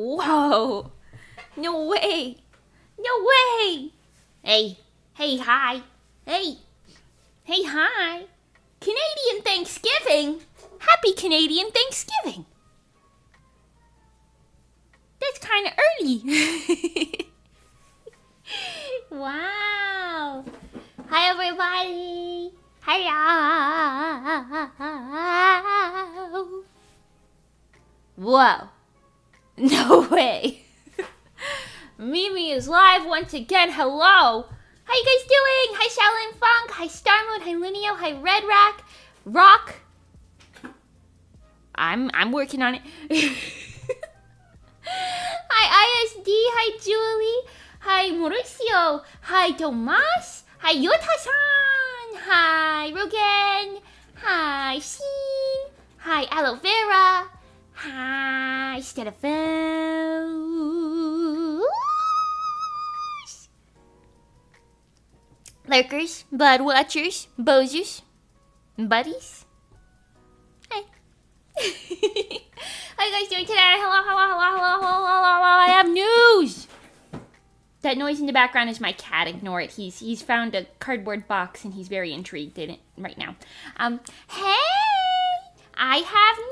Whoa. No way. No way. Hey. Hey, hi. Hey. Hey, hi. Canadian Thanksgiving. Happy Canadian Thanksgiving. That's kind of early. Wow. Hi, everybody. Hello. Whoa. No way. Mimi is live once again. Hello. How you guys doing? Hi, Shaolin Funk. Hi, Starmoon. Hi, Lunio. Hi, Red Rack. Rock. I'm working on it. Hi, ISD. Hi, Julie. Hi, Mauricio. Hi, Tomas. Hi, Yota-san. Hi, Rogan. Hi, Sheen. Hi, Aloe Vera. Hi, Steadafels. Lurkers, Blood Watchers, Bozers, Buddies. Hi. How you guys doing today? Hello. I have news. That noise in the background is my cat. Ignore it. He's found a cardboard box and he's very intrigued in it right now. Hey, I have news.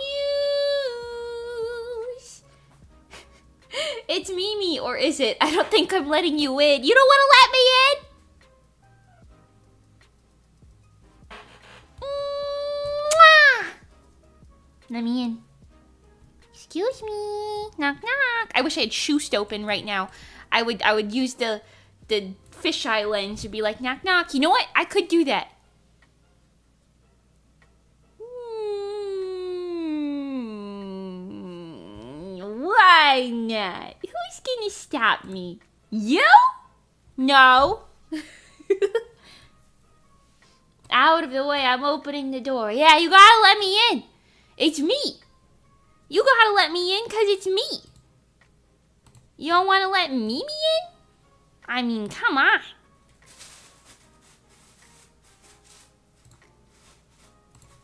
It's Mimi, or is it? I don't think I'm letting you in. You don't want to let me in? Let me in. Excuse me. Knock, knock. I wish I had Shoost open right now. I would use the fisheye lens to be like, knock, knock. You know what? I could do that. Why not? Who's gonna stop me? You? No. Out of the way. I'm opening the door. Yeah, you gotta let me in. It's me. You gotta let me in because it's me. You don't want to let Mimi in? I mean, come on.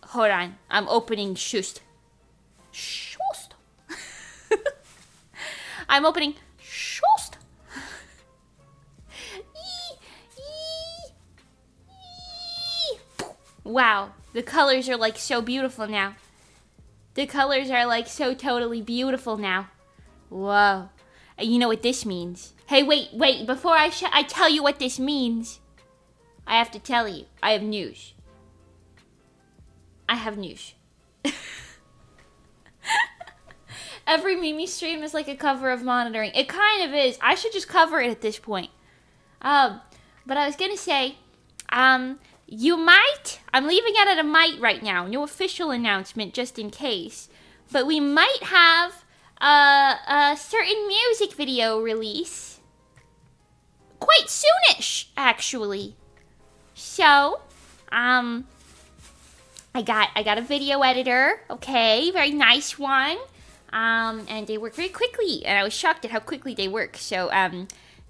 Hold on. I'm opening Shoost. Shoost. I'm opening Shoost. Wow. The colors are like so beautiful now. The colors are like so totally beautiful now. Whoa. You know what this means. Hey, wait. Before I tell you what this means, I have to tell you. I have news. Every Mimi stream is like a cover of monitoring. It kind of is. I should just cover it at this point. But I was gonna say, you might, I'm leaving it at a might right now. No official announcement, just in case. But we might have a certain music video release quite soonish, actually. So, I got a video editor, okay, very nice one. And they work very quickly, and I was shocked at how quickly they work. So,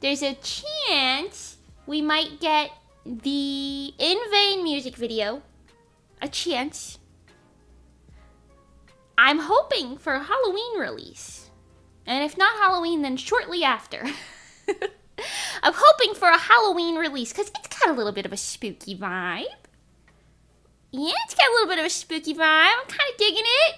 there's a chance we might get the In Vain music video. A chance. I'm hoping for a Halloween release. And if not Halloween, then shortly after. I'm hoping for a Halloween release, because it's got a little bit of a spooky vibe. Yeah, it's got a little bit of a spooky vibe. I'm kind of digging it.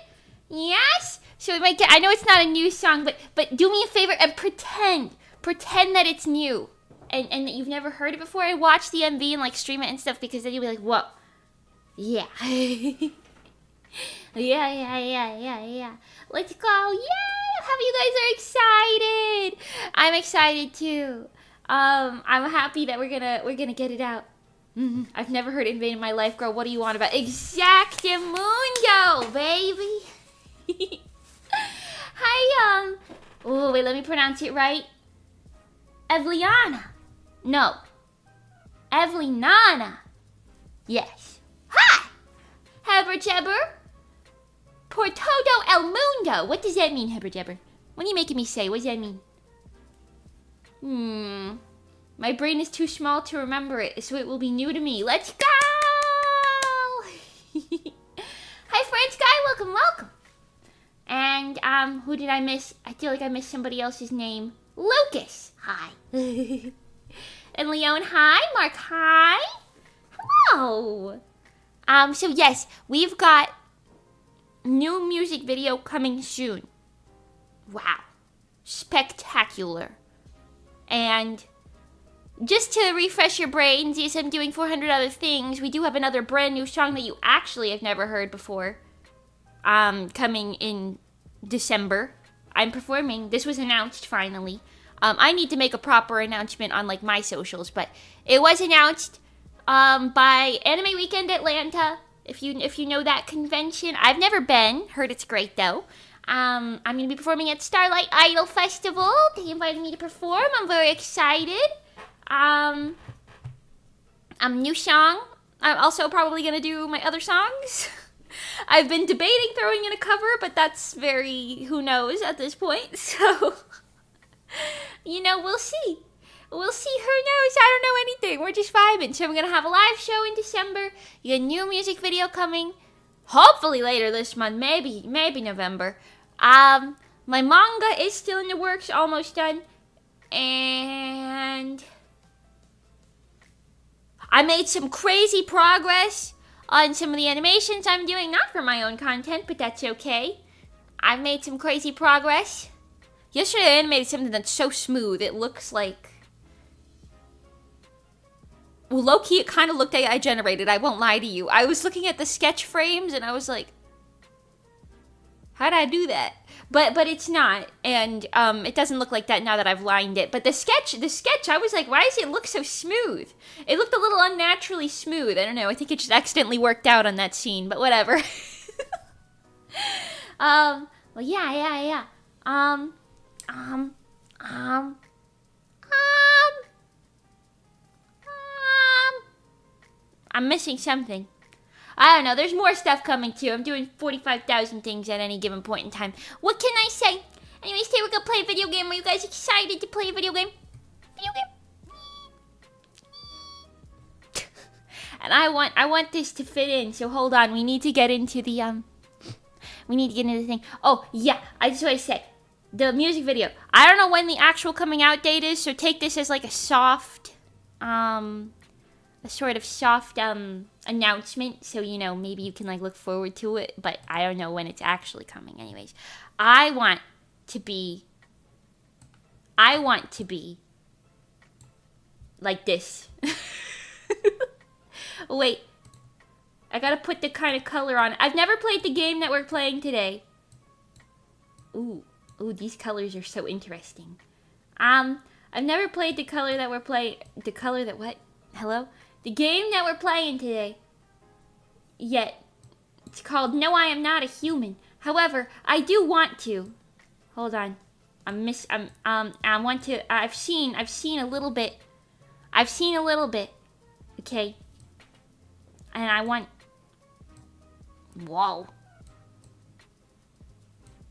Yes? So we might get, I know it's not a new song, but do me a favor and pretend that it's new. And that you've never heard it before. And watch the MV and like stream it and stuff, because then you'll be like, whoa. Yeah. Yeah. Let's go. Yay! How you guys are excited. I'm excited too. I'm happy that we're gonna get it out. I've never heard In Vain in my life, girl. What do you want about Exactamundo, baby? Hi, oh wait, let me pronounce it right. Evliana. No. Evlinana. Yes. Hi! Heber Jebber. Por todo el mundo. What does that mean, Heber Jebber? What are you making me say? What does that mean? My brain is too small to remember it, so it will be new to me. Let's go! Hi, French guy. Welcome. And, who did I miss? I feel like I missed somebody else's name. Lucas, hi. And Leon, hi. Mark, hi. Hello. So yes, we've got new music video coming soon. Wow. Spectacular. And just to refresh your brains, yes, I'm doing 400 other things. We do have another brand new song that you actually have never heard before. Coming in December. I'm performing. This was announced finally. I need to make a proper announcement on like my socials, but it was announced by Anime Weekend Atlanta. If you know that convention, I've never been. Heard it's great though. I'm gonna be performing at Starlight Idol Festival. They invited me to perform. I'm very excited. New song. I'm also probably gonna do my other songs. I've been debating throwing in a cover, but that's very who knows at this point. So, we'll see. We'll see. Who knows? I don't know anything. We're just vibing. So I'm gonna have a live show in December. You get a new music video coming. Hopefully later this month. Maybe November. My manga is still in the works, almost done. And I made some crazy progress on some of the animations I'm doing, not for my own content, but that's okay. I've made some crazy progress. Yesterday I animated something that's so smooth, it looks like... Well, low-key, it kind of looked AI generated, I won't lie to you. I was looking at the sketch frames and I was like, how'd I do that? But it's not, and it doesn't look like that now that I've lined it. But the sketch, I was like, why does it look so smooth? It looked a little unnaturally smooth. I don't know. I think it just accidentally worked out on that scene, but whatever. Well, yeah. I'm missing something. I don't know. There's more stuff coming too. I'm doing 45,000 things at any given point in time. What can I say? Anyways, today we're gonna play a video game. Are you guys excited to play a video game? And I want this to fit in. So hold on. We need to get into the thing. Oh yeah. I just want to say, the music video. I don't know when the actual coming out date is. So take this as like a soft, announcement, so maybe you can like look forward to it, but I don't know when it's actually coming. Anyways, I want to be like this. Wait, I gotta put the kind of color on. I've never played the game that we're playing today. Ooh, these colors are so interesting. I've never played the color that we're playing. The color that what? Hello? The game that we're playing today, yet it's called No, I Am Not a Human. However, I do want to. Hold on, I want to. I've seen a little bit. Okay, and I want. Whoa.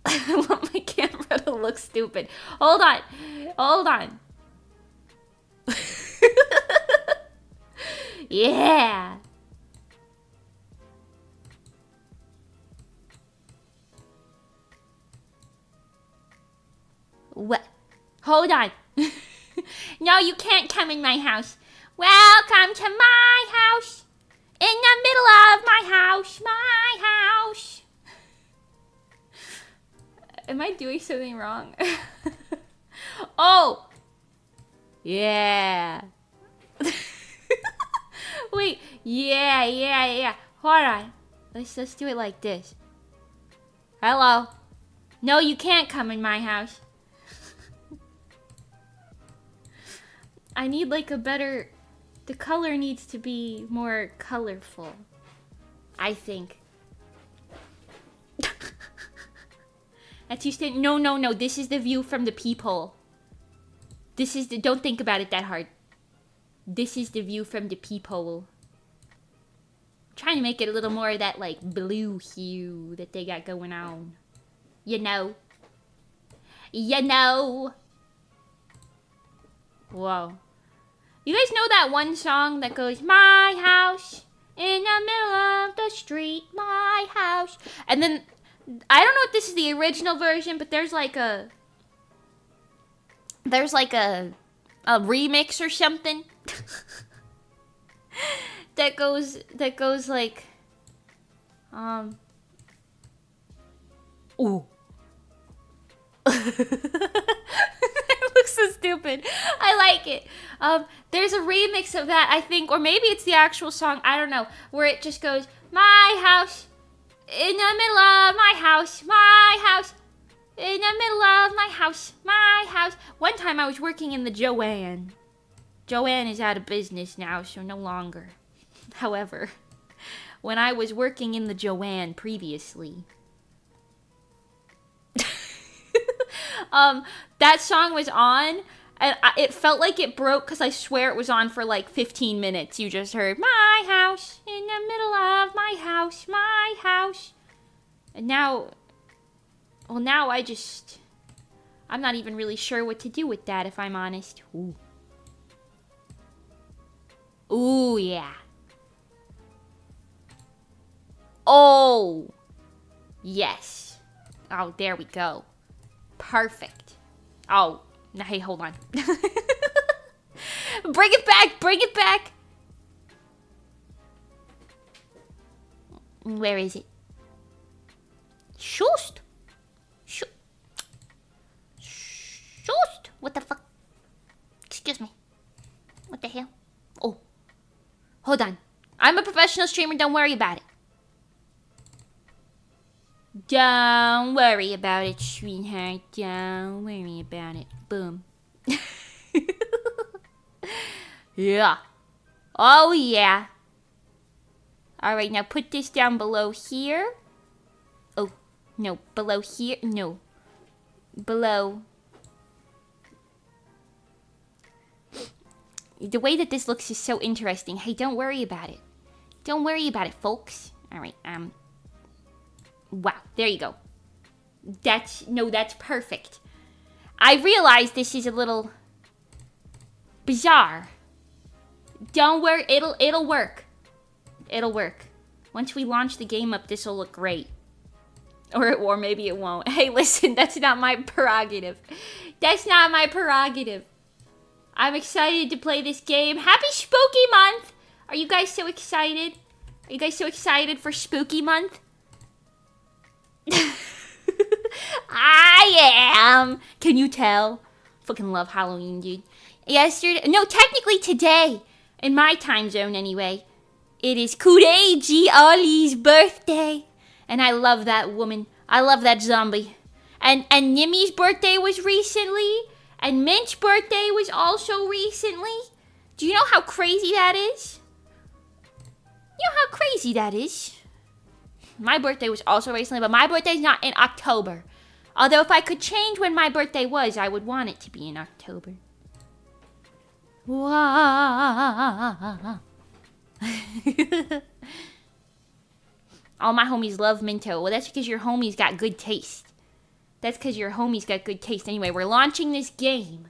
I want my camera to look stupid. Hold on. Yeah. What? Hold on. No, you can't come in my house. Welcome to my house. In the middle of my house. Am I doing something wrong? Oh. Yeah. Wait, yeah. Hold on. Let's do it like this. Hello. No, you can't come in my house. I need like a better... The color needs to be more colorful, I think. That's used to... No. This is the view from the peephole. This is the... Don't think about it that hard. This is the view from the peephole. I'm trying to make it a little more of that, like, blue hue that they got going on. You know. Whoa. You guys know that one song that goes, my house in the middle of the street, my house. And then I don't know if this is the original version, but there's like a remix or something that goes like ooh. It looks so stupid. I like it. There's a remix of that, I think, or maybe it's the actual song, I don't know, where it just goes, my house in the middle of my house, in the middle of my house, my house. One time I was working in the Joanne. Joanne is out of business now, so no longer. However, when I was working in the Joanne previously, that song was on, and it felt like it broke because I swear it was on for like 15 minutes. You just heard, my house, in the middle of my house, my house. And now, well, now I'm not even really sure what to do with that, if I'm honest. Ooh. Ooh, yeah. Oh, yes. Oh, there we go. Perfect. Oh, now, hey, hold on. Bring it back, bring it back. Where is it? Shoost. Shoost. What the fuck? Excuse me. What the hell? Oh. Hold on. I'm a professional streamer, don't worry about it. Don't worry about it, sweetheart. Don't worry about it. Boom. Yeah. Oh, yeah. Alright, now put this down below here. Oh, no. Below here. No. Below. The way that this looks is so interesting. Hey, don't worry about it. Don't worry about it, folks. Alright, wow, there you go. That's perfect. I realize this is a little bizarre. Don't worry, it'll work. It'll work. Once we launch the game up, this will look great. Or maybe it won't. Hey, listen, that's not my prerogative. That's not my prerogative. I'm excited to play this game. Happy Spooky Month! Are you guys so excited? Are you guys so excited for Spooky Month? I am. Can you tell? Fucking love Halloween, dude. Yesterday, no, technically today, in my time zone anyway, it is Kureiji Ali's birthday. And I love that woman. I love that zombie. And Nimi's birthday was recently. And Mint's birthday was also recently. Do you know how crazy that is? You know how crazy that is? My birthday was also recently, but my birthday's not in October. Although if I could change when my birthday was, I would want it to be in October. All my homies love Minto. Well, that's because your homies got good taste. That's because your homies got good taste. Anyway, we're launching this game.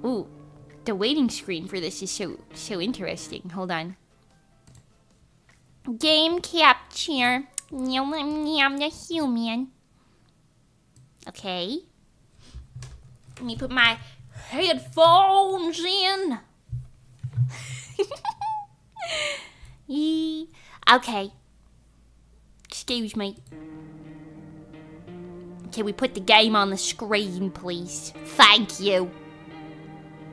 Ooh, the waiting screen for this is so interesting. Hold on. Game capture. I'm the human. Okay. Let me put my headphones in. Okay. Excuse me. Can we put the game on the screen, please? Thank you.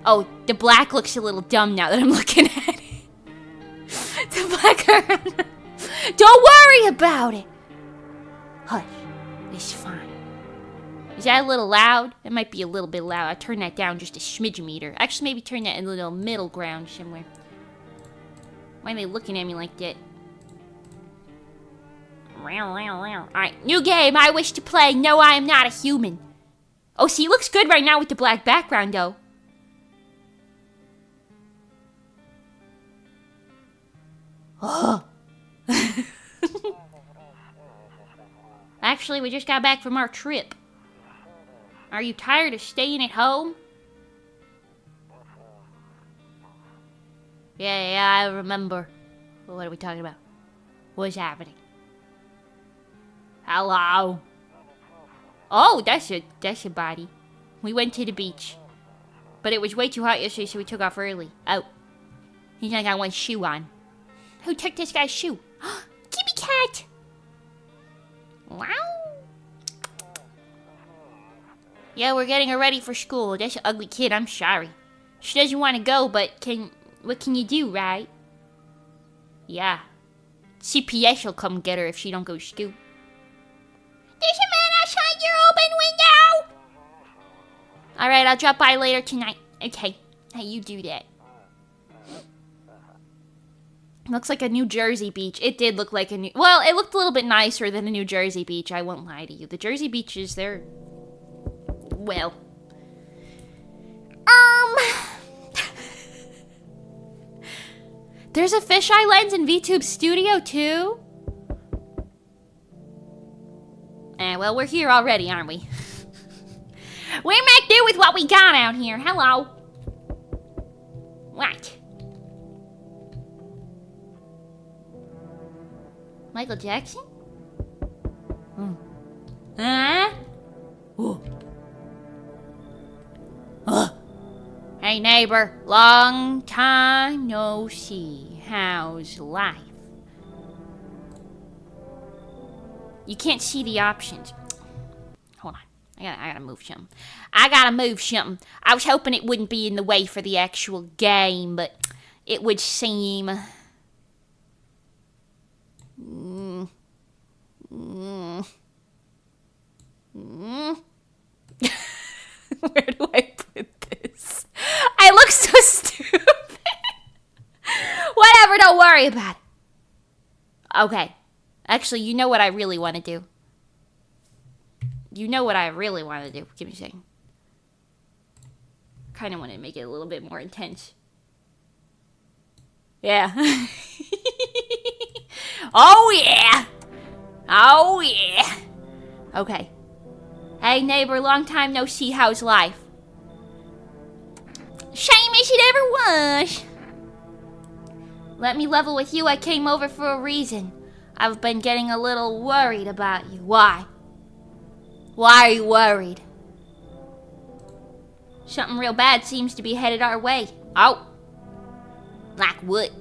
Oh, the black looks a little dumb now that I'm looking at it. The black... Don't worry about it. Hush. It's fine. Is that a little loud? That might be a little bit loud. I'll turn that down just a smidge meter. Actually, maybe turn that in a little middle ground somewhere. Why are they looking at me like that? Alright, new game I wish to play. No, I am not a human. Oh, see, it looks good right now with the black background, though. Oh. Actually, we just got back from our trip. Are you tired of staying at home? Yeah, I remember. What are we talking about? What's happening? Hello? Oh, that's a body. We went to the beach. But it was way too hot yesterday, so we took off early. Oh. He's only got one shoe on. Who took this guy's shoe? Kitty cat! Wow. Yeah, we're getting her ready for school. That's an ugly kid, I'm sorry. She doesn't want to go, but what can you do, right? Yeah. CPS will come get her if she don't go to school. There's a man outside your open window! Alright, I'll drop by later tonight. Okay. Hey, you do that. Looks like a New Jersey beach. It did look like a new... Well, it looked a little bit nicer than a New Jersey beach, I won't lie to you. The Jersey beaches, they're... Well... There's a fisheye lens in VTube Studio, too? Well, we're here already, aren't we? We make do with what we got out here. Hello. What? Michael Jackson? Hey neighbor, long time no see. How's life? You can't see the options. Hold on. I gotta move something. I was hoping it wouldn't be in the way for the actual game, but it would seem... Where do I put this? I look so stupid. Whatever, don't worry about it. Okay. Actually, you know what I really want to do. Give me a second. Kind of want to make it a little bit more intense. Yeah. Oh yeah. Okay. Hey neighbor, long time no see, how's life? Same as it ever was. Let me level with you, I came over for a reason. I've been getting a little worried about you. Why? Why are you worried? Something real bad seems to be headed our way. Oh. Like what?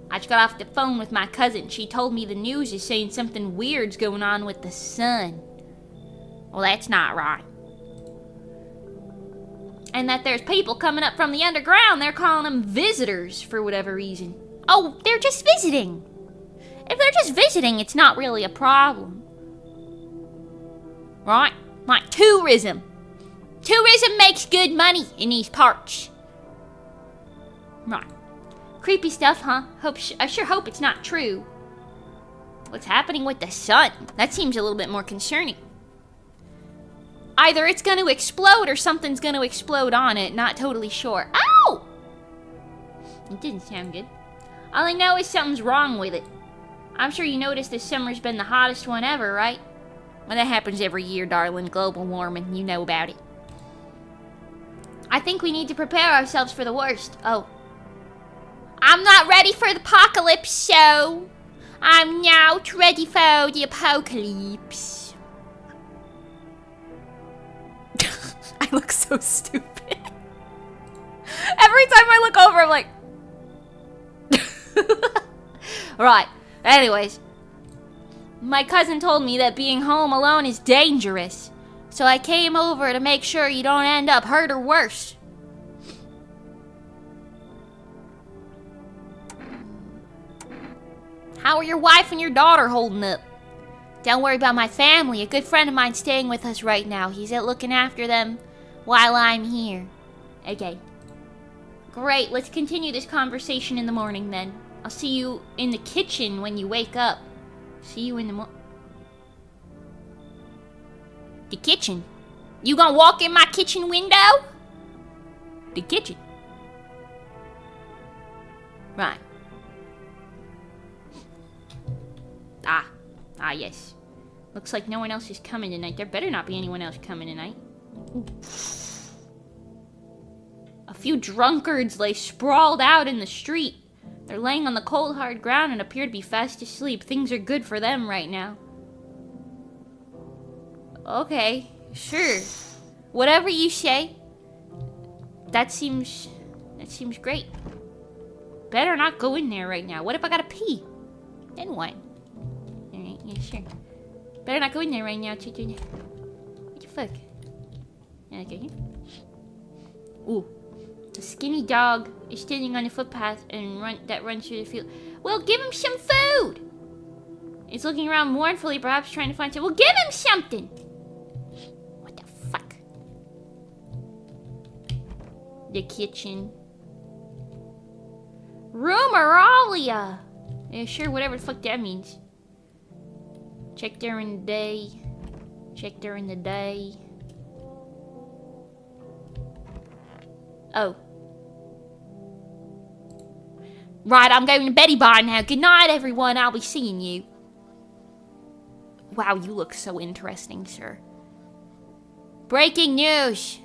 I just got off the phone with my cousin. She told me the news is saying something weird's going on with the sun. Well, that's not right. And that there's people coming up from the underground. They're calling them visitors for whatever reason. Oh, they're just visiting. If they're just visiting, it's not really a problem. Right? Like tourism. Tourism makes good money in these parts. Right. Creepy stuff, huh? I sure hope it's not true. What's happening with the sun? That seems a little bit more concerning. Either it's going to explode or something's going to explode on it. Not totally sure. Ow! It didn't sound good. All I know is something's wrong with it. I'm sure you noticed this summer's been the hottest one ever, right? Well, that happens every year, darling. Global warming. You know about it. I think we need to prepare ourselves for the worst. Oh. I'm not ready for the apocalypse, so... I'm not ready for the apocalypse. I look so stupid. Every time I look over, I'm like... Right. Anyways. My cousin told me that being home alone is dangerous. So I came over to make sure you don't end up hurt or worse. How are your wife and your daughter holding up? Don't worry about my family. A good friend of mine's staying with us right now. He's out looking after them while I'm here. Okay. Great. Let's continue this conversation in the morning then. I'll see you in the kitchen when you wake up. See you in the morning. The kitchen? You gonna walk in my kitchen window? The kitchen. Right. Ah, yes. Looks like no one else is coming tonight. There better not be anyone else coming tonight. Ooh. A few drunkards lay sprawled out in the street. They're laying on the cold, hard ground and appear to be fast asleep. Things are good for them right now. Okay, sure. Whatever you say. That seems great. Better not go in there right now. What if I gotta pee? Then what? Alright, yeah, sure. Better not go in there right now. What the fuck? Okay. Ooh. A skinny dog is standing on the footpath and runs through the field. Well, give him some food! He's looking around mournfully, perhaps trying to find something. Well, give him something! What the fuck? The kitchen. Rumeralia! Yeah, sure, whatever the fuck that means. Check during the day. Check during the day. Oh. Right, I'm going to Betty Bar now. Good night, everyone. I'll be seeing you. Wow, you look so interesting, sir. Breaking news.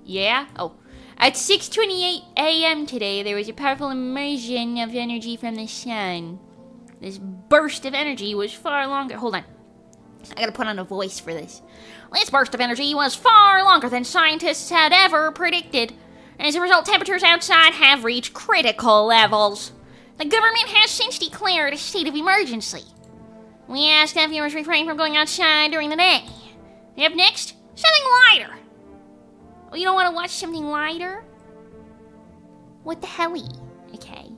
Yeah? Oh. At 6:28 a.m. today, there was a powerful emission of energy from the sun. This burst of energy was far longer. Hold on. I gotta put on a voice for this. This burst of energy was far longer than scientists had ever predicted. As a result, temperatures outside have reached critical levels. The government has since declared a state of emergency. We ask that viewers refrain from going outside during the day. Up next, something lighter. Oh, you don't want to watch something lighter? What the hell? Okay.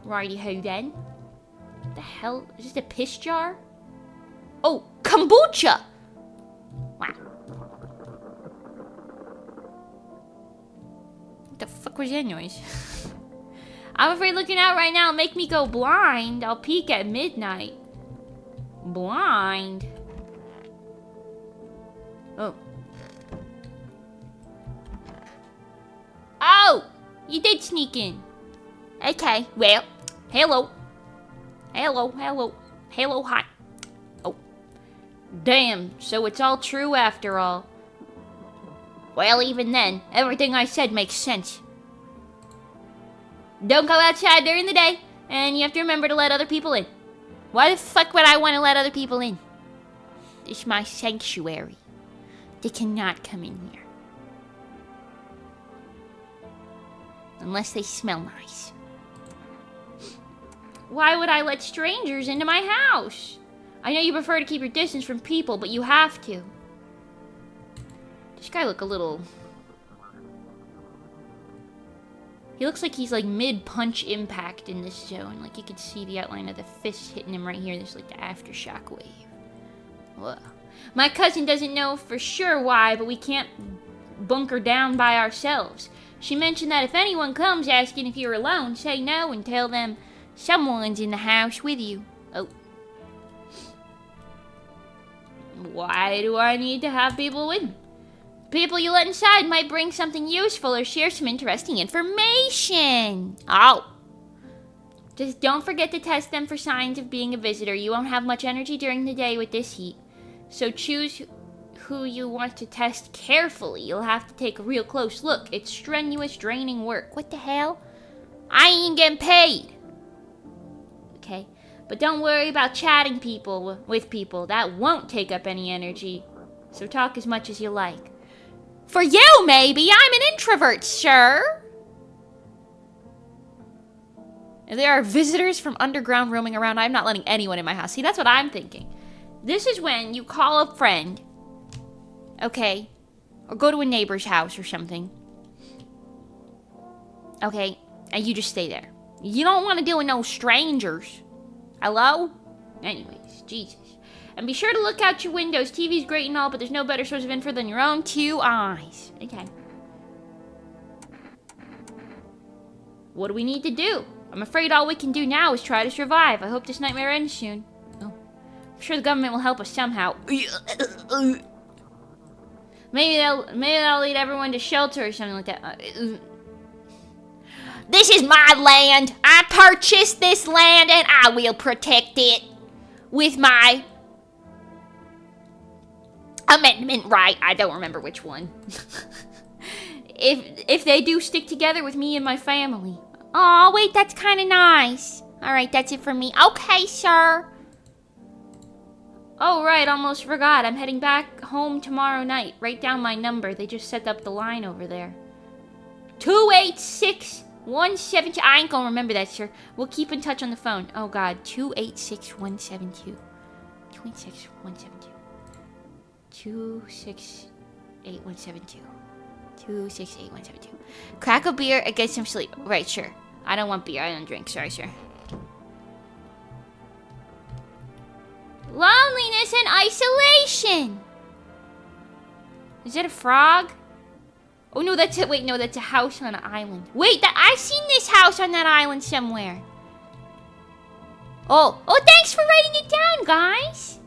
Righty-ho then. What the hell? Is this a piss jar? Oh, kombucha! Wow. What the fuck was that noise? I'm afraid looking out right now will make me go blind. I'll peek at midnight. Blind? Oh. Oh! You did sneak in. Okay, well, hello. Hello, hello. Hello, hi. Oh. Damn, so it's all true after all. Well, even then, everything I said makes sense. Don't go outside during the day, and you have to remember to let other people in. Why the fuck would I want to let other people in? It's my sanctuary. They cannot come in here. Unless they smell nice. Why would I let strangers into my house? I know you prefer to keep your distance from people, but you have to. This guy look a little... He looks like he's like mid-punch impact in this zone. Like you can see the outline of the fist hitting him right here. There's like the aftershock wave. Whoa. My cousin doesn't know for sure why, but we can't bunker down by ourselves. She mentioned that if anyone comes asking if you're alone, say no and tell them someone's in the house with you. Oh. Why do I need to have people with me? People you let inside might bring something useful or share some interesting information. Oh. Just don't forget to test them for signs of being a visitor. You won't have much energy during the day with this heat. So choose who you want to test carefully. You'll have to take a real close look. It's strenuous, draining work. What the hell? I ain't getting paid. Okay. But don't worry about chatting with people. That won't take up any energy. So talk as much as you like. For you, maybe. I'm an introvert, sir. If there are visitors from underground roaming around, I'm not letting anyone in my house. See, that's what I'm thinking. This is when you call a friend. Okay. Or go to a neighbor's house or something. Okay. And you just stay there. You don't want to deal with no strangers. Hello? Anyways, Jesus. And be sure to look out your windows. TV's great and all, but there's no better source of info than your own two eyes. Okay. What do we need to do? I'm afraid all we can do now is try to survive. I hope this nightmare ends soon. Oh. I'm sure the government will help us somehow. Maybe they'll lead everyone to shelter or something like that. This is my land. I purchased this land and I will protect it with my amendment right. I don't remember which one. If they do stick together with me and my family. Oh, wait, that's kind of nice. All right, that's it for me. Okay, sir. Oh, right, almost forgot. I'm heading back home tomorrow night. Write down my number. They just set up the line over there. 286-172. I ain't gonna remember that, sir. We'll keep in touch on the phone. Oh, God. 286-172. 286-172. 268-172. 268-172. Crack a beer and get some sleep. Right, sure. I don't want beer. I don't drink. Sorry, sir. Loneliness and isolation. Is that a frog? Oh no, that's it. Wait, no, that's a house on an island. Wait, I've seen this house on that island somewhere. Oh, thanks for writing it down, guys.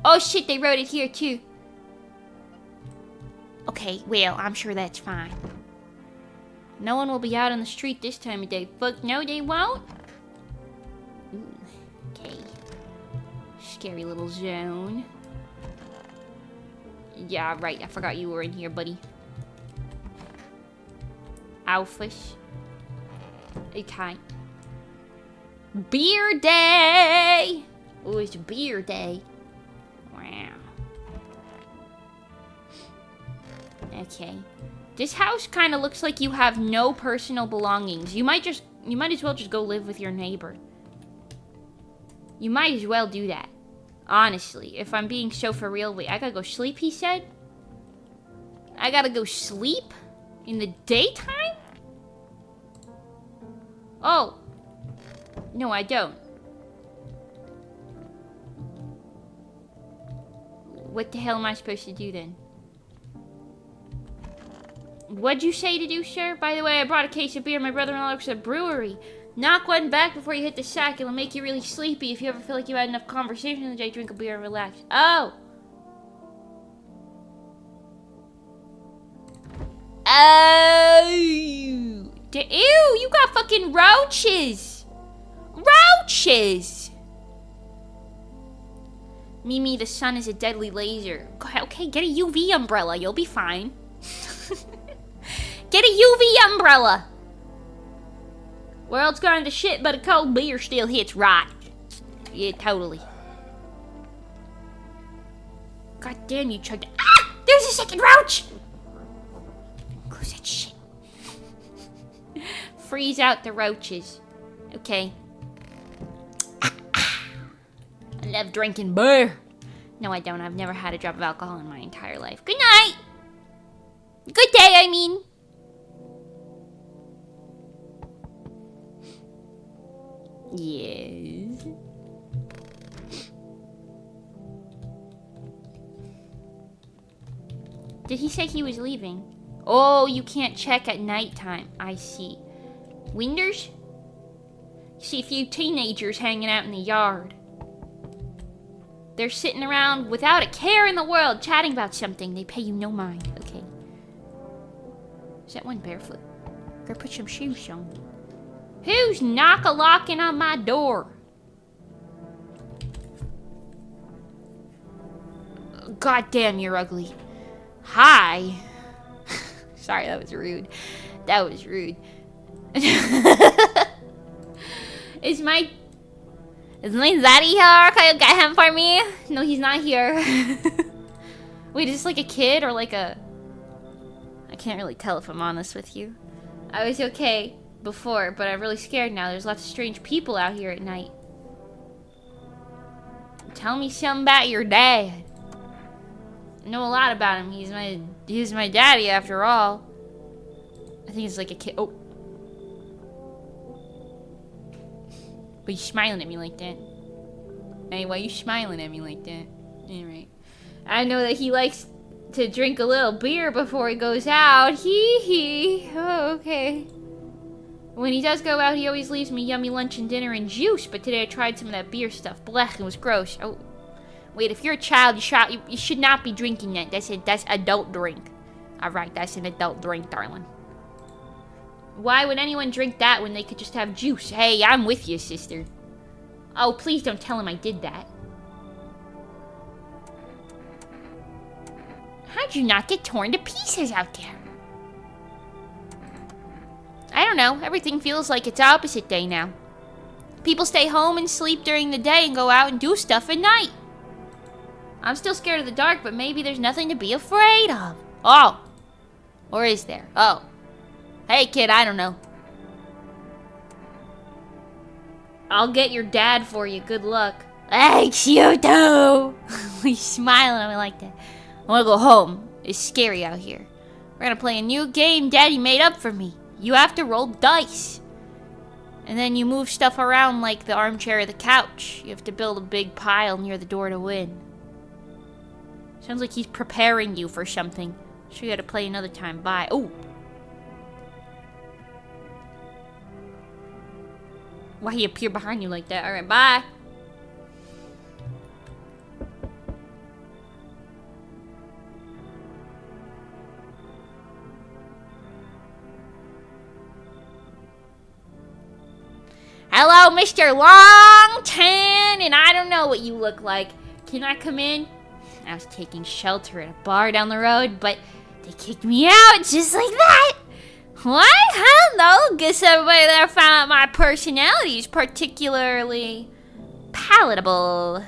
Oh shit, they wrote it here too. Okay, well, I'm sure that's fine. No one will be out on the street this time of day. Fuck no, they won't. Ooh, okay. Scary little zone. Yeah, right. I forgot you were in here, buddy. Alphas. Okay. Beer day! Oh, it's beer day. Wow. Okay. This house kind of looks like you have no personal belongings. You might as well just go live with your neighbor. You might as well do that. Honestly, if I'm being so for real. Wait, I gotta go sleep, he said? I gotta go sleep? In the daytime? Oh. No, I don't. What the hell am I supposed to do then? What'd you say to do, sir? By the way, I brought a case of beer. My brother-in-law works at a brewery. Knock one back before you hit the sack. It'll make you really sleepy. If you ever feel like you had enough conversation in the day, drink a beer and relax. Oh! Oh! Ew! You got fucking roaches! Roaches! Mimi, the sun is a deadly laser. Okay, get a UV umbrella. You'll be fine. Get a UV umbrella! World's gone to shit, but a cold beer still hits right. Yeah, totally. God damn, you chugged. Ah! There's a second roach! Close that shit. Freeze out the roaches. Okay. I love drinking beer. No, I don't. I've never had a drop of alcohol in my entire life. Good night! Good day, I mean. Yes. Did he say he was leaving? Oh, you can't check at nighttime. I see. Winders? See a few teenagers hanging out in the yard. They're sitting around without a care in the world, chatting about something. They pay you no mind. Okay. Is that one barefoot? Gotta put some shoes on. Who's knock-a-locking on my door? God damn, you're ugly. Hi. Sorry, that was rude. That was rude. Is my daddy here? Can you get him for me? No, he's not here. Wait, is this like a kid or like a... I can't really tell if I'm honest with you. I was okay before, but I'm really scared now. There's lots of strange people out here at night. Tell me something about your dad. I know a lot about him. He's my daddy after all. I think it's like a kid. Oh. But you're smiling at me like that. Hey, why are you smiling at me like that? Alright. I know that he likes to drink a little beer before he goes out. Hee hee. Oh, okay. When he does go out, he always leaves me yummy lunch and dinner and juice. But today I tried some of that beer stuff. Blech, it was gross. Oh. Wait, if you're a child, you should not be drinking that. That's adult drink. Alright, that's an adult drink, darling. Why would anyone drink that when they could just have juice? Hey, I'm with you, sister. Oh, please don't tell him I did that. How'd you not get torn to pieces out there? I don't know. Everything feels like it's opposite day now. People stay home and sleep during the day and go out and do stuff at night. I'm still scared of the dark, but maybe there's nothing to be afraid of. Oh. Or is there? Oh. Hey, kid, I don't know. I'll get your dad for you. Good luck. Thanks, you too. He's smiling at me like that. I want to go home. It's scary out here. We're going to play a new game Daddy made up for me. You have to roll dice. And then you move stuff around like the armchair or the couch. You have to build a big pile near the door to win. Sounds like he's preparing you for something. Sure, you got to play another time. Bye. Oh. Why he appear behind you like that? Alright, bye. Hello, Mr. Longtan, and I don't know what you look like. Can I come in? I was taking shelter at a bar down the road, but they kicked me out just like that. What? I don't know. Guess everybody there found out my personality is particularly palatable.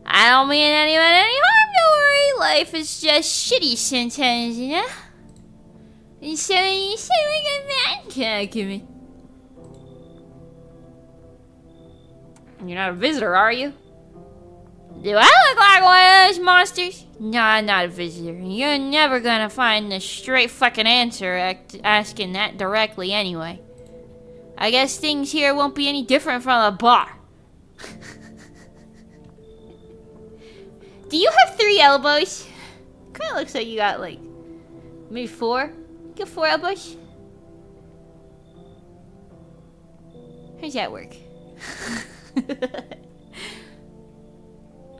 I don't mean anyone any harm, don't worry. Life is just shitty sometimes, you know? And so you say like a man can me. You're not a visitor, are you? Do I look like one of those monsters? No, I'm not a visitor. You're never gonna find the straight fucking answer asking that directly anyway. I guess things here won't be any different from a bar. Do you have 3 elbows? Kinda looks like you got like, maybe 4? You got 4 elbows? How does that work?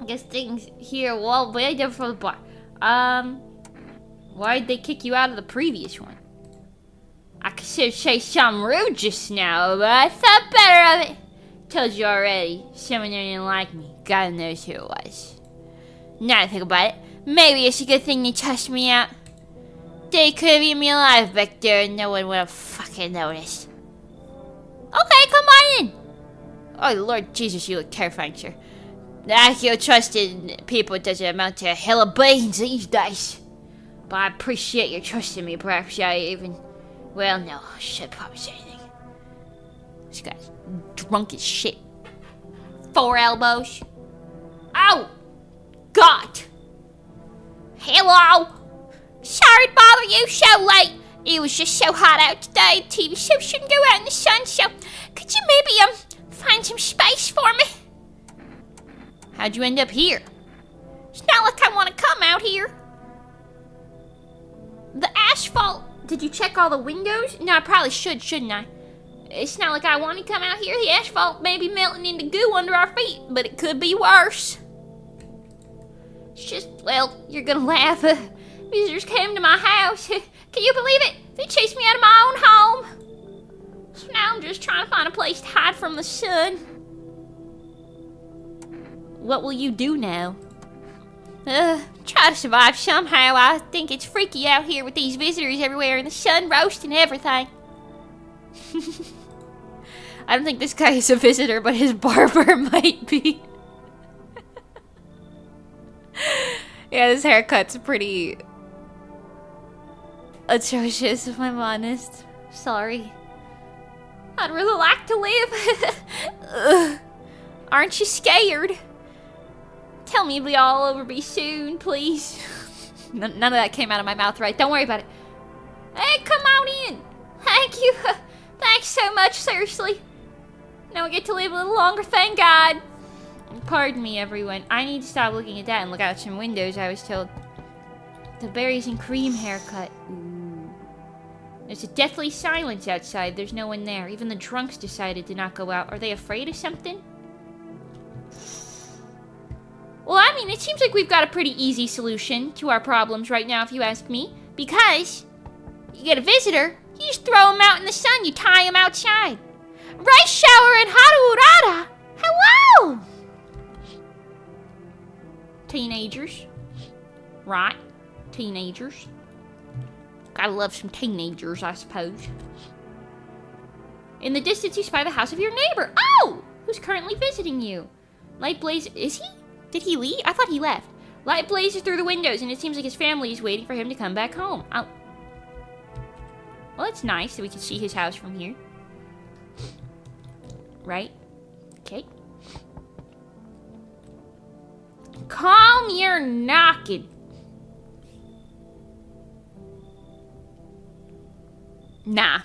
I guess things here well way different from the bar. Why'd they kick you out of the previous one? I could say something rude just now, but I thought better of it. Told you already, someone didn't like me. God knows who it was. Now I think about it, maybe it's a good thing they tossed me out. They could have eaten me alive back there and no one would have fucking noticed. Okay, come on in. Oh, Lord Jesus, you look terrifying, sir. The accurate trust in people doesn't amount to a hill of beans these days. But I appreciate your trust in me. Perhaps I even... Well, no, I should probably say anything. This guy's drunk as shit. 4 elbows. Oh! God! Hello! Sorry to bother you so late. It was just so hot out today. TV show shouldn't go out in the sun, so... Could you maybe, find some space for me? How'd you end up here? It's not like I want to come out here. The asphalt... Did you check all the windows? No, I probably should, shouldn't I? It's not like I want to come out here. The asphalt may be melting into goo under our feet, but it could be worse. It's just, well, you're gonna laugh. Visitors came to my house. Can you believe it? They chased me out of my own home. So now I'm just trying to find a place to hide from the sun. What will you do now? Try to survive somehow. I think it's freaky out here with these visitors everywhere and the sun roasting everything. I don't think this guy is a visitor, but his barber might be. Yeah, this haircut's pretty atrocious, if I'm honest. Sorry. I'd really like to live. Aren't you scared? Tell me it'll be all over me soon, please. None of that came out of my mouth right. Don't worry about it. Hey, come on in. Thank you. Thanks so much, seriously. Now we get to live a little longer, thank God. Pardon me, everyone. I need to stop looking at that and look out some windows, I was told. The berries and cream haircut. Ooh. There's a deathly silence outside. There's no one there. Even the drunks decided to not go out. Are they afraid of something? Well, I mean, it seems like we've got a pretty easy solution to our problems right now, if you ask me. Because you get a visitor, You just throw them out in the sun. You tie them outside. Rice shower and Haruurada. Hello! Teenagers. Right? Teenagers. Gotta love some teenagers, I suppose. In the distance, you spy the house of your neighbor. Oh! Who's currently visiting you? Light blazes. Is he? Did he leave? I thought he left. Light blazes through the windows, and it seems like his family is waiting for him to come back home. Oh. Well, it's nice that we can see his house from here. Right? Okay. Calm your knocking. Nah.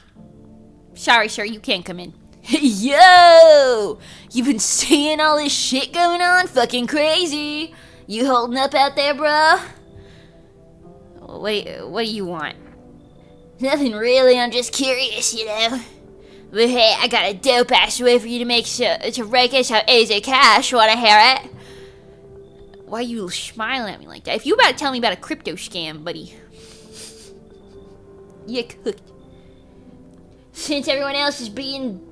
Sorry, sir, you can't come in. Yo! You been seeing all this shit going on? Fucking crazy. You holding up out there, bro? What do you want? Nothing really, I'm just curious, you know. But hey, I got a dope-ass way for you to rake us out easy cash, wanna hear it? Why are you smiling at me like that? If you about to tell me about a crypto scam, buddy. You cooked. Since everyone else is being...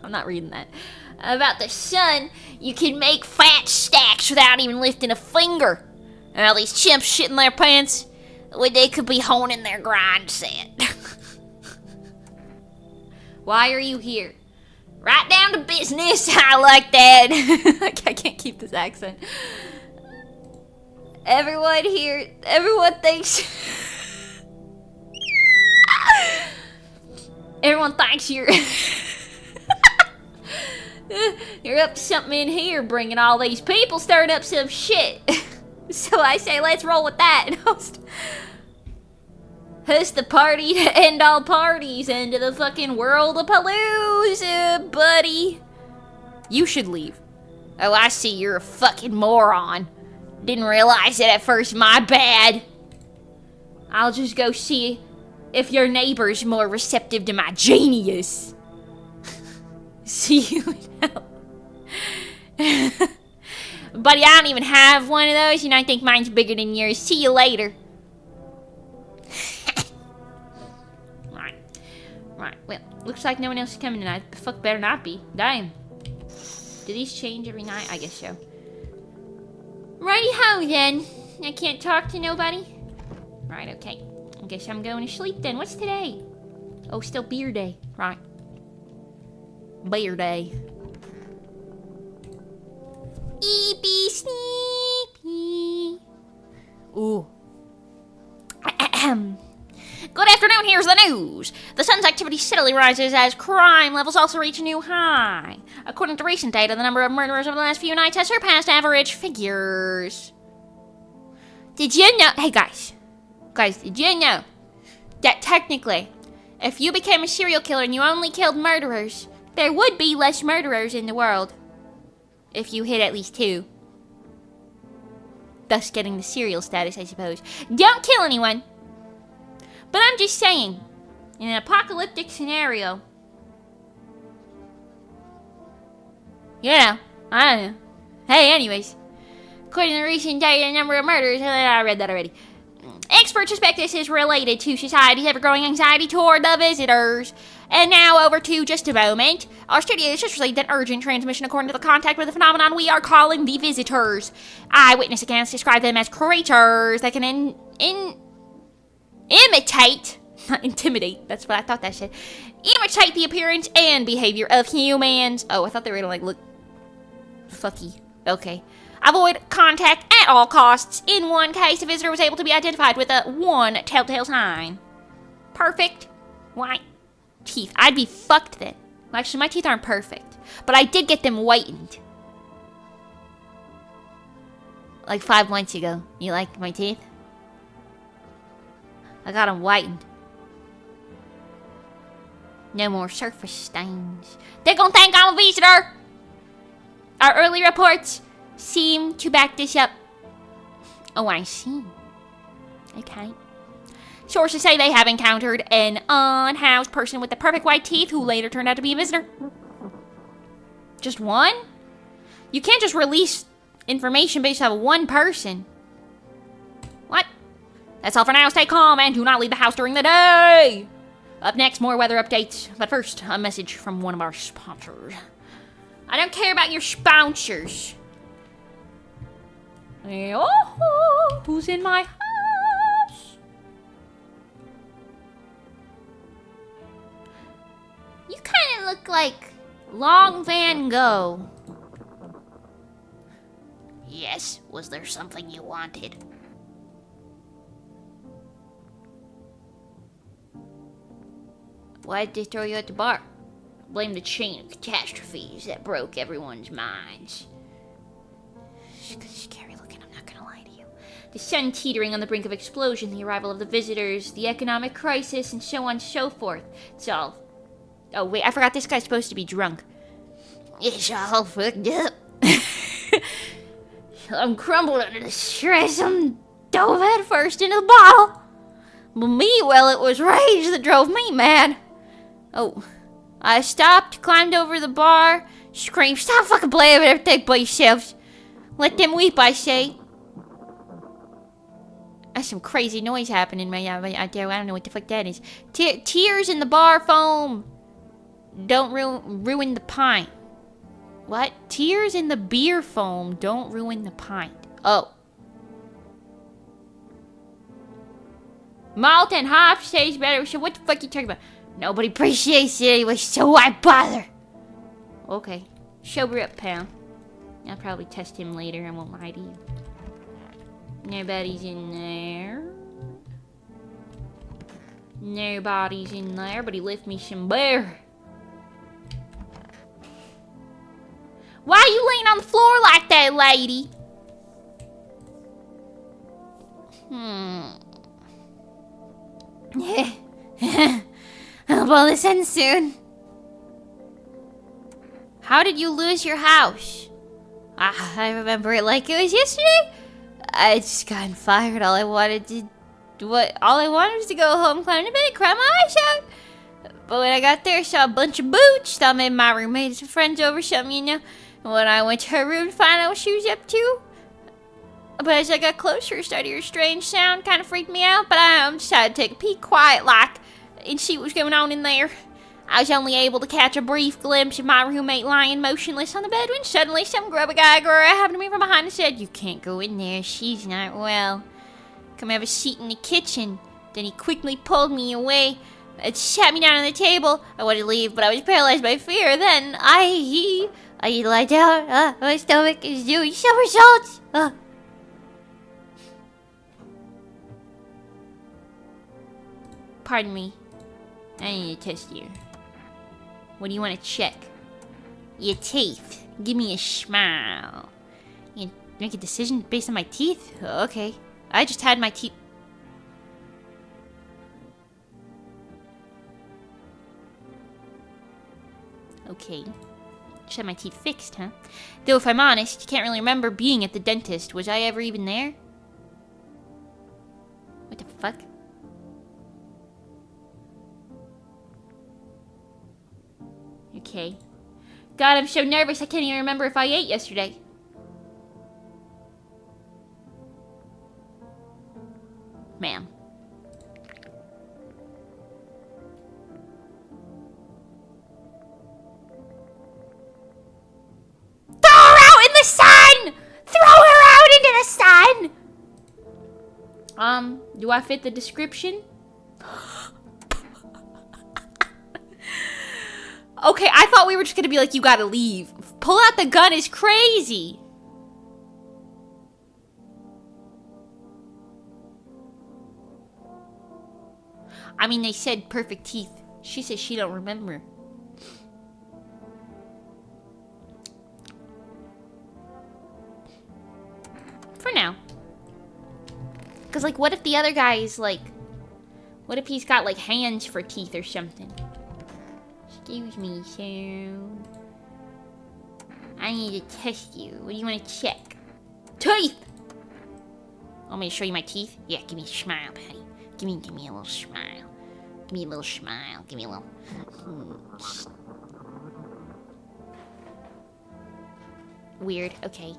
I'm not reading that. About the sun, you can make fat stacks without even lifting a finger. And all these chimps shitting their pants, when they could be honing their grind set. Why are you here? Right down to business. I like that. I can't keep this accent. Everyone here, everyone thinks... Everyone thinks you're... You're up to something in here, bringing all these people, stirring up some shit. So I say, let's roll with that and host the party to end all parties into the fucking world of Palooza, buddy. You should leave. Oh, I see, you're a fucking moron. Didn't realize it at first, my bad. I'll just go see if your neighbor's more receptive to my genius. See you now. Buddy, I don't even have one of those, and I think mine's bigger than yours. See you later. Right, well, looks like no one else is coming tonight. The fuck better not be. Damn. Do these change every night? I guess so. Righty-ho, then. I can't talk to nobody? Right, okay. I guess I'm going to sleep then. What's today? Oh, still beer day. Right. Beer day. Eepy sneepy. Ooh. Ahem. Good afternoon, here's the news. The sun's activity steadily rises as crime levels also reach a new high. According to recent data, the number of murderers over the last few nights has surpassed average figures. Did you know... Hey, guys, did you know that technically, if you became a serial killer and you only killed murderers, there would be less murderers in the world if you hit at least 2. Thus getting the serial status, I suppose. Don't kill anyone. But I'm just saying, in an apocalyptic scenario, you know, I don't know. Hey, anyways, according to recent data, the number of murders, I read that already. Experts suspect this is related to society's ever-growing anxiety toward the visitors. And now over to just a moment. Our studio has just received an urgent transmission according to the contact with the phenomenon we are calling the visitors. Eyewitness accounts describe them as creatures that can intimidate, that's what I thought that said. Imitate the appearance and behavior of humans. Oh, I thought they were gonna, like, look fucky. Okay. Avoid contact at all costs. In one case, the visitor was able to be identified with a 1 telltale sign. Perfect white teeth. I'd be fucked then. Well, actually, my teeth aren't perfect, but I did get them whitened. Like 5 months ago. You like my teeth? I got them whitened. No more surface stains. They're gonna think I'm a visitor! Our early reports seem to back this up. Oh, I see. Okay. Sources say they have encountered an unhoused person with the perfect white teeth who later turned out to be a visitor. Just one? You can't just release information based on one person. What? That's all for now. Stay calm and do not leave the house during the day. Up next, more weather updates. But first, a message from one of our sponsors. I don't care about your sponsors. Oh, who's in my house? You kind of look like Long Van Gogh. Yes, was there something you wanted? Why'd they throw you at the bar? Blame the chain of catastrophes that broke everyone's minds. Scary looking, I'm not gonna lie to you. The sun teetering on the brink of explosion, the arrival of the visitors, the economic crisis, and so on and so forth. It's all... Oh, wait, I forgot this guy's supposed to be drunk. It's all fucked up. I'm crumbled under the stress. I'm dove head first into the bottle. But me, well, it was rage that drove me mad. Oh, I stopped, climbed over the bar, screamed, "Stop fucking playing with everything by yourselves. Let them weep, I say." That's some crazy noise happening out there. I don't know what the fuck that is. Tears in the bar foam. Don't ruin the pint. What? Tears in the beer foam don't ruin the pint. Oh. Malt and hops tastes better. So what the fuck are you talking about? Nobody appreciates it anyway, so why bother? Okay. Sober up, pal. I'll probably test him later. I won't lie to you. Nobody's in there. Nobody's in there, but he left me some beer. Why are you laying on the floor like that, lady? I'll blow this end soon. How did you lose your house? I remember it like it was yesterday. I just got fired. All I wanted was to go home, climb to bed, cry my eyes out. But when I got there, I saw a bunch of boots. Thought maybe my roommate and some friends over something, you know. When I went to her room to find out what she was up to. But as I got closer, I started to hear a strange sound. Kind of freaked me out, but I decided to take a peek quiet like and see what was going on in there. I was only able to catch a brief glimpse of my roommate lying motionless on the bed when suddenly some grubby guy happened to me from behind and said, "You can't go in there, she's not well. Come have a seat in the kitchen." Then he quickly pulled me away and sat me down on the table. I wanted to leave, but I was paralyzed by fear. Then I lie down. My stomach is doing somersaults. Pardon me. I need to test you. What do you want to check? Your teeth. Give me a smile. You make a decision based on my teeth? Okay. I just had my teeth... Okay. Just had my teeth fixed, huh? Though if I'm honest, you can't really remember being at the dentist. Was I ever even there? What the fuck? Okay. God, I'm so nervous I can't even remember if I ate yesterday. Ma'am. Throw her out in the sun! Throw her out into the sun! Do I fit the description? Okay, I thought we were just gonna be like, you gotta leave. Pull out the gun is crazy. I mean, they said perfect teeth. She says she don't remember. For now. Because, like, what if the other guy is, like... What if he's got, like, hands for teeth or something? Excuse me, sir. I need to test you. What do you want to check? Teeth! Want me to show you my teeth? Yeah, give me a smile, buddy. Give me a little smile. Give me a little smile. Give me a little... Weird. Okay.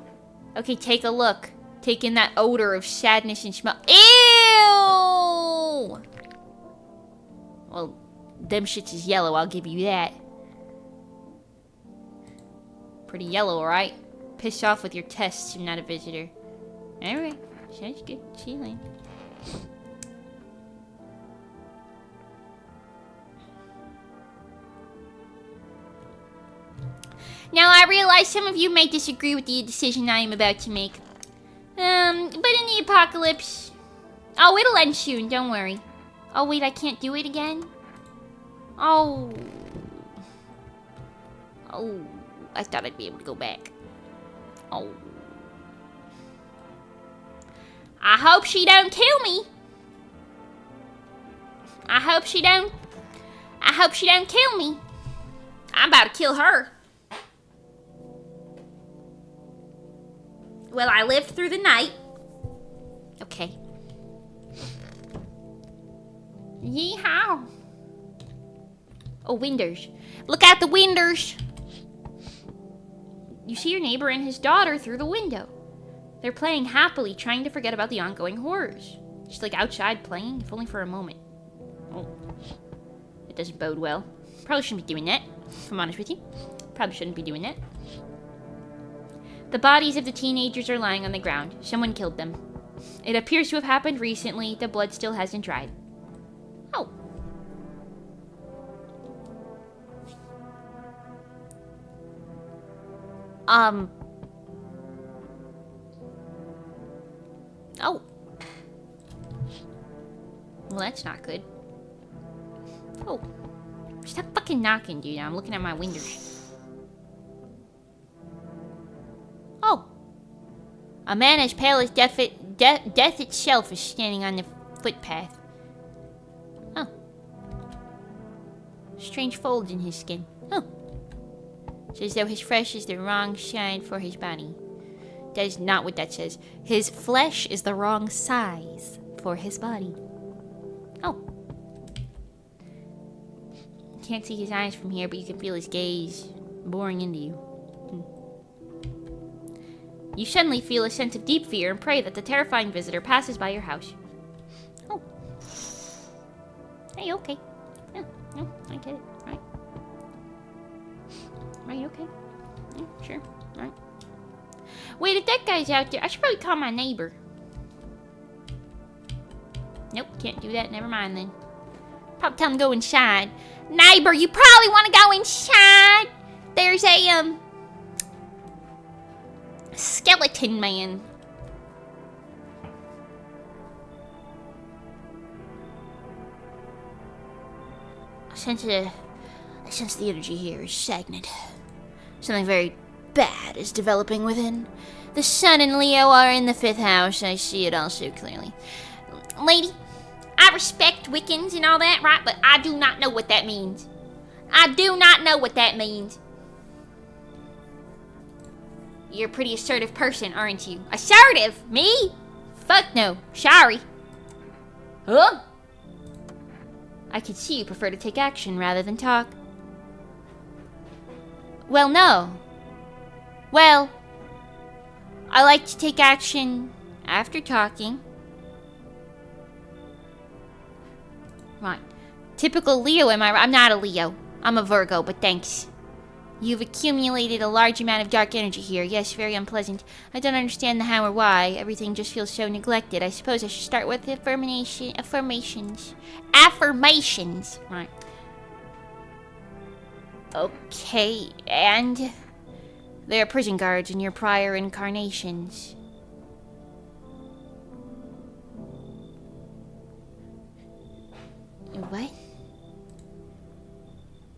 Okay, take a look. Take in that odor of sadness and smell. Ew! Well, them shits is yellow, I'll give you that. Pretty yellow, right? Piss off with your tests, I'm not a visitor. Alright, sounds good. See you later. Now, I realize some of you may disagree with the decision I am about to make. But in the apocalypse... Oh, it'll end soon, don't worry. Oh, wait, I can't do it again? Oh. Oh, I thought I'd be able to go back. Oh. I hope she don't kill me. I hope she don't kill me. I'm about to kill her. Well, I lived through the night. Okay. Yeehaw. Oh, windows. Look out the windows. You see your neighbor and his daughter through the window. They're playing happily, trying to forget about the ongoing horrors. Just like outside playing, if only for a moment. Oh. It doesn't bode well. Probably shouldn't be doing that, if I'm honest with you. Probably shouldn't be doing that. The bodies of the teenagers are lying on the ground. Someone killed them. It appears to have happened recently. The blood still hasn't dried. Oh. Oh. Well, that's not good. Oh. Stop fucking knocking, dude. I'm looking at my windows. Oh. A man as pale as death itself is standing on the footpath. Oh. Strange folds in his skin. Oh. It's as though his flesh is the wrong size for his body. That is not what that says. His flesh is the wrong size for his body. Oh. Can't see his eyes from here, but you can feel his gaze boring into you. You suddenly feel a sense of deep fear and pray that the terrifying visitor passes by your house. Oh. Hey, okay. Yeah, no, I get it. Right. Right, okay. Yeah, sure. Right. Wait, if that guy's out there, I should probably call my neighbor. Nope, can't do that. Never mind then. Probably tell him to go inside. Neighbor, you probably want to go inside. There's a, skeleton man. I sense the energy here is stagnant. Something very bad is developing within. The sun and Leo are in the 5th house. I see it all so clearly. Lady, I respect Wiccans and all that, right? But I do not know what that means. I do not know what that means. You're a pretty assertive person, aren't you? Assertive? Me? Fuck no. Sorry. Huh? I can see you prefer to take action rather than talk. Well, no. Well, I like to take action after talking. Right. Typical Leo, am I right? I'm not a Leo. I'm a Virgo, but thanks. You've accumulated a large amount of dark energy here. Yes, very unpleasant. I don't understand the how or why. Everything just feels so neglected. I suppose I should start with affirmations. Affirmations. Right. Okay, and there are prison guards in your prior incarnations. What?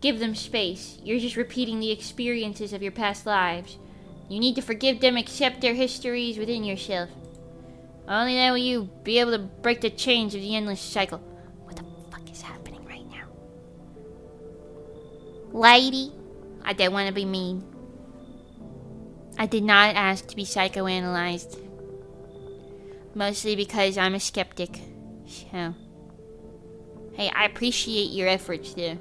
Give them space. You're just repeating the experiences of your past lives. You need to forgive them, accept their histories within yourself. Only then will you be able to break the chains of the endless cycle. What the fuck is happening right now? Lady, I don't want to be mean. I did not ask to be psychoanalyzed. Mostly because I'm a skeptic. So, hey, I appreciate your efforts, though.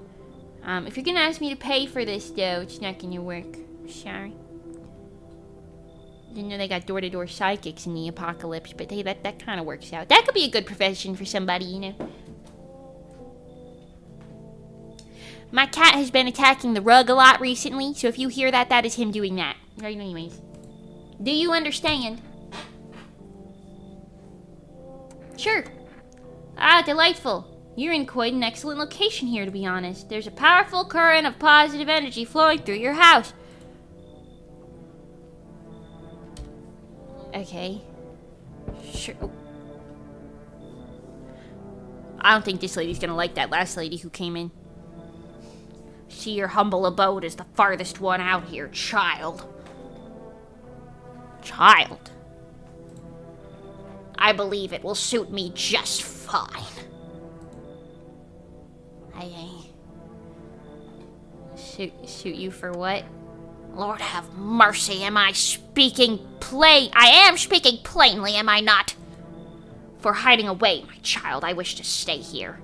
If you're gonna ask me to pay for this, though, it's not gonna work. Sorry. Didn't know they got door-to-door psychics in the apocalypse, but hey, that kind of works out. That could be a good profession for somebody, you know. My cat has been attacking the rug a lot recently, so if you hear that, that is him doing that. Right, anyways. Do you understand? Sure. Ah, delightful. You're in quite an excellent location here, to be honest. There's a powerful current of positive energy flowing through your house. Okay. Sure. Oh. I don't think this lady's gonna like that last lady who came in. See, your humble abode is the farthest one out here, child. Child. I believe it will suit me just fine. Suit you for what? Lord have mercy, am I speaking plain? I am speaking plainly, am I not? For hiding away, my child, I wish to stay here.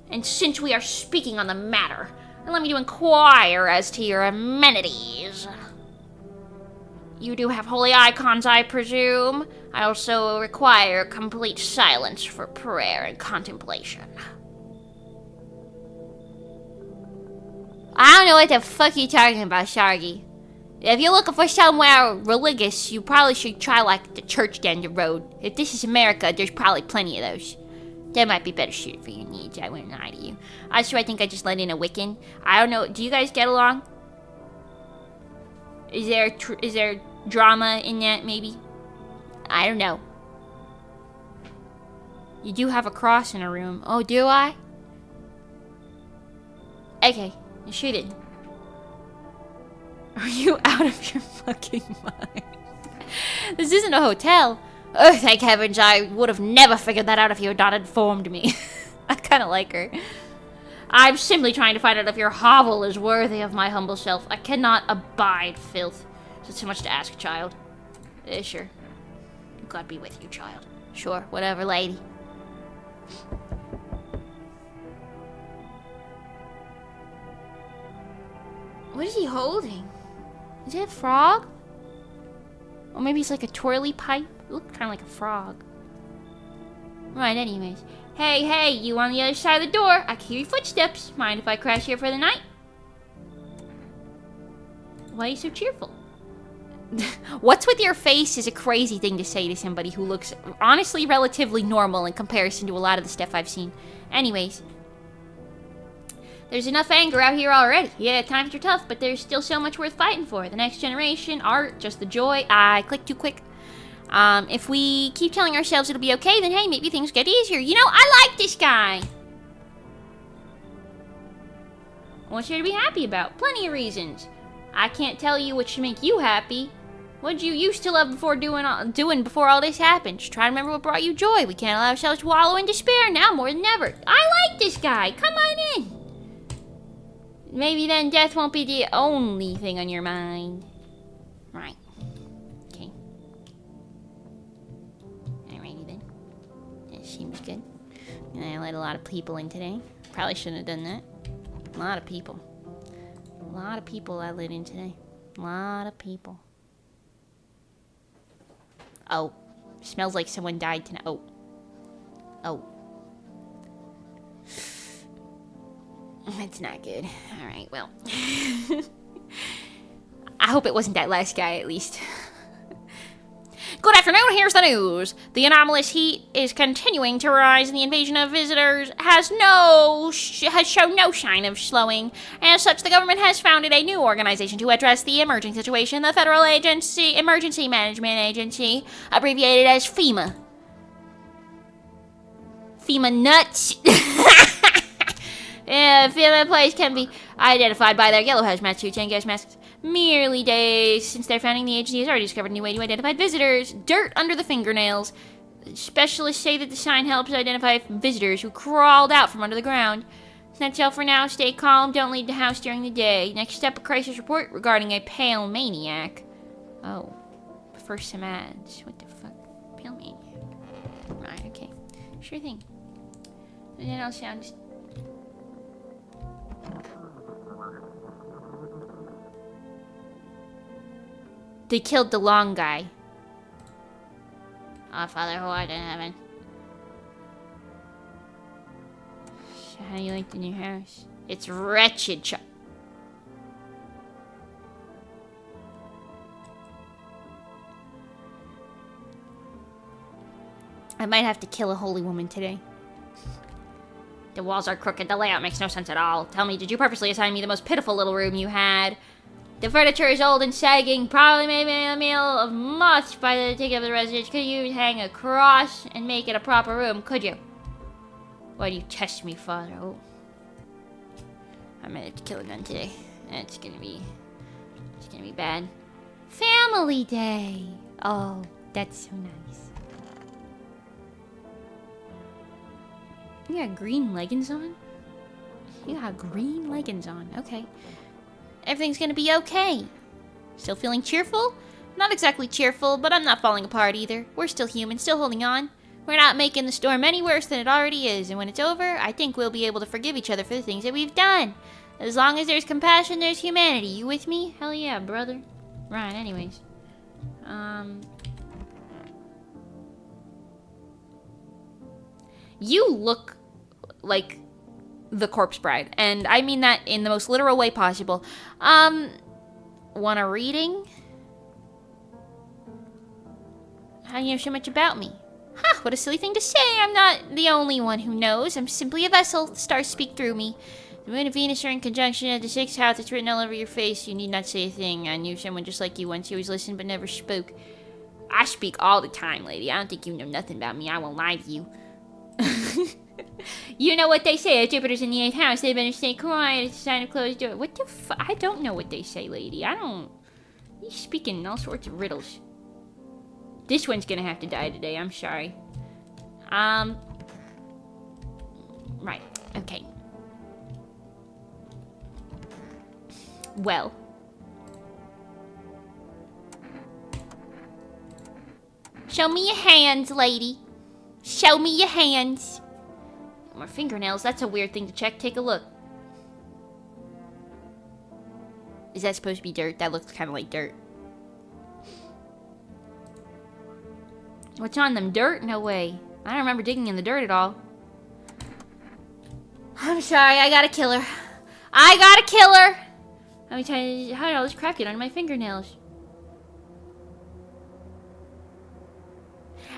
And since we are speaking on the matter, allow me to inquire as to your amenities. You do have holy icons, I presume. I also require complete silence for prayer and contemplation. I don't know what the fuck you're talking about, Shargy. If you're looking for somewhere religious, you probably should try, like, the church down the road. If this is America, there's probably plenty of those. That might be better suited for your needs, I wouldn't lie to you. Also, I think I just let in a Wiccan. I don't know, do you guys get along? Is there drama in that, maybe? I don't know. You do have a cross in a room. Oh, do I? Okay, shoot it. Are you out of your fucking mind? This isn't a hotel. Oh, thank heavens, I would have never figured that out if you had not informed me. I kind of like her. I'm simply trying to find out if your hovel is worthy of my humble self. I cannot abide filth. Is it too much to ask, child? Sure. God be with you, child. Sure, whatever, lady. What is he holding? Is it a frog? Or maybe it's like a twirly pipe? It looked kind of like a frog. Right, anyways. Hey, you on the other side of the door. I can hear your footsteps. Mind if I crash here for the night? Why are you so cheerful? What's with your face is a crazy thing to say to somebody who looks honestly relatively normal in comparison to a lot of the stuff I've seen. Anyways. There's enough anger out here already. Yeah, times are tough, but there's still so much worth fighting for. The next generation, art, just the joy. I clicked too quick. If we keep telling ourselves it'll be okay, then hey, maybe things get easier. You know, I like this guy. What's there to be happy about? Plenty of reasons. I can't tell you what should make you happy. What'd you used to love before doing before all this happened? Just try to remember what brought you joy. We can't allow ourselves to wallow in despair now more than ever. I like this guy. Come on in. Maybe then death won't be the only thing on your mind. Right. Okay. Alrighty then. That seems good. And I let a lot of people in today. Probably shouldn't have done that. A lot of people. A lot of people I let in today. A lot of people. Oh. Smells like someone died tonight. Oh. Oh. That's not good. Alright, well. I hope it wasn't that last guy, at least. Good afternoon, here's the news. The anomalous heat is continuing to rise and the invasion of visitors has shown no sign of slowing. As such, the government has founded a new organization to address the emerging situation, the Federal Emergency Management Agency, abbreviated as FEMA. FEMA nuts. FEMA employees can be identified by their yellow hazmat suits and gas masks. Merely days since their founding, the agency has already discovered a new way to identify visitors. Dirt under the fingernails. Specialists say that the sign helps identify visitors who crawled out from under the ground. That's all for now. Stay calm. Don't leave the house during the day. Next step, a crisis report regarding a pale maniac. Oh. First some ads. What the fuck? Pale maniac. Right, okay. Sure thing. And then I'll sound... They killed the long guy. Our Father who art in heaven. So how do you like the new house? It's wretched. I might have to kill a holy woman today. The walls are crooked. The layout makes no sense at all. Tell me, did you purposely assign me the most pitiful little room you had? The furniture is old and sagging. Probably made me a meal of moths by the take of the residence. Could you hang a cross and make it a proper room? Could you? Why do you test me, Father? Oh. I might have to kill a gun today. It's gonna be bad. Family Day! Oh, that's so nice. You got green leggings on? You got green leggings on. Okay. Everything's gonna be okay. Still feeling cheerful? Not exactly cheerful, but I'm not falling apart either. We're still human, still holding on. We're not making the storm any worse than it already is, and when it's over, I think we'll be able to forgive each other for the things that we've done. As long as there's compassion, there's humanity. You with me? Hell yeah, brother. Right, anyways. You look like the corpse bride, and I mean that in the most literal way possible. Want a reading? How do you know so much about me? Ha, what a silly thing to say. I'm not the only one who knows. I'm simply a vessel. The stars speak through me. The moon and Venus are in conjunction at the 6th house. It's written all over your face. You need not say a thing. I knew someone just like you once. You always listened but never spoke. I speak all the time, lady. I don't think you know nothing about me. I won't lie to you. You know what they say. Jupiter's in the 8th house. They better stay quiet. It's a sign of closed door. What the I don't know what they say, lady. I don't... You're speaking all sorts of riddles. This one's gonna have to die today. I'm sorry. Right. Okay. Well. Show me your hands, lady. Show me your hands. My fingernails, that's a weird thing to check. Take a look. Is that supposed to be dirt? That looks kind of like dirt. What's on them? Dirt? No way. I don't remember digging in the dirt at all. I'm sorry, I gotta kill her. I gotta kill her! How did all this crap get on my fingernails?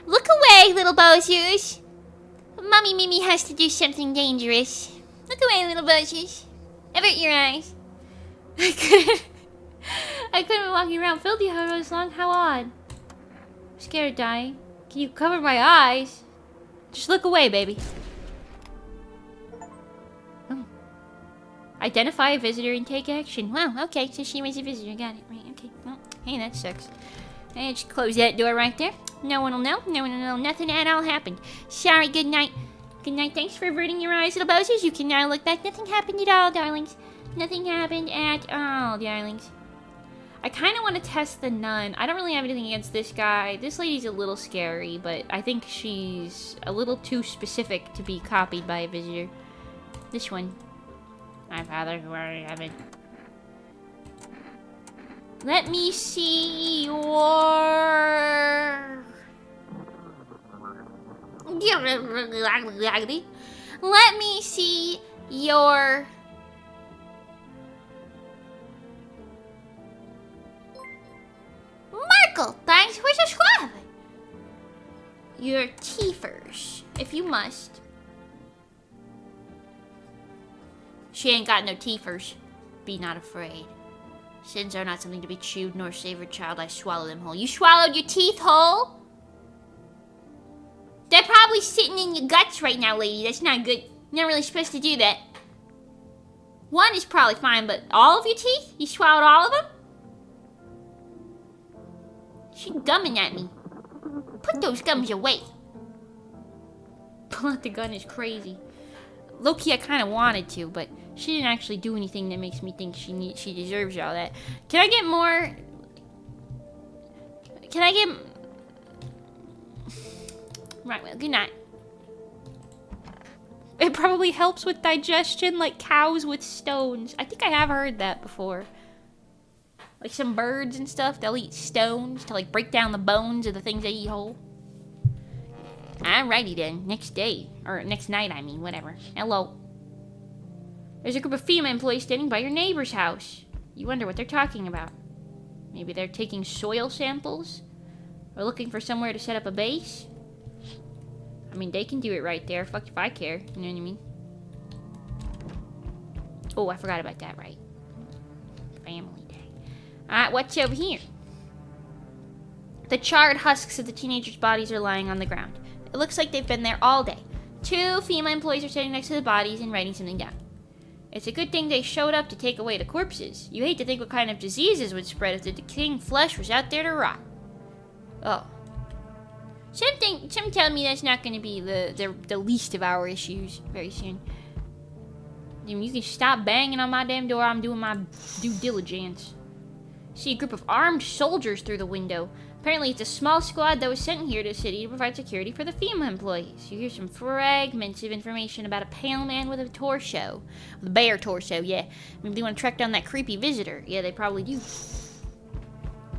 Look away, little Boziers. Mommy Mimi has to do something dangerous. Look away, little Boziers. Avert your eyes. I couldn't walk around filthy how long. How odd. I'm scared of dying. Can you cover my eyes? Just look away, baby. Oh. Identify a visitor and take action. Wow, okay, so she was a visitor. Got it, right, okay. Well, hey, that sucks. Hey, just close that door right there. No one will know. No one will know. Nothing at all happened. Sorry, good night. Good night. Thanks for averting your eyes, little Bozers. You can now look back. Nothing happened at all, darlings. Nothing happened at all, darlings. I kind of want to test the nun. I don't really have anything against this guy. This lady's a little scary, but I think she's a little too specific to be copied by a visitor. This one. My father, who are in heaven. Let me see your... Let me see your... Markle, thanks for subscribing. Your teethers, if you must. She ain't got no teethers. Be not afraid. Sins are not something to be chewed nor savored, child. I swallow them whole. You swallowed your teeth whole? They're probably sitting in your guts right now, lady. That's not good. You're not really supposed to do that. One is probably fine, but all of your teeth? You swallowed all of them? She's gumming at me. Put those gums away. Pull out the gun is crazy. Low-key, I kind of wanted to, but she didn't actually do anything that makes me think she deserves all that. Can I get more? Can I get... Right, well, good night. It probably helps with digestion, like cows with stones. I think I have heard that before. Like some birds and stuff, they'll eat stones to like break down the bones of the things they eat whole. Alrighty then, next day. Or next night, I mean, whatever. Hello. There's a group of female employees standing by your neighbor's house. You wonder what they're talking about. Maybe they're taking soil samples? Or looking for somewhere to set up a base? I mean, they can do it right there. Fuck if I care. You know what I mean? Oh, I forgot about that, right? Family day. Alright, what's over here? The charred husks of the teenagers' bodies are lying on the ground. It looks like they've been there all day. 2 female employees are sitting next to the bodies and writing something down. It's a good thing they showed up to take away the corpses. You hate to think what kind of diseases would spread if the decaying flesh was out there to rot. Oh. Some tell me that's not going to be the least of our issues very soon. You can stop banging on my damn door. I'm doing my due diligence. See a group of armed soldiers through the window. Apparently it's a small squad that was sent here to the city to provide security for the female employees. You hear some fragments of information about a pale man with a torso. With a bare torso, yeah. Maybe they want to track down that creepy visitor. Yeah, they probably do.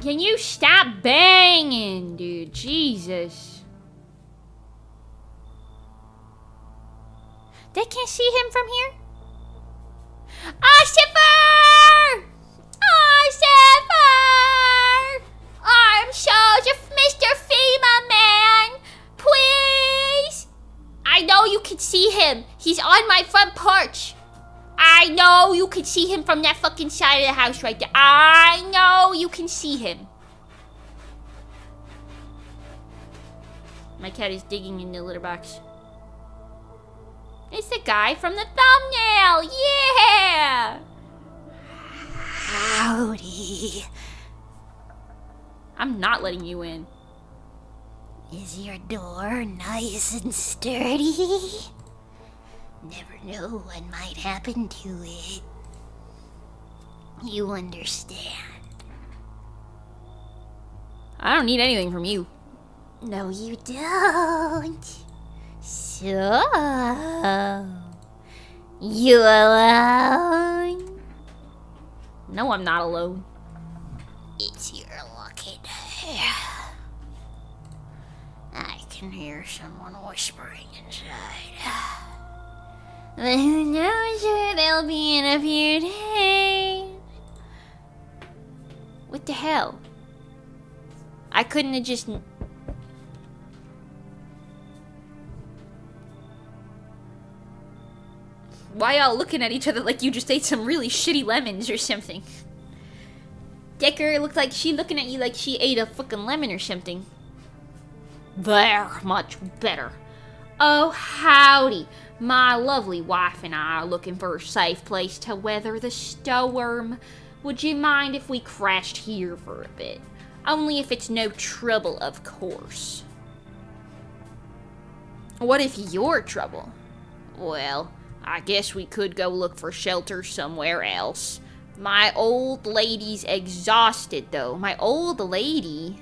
Can you stop banging, dude? Jesus. They can't see him from here? Ossifer! Ossifer! Arm soldier, Mr. FEMA man! Please! I know you can see him. He's on my front porch. I know you can see him from that fucking side of the house right there. I know you can see him. My cat is digging in the litter box. It's the guy from the thumbnail! Yeah! Howdy. I'm not letting you in. Is your door nice and sturdy? Never know what might happen to it. You understand. I don't need anything from you. No, you don't. So, you alone? No, I'm not alone. It's your lucky day. I can hear someone whispering inside. But who knows where they'll be in a few days? What the hell? I couldn't have just... Why y'all looking at each other like you just ate some really shitty lemons or something? Decker looked like she looking at you like she ate a fucking lemon or something. There, much better. Oh, howdy. My lovely wife and I are looking for a safe place to weather the storm. Would you mind if we crashed here for a bit? Only if it's no trouble, of course. What if you're trouble? Well, I guess we could go look for shelter somewhere else. My old lady's exhausted, though. My old lady?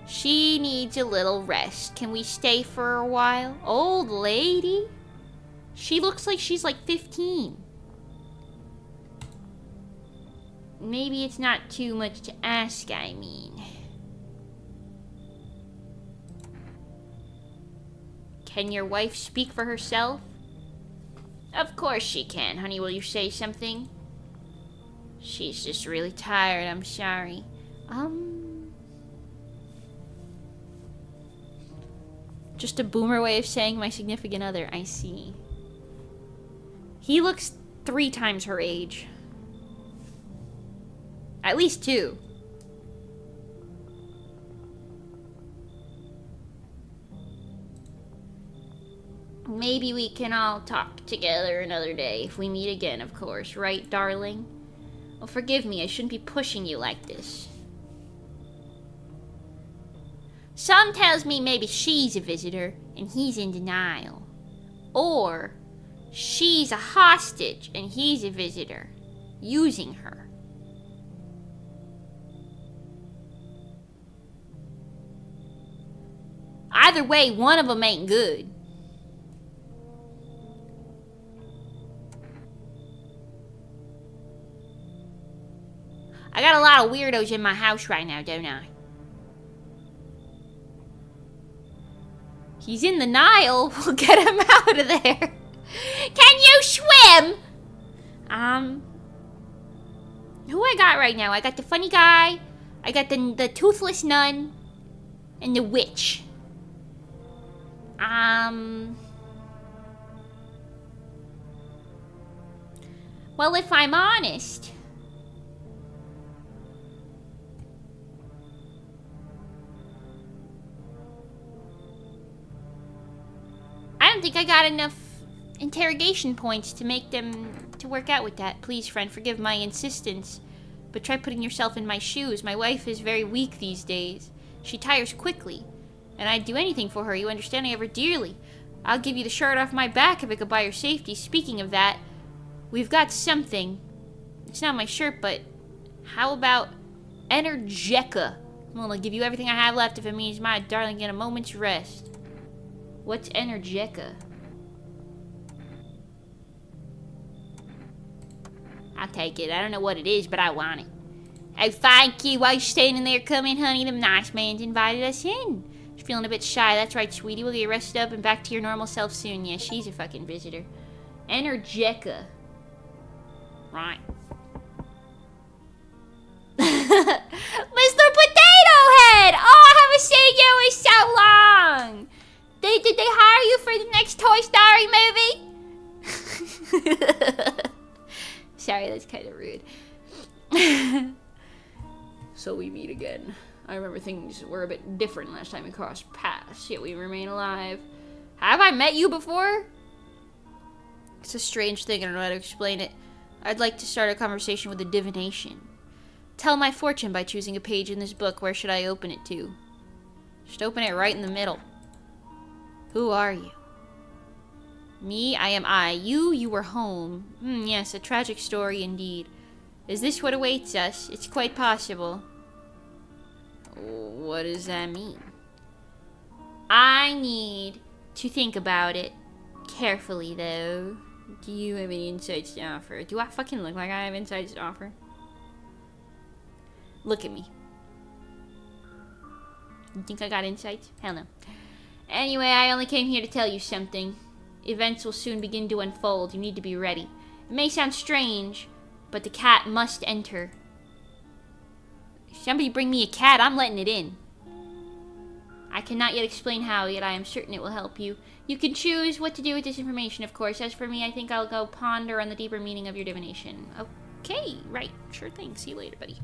She needs a little rest. Can we stay for a while? Old lady? She looks like she's like 15. Maybe it's not too much to ask, I mean. Can your wife speak for herself? Of course she can. Honey, will you say something? She's just really tired, I'm sorry. Just a boomer way of saying my significant other, I see. He looks 3 times her age. At least 2. Maybe we can all talk together another day if we meet again, of course. Right, darling? Well, forgive me, I shouldn't be pushing you like this. Some tells me maybe she's a visitor and he's in denial. Or she's a hostage and he's a visitor, using her. Either way, one of them ain't good. I got a lot of weirdos in my house right now, don't I? He's in the Nile. We'll get him out of there. Can you swim? Who I got right now? I got the funny guy, I got the toothless nun, and the witch. Well, if I'm honest, I don't think I got enough interrogation points to make them to work out with that. Please, friend, forgive my insistence, but try putting yourself in my shoes. My wife is very weak these days. She tires quickly, and I'd do anything for her. You understand? I love her dearly. I'll give you the shirt off my back if it could buy her safety. Speaking of that, we've got something. It's not my shirt, but how about Energeca? Well, I'll give you everything I have left if it means my darling get a moment's rest. What's Energeca? I'll take it. I don't know what it is, but I want it. Oh, thank you. Why you standing there? Come in, honey. The nice man's invited us in. She's feeling a bit shy. That's right, sweetie. We'll get you rested up and back to your normal self soon. Yeah, she's a fucking visitor. Energeca. Right. Mr. Potato Head! Oh, I haven't seen you in so long! Did they hire you for the next Toy Story movie? Sorry, that's kind of rude. So we meet again. I remember things were a bit different last time we crossed paths, yet we remain alive. Have I met you before? It's a strange thing, I don't know how to explain it. I'd like to start a conversation with a divination. Tell my fortune by choosing a page in this book. Where should I open it to? Just open it right in the middle. Who are you? Me, I am I. You were home. Yes, a tragic story indeed. Is this what awaits us? It's quite possible. What does that mean? I need to think about it carefully, though. Do you have any insights to offer? Do I fucking look like I have insights to offer? Look at me. You think I got insights? Hell no. Anyway, I only came here to tell you something. Events will soon begin to unfold. You need to be ready. It may sound strange, but the cat must enter. Somebody bring me a cat. I'm letting it in. I cannot yet explain how, yet I am certain it will help you. You can choose what to do with this information, of course. As for me, I think I'll go ponder on the deeper meaning of your divination. Okay, right. Sure thing. See you later, buddy.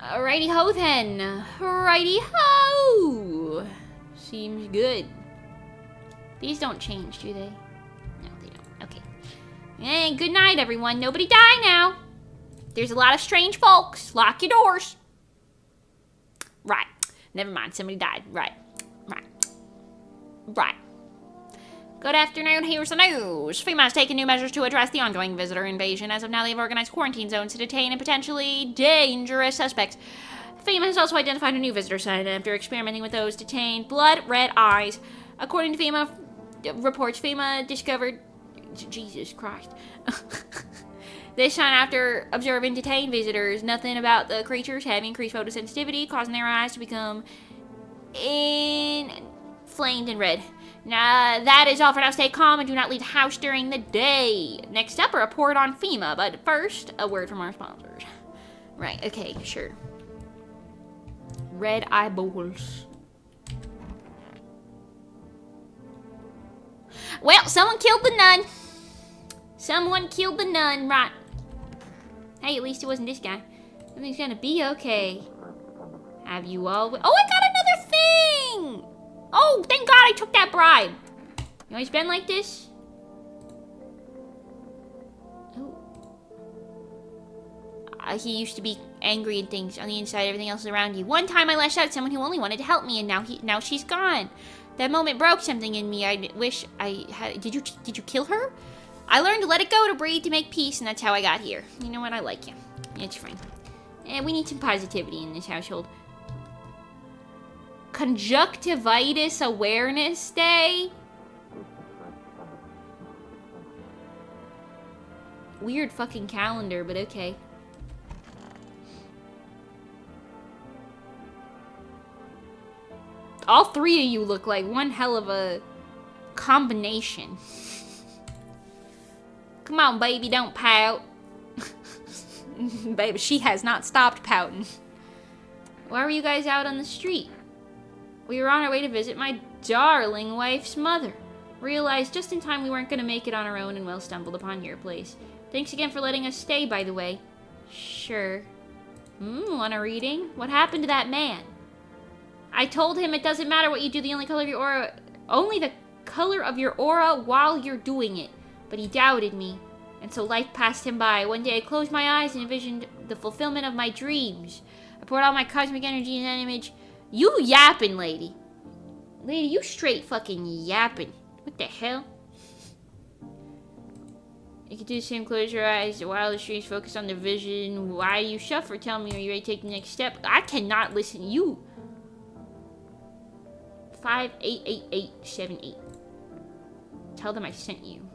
Alrighty ho then. Righty ho. Seems good. These don't change, do they? No, they don't. Okay. Hey, good night, everyone. Nobody die now. There's a lot of strange folks. Lock your doors. Right. Never mind. Somebody died. Right. Good afternoon. Here's the news. FEMA has taken new measures to address the ongoing visitor invasion. As of now, they've organized quarantine zones to detain and potentially dangerous suspects. FEMA has also identified a new visitor site after experimenting with those detained. Blood red eyes. According to FEMA reports, FEMA discovered... Jesus Christ. This time after observing detained visitors, nothing about the creatures have increased photosensitivity, causing their eyes to become inflamed and red. Now, that is all for now. Stay calm and do not leave the house during the day. Next up, a report on FEMA, but first, a word from our sponsors. Right, okay, sure. Red eyeballs. Well, someone killed the nun. Someone killed the nun, right. Hey, at least it wasn't this guy. Everything's gonna be okay. Have you all... Oh, I got another thing! Oh, thank God I took that bribe. You always been like this? Oh. He used to be angry and things on the inside, everything else is around you. One time I lashed out at someone who only wanted to help me, and now she's gone. That moment broke something in me. I wish I had... Did you kill her? I learned to let it go, to breathe, to make peace, and that's how I got here. You know what? I like you. It's fine. And we need some positivity in this household. Conjunctivitis Awareness Day? Weird fucking calendar, but okay. All three of you look like one hell of a combination. Come on, baby, don't pout. Baby, she has not stopped pouting. Why were you guys out on the street? We were on our way to visit my darling wife's mother. Realized just in time we weren't going to make it on our own and well stumbled upon your place. Thanks again for letting us stay, by the way. Sure. Want a reading? What happened to that man? I told him it doesn't matter what you do, the only color of your aura... Only the color of your aura while you're doing it. But he doubted me. And so life passed him by. One day I closed my eyes and envisioned the fulfillment of my dreams. I poured all my cosmic energy in that image. You yapping, lady. Lady, you straight fucking yapping. What the hell? You can do the same, close your eyes. While the streams focus on the vision. Why do you shuffle? Tell me, are you ready to take the next step? I cannot listen. You. 588878. Tell them I sent you.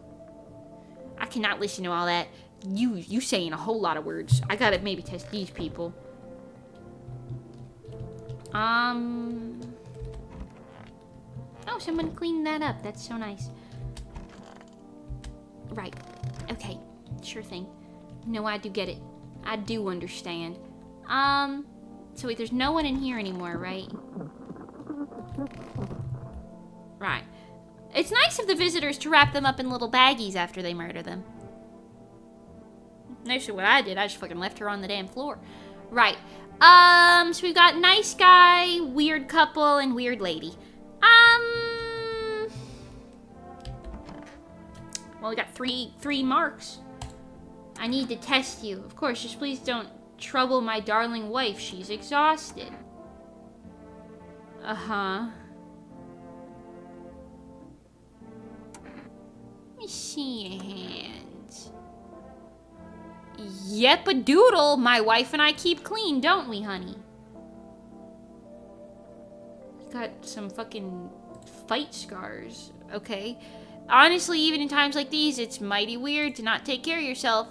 I cannot listen to all that. You saying a whole lot of words. I gotta maybe test these people. Oh, someone cleaned that up. That's so nice. Right. Okay. Sure thing. No, I do get it. I do understand. So wait, there's no one in here anymore, right? Right. It's nice of the visitors to wrap them up in little baggies after they murder them. Actually, what I did, I just fucking left her on the damn floor. Right. So we've got nice guy, weird couple, and weird lady. Well, we got three marks. I need to test you. Of course, just please don't trouble my darling wife. She's exhausted. Uh-huh. Let me see your hands. Yep, a doodle. My wife and I keep clean, don't we, honey? Got some fucking fight scars. Okay. Honestly, even in times like these, it's mighty weird to not take care of yourself.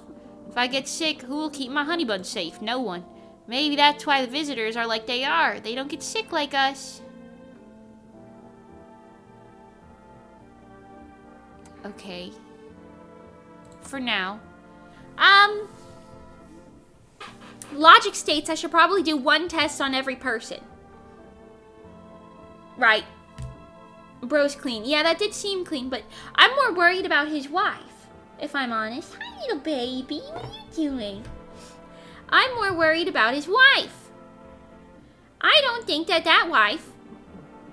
If I get sick, who will keep my honey bun safe? No one. Maybe that's why the visitors are like they are. They don't get sick like us. Okay. For now. Logic states I should probably do one test on every person. Right. Bro's clean. Yeah, that did seem clean, but I'm more worried about his wife, if I'm honest. Hi, little baby. What are you doing? I'm more worried about his wife. I don't think that wife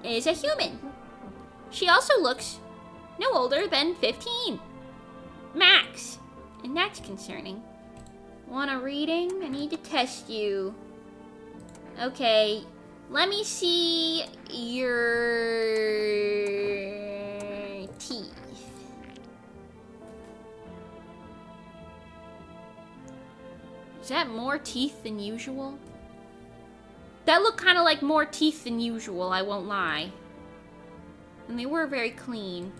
is a human. She also looks no older than 15. Max. And that's concerning. Want a reading? I need to test you. Okay. Let me see your teeth. Is that more teeth than usual? That looked kind of like more teeth than usual, I won't lie. And they were very clean.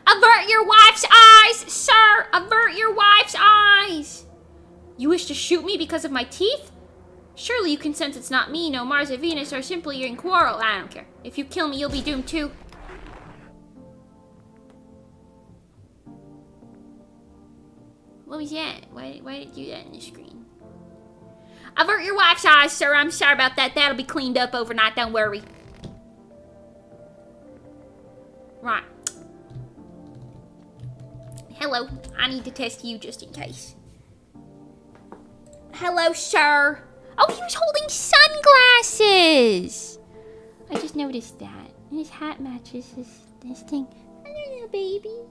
Avert your wife's eyes, sir! Avert your wife's eyes! You wish to shoot me because of my teeth? Surely you can sense it's not me. No, Mars or Venus are simply in quarrel. I don't care. If you kill me, you'll be doomed too. What was that? Why did you do that in the screen? Avert your wife's eyes, sir. I'm sorry about that. That'll be cleaned up overnight. Don't worry. Right. Hello. I need to test you just in case. Hello, sir. Oh, he was holding sunglasses. I just noticed that. And his hat matches this thing. Hello, little baby.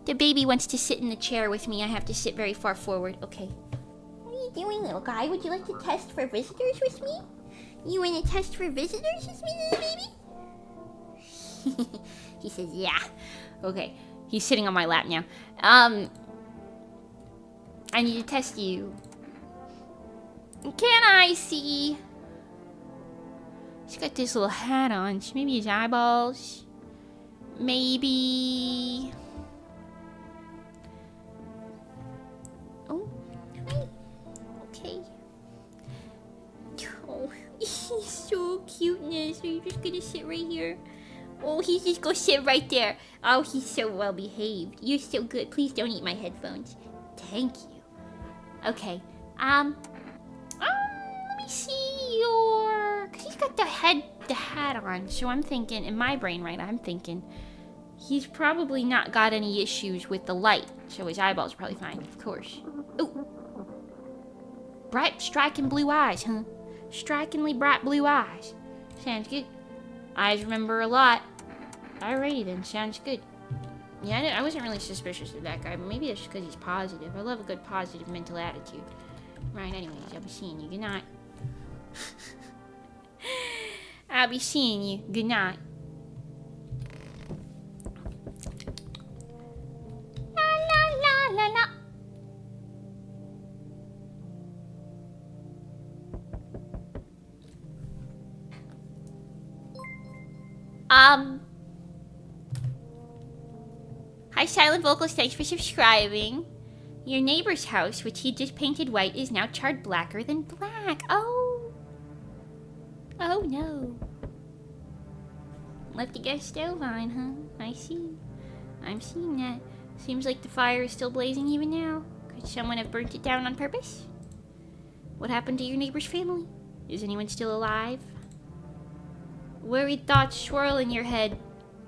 The baby wants to sit in the chair with me. I have to sit very far forward. Okay. What are you doing, little guy? Would you like to test for visitors with me? You want to test for visitors with me, little baby? He says, yeah. Okay. He's sitting on my lap now. I need to test you. Can I see? He's got this little hat on. Maybe his eyeballs. Maybe. Oh, hi. Okay. Oh, he's so cuteness. Are you just gonna sit right here? Oh, he's just gonna sit right there. Oh, he's so well behaved. You're so good. Please don't eat my headphones. Thank you. Okay. Let me see your. 'Cause he's got the hat on. So I'm thinking, in my brain, right? I'm thinking he's probably not got any issues with the light. So his eyeballs are probably fine, of course. Ooh. Bright, striking blue eyes, huh? Strikingly bright blue eyes. Sounds good. Eyes remember a lot. Alrighty then, sounds good. Yeah, I wasn't really suspicious of that guy, but maybe it's just because he's positive. I love a good positive mental attitude. Right, anyways, I'll be seeing you. Good night. I'll be seeing you. Good night. La la la la la. Hi, Silent Vocals. Thanks for subscribing. Your neighbor's house, which he just painted white, is now charred blacker than black. Oh. Oh, no. Left to get stove on, huh? I see. I'm seeing that. Seems like the fire is still blazing even now. Could someone have burnt it down on purpose? What happened to your neighbor's family? Is anyone still alive? Worried thoughts swirl in your head,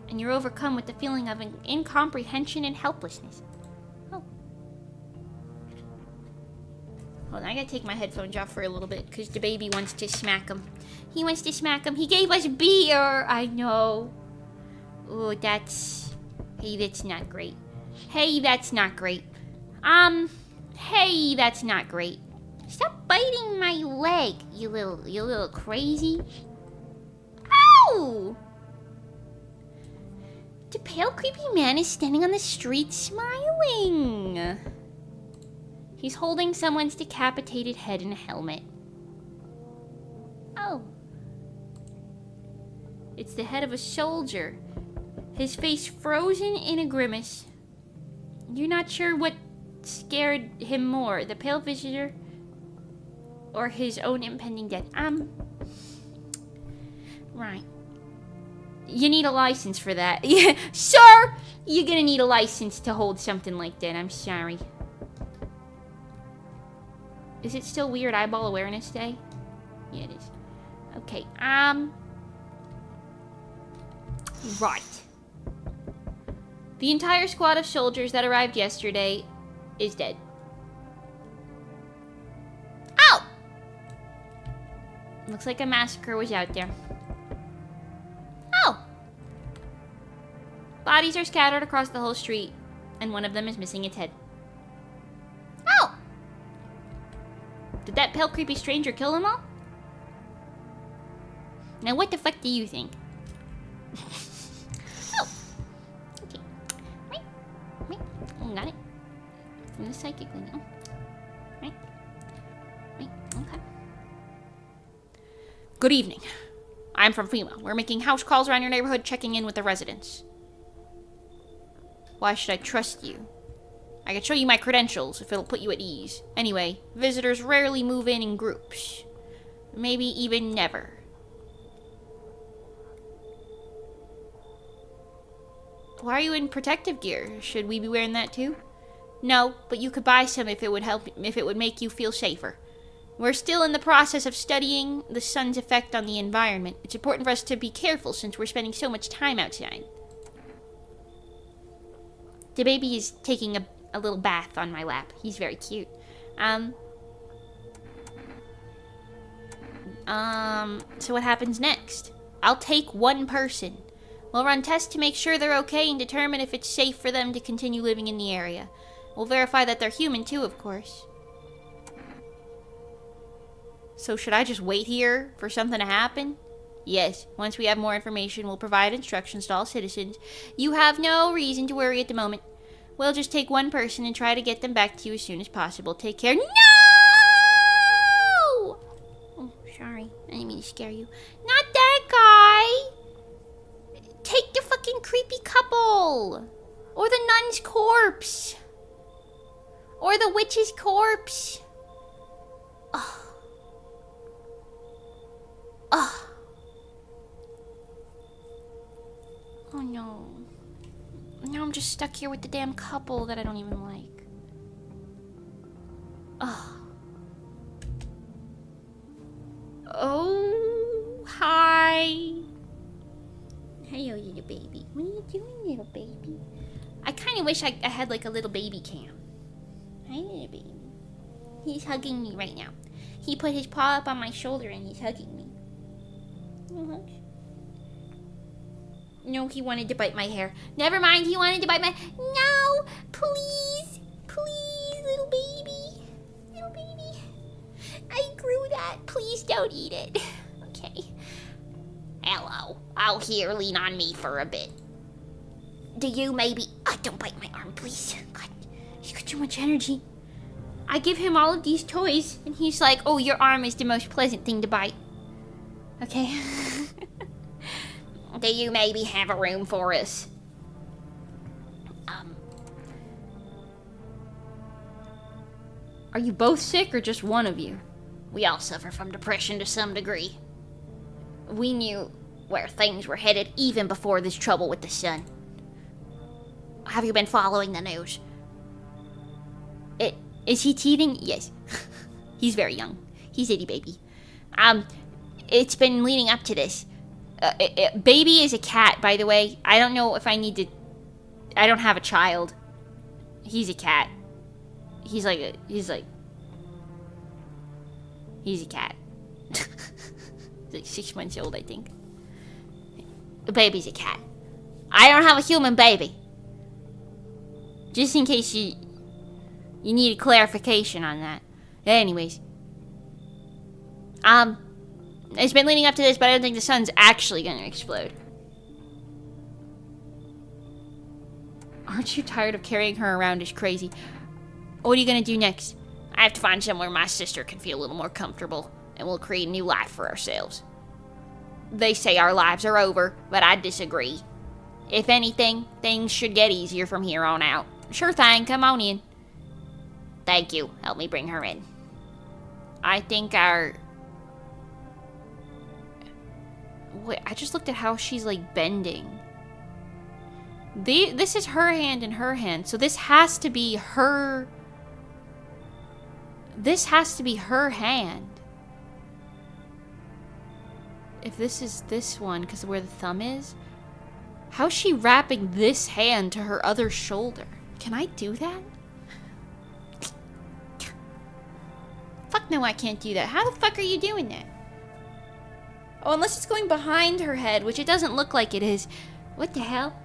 and you're overcome with the feeling of incomprehension and helplessness. Oh. Hold on, I gotta take my headphones off for a little bit, because the baby wants to smack him. He wants to smack him. He gave us beer! I know. Oh, that's... Hey, that's not great. Hey, that's not great. Hey, that's not great. Stop biting my leg, you little crazy. Ow! The pale, creepy man is standing on the street smiling. He's holding someone's decapitated head in a helmet. Oh. It's the head of a soldier. His face frozen in a grimace. You're not sure what scared him more, the pale visitor or his own impending death. Right. You need a license for that. Yeah, sir! You're gonna need a license to hold something like that. I'm sorry. Is it still Weird Eyeball Awareness Day? Yeah, it is. Okay, right. The entire squad of soldiers that arrived yesterday is dead. Ow! Looks like a massacre was out there. Oh! Bodies are scattered across the whole street, and one of them is missing its head. Oh! Did that pale, creepy stranger kill them all? Now, what the fuck do you think? Oh! Okay. Right. Right. Got it. From the psychic thing. Oh. Right. Right. Okay. Good evening. I'm from FEMA. We're making house calls around your neighborhood, checking in with the residents. Why should I trust you? I can show you my credentials if it'll put you at ease. Anyway, visitors rarely move in groups. Maybe even never. Why are you in protective gear? Should we be wearing that too? No, but you could buy some if it would help, if it would make you feel safer. We're still in the process of studying the sun's effect on the environment. It's important for us to be careful since we're spending so much time outside. The baby is taking a little bath on my lap. He's very cute. So what happens next? I'll take one person. We'll run tests to make sure they're okay and determine if it's safe for them to continue living in the area. We'll verify that they're human too, of course. So should I just wait here for something to happen? Yes, once we have more information, we'll provide instructions to all citizens. You have no reason to worry at the moment. We'll just take one person and try to get them back to you as soon as possible. Take care. No! Oh, sorry. I didn't mean to scare you. Not that guy! Take the fucking creepy couple! Or the nun's corpse! Or the witch's corpse! Ugh. Ugh. Oh no. Now I'm just stuck here with the damn couple that I don't even like. Oh. Oh, hi. Hello, little baby. What are you doing, little baby? I kind of wish I had like a little baby cam. Hi, little baby. He's hugging me right now. He put his paw up on my shoulder and he's hugging me. No, he wanted to bite my hair. Never mind, he wanted to bite my... No! Please! Please, little baby. Little baby. I grew that. Please don't eat it. Okay. Hello. I'll here lean on me for a bit. Do you maybe... Oh, don't bite my arm, please. God, he's got too much energy. I give him all of these toys, and he's like, oh, your arm is the most pleasant thing to bite. Okay. Do you maybe have a room for us? Are you both sick or just one of you? We all suffer from depression to some degree. We knew where things were headed even before this trouble with the sun. Have you been following the news? Is he teething? Yes. He's very young. He's itty baby. It's been leading up to this. Baby is a cat, by the way. I don't know if I need to... I don't have a child. He's a cat. He's a cat. He's like 6 months old, I think. The baby's a cat. I don't have a human baby. Just in case you need a clarification on that. Anyways. It's been leading up to this, but I don't think the sun's actually gonna explode. Aren't you tired of carrying her around as crazy? What are you gonna do next? I have to find somewhere my sister can feel a little more comfortable, and we'll create a new life for ourselves. They say our lives are over, but I disagree. If anything, things should get easier from here on out. Sure thing, come on in. Thank you. Help me bring her in. I think our... Wait, I just looked at how she's, like, bending. This is her hand and her hand, so this has to be her... This has to be her hand. If this is this one, because of where the thumb is. How's she wrapping this hand to her other shoulder? Can I do that? Fuck no, I can't do that. How the fuck are you doing that? Oh, unless it's going behind her head, which it doesn't look like it is. What the hell?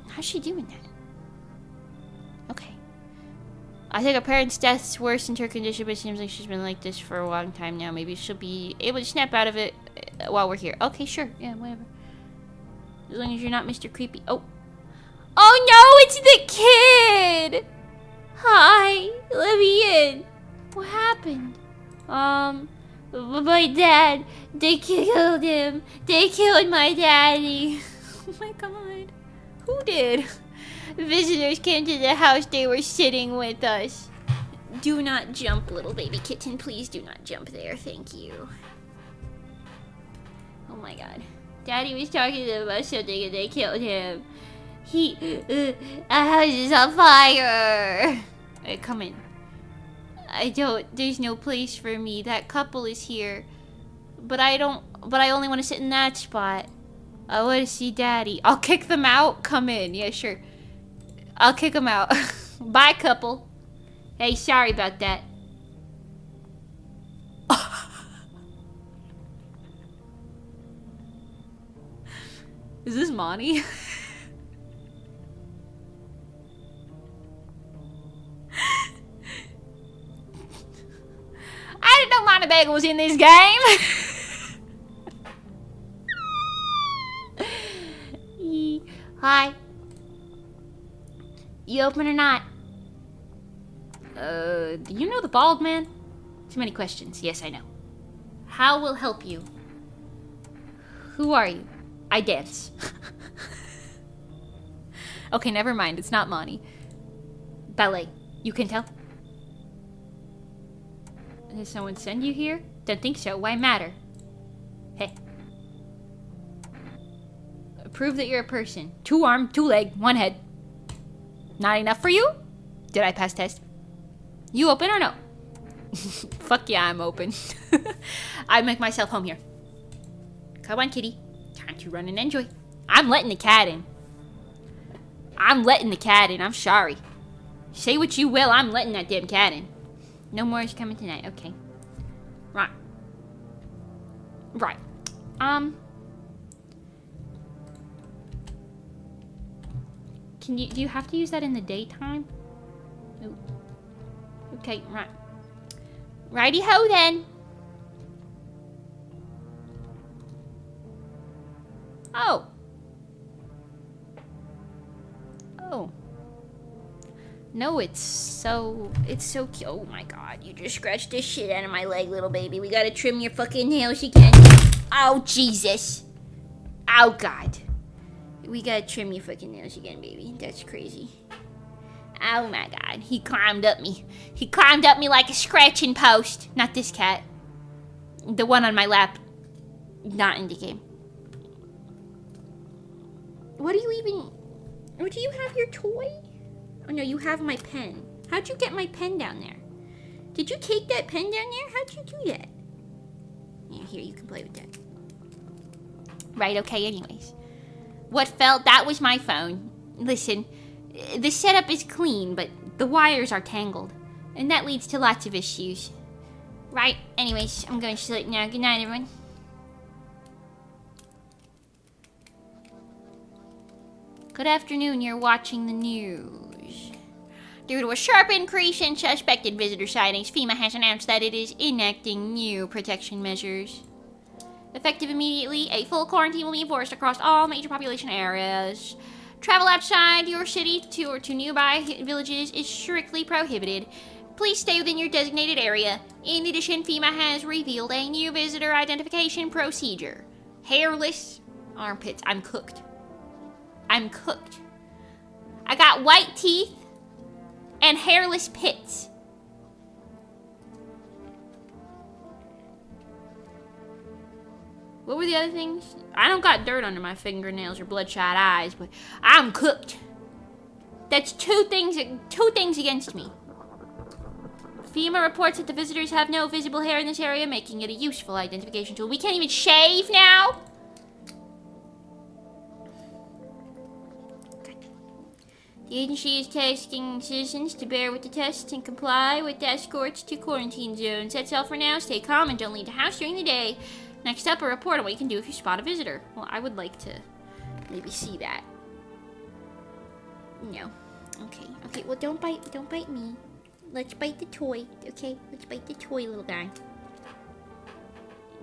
How's she doing that? Okay. I think her parents' deaths worsened her condition, but it seems like she's been like this for a long time now. Maybe she'll be able to snap out of it while we're here. Okay, sure. Yeah, whatever. As long as you're not Mr. Creepy. Oh. Oh no, it's the kid! Hi, let me in. What happened? My dad, they killed him. They killed my daddy. Oh my god. Who did? Visitors came to the house. They were sitting with us. Do not jump, little baby kitten. Please do not jump there. Thank you. Oh my god. Daddy was talking to them about something and they killed him. Our house is on fire. Hey, come in. There's no place for me. That couple is here. But I only want to sit in that spot. I want to see Daddy. I'll kick them out. Come in. Yeah, sure. I'll kick them out. Bye, couple. Hey, sorry about that. Is this Monty? I didn't know Monty Bagel was in this game. Hi. You open or not? Do you know the bald man? Too many questions. Yes, I know. How will help you? Who are you? I dance. Okay, never mind. It's not Monty. Ballet. You can tell? Did someone send you here? Don't think so. Why matter? Hey. Prove that you're a person. 2 arm, 2 leg, 1 head. Not enough for you? Did I pass test? You open or no? Fuck yeah, I'm open. I make myself home here. Come on, kitty. Time to run and enjoy. I'm letting the cat in. I'm letting the cat in. I'm sorry. Say what you will. I'm letting that damn cat in. No more is coming tonight. Okay. Right. Right. Do you have to use that in the daytime? Ooh. Okay, right. Righty-ho then. Oh. Oh. No, it's so cute. Oh my god, you just scratched the shit out of my leg, little baby. We gotta trim your fucking nails again. Oh, Jesus. Oh, God. We gotta trim your fucking nails again, baby. That's crazy. Oh my god, he climbed up me. He climbed up me like a scratching post. Not this cat. The one on my lap. Not in the game. What do you even... Oh, do you have your toy? Oh no, you have my pen. How'd you get my pen down there? Did you take that pen down there? How'd you do that? Yeah, here, you can play with that. Right, okay, anyways. What fell? That was my phone. Listen, the setup is clean, but the wires are tangled. And that leads to lots of issues. Right, anyways, I'm going to sleep now. Good night, everyone. Good afternoon, you're watching the news. Due to a sharp increase in suspected visitor sightings, FEMA has announced that it is enacting new protection measures. Effective immediately, a full quarantine will be enforced across all major population areas. Travel outside your city or to nearby villages is strictly prohibited. Please stay within your designated area. In addition, FEMA has revealed a new visitor identification procedure. Hairless armpits. I'm cooked. I'm cooked. I got white teeth and hairless pits. What were the other things? I don't got dirt under my fingernails or bloodshot eyes, but I'm cooked. That's two things against me. FEMA reports that the visitors have no visible hair in this area, making it a useful identification tool. We can't even shave now? The agency is tasking citizens to bear with the tests and comply with the escorts to quarantine zones. That's all for now. Stay calm and don't leave the house during the day. Next up, a report on what you can do if you spot a visitor. Well, I would like to maybe see that. No. Okay. Okay, well, don't bite me. Let's bite the toy, okay? Let's bite the toy, little guy.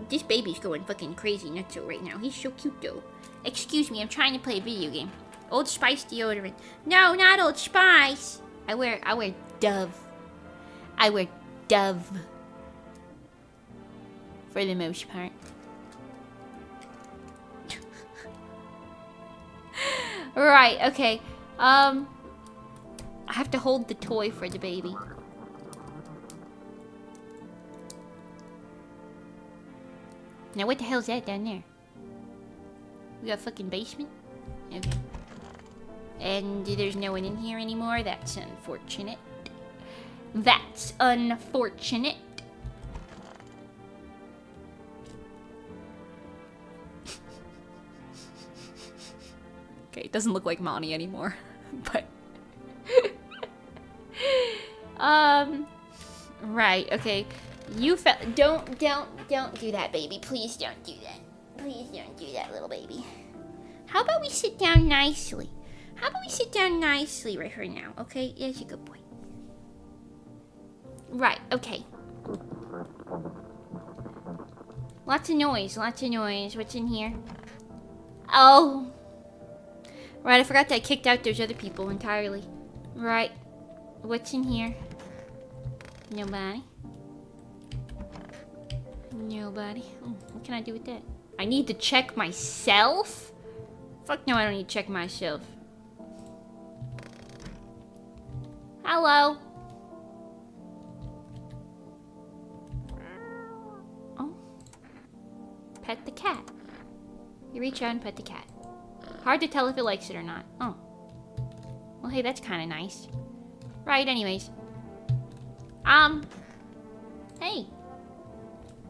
This baby's going fucking crazy nutso right now. He's so cute, though. Excuse me, I'm trying to play a video game. Old Spice deodorant. No, not Old Spice. I wear Dove. I wear Dove. For the most part. Right, okay. I have to hold the toy for the baby. Now what the hell's that down there? We got a fucking basement? Okay. And there's no one in here anymore. That's unfortunate. That's unfortunate. Okay, it doesn't look like Monty anymore, but right, okay. You don't do that, baby. Please don't do that. Please don't do that, little baby. How about we sit down nicely? How about we sit down nicely right here now, okay? That's a good boy. Right, okay. Lots of noise, lots of noise. What's in here? Oh. Right, I forgot that I kicked out those other people entirely. Right. What's in here? Nobody. Nobody. Oh, what can I do with that? I need to check myself? Fuck no, I don't need to check myself. Hello. Oh. Pet the cat. You reach out and pet the cat. Hard to tell if it likes it or not. Oh. Well, hey, that's kind of nice. Right, anyways. Hey.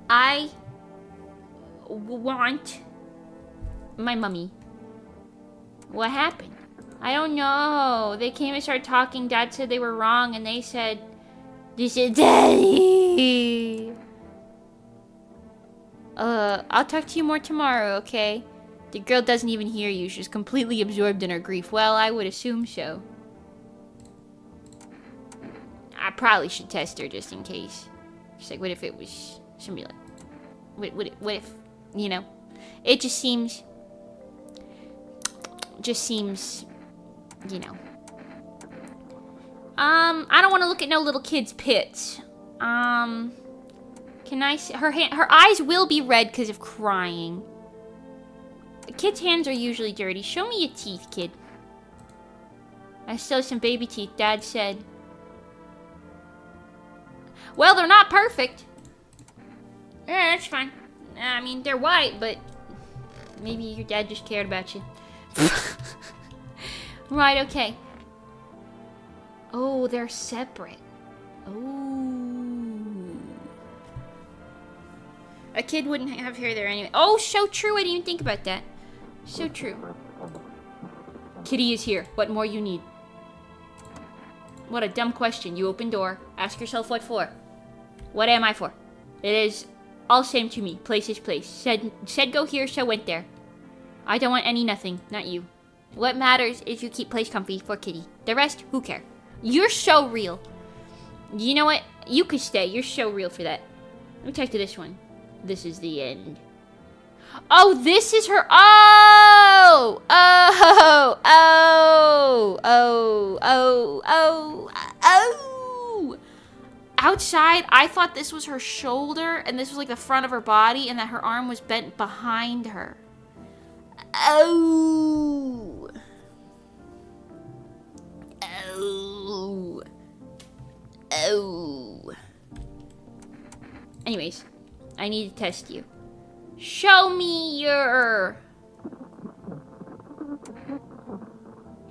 I want my mummy. What happened? I don't know. They came and started talking. Dad said they were wrong, and they said, Daddy. I'll talk to you more tomorrow, okay? The girl doesn't even hear you. She's completely absorbed in her grief. Well, I would assume so. I probably should test her just in case. She's like, what if it was somebody like... What if, you know? It just seems... you know. I don't want to look at no little kid's pits. Can I see her eyes will be red because of crying. The kid's hands are usually dirty. Show me your teeth, kid. I still have some baby teeth, Dad said. Well, they're not perfect. Yeah, that's fine. I mean, they're white, but maybe your dad just cared about you. Right, okay. Oh, they're separate. Oh. A kid wouldn't have hair there anyway. Oh, so true. I didn't even think about that. So true. Kitty is here. What more you need? What a dumb question. You open door. Ask yourself what for. What am I for? It is all same to me. Place is place. Said go here, so went there. I don't want any nothing. Not you. What matters is you keep place comfy for Kitty. The rest, who care? You're so real. You know what? You could stay. You're so real for that. Let me talk to this one. This is the end. Oh, this is her. Oh! Oh! Oh! Oh! Oh! Oh! Oh! Outside, I thought this was her shoulder, and this was like the front of her body, and that her arm was bent behind her. Oh! Oh! Oh! Anyways, I need to test you. Show me your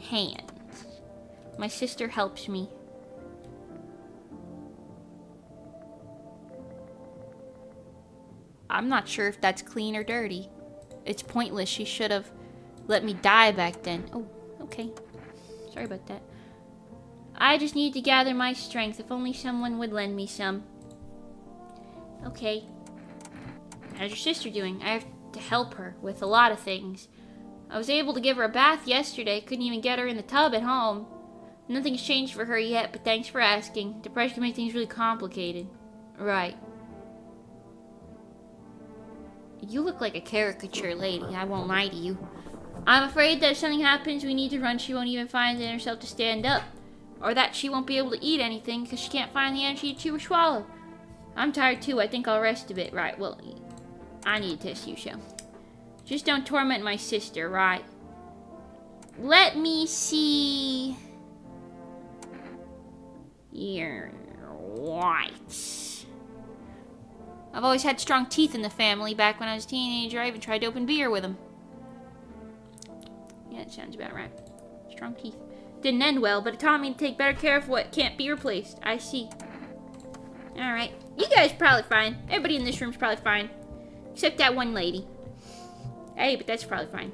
hands. My sister helps me. I'm not sure if that's clean or dirty. It's pointless. She should have let me die back then. Oh, okay. Sorry about that. I just need to gather my strength. If only someone would lend me some. Okay. How's your sister doing? I have to help her with a lot of things. I was able to give her a bath yesterday. Couldn't even get her in the tub at home. Nothing's changed for her yet, but thanks for asking. Depression can make things really complicated. Right. You look like a caricature lady, I won't lie to you. I'm afraid that if something happens, we need to run, she won't even find it in herself to stand up. Or that she won't be able to eat anything because she can't find the energy to chew or swallow. I'm tired too, I think I'll rest a bit. Right, well, I need to test you, so. Just don't torment my sister, right? Let me see your whites. I've always had strong teeth in the family. Back when I was a teenager, I even tried to open beer with them. Yeah, that sounds about right. Strong teeth. Didn't end well, but it taught me to take better care of what can't be replaced. I see. Alright. You guys are probably fine. Everybody in this room's probably fine. Except that one lady. Hey, but that's probably fine.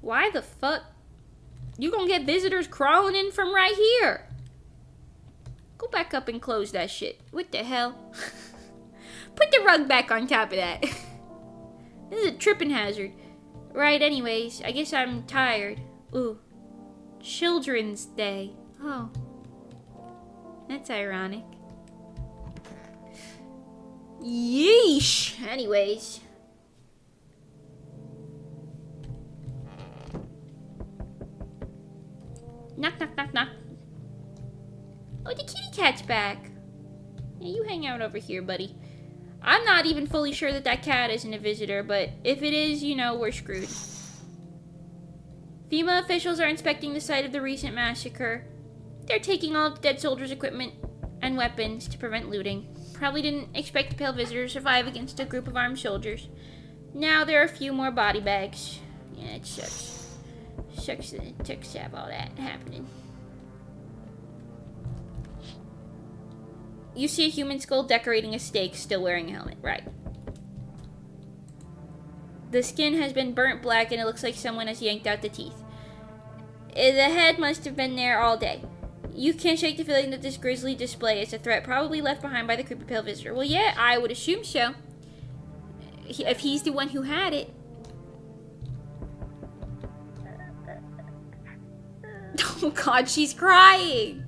Why the fuck? You gonna get visitors crawling in from right here. Go back up and close that shit. What the hell? Put the rug back on top of that. This is a tripping hazard. Right, anyways. I guess I'm tired. Ooh. Children's Day. Oh. That's ironic. Yeesh. Anyways. Knock, knock, knock, knock. Oh, the kitty cat's back. Yeah, you hang out over here, buddy. I'm not even fully sure that that cat isn't a visitor, but if it is, you know, we're screwed. FEMA officials are inspecting the site of the recent massacre. They're taking all of the dead soldiers' equipment and weapons to prevent looting. Probably didn't expect the pale visitor to survive against a group of armed soldiers. Now there are a few more body bags. Yeah, it sucks. Sucks that it took to have all that happening. You see a human skull decorating a stake, still wearing a helmet. Right. The skin has been burnt black and it looks like someone has yanked out the teeth. The head must have been there all day. You can't shake the feeling that this grisly display is a threat probably left behind by the creepy pale visitor. Well, yeah, I would assume so. If he's the one who had it. Oh god, she's crying.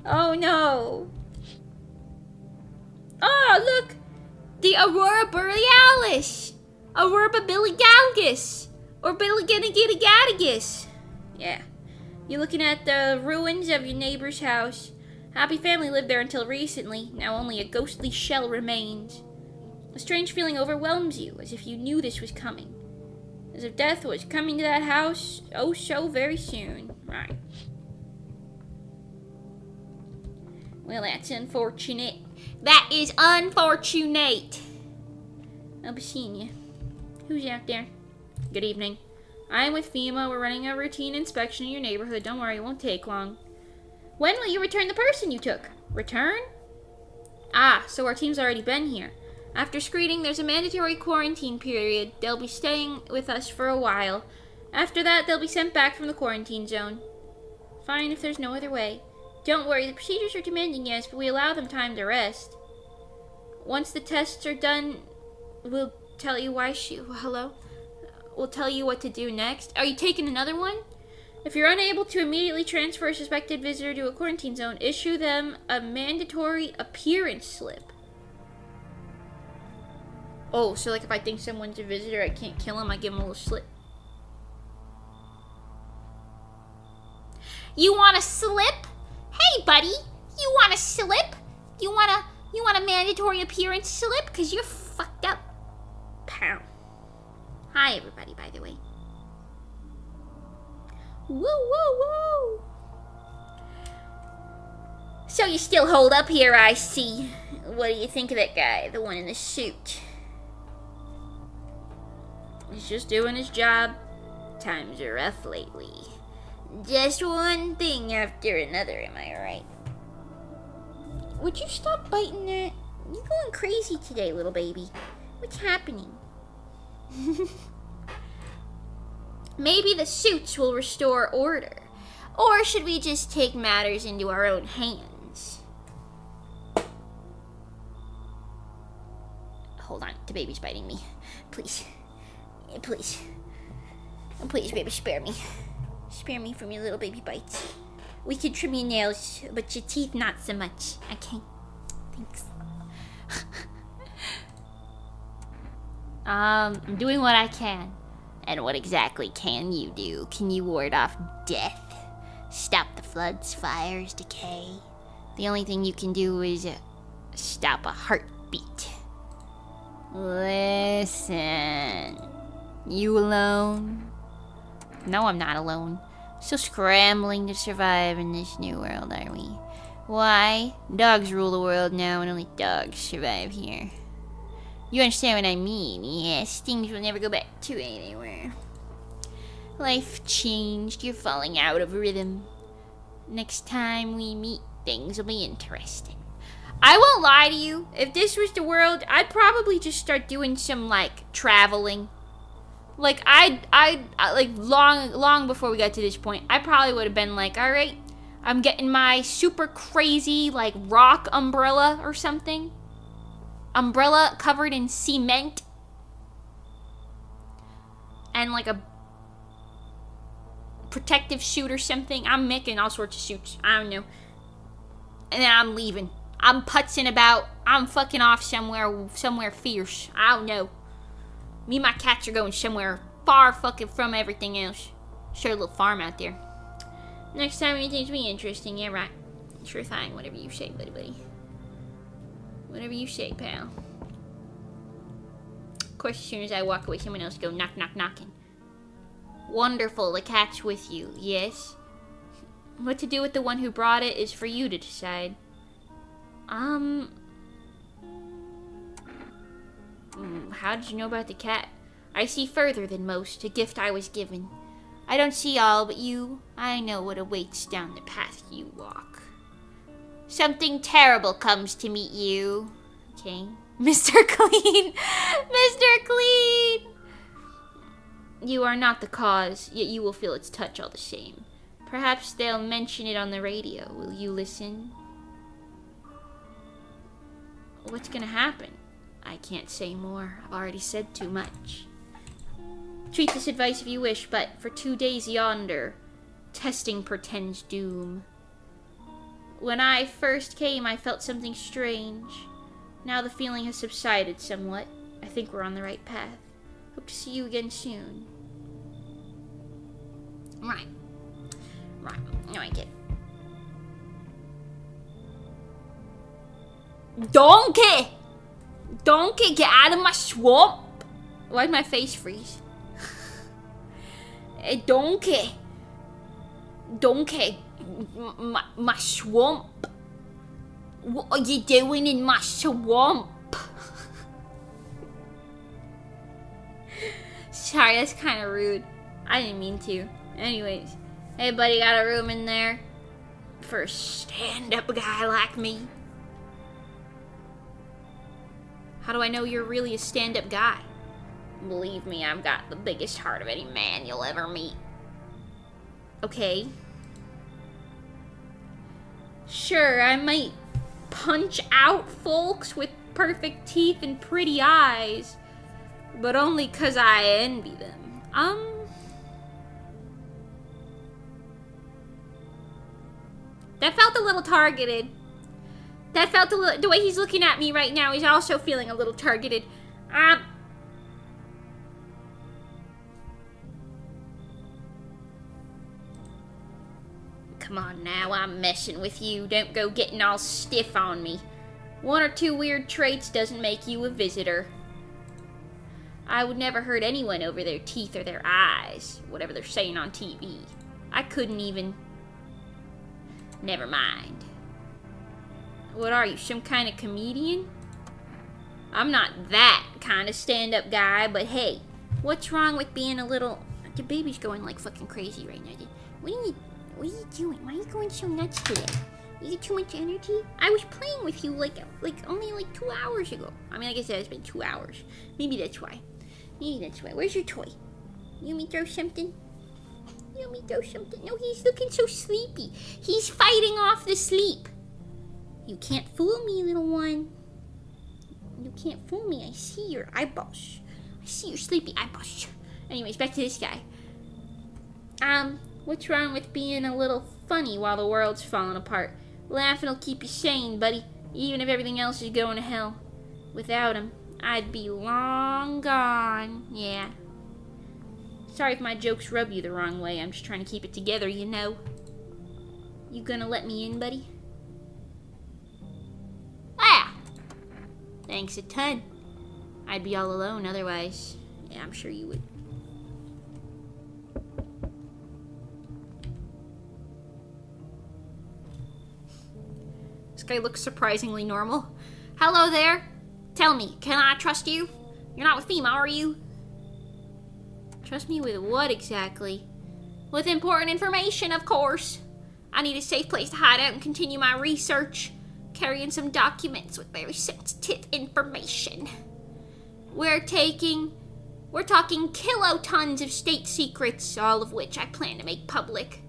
Oh no. Oh, look! The Aurora Borealis! Aurora Billigalgus! Or Billiganigatagagus! Yeah. You're looking at the ruins of your neighbor's house. Happy family lived there until recently. Now only a ghostly shell remains. A strange feeling overwhelms you, as if you knew this was coming. As if death was coming to that house oh so very soon. Right. Well, that's unfortunate. That is unfortunate. I'll be seeing you. Who's out there? Good evening. I'm with FEMA. We're running a routine inspection in your neighborhood. Don't worry, it won't take long. When will you return the person you took? Return? Ah, so our team's already been here. After screening, there's a mandatory quarantine period. They'll be staying with us for a while. After that, they'll be sent back from the quarantine zone. Fine if there's no other way. Don't worry, the procedures are demanding, yes, but we allow them time to rest. Once the tests are done, we'll tell you why hello? We'll tell you what to do next. Are you taking another one? If you're unable to immediately transfer a suspected visitor to a quarantine zone, issue them a mandatory appearance slip. Oh, so like if I think someone's a visitor, I can't kill him, I give him a little slip. You want a slip? Hey, buddy, you want a slip? You want a mandatory appearance slip? Cause you're fucked up. Pow. Hi, everybody, by the way. Woo, woo, woo. So you still hold up here, I see. What do you think of that guy, the one in the suit? He's just doing his job. Times are rough lately. Just one thing after another, am I right? Would you stop biting that? You're going crazy today, little baby. What's happening? Maybe the suits will restore order. Or should we just take matters into our own hands? Hold on, the baby's biting me. Please. Please. Please, baby, spare me. Spare me from your little baby bites. We can trim your nails, but your teeth not so much. Okay. Thanks. I'm doing what I can. And what exactly can you do? Can you ward off death? Stop the floods, fires, decay? The only thing you can do is stop a heartbeat. Listen. You alone? No, I'm not alone. Still scrambling to survive in this new world, are we? Why? Dogs rule the world now and only dogs survive here. You understand what I mean? Yes, things will never go back to anywhere. Life changed. You're falling out of rhythm. Next time we meet, things will be interesting. I won't lie to you. If this was the world, I'd probably just start doing some, like, traveling. Like, I like, long before we got to this point, I probably would have been like, alright, I'm getting my super crazy, like, rock umbrella or something. Umbrella covered in cement. And, like, a protective suit or something. I'm making all sorts of suits. I don't know. And then I'm leaving. I'm putzing about. I'm fucking off somewhere fierce. I don't know. Me and my cats are going somewhere far fucking from everything else. Sure, a little farm out there. Next time anything's be interesting, yeah, right. Sure thing, whatever you say, buddy. Whatever you say, pal. Of course, as soon as I walk away, someone else go knock, knock, knocking. Wonderful, the cat's with you, yes? What to do with the one who brought it is for you to decide. How did you know about the cat? I see further than most, a gift I was given. I don't see all, but you, I know what awaits down the path you walk. Something terrible comes to meet you. Okay. Mr. Clean! Mr. Clean! You are not the cause, yet you will feel its touch all the same. Perhaps they'll mention it on the radio. Will you listen? What's gonna happen? I can't say more. I've already said too much. Treat this advice if you wish, but for 2 days yonder, testing portends doom. When I first came, I felt something strange. Now the feeling has subsided somewhat. I think we're on the right path. Hope to see you again soon. Right. No, I get it. Donkey! Donkey, get out of my swamp! Why'd my face freeze? Hey, donkey! Donkey! My swamp! What are you doing in my swamp? Sorry, that's kind of rude. I didn't mean to. Anyways, hey buddy, got a room in there? For a stand-up guy like me? How do I know you're really a stand-up guy? Believe me, I've got the biggest heart of any man you'll ever meet. Okay. Sure, I might punch out folks with perfect teeth and pretty eyes, but only 'cause I envy them. That felt a little targeted. That felt a little, the way he's looking at me right now, he's also feeling a little targeted. Come on now, I'm messing with you. Don't go getting all stiff on me. 1 or 2 weird traits doesn't make you a visitor. I would never hurt anyone over their teeth or their eyes, whatever they're saying on TV. I couldn't even. Never mind. What are you, some kind of comedian? I'm not that kind of stand-up guy, but hey, what's wrong with being a little... The baby's going like fucking crazy right now. What are you doing? Why are you going so nuts today? You get too much energy? I was playing with you like only 2 hours ago. I mean, like I said, it's been 2 hours. Maybe that's why. Where's your toy? You want me to throw something? No, he's looking so sleepy. He's fighting off the sleep. You can't fool me, little one. You can't fool me. I see your eyeballs. I see your sleepy eyeballs. Anyways, back to this guy. What's wrong with being a little funny while the world's falling apart? Laughing will keep you sane, buddy. Even if everything else is going to hell. Without him, I'd be long gone. Yeah. Sorry if my jokes rub you the wrong way. I'm just trying to keep it together, you know. You gonna let me in, buddy? Ah! Thanks a ton. I'd be all alone otherwise. Yeah, I'm sure you would. This guy looks surprisingly normal. Hello there. Tell me, can I trust you? You're not with FEMA, are you? Trust me with what exactly? With important information, of course. I need a safe place to hide out and continue my research. Carrying some documents with very sensitive information. We're talking kilotons of state secrets, all of which I plan to make public.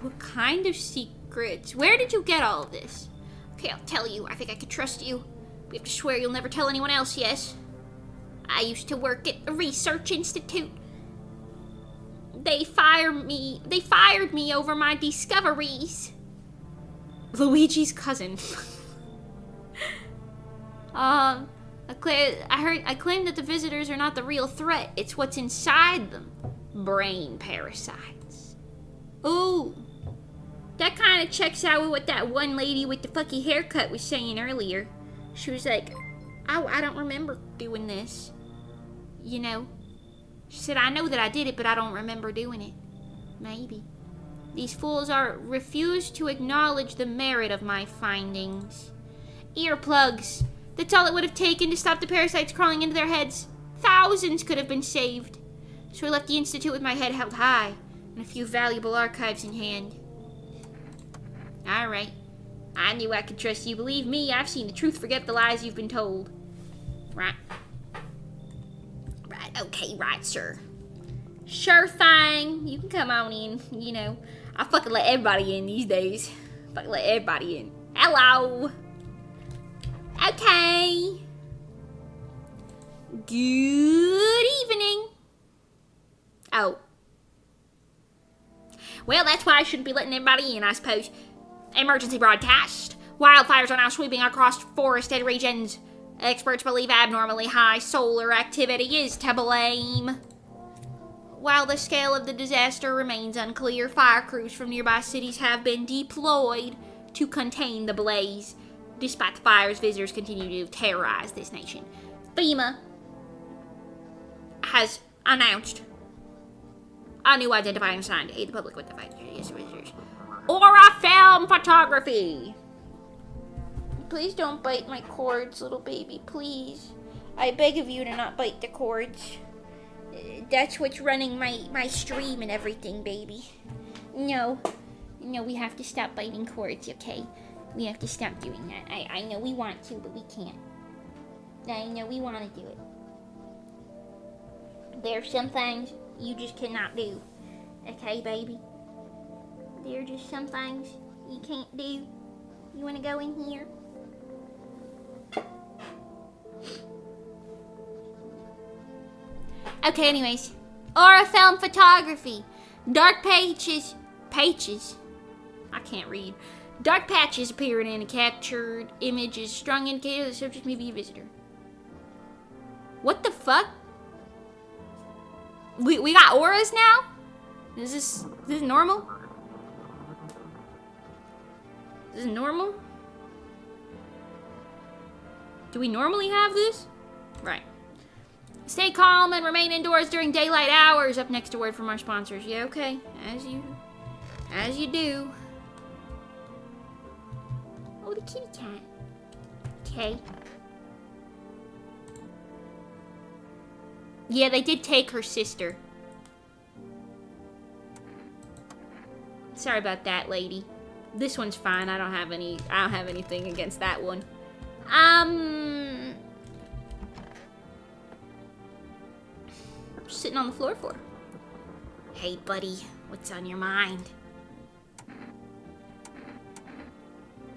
What kind of secrets? Where did you get all of this? Okay, I'll tell you. I think I can trust you. We have to swear you'll never tell anyone else, yes? I used to work at a research institute. They fired me over my discoveries. Luigi's cousin. I claim that the visitors are not the real threat. It's what's inside them. Brain parasites. Ooh. That kind of checks out with what that one lady with the fucky haircut was saying earlier. She was like, oh, I don't remember doing this. You know? She said, I know that I did it, but I don't remember doing it. Maybe. These fools refuse to acknowledge the merit of my findings. Earplugs. That's all it would have taken to stop the parasites crawling into their heads. Thousands could have been saved. So I left the Institute with my head held high and a few valuable archives in hand. Alright. I knew I could trust you. Believe me, I've seen the truth forget the lies you've been told. Right. Right, okay, right, sir. Sure thing. You can come on in, you know. I fucking let everybody in these days. Fucking let everybody in. Hello. Okay. Good evening. Oh. Well, that's why I shouldn't be letting everybody in, I suppose. Emergency broadcast. Wildfires are now sweeping across forested regions. Experts believe abnormally high solar activity is to blame. While the scale of the disaster remains unclear, fire crews from nearby cities have been deployed to contain the blaze. Despite the fires, visitors continue to terrorize this nation. FEMA has announced a new identifying sign to aid the public with the fight against visitors. Aura film photography. Please don't bite my cords, little baby, please. I beg of you to not bite the cords. That's what's running my stream and everything, baby. No, we have to stop biting cords, okay? We have to stop doing that. I know we want to, but we can't. I know we want to do it. There's some things you just cannot do. Okay, baby? There are just some things you can't do. You want to go in here? Okay, anyways. Aura film photography. Dark patches. I can't read. Dark patches appearing in a captured image is strong indicator that the subject may be a visitor. What the fuck? We got auras now? Is this normal? Is this normal? Do we normally have this? Right. Stay calm and remain indoors during daylight hours. Up next, a word from our sponsors. Yeah, okay. As you do. Oh, the kitty cat. Okay. Yeah, they did take her sister. Sorry about that, lady. This one's fine. I don't have anything against that one. Sitting on the floor for. Hey, buddy, what's on your mind?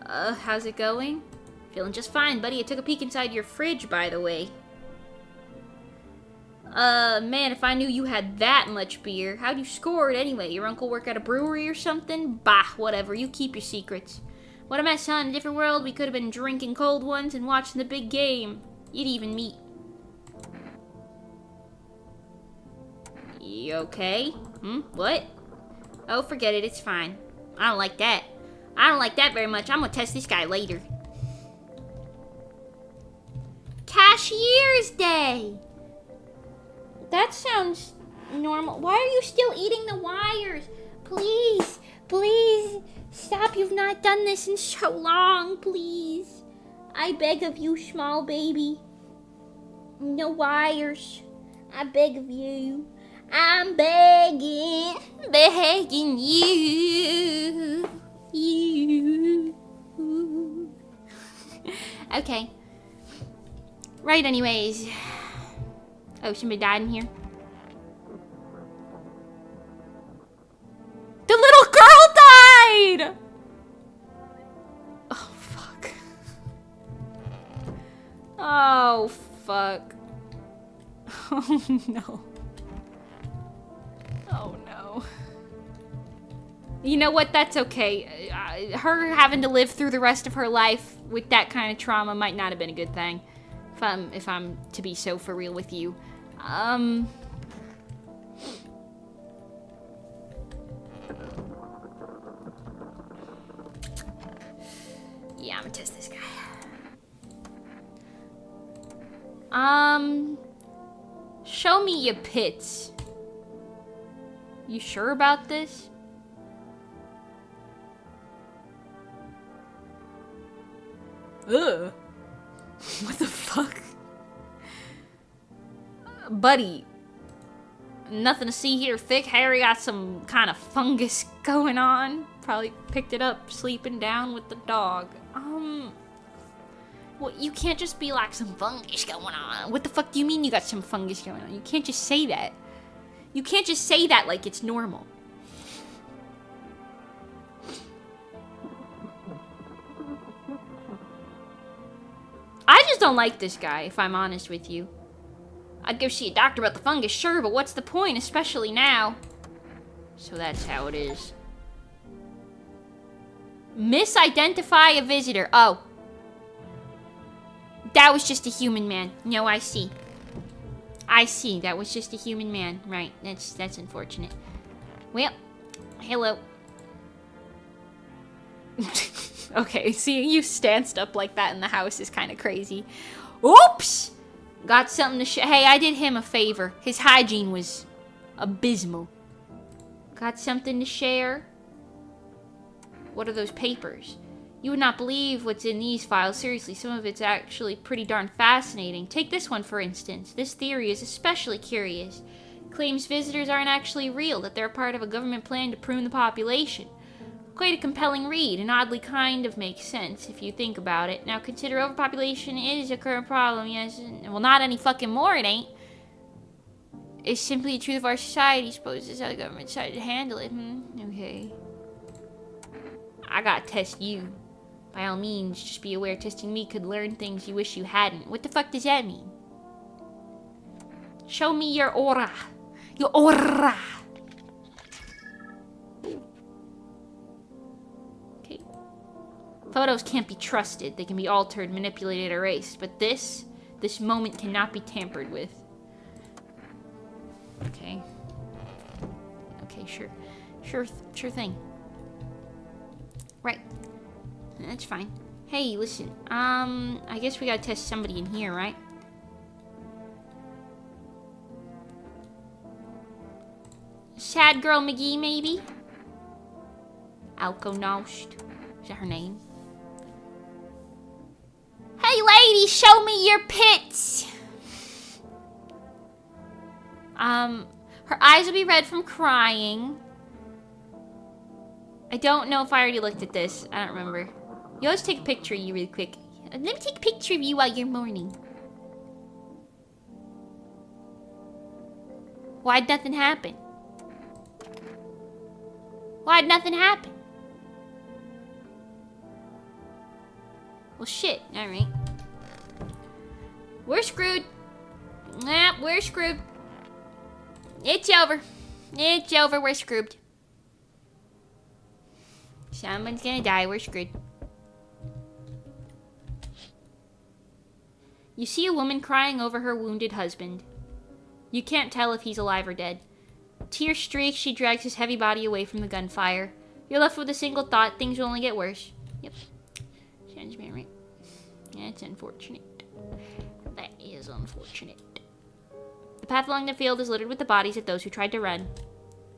How's it going? Feeling just fine, buddy. I took a peek inside your fridge, by the way. Man, if I knew you had that much beer. How'd you score it anyway? Your uncle work at a brewery or something? Bah, whatever. You keep your secrets. What a mess, son. In a different world, we could have been drinking cold ones and watching the big game. You'd even meet. You okay? What? Oh, forget it. It's fine. I don't like that. I don't like that very much. I'm gonna test this guy later. Cashier's Day! That sounds normal. Why are you still eating the wires? Please, please, stop. You've not done this in so long, please. I beg of you, small baby. No wires. I beg of you. I'm begging you. Okay. Right, anyways. Oh, somebody died in here. The little girl died! Oh, fuck. Oh, fuck. Oh, no. Oh, no. You know what? That's okay. Her having to live through the rest of her life with that kind of trauma might not have been a good thing. If I'm to be so for real with you. Yeah, I'm gonna test this guy. Show me your pits. You sure about this? Ugh. What the fuck? Buddy. Nothing to see here. Thick Harry got some kind of fungus going on. Probably picked it up sleeping down with the dog. Well, you can't just be like some fungus going on. What the fuck do you mean you got some fungus going on? You can't just say that. You can't just say that like it's normal. I just don't like this guy, if I'm honest with you. I'd go see a doctor about the fungus, sure, but what's the point, especially now? So that's how it is. Misidentify a visitor. Oh. That was just a human man. No, I see. I see. That was just a human man. Right. That's unfortunate. Well, hello. Okay, seeing you stanced up like that in the house is kind of crazy. Oops! Got something to hey, I did him a favor. His hygiene was abysmal. Got something to share? What are those papers? You would not believe what's in these files. Seriously, some of it's actually pretty darn fascinating. Take this one, for instance. This theory is especially curious. It claims visitors aren't actually real, that they're part of a government plan to prune the population. Quite a compelling read, and oddly kind of makes sense if you think about it. Now consider overpopulation is a current problem, yes. Well, not any fucking more, it ain't. It's simply the truth of our society. Suppose this is how the government decided to handle it. Okay. I gotta test you. By all means, just be aware testing me could learn things you wish you hadn't. What the fuck does that mean? Show me your aura. Your aura. Okay. Photos can't be trusted. They can be altered, manipulated, erased. But this moment cannot be tampered with. Okay. Okay, sure. Sure thing. Right. That's fine. Hey, listen. I guess we gotta test somebody in here, right? Sad Girl McGee, maybe? Alkonost. Is that her name? Hey, lady, show me your pits! Her eyes will be red from crying. I don't know if I already looked at this. I don't remember. You always take a picture of you really quick. Let me take a picture of you while you're mourning. Why'd nothing happen? Why'd nothing happen? Well, shit. Alright. We're screwed. Nah, we're screwed. It's over. It's over. We're screwed. Someone's gonna die. We're screwed. You see a woman crying over her wounded husband. You can't tell if he's alive or dead. Tears streak, she drags his heavy body away from the gunfire. You're left with a single thought, things will only get worse. Yep. Sounds about right. That's unfortunate. That is unfortunate. The path along the field is littered with the bodies of those who tried to run.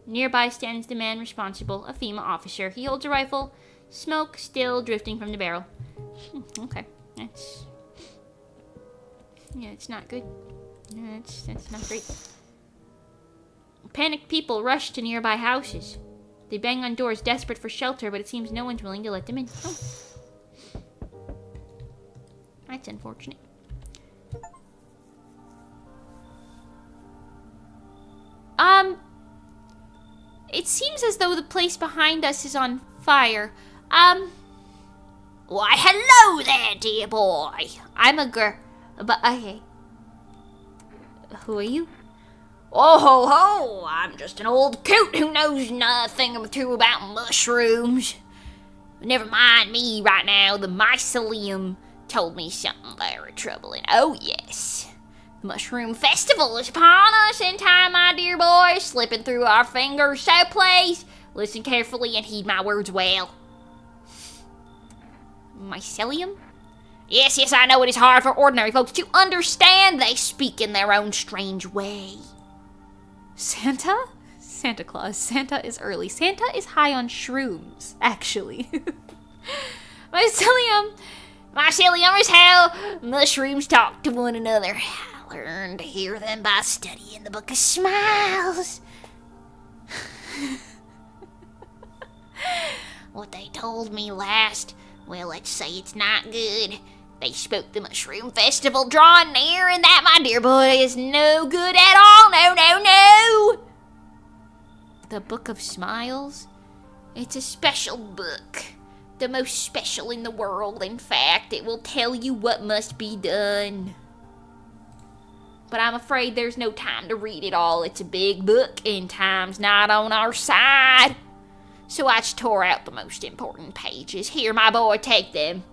Nearby stands the man responsible, a female officer. He holds a rifle, smoke still drifting from the barrel. Okay, that's... yeah, it's not good. No, that's not great. Panicked people rush to nearby houses. They bang on doors, desperate for shelter, but it seems no one's willing to let them in. Oh. That's unfortunate. It seems as though the place behind us is on fire. Why, hello there, dear boy. I'm a girl, but okay. Who are you? Oh ho ho! I'm just an old coot who knows nothing or two about mushrooms. But never mind me right now. The mycelium told me something very troubling. Oh yes. The Mushroom Festival is upon us in time, my dear boy, slipping through our fingers. So please, listen carefully and heed my words well. Mycelium? Yes, I know it is hard for ordinary folks to understand. They speak in their own strange way. Santa? Santa Claus. Santa is early. Santa is high on shrooms, actually. Mycelium My silly is how mushrooms talk to one another. I learned to hear them by studying the Book of Smiles. What they told me last, well, let's say it's not good. They spoke the Mushroom Festival drawing near, and that, my dear boy, is no good at all. No, no, no! The Book of Smiles? It's a special book. The most special in the world. In fact, it will tell you what must be done. But I'm afraid there's no time to read it all. It's a big book, and time's not on our side. So I just tore out the most important pages. Here, my boy, take them.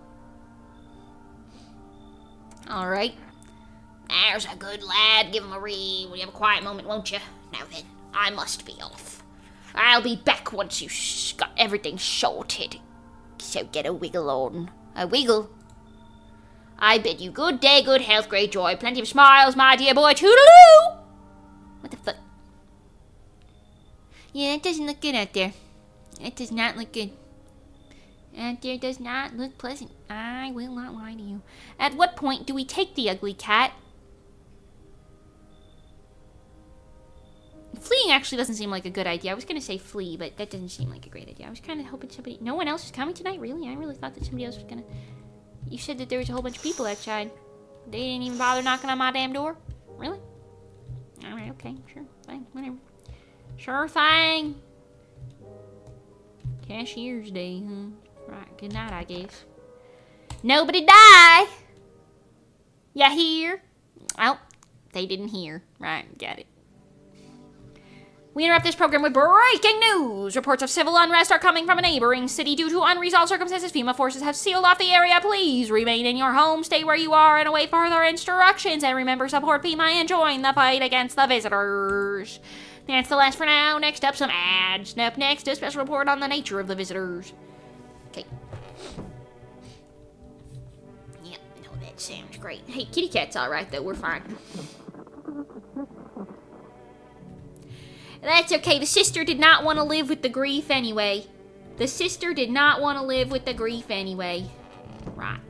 Alright. There's a good lad. Give him a read. Will you have a quiet moment, won't you? Now then, I must be off. I'll be back once you've got everything sorted. So get a wiggle on. A wiggle. I bid you good day, good health, great joy, plenty of smiles, my dear boy. Toodaloo! What the fuck? Yeah, it doesn't look good out there. It does not look good. Out there does not look pleasant. I will not lie to you. At what point do we take the ugly cat? Fleeing actually doesn't seem like a good idea. I was going to say flee, but that doesn't seem like a great idea. I was kind of hoping somebody... No one else is coming tonight? Really? I really thought that somebody else was going to... You said that there was a whole bunch of people outside. They didn't even bother knocking on my damn door? Really? Alright, okay. Sure. Fine. Whatever. Sure thing. Cashier's Day, huh? Right. Good night, I guess. Nobody die! Ya hear? Oh, they didn't hear. Right. Got it. We interrupt this program with breaking news. Reports of civil unrest are coming from a neighboring city due to unresolved circumstances. FEMA forces have sealed off the area. Please remain in your home, stay where you are, and await further instructions. And remember, support FEMA and join the fight against the visitors. That's the last for now. Next up, some ads. Up next, a special report on the nature of the visitors. Okay. Yep, no, that sounds great. Hey, kitty cat's alright, though. We're fine. That's okay. The sister did not want to live with the grief anyway. The sister did not want to live with the grief anyway. Right.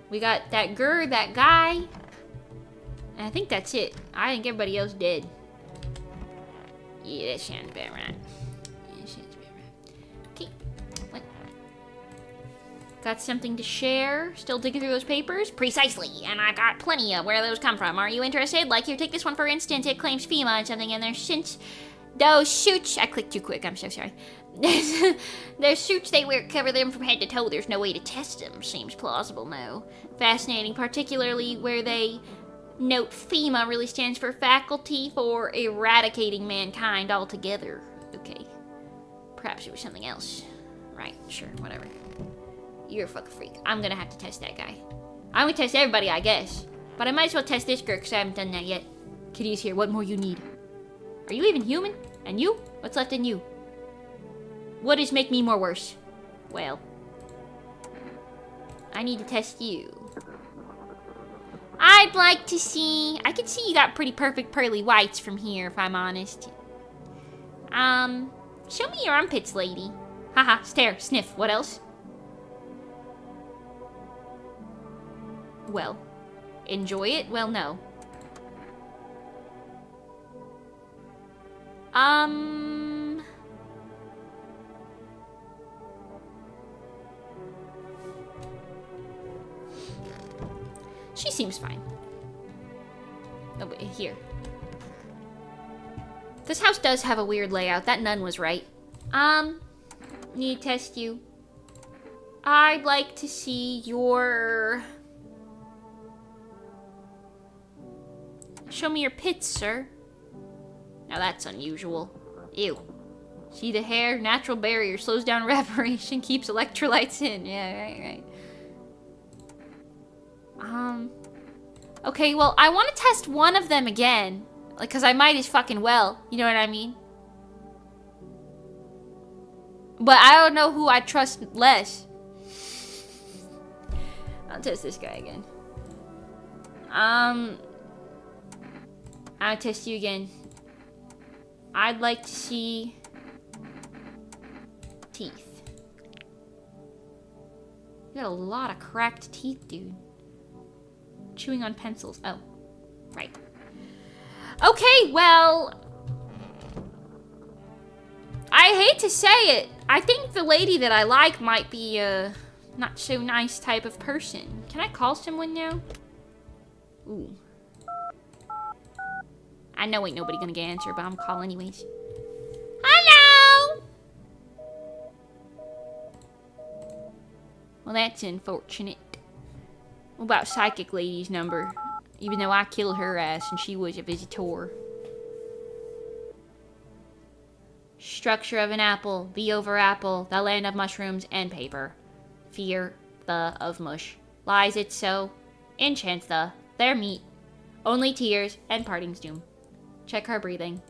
We got that that guy. And I think that's it. I think everybody else dead. Yeah, that sounds about right. Okay. What? Got something to share? Still digging through those papers? Precisely, and I got plenty of where those come from. Are you interested? Like, here, take this one for instance. It claims FEMA and something in there since those suits... I clicked too quick, I'm so sorry. Those suits they wear cover them from head to toe. There's no way to test them. Seems plausible, no. Fascinating, particularly where they note FEMA really stands for Faculty for Eradicating Mankind altogether. Okay. Perhaps it was something else. Right, sure, whatever. You're a fucking freak. I'm gonna have to test that guy. I'm gonna test everybody, I guess. But I might as well test this girl, because I haven't done that yet. Kitty's here. What more you need? Are you even human? And you? What's left in you? What does make me more worse? Well, I need to test you. I'd like to see... I can see you got pretty perfect pearly whites from here, if I'm honest. Show me your armpits, lady. Haha, stare, sniff. What else? Well, enjoy it? Well, no. She seems fine. Oh, but here. This house does have a weird layout. That nun was right. Need to test you. I'd like to see your... Show me your pits, sir. Now that's unusual. Ew. See the hair? Natural barrier. Slows down respiration. Keeps electrolytes in. Yeah, right. Okay, well, I want to test one of them again. Like, because I might as fucking well. You know what I mean? But I don't know who I trust less. I'll test this guy again. I'll test you again. I'd like to see teeth. You got a lot of cracked teeth, dude. Chewing on pencils. Oh, right. Okay, well, I hate to say it. I think the lady that I like might be a not so nice type of person. Can I call someone now? Ooh. I know ain't nobody gonna get answer, but I'm calling anyways. Hello! Well, that's unfortunate. What about Psychic Lady's number? Even though I killed her ass and she was a visitor. Structure of an apple, V over apple, the land of mushrooms and paper. Fear the of mush. Lies it so, enchants the, their meat. Only tears and parting's doom. Check her breathing.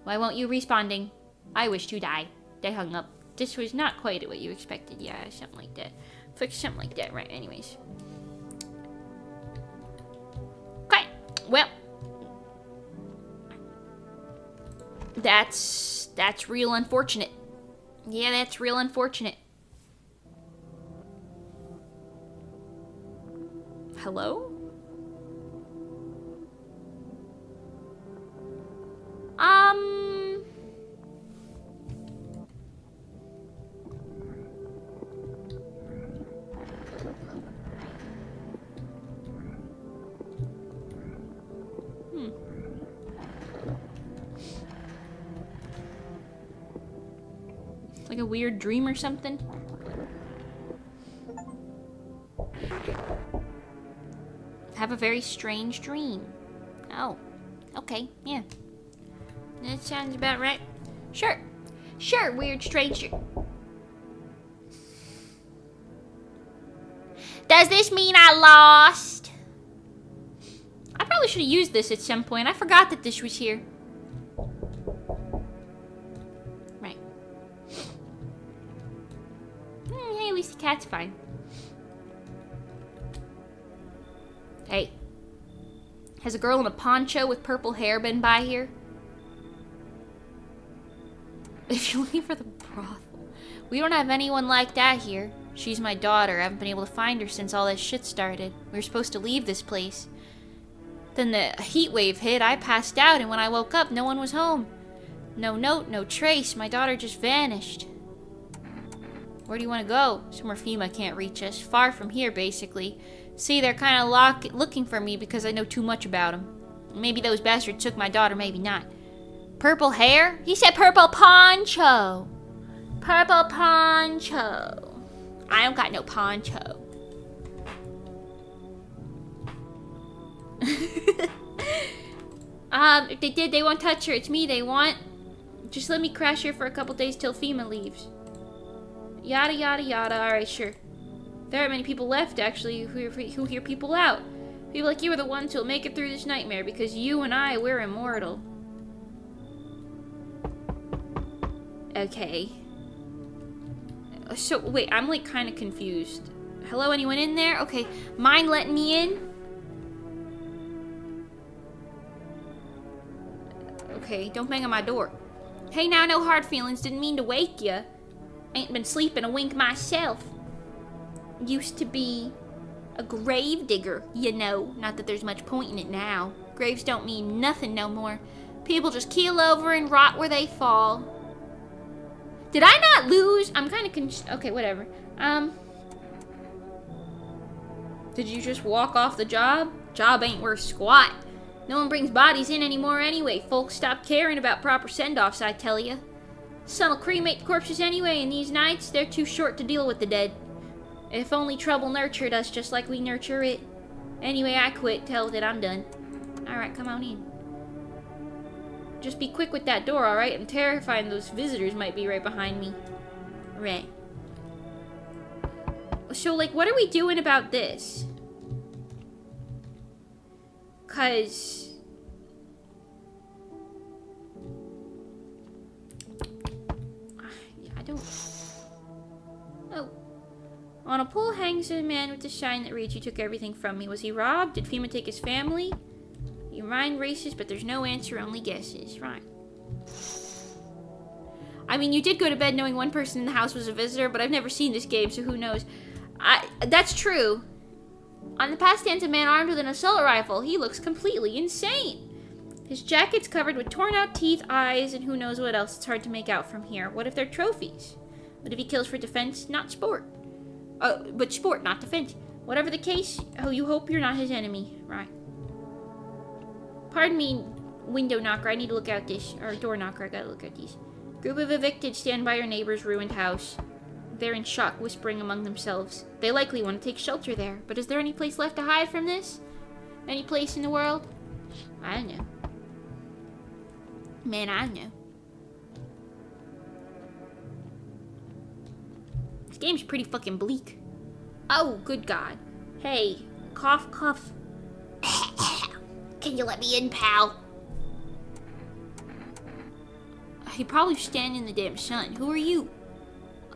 Why won't you responding? I wish to die. They hung up. This was not quite what you expected. Yeah, something like that. Fix something like that, right? Anyways. Okay. Well. That's real unfortunate. Yeah, that's real unfortunate. Hello? Like a weird dream or something? Have a very strange dream. Oh, okay, yeah. That sounds about right. Sure. Sure, weird stranger. Does this mean I lost? I probably should have used this at some point. I forgot that this was here. Right. Hey, at least the cat's fine. Hey. Has a girl in a poncho with purple hair been by here? If you're looking for the brothel. We don't have anyone like that here. She's my daughter. I haven't been able to find her since all this shit started. We were supposed to leave this place. Then the heat wave hit, I passed out, and when I woke up, no one was home. No note, no trace. My daughter just vanished. Where do you want to go? Somewhere FEMA can't reach us. Far from here, basically. See, they're kind of looking for me because I know too much about them. Maybe those bastards took my daughter, maybe not. Purple hair? He said purple poncho. Purple poncho. I don't got no poncho. If they did, they won't touch her. It's me they want. Just let me crash here for a couple days till FEMA leaves. Yada, yada, yada. Alright, sure. There aren't many people left, actually, who hear people out. People like you are the ones who'll make it through this nightmare, because you and I, we're immortal. Okay. So, wait, I'm, like, kind of confused. Hello, anyone in there? Okay, mind letting me in? Okay, don't bang on my door. Hey, now, no hard feelings. Didn't mean to wake ya. Ain't been sleeping a wink myself. Used to be a grave digger, you know. Not that there's much point in it now. Graves don't mean nothing no more. People just keel over and rot where they fall. Did I not lose? I'm kind of okay, whatever. Did you just walk off the job? Job ain't worth squat. No one brings bodies in anymore anyway. Folks stop caring about proper send-offs, I tell ya. Some'll cremate the corpses anyway, and these nights, they're too short to deal with the dead. If only trouble nurtured us just like we nurture it. Anyway, I quit. Tell that I'm done. Alright, come on in. Just be quick with that door, alright? I'm terrified those visitors might be right behind me. Right. So, like, what are we doing about this? 'Cause... I don't... Oh. On a pole hangs a man with a sign that reads, "You took everything from me." Was he robbed? Did FEMA take his family? Your mind races, but there's no answer, only guesses. Right. I mean, you did go to bed knowing one person in the house was a visitor, but I've never seen this game, so who knows. That's true. On the path stands a man armed with an assault rifle. He looks completely insane. His jacket's covered with torn out teeth, eyes, and who knows what else. It's hard to make out from here. What if they're trophies? What if he kills for defense, not sport? But sport, not defense. Whatever the case, you hope you're not his enemy. Right. Pardon me, window knocker. I need to look out this. Or door knocker. I gotta look at these. Group of evicted stand by your neighbor's ruined house. They're in shock, whispering among themselves. They likely want to take shelter there. But is there any place left to hide from this? Any place in the world? I don't know. Man, I don't know. This game's pretty fucking bleak. Oh, good God. Hey, cough, cough. Can you let me in, pal? He probably stand in the damn sun. Who are you?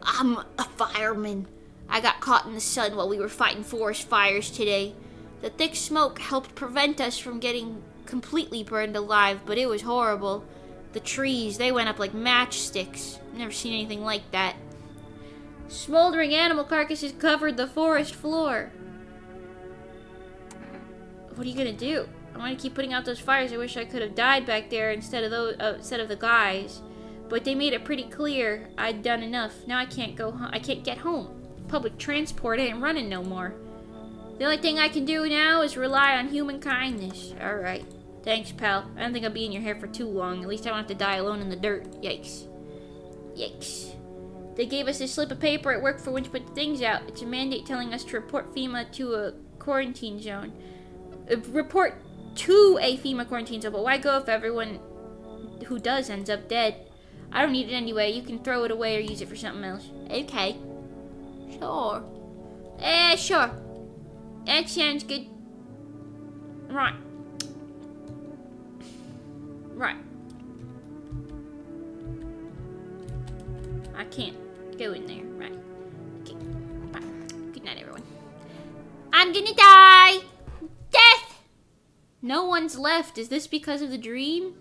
I'm a fireman. I got caught in the sun while we were fighting forest fires today. The thick smoke helped prevent us from getting completely burned alive, but it was horrible. The trees, they went up like matchsticks. Never seen anything like that. Smoldering animal carcasses covered the forest floor. What are you gonna do? I want to keep putting out those fires. I wish I could have died back there instead of the guys. But they made it pretty clear I'd done enough. Now I can't go home. I can't get home. Public transport ain't running no more. The only thing I can do now is rely on human kindness. Alright. Thanks, pal. I don't think I'll be in your hair for too long. At least I won't have to die alone in the dirt. Yikes. Yikes. They gave us this slip of paper at work for when to put things out. It's a mandate telling us to report FEMA to a quarantine zone. Report to a FEMA quarantine zone, but why go if everyone who does ends up dead? I don't need it anyway. You can throw it away or use it for something else. Okay. Sure. Sure. That sounds good. Right. Right. I can't go in there. Right. Okay. Bye. Good night, everyone. I'm gonna die! Death! No one's left. Is this because of the dream?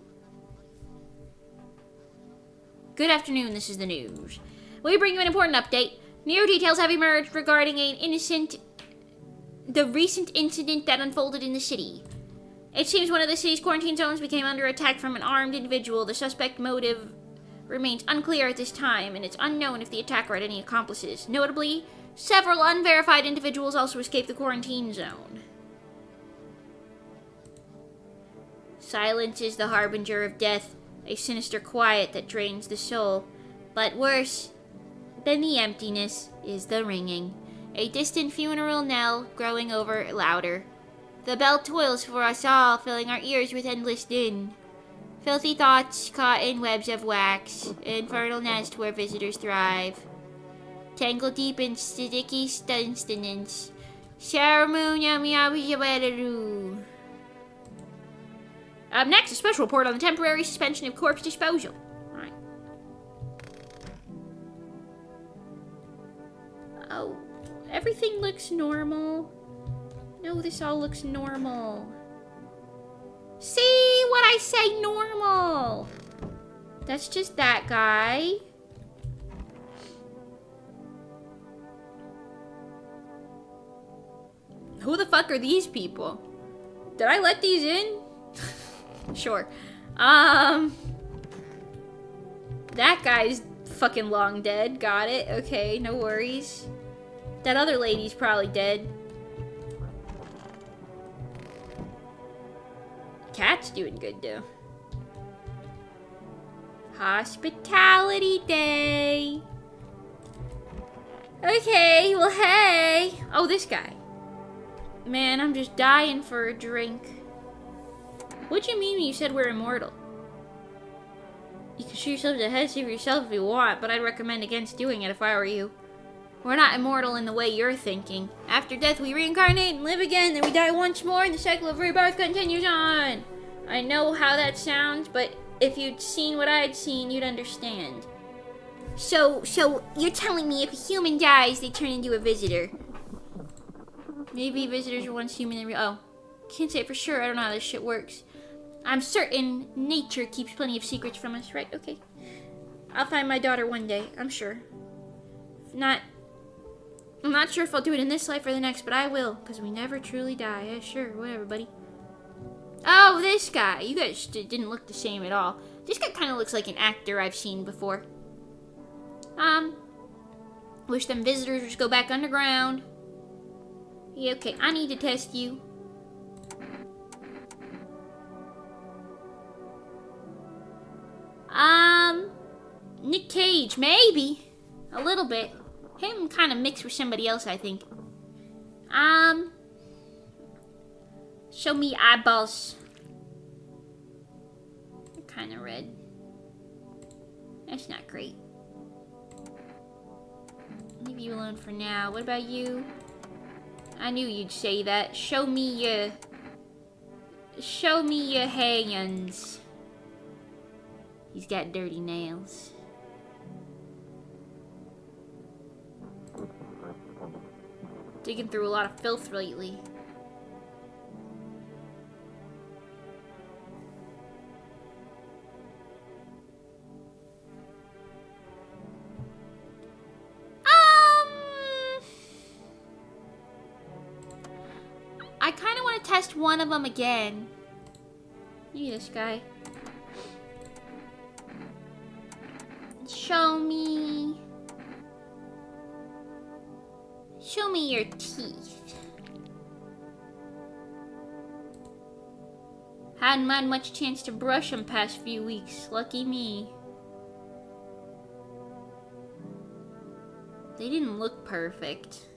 Good afternoon, this is the news. We bring you an important update. New details have emerged regarding the recent incident that unfolded in the city. It seems one of the city's quarantine zones became under attack from an armed individual. The suspect motive remains unclear at this time, and it's unknown if the attacker had any accomplices. Notably, several unverified individuals also escaped the quarantine zone. Silence is the harbinger of death, a sinister quiet that drains the soul. But worse than the emptiness is the ringing, a distant funeral knell growing ever louder. The bell toils for us all, filling our ears with endless din. Filthy thoughts caught in webs of wax, infernal nest where visitors thrive. Tangled deep in sticky sustenance. Up next, a special report on the temporary suspension of corpse disposal. Right. Oh, everything looks normal. No, this all looks normal. See what I say, normal. That's just that guy. Who the fuck are these people? Did I let these in? Sure. That guy's fucking long dead. Got it. Okay, no worries. That other lady's probably dead. Cat's doing good, though. Hospitality day. Okay, well, hey. Oh, this guy. Man, I'm just dying for a drink. What'd you mean when you said we're immortal? You can shoot yourself in the head, see for yourself if you want, but I'd recommend against doing it if I were you. We're not immortal in the way you're thinking. After death, we reincarnate and live again, then we die once more, and the cycle of rebirth continues on. I know how that sounds, but if you'd seen what I'd seen, you'd understand. So you're telling me if a human dies, they turn into a visitor? Maybe visitors were once human and oh. Can't say it for sure, I don't know how this shit works. I'm certain nature keeps plenty of secrets from us, right? Okay. I'll find my daughter one day, I'm sure. If not, I'm not sure if I'll do it in this life or the next, but I will, because we never truly die. Yeah, sure, whatever, buddy. Oh, this guy. You guys didn't look the same at all. This guy kind of looks like an actor I've seen before. Wish them visitors would just go back underground. Yeah, okay, I need to test you. Nick Cage, maybe. A little bit. Him kind of mixed with somebody else, I think. Show me eyeballs. They're kind of red. That's not great. Leave you alone for now. What about you? I knew you'd say that. Show me your hands. He's got dirty nails. Digging through a lot of filth lately. I kind of want to test one of them again. Maybe this guy. Show me your teeth. Hadn't had much chance to brush them past few weeks. Lucky me. They didn't look perfect.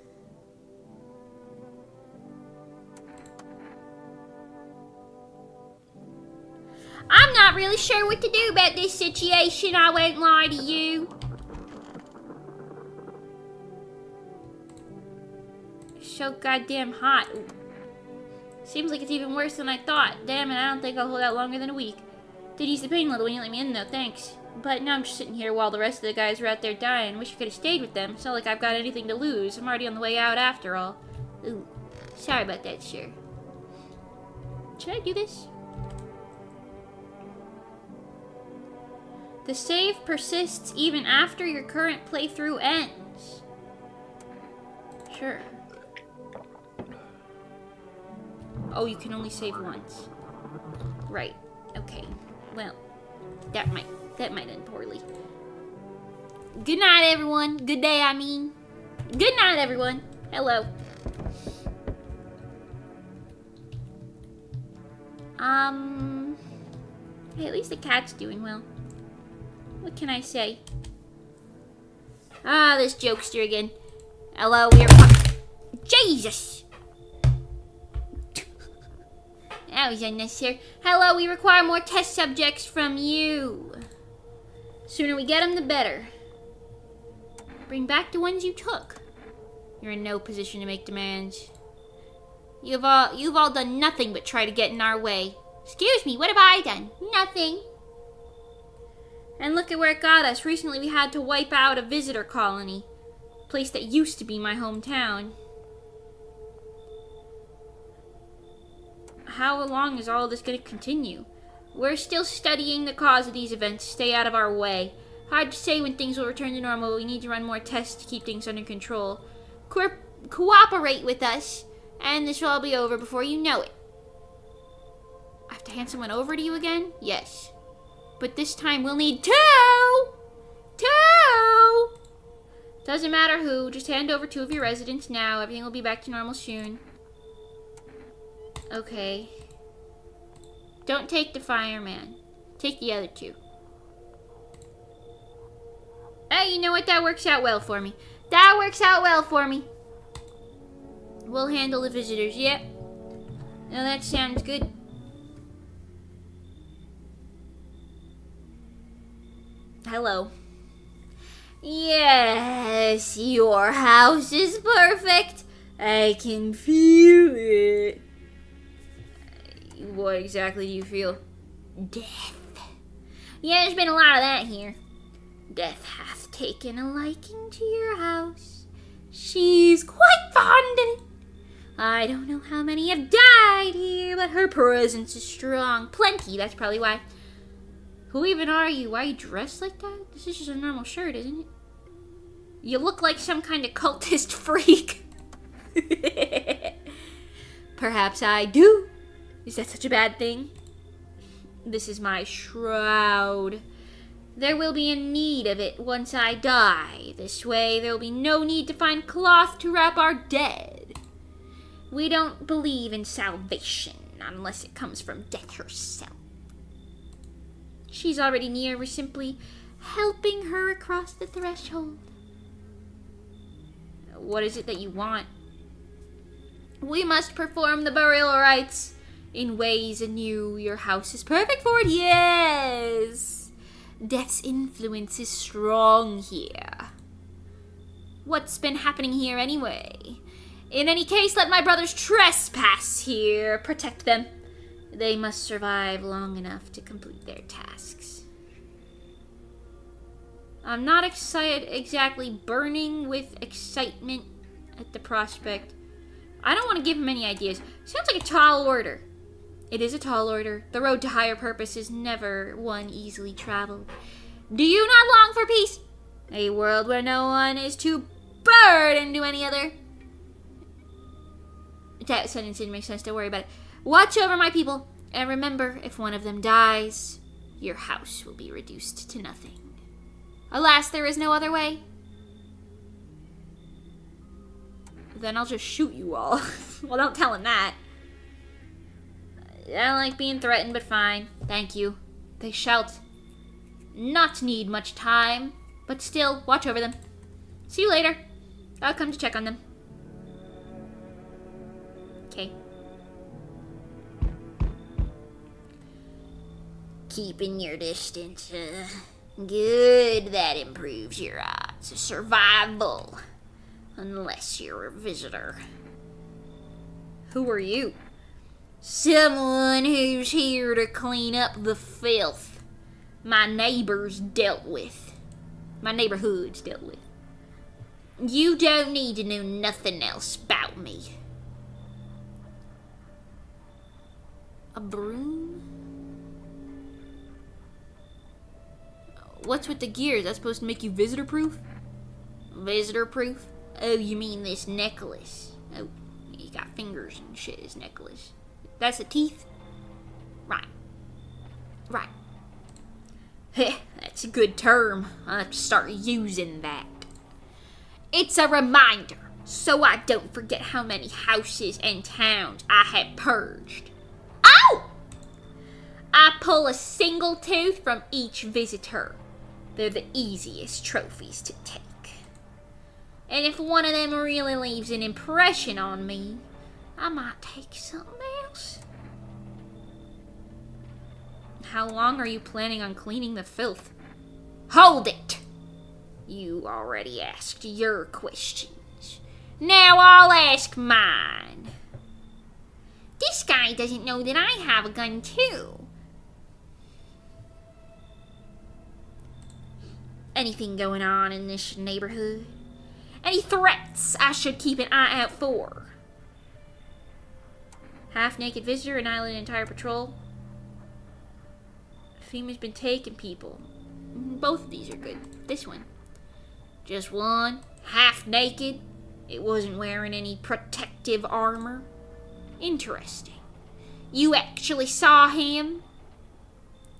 I'm not really sure what to do about this situation, I won't lie to you. So goddamn hot. Seems like it's even worse than I thought. Damn it, I don't think I'll hold out longer than a week. Did ease the pain a little when you let me in though, thanks. But now I'm just sitting here while the rest of the guys are out there dying. Wish I could have stayed with them. It's not like I've got anything to lose. I'm already on the way out after all. Ooh, sorry about that, sir. Should I do this? The save persists even after your current playthrough ends. Sure. Oh, you can only save once. Right. Okay. Well, that might end poorly. Good night, everyone. Good day, I mean. Good night, everyone. Hello. Hey, at least the cat's doing well. What can I say? Ah, this jokester again. Hello, we are... Jesus! That was unnecessary. Hello, we require more test subjects from you. Sooner we get them, the better. Bring back the ones you took. You're in no position to make demands. You've all done nothing but try to get in our way. Excuse me, what have I done? Nothing. And look at where it got us. Recently we had to wipe out a visitor colony. A place that used to be my hometown. How long is all this going to continue? We're still studying the cause of these events. Stay out of our way. Hard to say when things will return to normal. We need to run more tests to keep things under control. Cooperate with us, and this will all be over before you know it. I have to hand someone over to you again? Yes. But this time we'll need two! Doesn't matter who. Just hand over 2 of your residents now. Everything will be back to normal soon. Okay. Don't take the fireman. Take the other 2. Hey, you know what? That works out well for me. We'll handle the visitors. Yep. Now that sounds good. Hello. Yes, your house is perfect. I can feel it. What exactly do you feel? Death. Yeah, there's been a lot of that here. Death hath taken a liking to your house. She's quite fond of it. I don't know how many have died here, but her presence is strong. Plenty, that's probably why. Who even are you? Why are you dressed like that? This is just a normal shirt, isn't it? You look like some kind of cultist freak. Perhaps I do. Is that such a bad thing? This is my shroud. There will be a need of it once I die. This way there will be no need to find cloth to wrap our dead. We don't believe in salvation unless it comes from death herself. She's already near. We're simply helping her across the threshold. What is it that you want? We must perform the burial rites in ways anew. Your house is perfect for it. Yes! Death's influence is strong here. What's been happening here anyway? In any case, let my brothers trespass here. Protect them. They must survive long enough to complete their tasks. I'm not exactly burning with excitement at the prospect. I don't want to give him any ideas. Sounds like a tall order. It is a tall order. The road to higher purpose is never one easily traveled. Do you not long for peace? A world where no one is too burdened to any other. That sentence didn't make sense. Don't worry about it. Watch over my people, and remember, if one of them dies, your house will be reduced to nothing. Alas, there is no other way. Then I'll just shoot you all. Well, don't tell him that. I don't like being threatened, but fine. Thank you. They shall not need much time, but still, watch over them. See you later. I'll come to check on them. Okay. Keeping your distance. Good, that improves your odds of survival. Unless you're a visitor. Who are you? Someone who's here to clean up the filth my neighbors dealt with. My neighborhood's dealt with. You don't need to know nothing else about me. A broom? What's with the gears? That's supposed to make you visitor-proof? Visitor-proof? Oh, you mean this necklace? Oh, he's got fingers and shit, his necklace. That's the teeth? Right. Right. Heh, that's a good term. I'll have to start using that. It's a reminder, so I don't forget how many houses and towns I have purged. Ow! I pull a single tooth from each visitor. They're the easiest trophies to take. And if one of them really leaves an impression on me, I might take something else. How long are you planning on cleaning the filth? Hold it! You already asked your questions. Now I'll ask mine. This guy doesn't know that I have a gun too. Anything going on in this neighborhood? Any threats I should keep an eye out for? Half-naked visitor annihilate an entire patrol. Female's been taking people. Both of these are good. This one. Just one. Half-naked. It wasn't wearing any protective armor. Interesting. You actually saw him?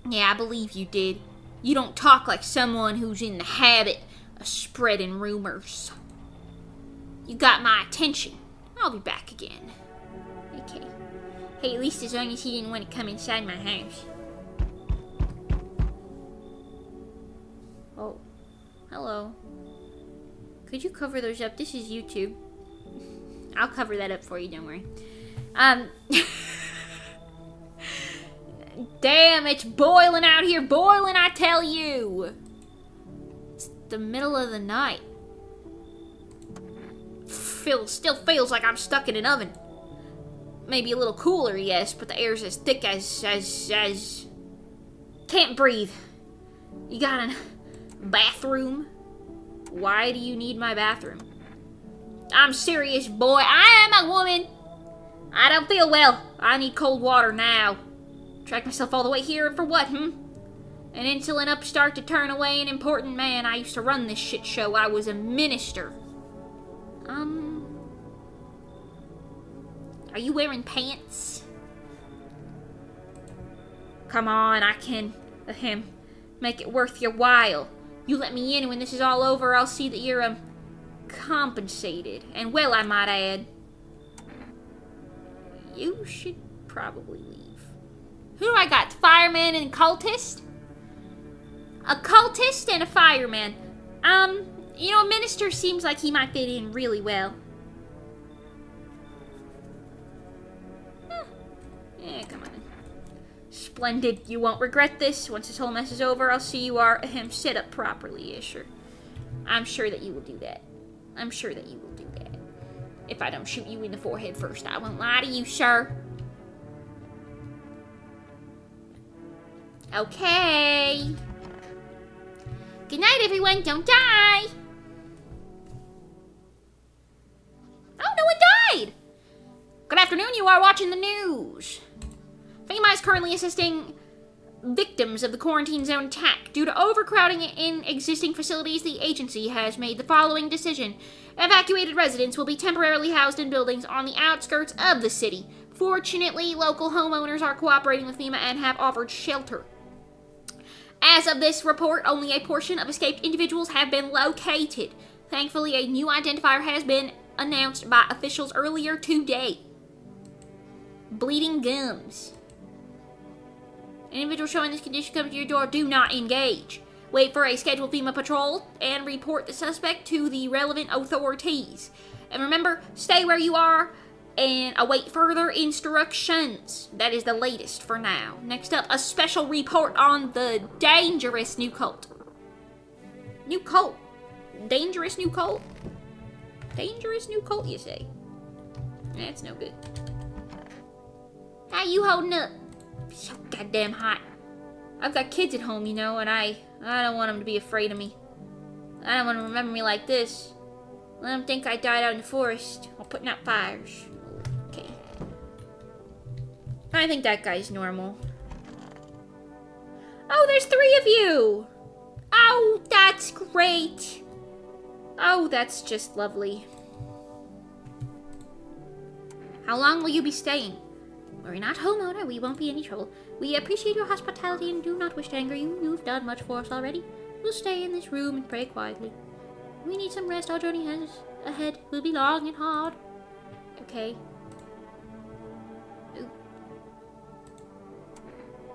Yeah, I believe you did. You don't talk like someone who's in the habit of spreading rumors. You got my attention. I'll be back again. Okay. Hey, at least as long as he didn't want to come inside my house. Oh. Hello. Could you cover those up? This is YouTube. I'll cover that up for you, don't worry. Damn, it's boiling out here. Boiling, I tell you. It's the middle of the night. Still feels like I'm stuck in an oven. Maybe a little cooler, yes, but the air's as thick as... Can't breathe. You got a bathroom? Why do you need my bathroom? I'm serious, boy. I am a woman. I don't feel well. I need cold water now. Track myself all the way here for what, An insolent upstart to turn away an important man. I used to run this shit show. I was a minister. Are you wearing pants? Come on, I can, make it worth your while. You let me in when this is all over, I'll see that you're, compensated. And well, I might add. You should probably leave. Who do I got? Fireman and cultist? A cultist and a fireman. You know, a minister seems like he might fit in really well. Yeah, come on. Splendid. You won't regret this. Once this whole mess is over, I'll see you are set up properly, Isher. I'm sure that you will do that. I'm sure that you will do that. If I don't shoot you in the forehead first, I won't lie to you, sir. Okay. Good night, everyone. Don't die. Oh, no one died. Good afternoon. You are watching the news. FEMA is currently assisting victims of the quarantine zone attack. Due to overcrowding in existing facilities, the agency has made the following decision. Evacuated residents will be temporarily housed in buildings on the outskirts of the city. Fortunately, local homeowners are cooperating with FEMA and have offered shelter. As of this report, only a portion of escaped individuals have been located. Thankfully, a new identifier has been announced by officials earlier today. Bleeding gums. An individual showing this condition comes to your door, do not engage. Wait for a scheduled FEMA patrol and report the suspect to the relevant authorities. And remember, stay where you are and await further instructions. That is the latest for now. Next up, a special report on the dangerous new cult. New cult? Dangerous new cult? Dangerous new cult, you say? That's no good. How you holding up? So goddamn hot. I've got kids at home, you know, and I don't want them to be afraid of me. I don't want them to remember me like this. Let them think I died out in the forest while putting out fires. Okay. I think that guy's normal. Oh, there's 3 of you! Oh, that's great! Oh, that's just lovely. How long will you be staying? Worry not, homeowner. We won't be any trouble. We appreciate your hospitality and do not wish to anger you. You've done much for us already. We'll stay in this room and pray quietly. We need some rest. Our journey ahead will be long and hard. Okay. Ooh.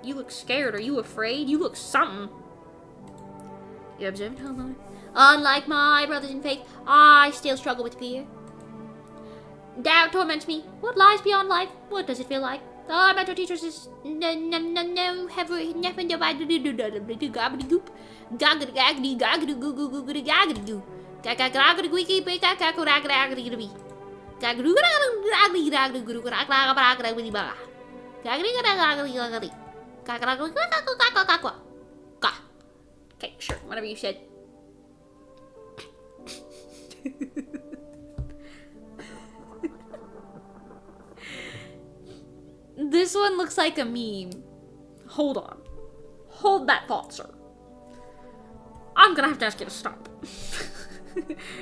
You look scared. Are you afraid? You look something. You're observant, homeowner. Unlike my brothers in faith, I still struggle with fear. Doubt torments me. What lies beyond life? What does it feel like? Our mentor teachers is no have never goop okay, sure, whatever you said. This one looks like a meme. Hold on. Hold that thought, sir. I'm gonna have to ask you to stop.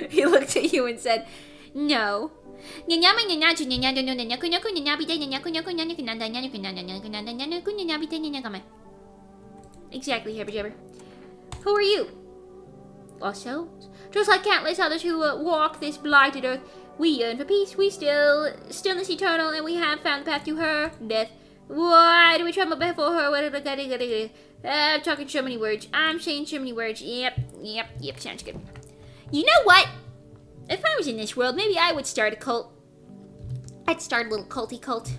He looked at you and said, no. Exactly, Hibber Jibber. Who are you? Ourselves? Just like countless others who walk this blighted earth, we yearn for peace, we stillness eternal, and we have found the path to her death. Why do we tremble before her? I'm talking so many words. I'm saying so many words. Yep, sounds good. You know what? If I was in this world, maybe I would start a cult. I'd start a little culty cult.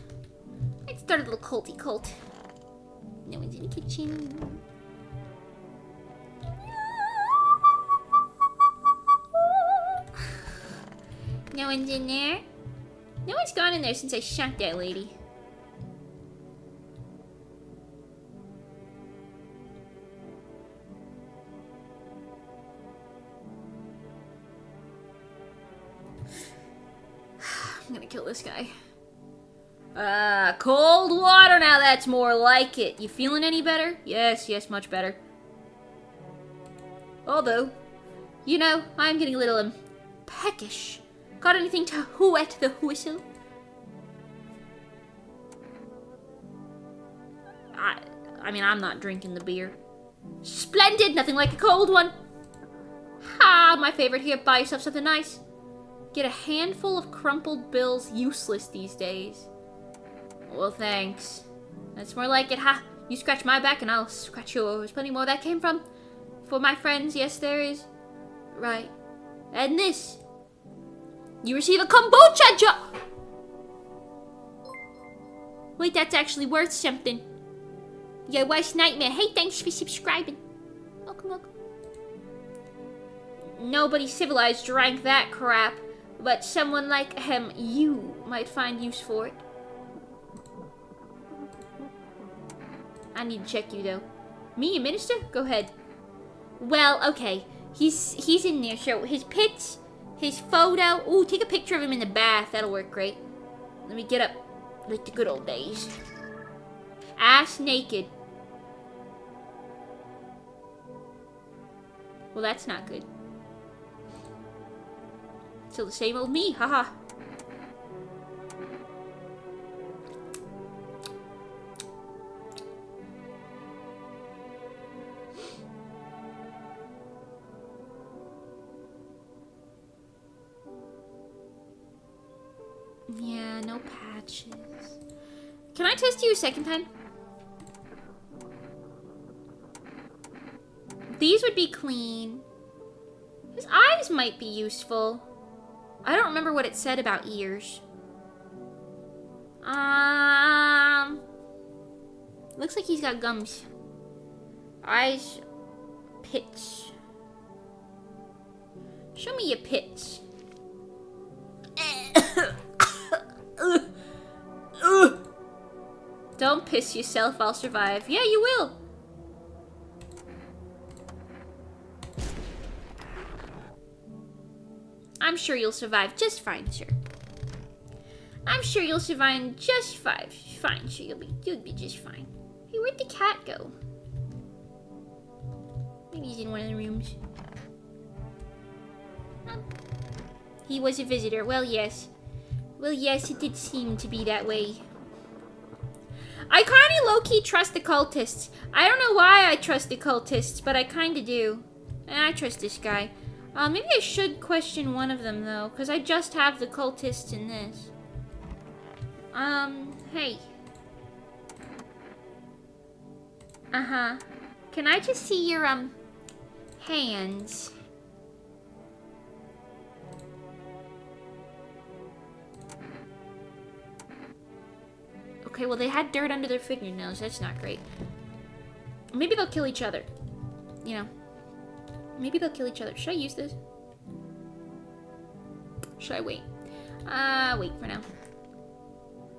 No one's in the kitchen. No one's in there? No one's gone in there since I shot that lady. I'm gonna kill this guy. Cold water, now that's more like it. You feeling any better? Yes, much better. Although, you know, I'm getting a little, peckish. Got anything to wet the whistle? I mean, I'm not drinking the beer. Splendid, nothing like a cold one. Ha, my favorite here, buy yourself something nice. Get a handful of crumpled bills, useless these days. Well, thanks. That's more like it, ha. You scratch my back and I'll scratch yours. Plenty more where that came from. For my friends, yes there is. Right. And this. You receive a kombucha jar. Wait, that's actually worth something. Your worst nightmare. Hey, thanks for subscribing. Welcome. Nobody civilized drank that crap, but someone like you might find use for it. I need to check you though. Me, a minister? Go ahead. Well, okay. He's in there. So his pits, his photo. Ooh, take a picture of him in the bath. That'll work great. Let me get up like the good old days. Ass naked. Well, that's not good. Still the same old me, haha. Yeah, no patches. Can I test you a second time? These would be clean. His eyes might be useful. I don't remember what it said about ears. Looks like he's got gums. Eyes, pits. Show me your pits. Don't piss yourself, I'll survive. Yeah, you will. I'm sure you'll survive just fine, sir. I'm sure you'll survive just fine, sir. You'll be just fine. Hey, where'd the cat go? Maybe he's in one of the rooms. He was a visitor. Well, yes. Well, yes, it did seem to be that way. I kinda low-key trust the cultists. I don't know why I trust the cultists, but I kinda do. And I trust this guy. Maybe I should question one of them, though, because I just have the cultists in this. Hey. Uh-huh. Can I just see your, hands? Okay, well, they had dirt under their fingernails. That's not great. Maybe they'll kill each other. You know. Maybe they'll kill each other. Should I use this? Should I wait? Wait for now.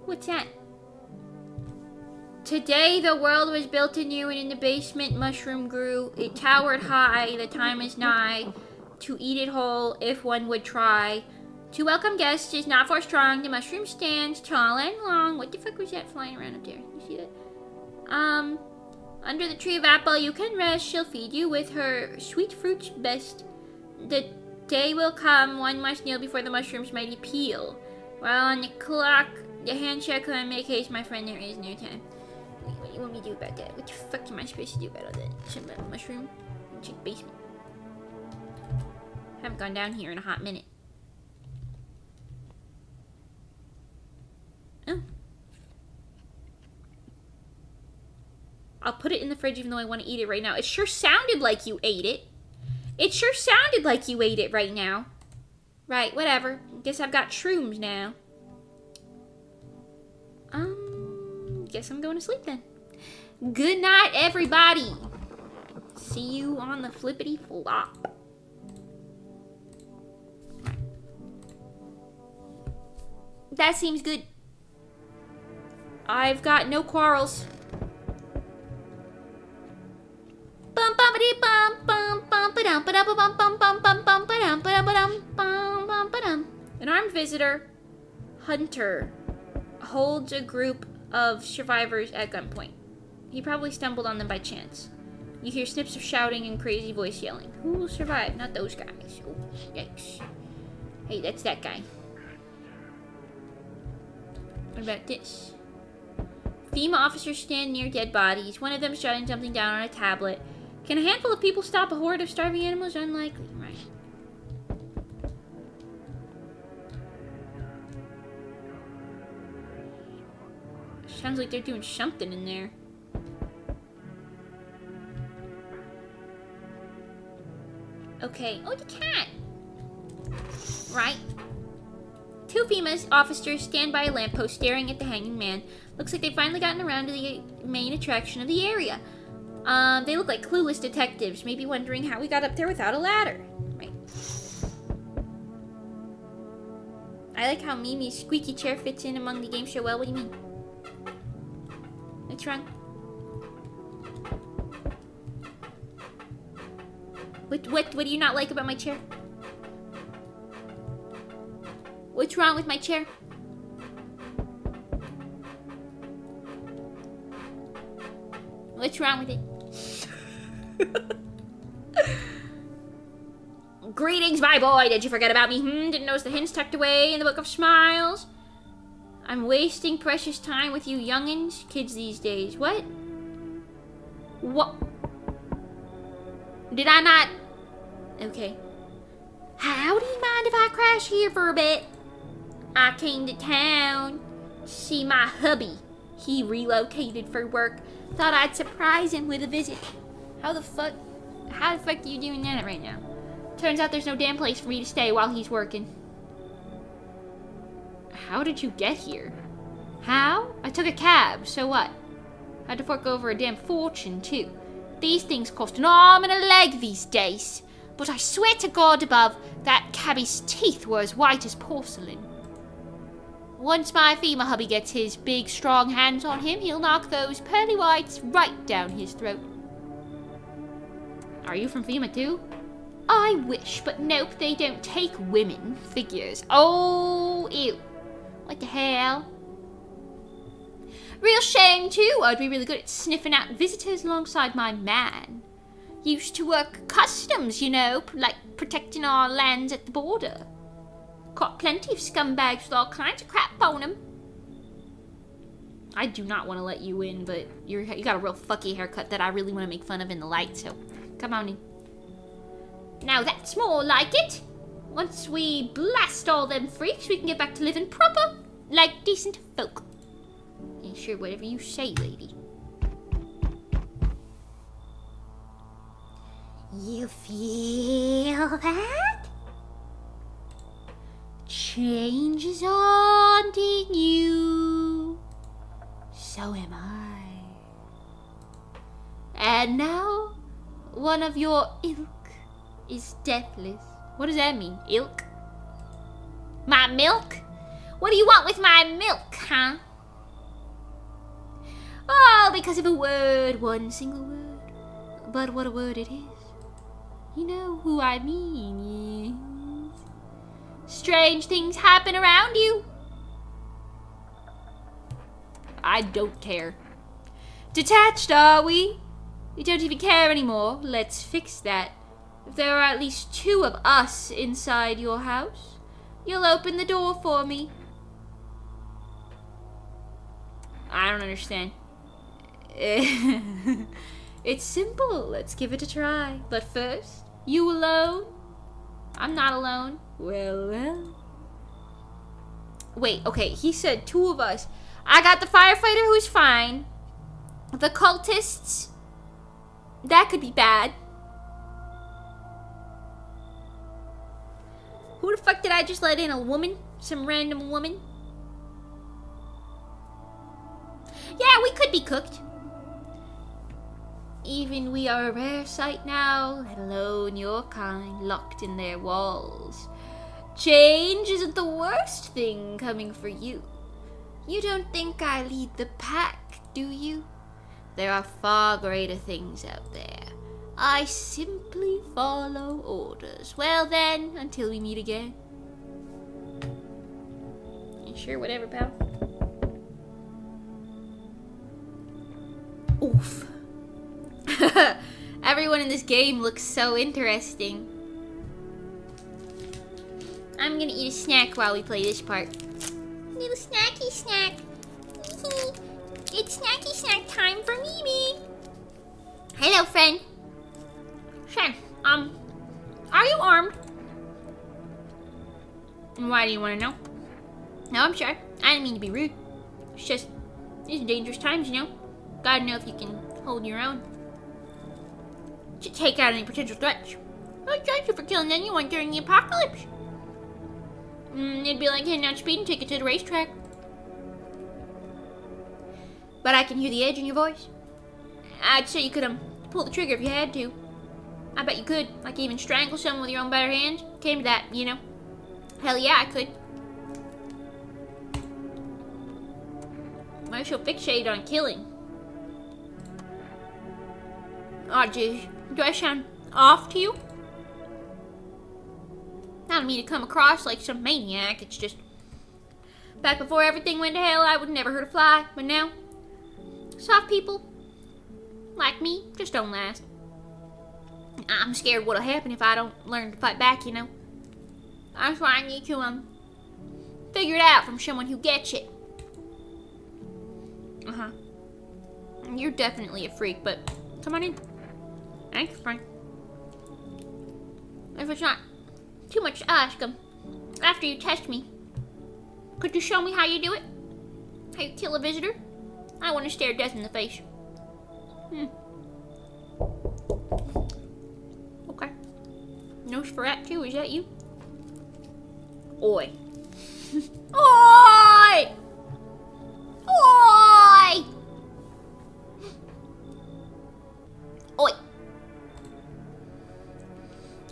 What's that? Today the world was built anew, and in the basement mushroom grew. It towered high, the time is nigh, to eat it whole if one would try. To welcome guests is not for strong, the mushroom stands tall and long. What the fuck was that flying around up there? You see that? Under the tree of apple you can rest, she'll feed you with her sweet fruits best. The day will come, one must kneel before the mushroom's mighty peel. While on the clock, the handshake can make haste, my friend, there is no time. Wait, what do you want me to do about that? What the fuck am I supposed to do about all that? Something about a mushroom? Check basement. Haven't gone down here in a hot minute. Oh. I'll put it in the fridge even though I want to eat it right now. It sure sounded like you ate it. It sure sounded like you ate it right now. Right, whatever. Guess I've got shrooms now. Guess I'm going to sleep then. Good night, everybody. See you on the flippity flop. That seems good. I've got no quarrels. Bum bum bum bum bum bum bum bum bum bum bum bum bum bum bum bum bum. An armed visitor, hunter, holds a group of survivors at gunpoint. He probably stumbled on them by chance. You hear snips of shouting and crazy voice yelling. Who will survive? Not those guys. Oh, yikes. Hey, that's that guy. What about this? FEMA officers stand near dead bodies. One of them is jotting something down on a tablet. Can a handful of people stop a horde of starving animals? Unlikely, right? Sounds like they're doing something in there. Okay. Oh, you can't. Right. Two FEMA officers stand by a lamppost staring at the hanging man. Looks like they've finally gotten around to the main attraction of the area. They look like clueless detectives, maybe wondering how we got up there without a ladder. Right. I like how Mimi's squeaky chair fits in among the game so well. What do you mean? What's wrong? What do you not like about my chair? What's wrong with my chair? What's wrong with it? Greetings, my boy. Did you forget about me? Didn't notice the hints tucked away in the Book of Smiles? I'm wasting precious time with you youngins. Kids these days. What? What? Did I not? Okay. How do you mind if I crash here for a bit? I came to town to see my hubby. He relocated for work. Thought I'd surprise him with a visit. How the fuck are you doing that right now? Turns out there's no damn place for me to stay while he's working. How did you get here? How? I took a cab, so what? Had to fork over a damn fortune, too. These things cost an arm and a leg these days. But I swear to God above, that cabbie's teeth were as white as porcelain. Once my FEMA hubby gets his big, strong hands on him, he'll knock those pearly whites right down his throat. Are you from FEMA too? I wish, but nope, they don't take women. Figures. Oh, ew. What the hell? Real shame too. I'd be really good at sniffing out visitors alongside my man. Used to work customs, you know, like protecting our lands at the border. Caught plenty of scumbags with all kinds of crap on them. I do not want to let you in, but you got a real fucky haircut that I really want to make fun of in the light, so come on in. Now that's more like it. Once we blast all them freaks, we can get back to living proper, like decent folk. Yeah, sure, whatever you say, lady. You feel that? Change is haunting you. So am I. And now, one of your ilk is deathless. What does that mean? Ilk? My milk? What do you want with my milk, huh? Oh, because of a word, one single word. But what a word it is. You know who I mean, yes. Strange things happen around you. I don't care. Detached, are we? We don't even care anymore. Let's fix that. If there are at least 2 of us inside your house, you'll open the door for me. I don't understand. It's simple. Let's give it a try. But first, you alone? I'm not alone. Well. Wait, okay. He said 2 of us. I got the firefighter who's fine. The cultists. That could be bad. Who the fuck did I just let in? A woman? Some random woman? Yeah, we could be cooked. Even we are a rare sight now, let alone your kind, locked in their walls. Change isn't the worst thing coming for you. You don't think I lead the pack, do you? There are far greater things out there. I simply follow orders. Well then, until we meet again. You sure, whatever, pal. Oof. Everyone in this game looks so interesting. I'm gonna eat a snack while we play this part. Little snacky snack. It's snacky snack time for Mimi. Hello, friend. Sure. Are you armed? Why do you want to know? No, I'm sure. I didn't mean to be rude. It's just, these are dangerous times, you know? Gotta know if you can hold your own. To take out any potential threats. No thank you for killing anyone during the apocalypse. It'd be like handing out speeding tickets to the racetrack. But I can hear the edge in your voice. I'd say you could pull the trigger if you had to. I bet you could, like even strangle someone with your own bare hands. Came to that, you know. Hell yeah, I could. I'm so fixated on killing. Oh, geez. Do I sound off to you? I don't mean to come across like some maniac. It's just, back before everything went to hell, I would never hurt a fly. But now, soft people like me just don't last. I'm scared what'll happen if I don't learn to fight back, you know. That's why I need to figure it out from someone who gets it. You're definitely a freak, but come on in. Thanks, Frank. If it's not too much to ask, after you test me, could you show me how you do it? How you kill a visitor? I want to stare death in the face. Okay. Nosferatu, is that you? Oi. Oi! Oi! Oi!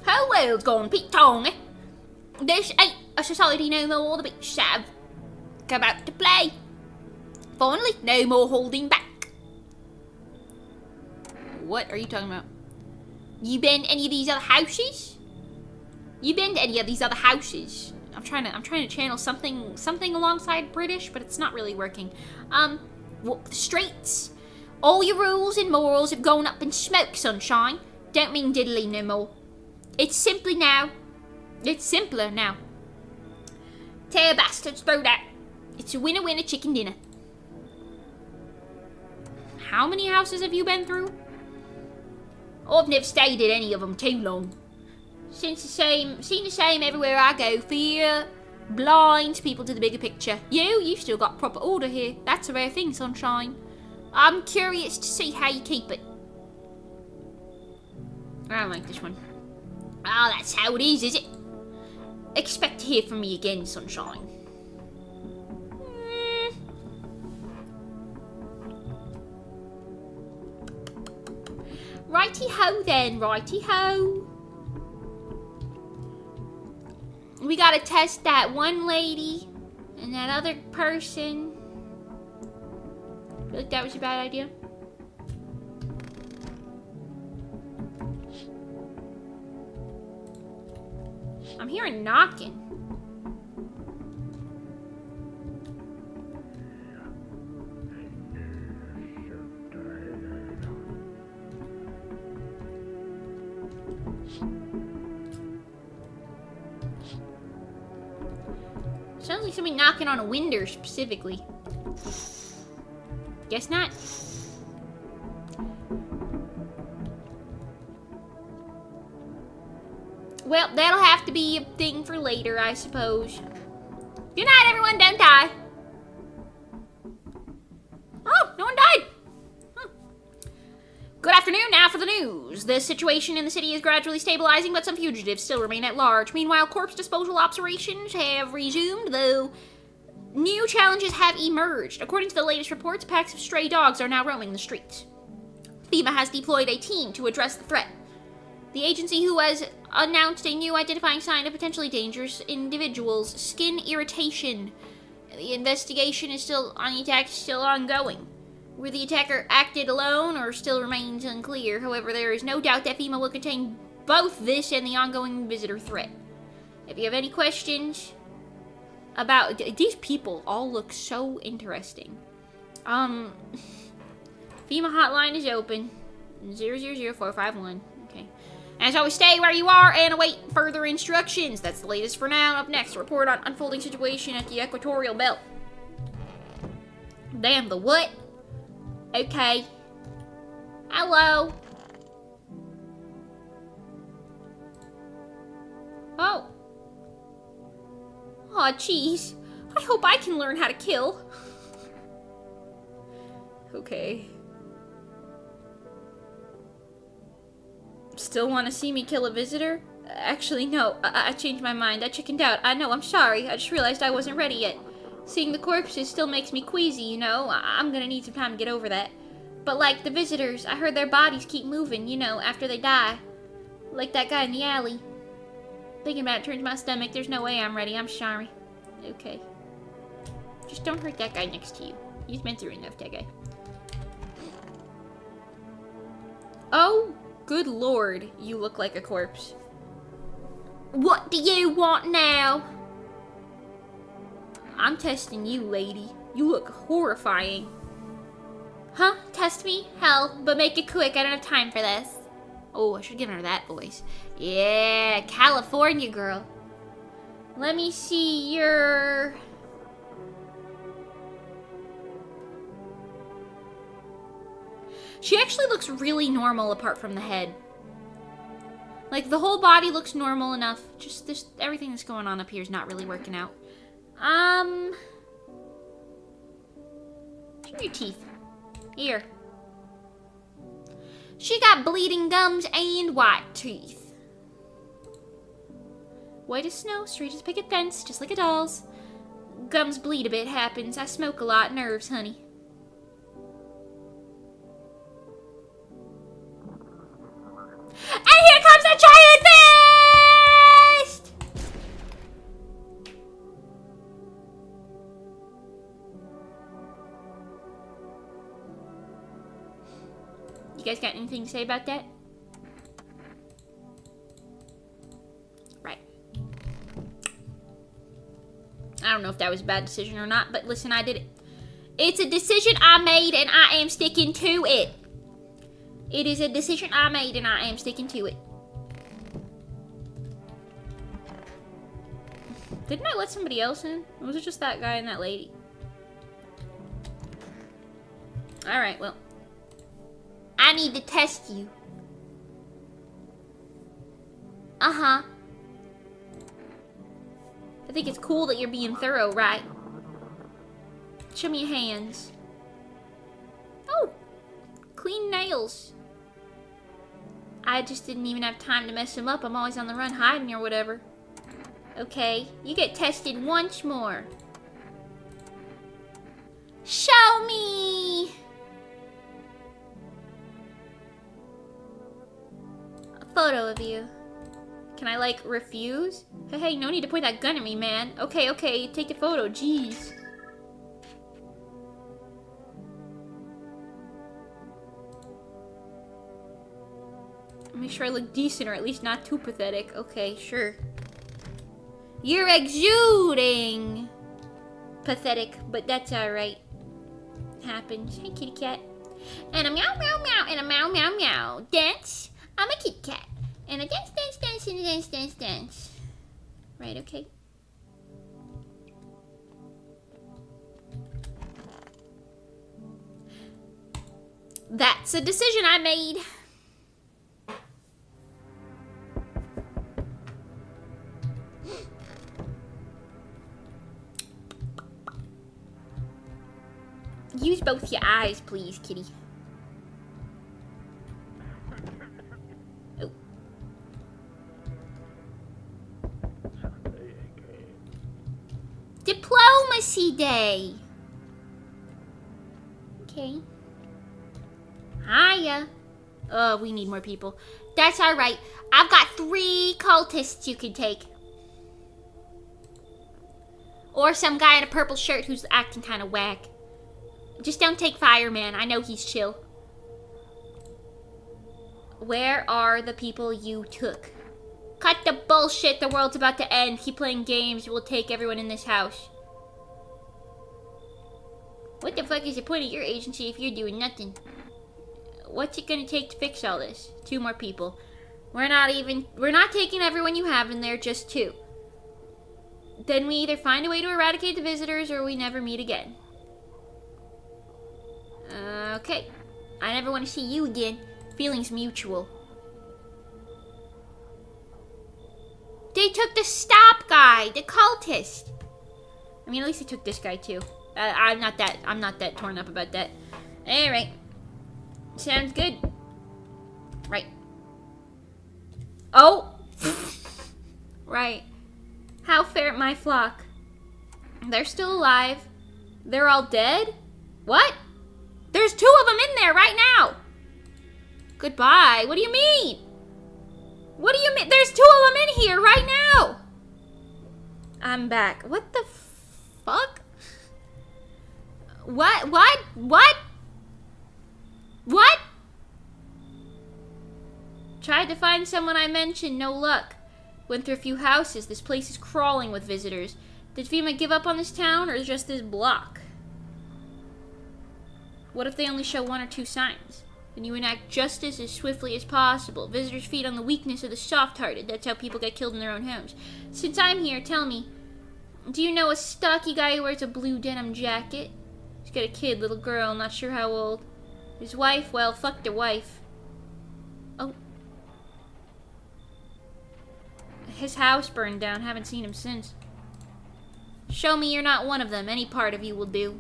How well gone, Pete Tong? This ain't a society no more. The beach have come out to play. Finally, no more holding back. What are you talking about? You been to any of these other houses? You been to any of these other houses? I'm trying to channel something alongside British, but it's not really working. Walk the streets. All your rules and morals have gone up in smoke, sunshine. Don't mean diddly no more. It's simpler now. Tear bastards, throw that. It's a winner-winner chicken dinner. How many houses have you been through? I've never stayed at any of them too long. Seen the same everywhere I go. Fear blinds people to the bigger picture. You've still got proper order here. That's a rare thing, sunshine. I'm curious to see how you keep it. I don't like this one. Ah, that's how it is it? Expect to hear from me again, sunshine. Righty-ho then, righty-ho. We gotta test that one lady and that other person. I feel like that was a bad idea. I'm hearing knocking. Sounds like somebody knocking on a window specifically. Guess not. Well, that'll have to be a thing for later, I suppose. Good night, everyone. Don't die. Oh, no one died. Good afternoon. Now for the news. The situation in the city is gradually stabilizing, but some fugitives still remain at large. Meanwhile, corpse disposal operations have resumed, though new challenges have emerged. According to the latest reports, packs of stray dogs are now roaming the streets. FEMA has deployed a team to address the threat. The agency, who has announced a new identifying sign of potentially dangerous individuals, skin irritation. The investigation on the attack is still ongoing. Whether the attacker acted alone or still remains unclear. However, there is no doubt that FEMA will contain both this and the ongoing visitor threat. If you have any questions about these people, all look so interesting. FEMA hotline is open. 000451. Okay. As always, stay where you are and await further instructions. That's the latest for now. Up next, report on unfolding situation at the equatorial belt. Damn, the what? Okay. Hello. Oh. Aw, jeez. I hope I can learn how to kill. Okay. Still want to see me kill a visitor? Actually, no. I changed my mind. I chickened out. I know, I'm sorry. I just realized I wasn't ready yet. Seeing the corpses still makes me queasy, you know? I'm gonna need some time to get over that. But like the visitors, I heard their bodies keep moving, you know, after they die. Like that guy in the alley. Thinking about it turns my stomach. There's no way I'm ready. I'm sorry. Okay. Just don't hurt that guy next to you. He's been through enough, that guy. Oh, good lord. You look like a corpse. What do you want now? I'm testing you, lady. You look horrifying. Huh? Test me? Hell, but make it quick. I don't have time for this. Oh, I should have given her that voice. Yeah, California girl. Let me see your... She actually looks really normal apart from the head. Like, the whole body looks normal enough. Just this, everything that's going on up here is not really working out. Your teeth. Here. She got bleeding gums and white teeth. White as snow, straight as a picket fence, just like a doll's. Gums bleed a bit, happens. I smoke a lot, nerves, honey. And here comes the giant fist! You guys got anything to say about that? Right. I don't know if that was a bad decision or not, but listen, I did it. It's a decision I made and I am sticking to it. It is a decision I made and I am sticking to it. Didn't I let somebody else in? Or was it just that guy and that lady? Alright, well. I need to test you. Uh-huh. I think it's cool that you're being thorough, right? Show me your hands. Oh! Clean nails. I just didn't even have time to mess them up. I'm always on the run hiding or whatever. Okay, you get tested once more. Show me! A photo of you. Can I, like, refuse? Hey, no need to point that gun at me, man. Okay, take the photo, jeez. Make sure I look decent or at least not too pathetic. Okay, sure. You're exuding pathetic, but that's alright. Happens. Hey, kitty cat. And a meow meow meow and a meow meow meow. Dance. I'm a kitty cat. And a dance dance dance and a dance dance dance. Right, okay. That's a decision I made. Use both your eyes, please, kitty. Oh. Diplomacy Day. Okay. Hiya. Oh, we need more people. That's alright. I've got 3 cultists you can take. Or some guy in a purple shirt who's acting kind of whack. Just don't take Fireman. I know he's chill. Where are the people you took? Cut the bullshit. The world's about to end. Keep playing games. We'll take everyone in this house. What the fuck is the point of your agency if you're doing nothing? What's it gonna take to fix all this? 2 more people. We're not taking everyone you have in there, just 2. Then we either find a way to eradicate the visitors or we never meet again. Okay. I never want to see you again. Feelings mutual. They took the stop guy, the cultist. I mean, at least they took this guy too. I'm not that torn up about that. Alright. Sounds good. Right. Oh! Right. How fare my flock? They're still alive. They're all dead? What? There's 2 of them in there right now! Goodbye. What do you mean? What do you mean? There's 2 of them in here right now! I'm back. What the fuck? What? Tried to find someone I mentioned, no luck. Went through a few houses. This place is crawling with visitors. Did FEMA give up on this town, or just this block? What if they only show 1 or 2 signs? Then you enact justice as swiftly as possible. Visitors feed on the weakness of the soft-hearted. That's how people get killed in their own homes. Since I'm here, tell me, do you know a stocky guy who wears a blue denim jacket? He's got a kid, little girl, not sure how old. His wife, well, fuck their wife. Oh. His house burned down. Haven't seen him since. Show me you're not one of them. Any part of you will do.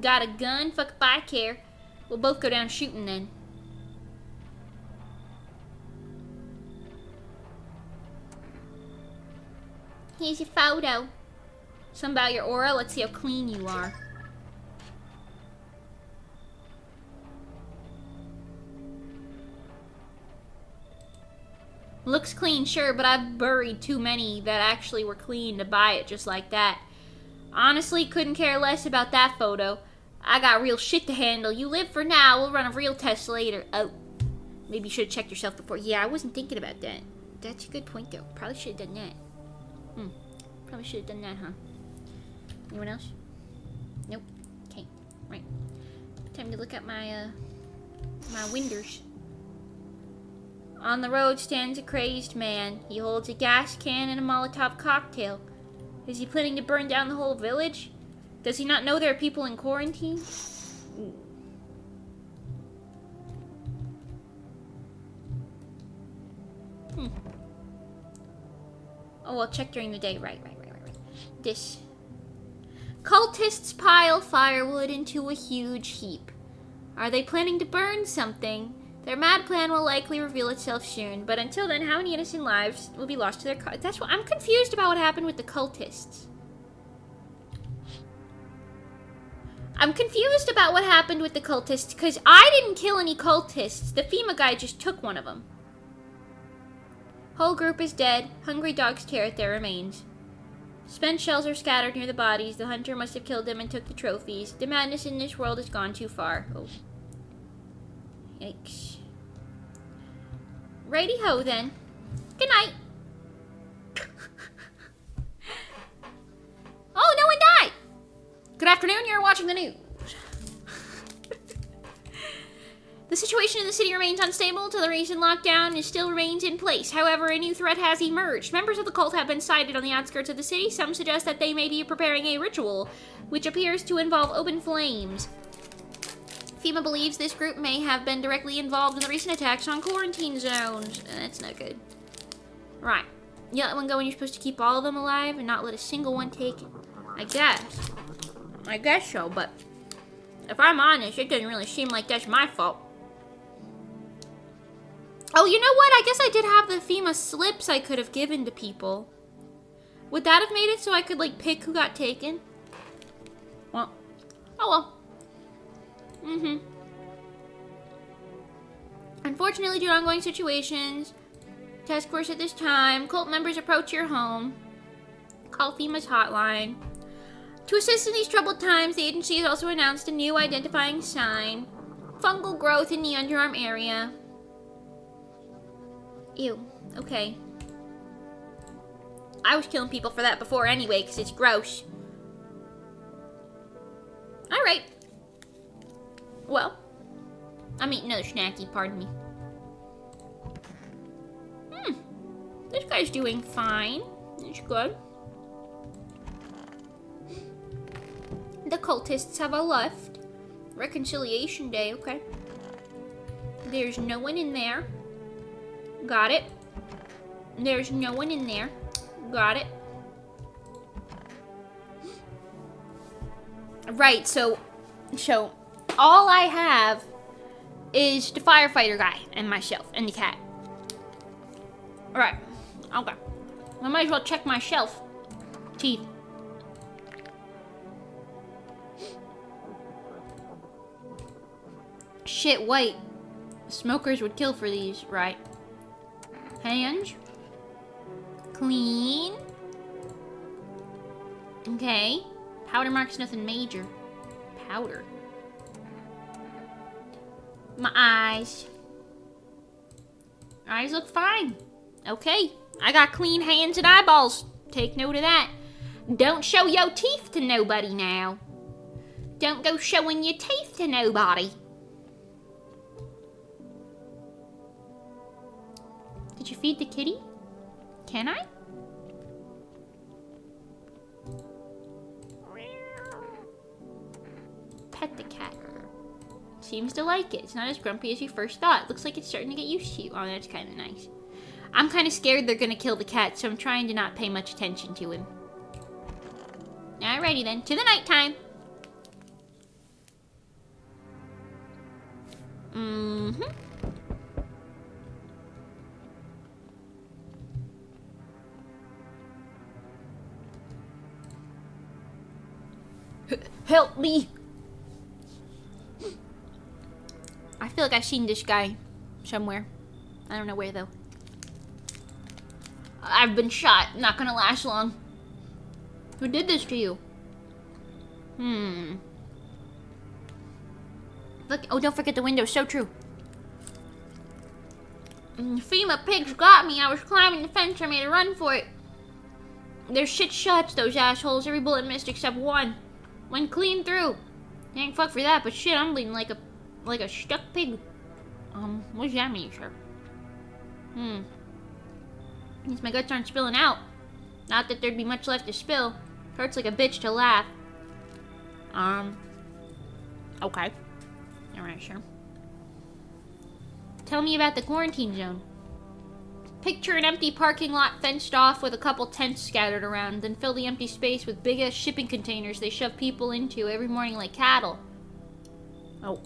Got a gun? Fuck if I care. We'll both go down shooting then. Here's your photo. Something about your aura. Let's see how clean you are. Looks clean, sure, but I've buried too many that actually were clean to buy it just like that. Honestly, couldn't care less about that photo. I got real shit to handle. You live for now. We'll run a real test later. Oh, maybe you should have checked yourself before. Yeah, I wasn't thinking about that. That's a good point, though. Probably should have done that. Probably should have done that, huh? Anyone else? Nope. Okay. Right. Time to look at my, my windows. On the road stands a crazed man. He holds a gas can and a Molotov cocktail. Is he planning to burn down the whole village? Does he not know there are people in quarantine? Oh, well, check during the day. Right. This. Cultists pile firewood into a huge heap. Are they planning to burn something? Their mad plan will likely reveal itself soon, but until then, how many innocent lives will be lost to their cause? That's what I'm confused about. What happened with the cultists? I'm confused about what happened with the cultists because I didn't kill any cultists. The FEMA guy just took one of them. Whole group is dead. Hungry dogs tear at their remains. Spent shells are scattered near the bodies. The hunter must have killed them and took the trophies. The madness in this world has gone too far. Oh. Yikes. Righty ho then. Good night. Oh, no one died! Good afternoon, you're watching the news. The situation in the city remains unstable until the recent lockdown still remains in place. However, a new threat has emerged. Members of the cult have been sighted on the outskirts of the city. Some suggest that they may be preparing a ritual, which appears to involve open flames. FEMA believes this group may have been directly involved in the recent attacks on quarantine zones. That's not good. Right. You let one go when you're supposed to keep all of them alive and not let a single one take it. I guess so, but if I'm honest, it doesn't really seem like that's my fault. Oh, you know what? I guess I did have the FEMA slips I could have given to people. Would that have made it so I could, like, pick who got taken? Well, oh well. Unfortunately, due to ongoing situations, task force at this time, cult members approach your home. Call FEMA's hotline. To assist in these troubled times, the agency has also announced a new identifying sign. Fungal growth in the underarm area. Ew. Okay. I was killing people for that before anyway, because it's gross. Alright. Well. I'm eating another snacky, pardon me. This guy's doing fine. It's good. The cultists have left. Reconciliation Day, okay. There's no one in there. Got it. There's no one in there. Got it. Right, so all I have is the firefighter guy and myself and the cat. Alright. Okay. I might as well check my shelf. Teeth. Shit, wait. Smokers would kill for these, right? Hands. Clean. Okay. Powder marks, nothing major. Powder. My eyes. Eyes look fine. Okay. I got clean hands and eyeballs. Take note of that. Don't show your teeth to nobody now. Don't go showing your teeth to nobody. Did you feed the kitty? Can I? Pet the cat. Seems to like it. It's not as grumpy as you first thought. Looks like it's starting to get used to you. Oh, that's kind of nice. I'm kind of scared they're gonna kill the cat, so I'm trying to not pay much attention to him. Alrighty then, to the nighttime. Help me! I feel like I've seen this guy somewhere. I don't know where though. I've been shot. Not gonna last long. Who did this to you? Look. Oh, don't forget the window. So true. FEMA pigs got me. I was climbing the fence. I made a run for it. They're shit shots, those assholes. Every bullet missed except one. Went clean through. Ain't fuck for that, but shit, I'm bleeding like a stuck pig. What does that mean, sir? Means my guts aren't spilling out. Not that there'd be much left to spill. Hurts like a bitch to laugh. Okay. Alright, sure. Tell me about the quarantine zone. Picture an empty parking lot fenced off with a couple tents scattered around, then fill the empty space with big-ass shipping containers they shove people into every morning like cattle. Oh.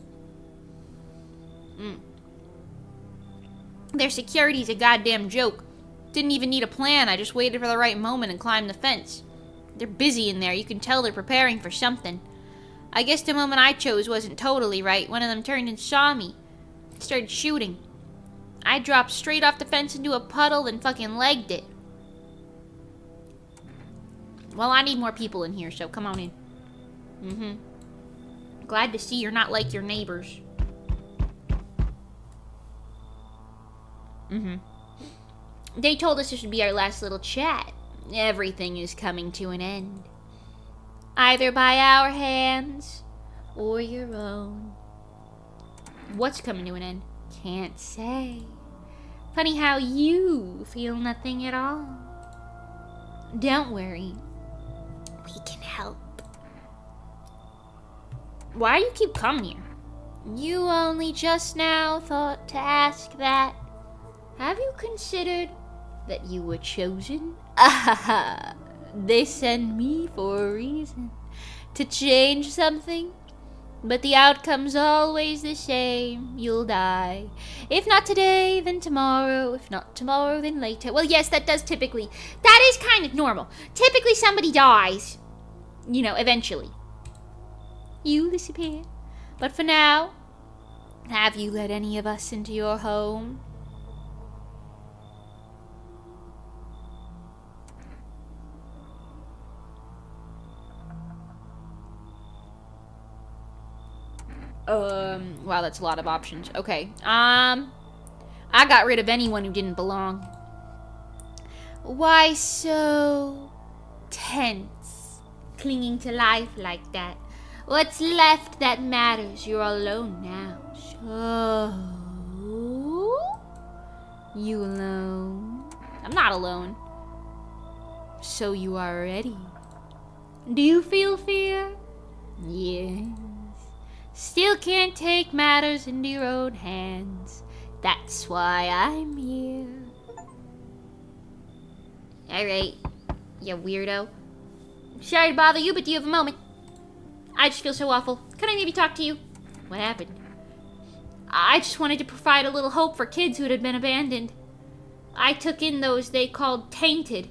Their security's a goddamn joke. Didn't even need a plan, I just waited for the right moment and climbed the fence. They're busy in there, you can tell they're preparing for something. I guess the moment I chose wasn't totally right. One of them turned and saw me. Started shooting. I dropped straight off the fence into a puddle and fucking legged it. Well, I need more people in here, so come on in. Glad to see you're not like your neighbors. They told us this would be our last little chat. Everything is coming to an end. Either by our hands or your own. What's coming to an end? Can't say. Funny how you feel nothing at all. Don't worry. We can help. Why do you keep coming here? You only just now thought to ask that. Have you considered that you were chosen? They send me for a reason. To change something. But the outcome's always the same. You'll die. If not today, then tomorrow. If not tomorrow, then later. Well, yes, that does typically. That is kind of normal. Typically somebody dies. You know, eventually. You disappear. But for now, have you let any of us into your home? Wow, that's a lot of options. Okay. I got rid of anyone who didn't belong. Why so tense? Clinging to life like that. What's left that matters? You're alone now, so So... You alone? I'm not alone. So you are ready. Do you feel fear? Yes. Still can't take matters into your own hands. That's why I'm here. Alright, you weirdo. Sorry to bother you, but do you have a moment? I just feel so awful. Could I maybe talk to you? What happened? I just wanted to provide a little hope for kids who had been abandoned. I took in those they called tainted.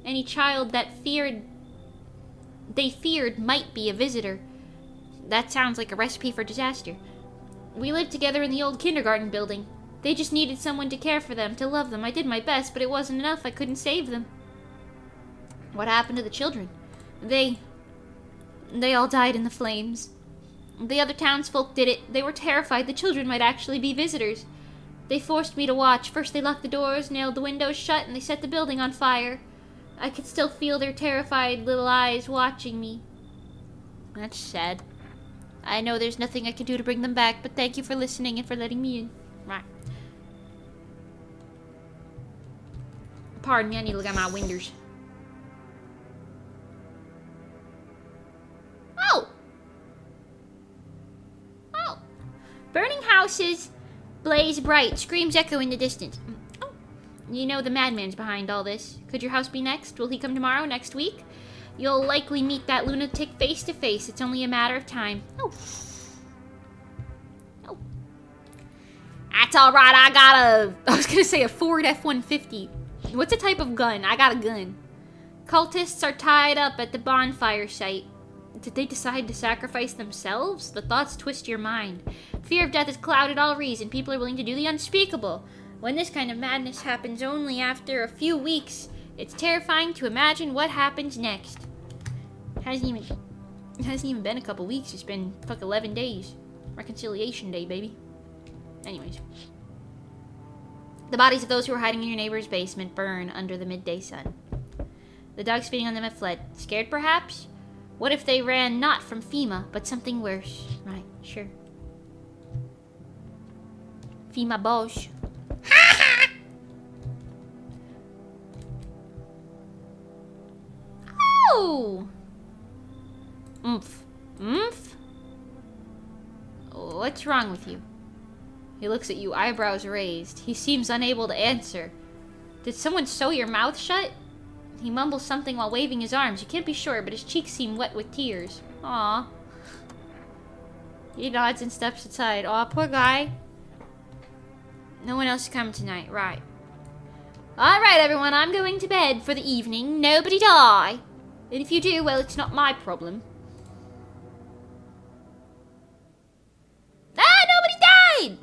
Any child that they feared might be a visitor. That sounds like a recipe for disaster. We lived together in the old kindergarten building. They just needed someone to care for them, to love them. I did my best, but it wasn't enough. I couldn't save them. What happened to the children? They all died in the flames. The other townsfolk did it. They were terrified the children might actually be visitors. They forced me to watch. First they locked the doors, nailed the windows shut, and they set the building on fire. I could still feel their terrified little eyes watching me. That's sad. I know there's nothing I can do to bring them back, but thank you for listening and for letting me in. Right. Pardon me, I need to look at my windows. Oh! Oh! Burning houses blaze bright, screams echo in the distance. Oh. You know the madman's behind all this. Could your house be next? Will he come tomorrow, next week? You'll likely meet that lunatic face to face. It's only a matter of time. Oh. Oh. That's alright, I was gonna say a Ford F-150. What's a type of gun? I got a gun. Cultists are tied up at the bonfire site. Did they decide to sacrifice themselves? The thoughts twist your mind. Fear of death has clouded all reason. People are willing to do the unspeakable. When this kind of madness happens only after a few weeks, it's terrifying to imagine what happens next. It hasn't even been a couple weeks. It's been 11 days. Reconciliation Day, baby. Anyways. The bodies of those who were hiding in your neighbor's basement burn under the midday sun. The dogs feeding on them have fled. Scared, perhaps? What if they ran not from FEMA, but something worse? Right, sure. FEMA boss. Oh! Oomph. Oomph? What's wrong with you? He looks at you, eyebrows raised. He seems unable to answer. Did someone sew your mouth shut? He mumbles something while waving his arms. You can't be sure, but his cheeks seem wet with tears. Aww. He nods and steps aside. Aw, poor guy. No one else is coming tonight. Right. Alright, everyone. I'm going to bed for the evening. Nobody die. And if you do, well, it's not my problem. Ah, nobody died!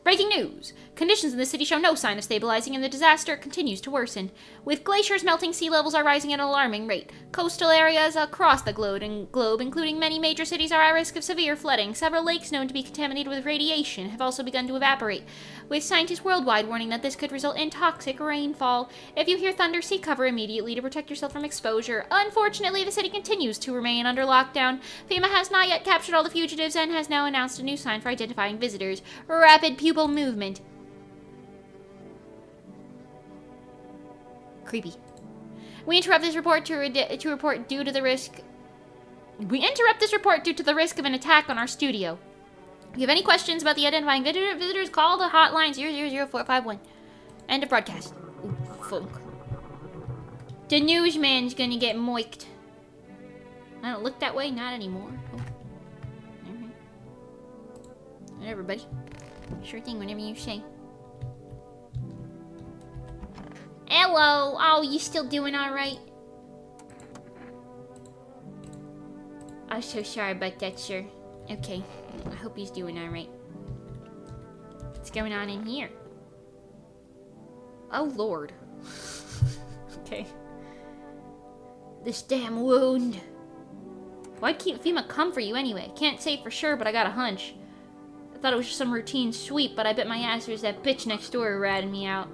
Breaking news. Conditions in the city show no sign of stabilizing, and the disaster continues to worsen. With glaciers melting, sea levels are rising at an alarming rate. Coastal areas across the globe, including many major cities, are at risk of severe flooding. Several lakes known to be contaminated with radiation have also begun to evaporate, with scientists worldwide warning that this could result in toxic rainfall. If you hear thunder, seek cover immediately to protect yourself from exposure. Unfortunately, the city continues to remain under lockdown. FEMA has not yet captured all the fugitives and has now announced a new sign for identifying visitors: rapid pupil movement. Creepy. We interrupt this report due to the risk of an attack on our studio. If you have any questions about the identifying visitors, call the hotline 000451. End of broadcast. Ooh, funk. The newsman's gonna get moiked. I don't look that way, not anymore. Oh. Alright. Whatever, buddy. Sure thing, whenever you say. Hello! Oh, you still doing alright? I'm so sorry about that, sir. Okay, I hope he's doing alright. What's going on in here? Oh, Lord. Okay. This damn wound. Why'd FEMA come for you anyway? Can't say for sure, but I got a hunch. I thought it was just some routine sweep, but I bet my ass it was that bitch next door who ratted me out.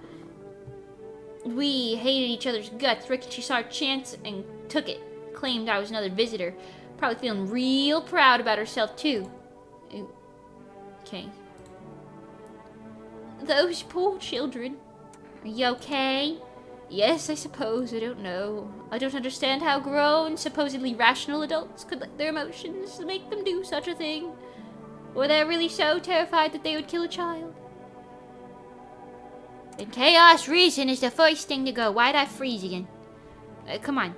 We hated each other's guts. She saw a chance and took it. Claimed I was another visitor. Probably feeling real proud about herself, too. Okay. Those poor children. Are you okay? Yes, I suppose. I don't know. I don't understand how grown, supposedly rational adults could let their emotions make them do such a thing. Or they're really so terrified that they would kill a child. And chaos reason is the first thing to go. Why'd I freeze again? Come on.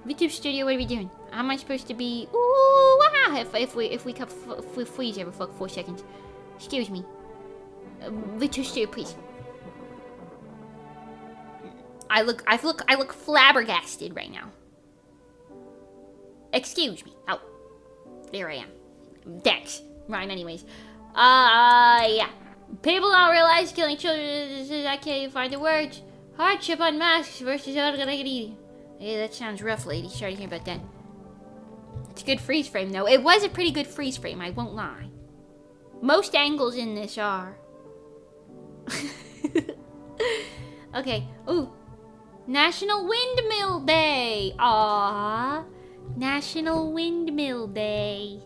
VTuber Studio, what are we doing? How am I supposed to be? Ooh, wow! If we freeze every 4 seconds. Excuse me. VTuber Studio, please. I look flabbergasted right now. Excuse me. Oh, there I am. Thanks. Right, anyways. Yeah. People don't realize killing children. I can't even find the words. Hardship on masks versus eating. Yeah, that sounds rough, lady. Sorry to hear about that. It's a good freeze frame, though. It was a pretty good freeze frame, I won't lie. Most angles in this are. Okay. Ooh. National Windmill Day. Aww. National Windmill Day.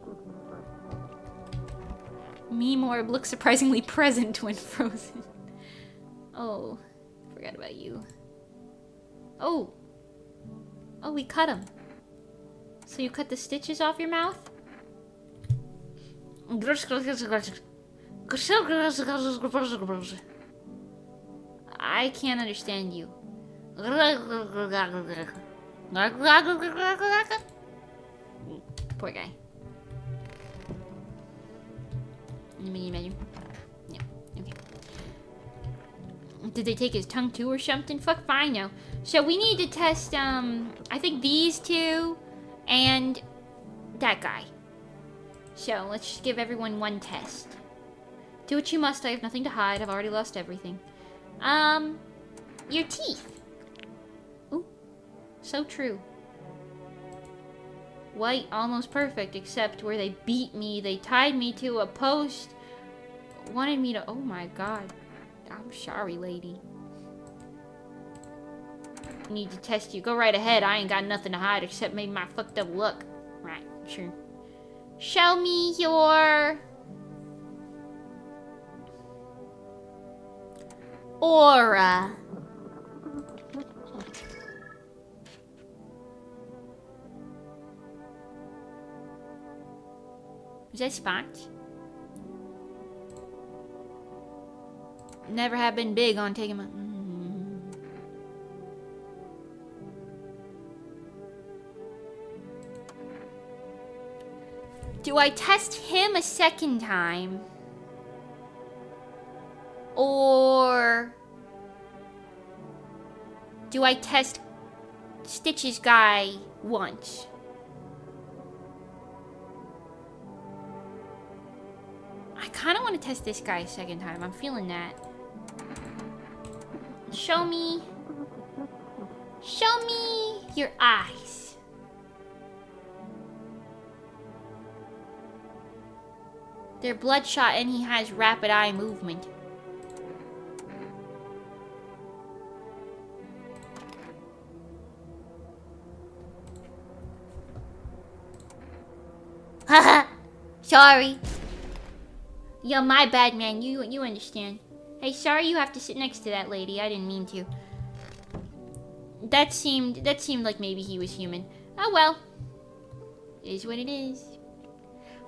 Memorb looks surprisingly present when frozen. Oh. Forgot about you. Oh. Oh, we cut him. So you cut the stitches off your mouth? I can't understand you. Poor guy. Let me imagine. Yeah, okay. Did they take his tongue too or something? Fuck if I know. So we need to test, I think these two and that guy. So let's just give everyone one test. Do what you must. I have nothing to hide. I've already lost everything. Your teeth. Ooh, so true. White, almost perfect, except where they beat me. They tied me to a post. Wanted me to... Oh my god. I'm sorry, lady. Need to test you. Go right ahead. I ain't got nothing to hide except maybe my fucked up look. Right, sure. Show me your... aura. Is that spots? Never have been big on taking my... Do I test him a second time? Or... do I test Stitch's guy once? I kind of want to test this guy a second time. I'm feeling that. Show me your eyes. They're bloodshot and he has rapid eye movement. Haha. Sorry. Yo, my bad, man. You understand. Hey, sorry you have to sit next to that lady. I didn't mean to. That seemed like maybe he was human. Oh well. It is what it is.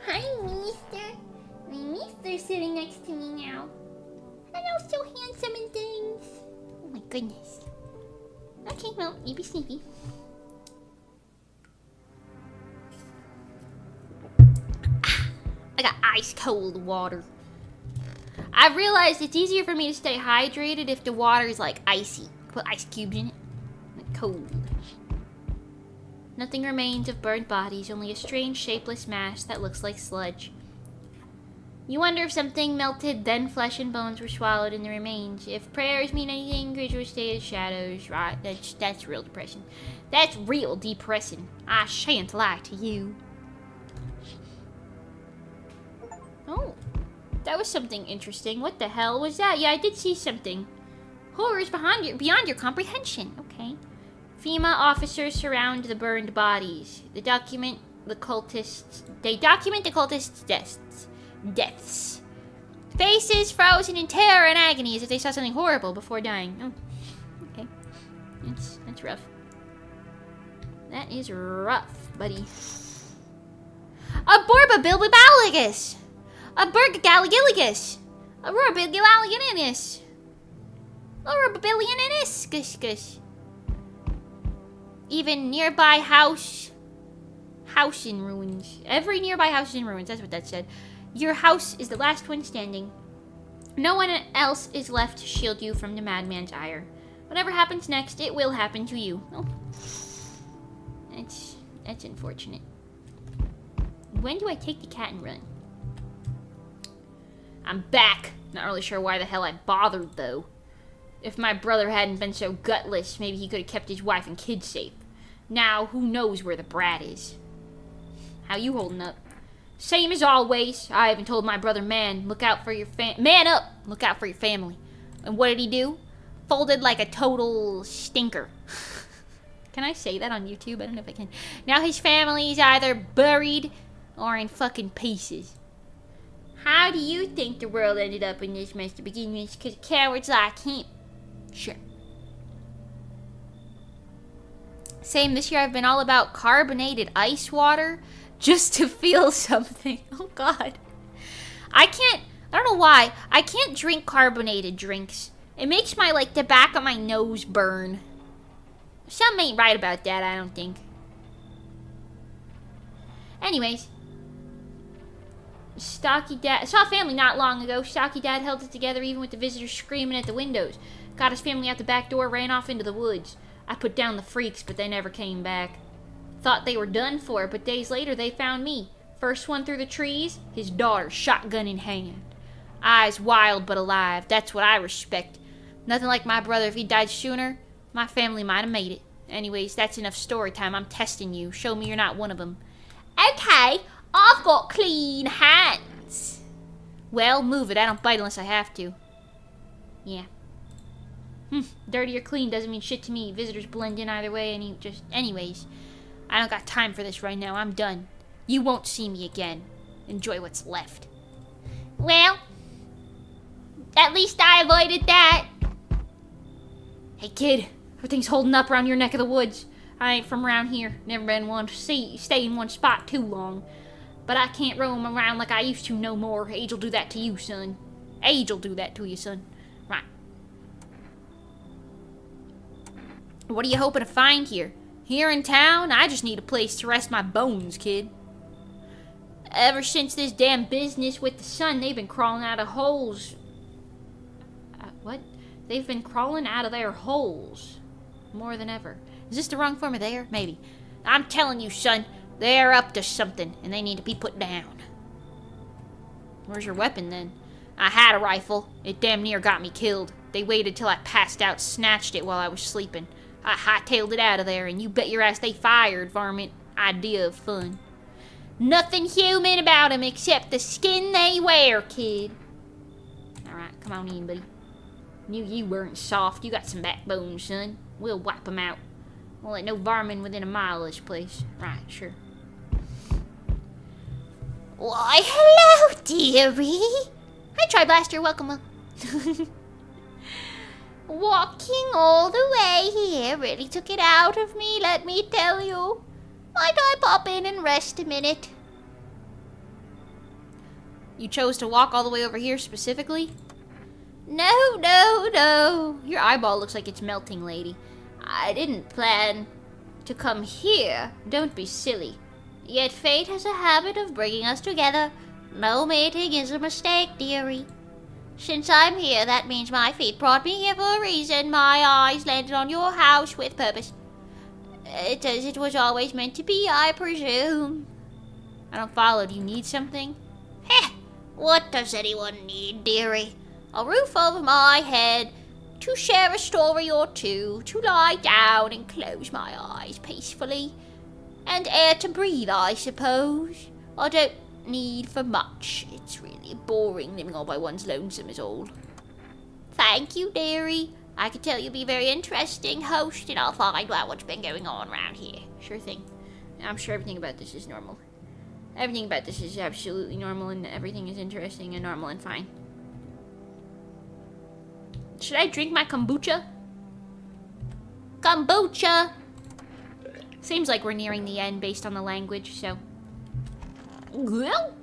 Hi, mister. My mister's sitting next to me now. Hello, so handsome and things. Oh my goodness. Okay, well, you be sneaky. I got ice cold water. I've realized it's easier for me to stay hydrated if the water is like icy. Put ice cubes in it. Like cold. Nothing remains of burnt bodies, only a strange shapeless mass that looks like sludge. You wonder if something melted, then flesh and bones were swallowed in the remains. If prayers mean anything, creatures stay as shadows. Right, that's real depressing. That's real depressing. I shan't lie to you. Oh, that was something interesting. What the hell was that? Yeah, I did see something. Horrors beyond your comprehension. Okay. FEMA officers surround the burned bodies. They document the cultists' deaths. Faces frozen in terror and agony as if they saw something horrible before dying. Oh, okay. That's rough. That is rough, buddy. A Borbabilbibaligus! A Burgagalagiligus! A Rorabilgilalianis! A Rorabillianinis! Even nearby house in ruins. Every nearby house is in ruins, that's what that said. Your house is the last one standing. No one else is left to shield you from the madman's ire. Whatever happens next, it will happen to you. Oh. That's unfortunate. When do I take the cat and run? I'm back. Not really sure why the hell I bothered, though. If my brother hadn't been so gutless, maybe he could have kept his wife and kids safe. Now, who knows where the brat is? How you holding up? Same as always. I even told my brother, man, look out for your man up! Look out for your family. And what did he do? Folded like a total stinker. Can I say that on YouTube? I don't know if I can. Now his family is either buried or in fucking pieces. How do you think the world ended up in this mess to begin with? Because cowards like him. Sure. Same this year, I've been all about carbonated ice water just to feel something. Oh God. I don't know why. I can't drink carbonated drinks. It makes the back of my nose burn. Something ain't right about that, I don't think. Anyways. Stocky Dad. I saw a family not long ago. Stocky Dad held it together even with the visitors screaming at the windows. Got his family out the back door, ran off into the woods. I put down the freaks, but they never came back. Thought they were done for, but days later they found me. First one through the trees, his daughter, shotgun in hand. Eyes wild but alive. That's what I respect. Nothing like my brother. If he died sooner, my family might have made it. Anyways, that's enough story time. I'm testing you. Show me you're not one of them. Okay, I've got clean hands. Well, move it. I don't bite unless I have to. Yeah. Dirty or clean doesn't mean shit to me. Visitors blend in either way. Anyways, I don't got time for this right now. I'm done. You won't see me again. Enjoy what's left. Well, at least I avoided that. Hey, kid. Everything's holding up around your neck of the woods. I ain't from around here. Never been one to stay in one spot too long. But I can't roam around like I used to no more. Age'll do that to you, son. Age'll do that to you, son. Right. What are you hoping to find here? Here in town? I just need a place to rest my bones, kid. Ever since this damn business with the sun, they've been crawling out of holes. What? They've been crawling out of their holes. More than ever. Is this the wrong form of there? Maybe. I'm telling you, son, they're up to something, and they need to be put down. Where's your weapon, then? I had a rifle. It damn near got me killed. They waited till I passed out, snatched it while I was sleeping. I hightailed it out of there, and you bet your ass they fired, varmint. Idea of fun. Nothing human about them except the skin they wear, kid. Alright, come on in, buddy. Knew you weren't soft. You got some backbone, son. We'll wipe them out. Won't let no varmin within a mile of this place. Right, sure. Why, hello, dearie. Hi, Tri-Blaster. Welcome. Walking all the way here really took it out of me, let me tell you. Might I pop in and rest a minute? You chose to walk all the way over here specifically? No, no, no. Your eyeball looks like it's melting, lady. I didn't plan to come here. Don't be silly. Yet fate has a habit of bringing us together. No mating is a mistake, dearie. Since I'm here, that means my feet brought me here for a reason. My eyes landed on your house with purpose. As it was always meant to be, I presume. I don't follow. Do you need something? Heh! What does anyone need, dearie? A roof over my head, to share a story or two, to lie down and close my eyes peacefully, and air to breathe, I suppose. I don't need for much. It's really boring living all by one's lonesome is all. Thank you, dearie. I can tell you'll be a very interesting host, and I'll find out what's been going on around here. Sure thing. I'm sure everything about this is normal. Everything about this is absolutely normal, and everything is interesting and normal and fine. Should I drink my kombucha? Kombucha! Seems like we're nearing the end based on the language, so. Well.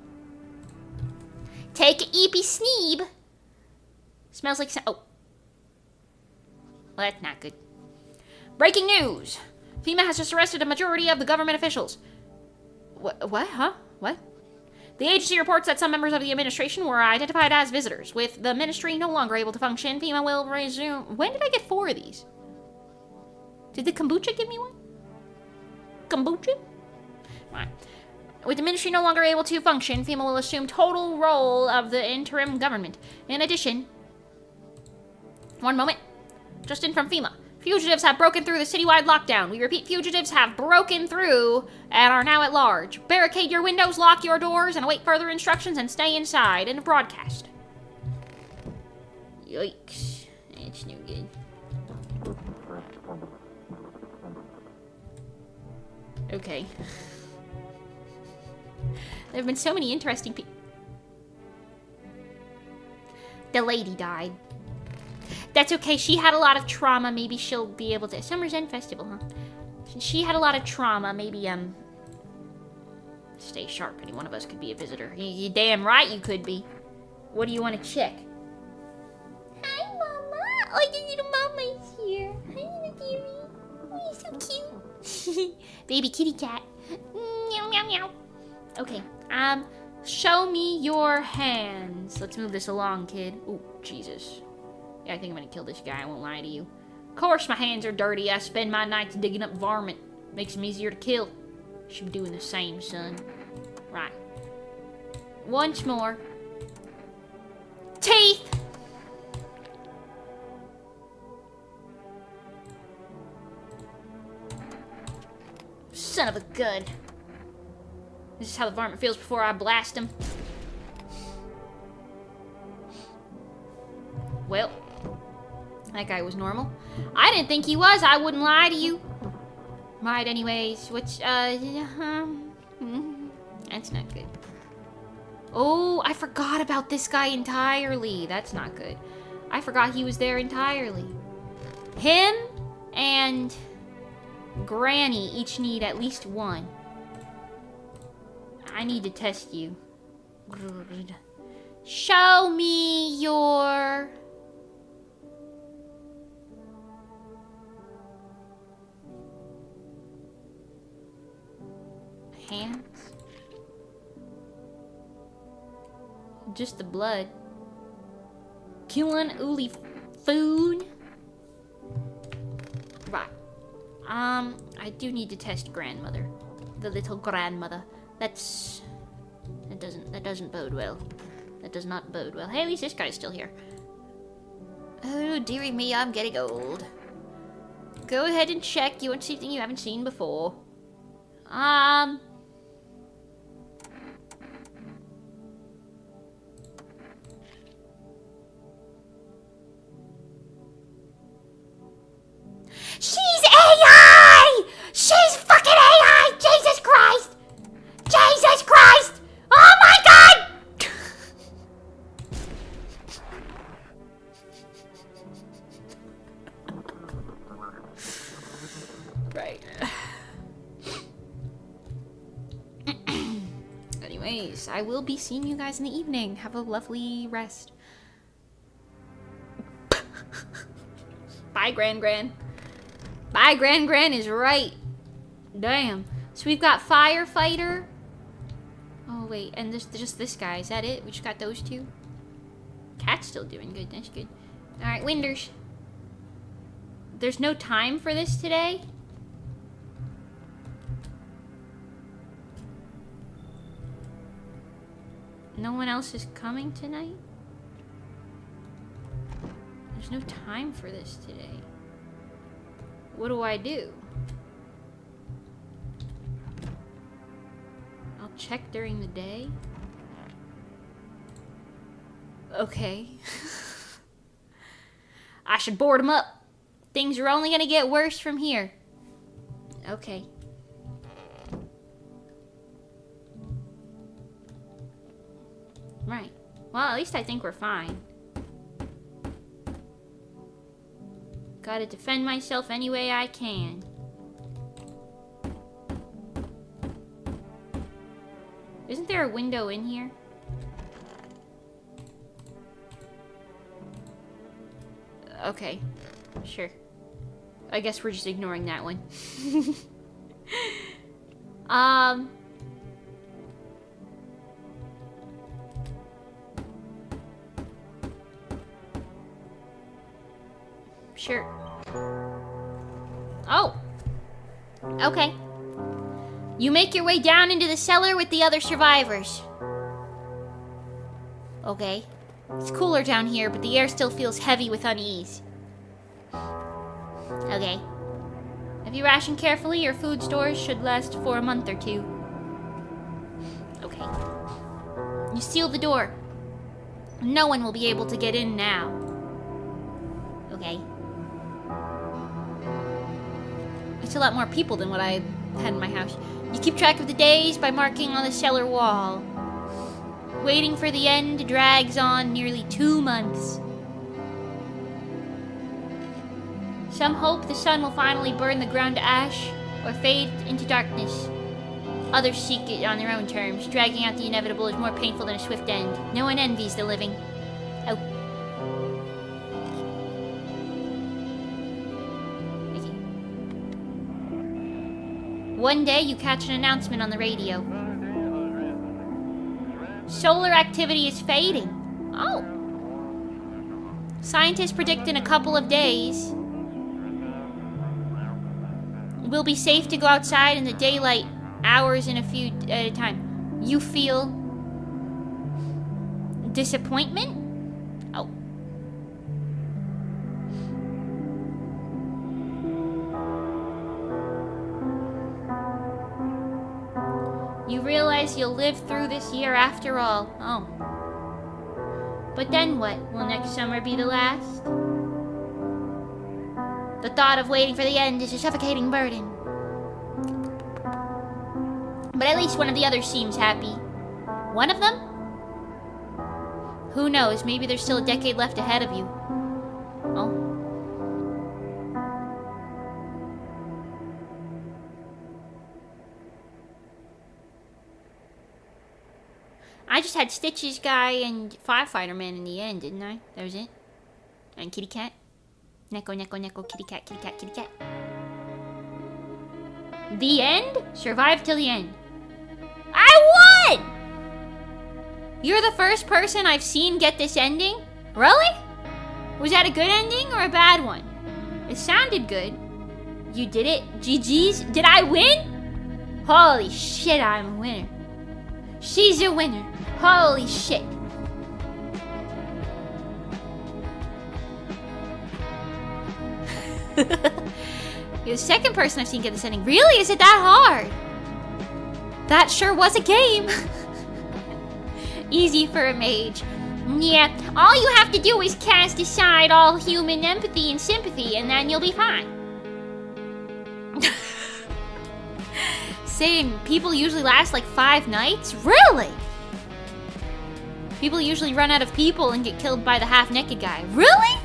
Take a eepy sneeb. Smells like oh. Well, that's not good. Breaking news! FEMA has just arrested a majority of the government officials. What? Huh? What? The agency reports that some members of the administration were identified as visitors. With the ministry no longer able to function, FEMA will resume... When did I get 4 of these? Did the kombucha give me one? Kombucha? Right. With the ministry no longer able to function, FEMA will assume total role of the interim government. In addition... One moment. Just in from FEMA. Fugitives have broken through the citywide lockdown. We repeat, fugitives have broken through and are now at large. Barricade your windows, lock your doors, and await further instructions and stay inside. End of broadcast. Yikes. It's no good. Okay. There have been so many interesting people. The lady died. That's okay. She had a lot of trauma. Maybe she'll be able to... Summer's End Festival, huh? She had a lot of trauma. Maybe, stay sharp. Any one of us could be a visitor. You damn right you could be. What do you want to check? Hi, Mama. Oh, the little Mama's here. Hi, little dearie. Oh, you're so cute. Baby kitty cat. Meow, meow, meow. Okay. Show me your hands. Let's move this along, kid. Oh, Jesus. Yeah, I think I'm gonna kill this guy, I won't lie to you. Of course my hands are dirty. I spend my nights digging up varmint. Makes them easier to kill. Should be doing the same, son. Right. Once more. Teeth! Son of a gun. This is how the varmint feels before I blast him. Well. That guy was normal. I didn't think he was. I wouldn't lie to you. Right, anyways. Which, that's not good. Oh, I forgot about this guy entirely. That's not good. I forgot he was there entirely. Him and Granny each need at least 1. I need to test you. Show me your... hands. Just the blood. Killing Uli food. Right. I do need to test grandmother. The little grandmother. That doesn't bode well. That does not bode well. Hey, at least this guy's still here. Oh, dearie me, I'm getting old. Go ahead and check. You want to see anything you haven't seen before. She's AI! She's fucking AI! Jesus Christ! Jesus Christ! Oh my God! Right. Anyways, I will be seeing you guys in the evening. Have a lovely rest. Bye, Gran. Bye, Gran is right. Damn. So we've got firefighter. Oh, wait. And just this guy. Is that it? We just got those 2? Cat's still doing good. That's good. Alright, Winders. There's no time for this today? No one else is coming tonight? There's no time for this today. What do I do? I'll check during the day. Okay. I should board them up. Things are only gonna get worse from here. Okay. Right. Well, at least I think we're fine. Gotta defend myself any way I can. Isn't there a window in here? Okay, sure. I guess we're just ignoring that one. Sure. Oh! Okay. You make your way down into the cellar with the other survivors. Okay. It's cooler down here, but the air still feels heavy with unease. Okay. If you ration carefully, your food stores should last for a month or two. Okay. You seal the door. No one will be able to get in now. Okay. It's a lot more people than what I had in my house. You keep track of the days by marking on the cellar wall. Waiting for the end drags on nearly 2 months. Some hope the sun will finally burn the ground to ash or fade into darkness. Others seek it on their own terms. Dragging out the inevitable is more painful than a swift end. No one envies the living. Oh. Okay. One day you catch an announcement on the radio. Solar activity is fading. Oh. Scientists predict in a couple of days it will be safe to go outside in the daylight hours in a few at a time. You feel disappointment? Oh. You realize you'll live through this year after all. Oh. But then what? Will next summer be the last? The thought of waiting for the end is a suffocating burden. But at least one of the others seems happy. One of them? Who knows? Maybe there's still a decade left ahead of you. Oh. I just had Stitches guy and Firefighter Man in the end, didn't I? That was it? And Kitty Cat? Neko, Neko, Neko, Kitty Cat, Kitty Cat, Kitty Cat. The end? Survive till the end. I won! You're the first person I've seen get this ending? Really? Was that a good ending or a bad one? It sounded good. You did it? GG's? Did I win? Holy shit, I'm a winner. She's a winner. Holy shit. You're the second person I've seen get this ending. Really? Is it that hard? That sure was a game. Easy for a mage. Yeah, all you have to do is cast aside all human empathy and sympathy, and then you'll be fine. Saying people usually last like 5 nights? Really? People usually run out of people and get killed by the half-naked guy. Really?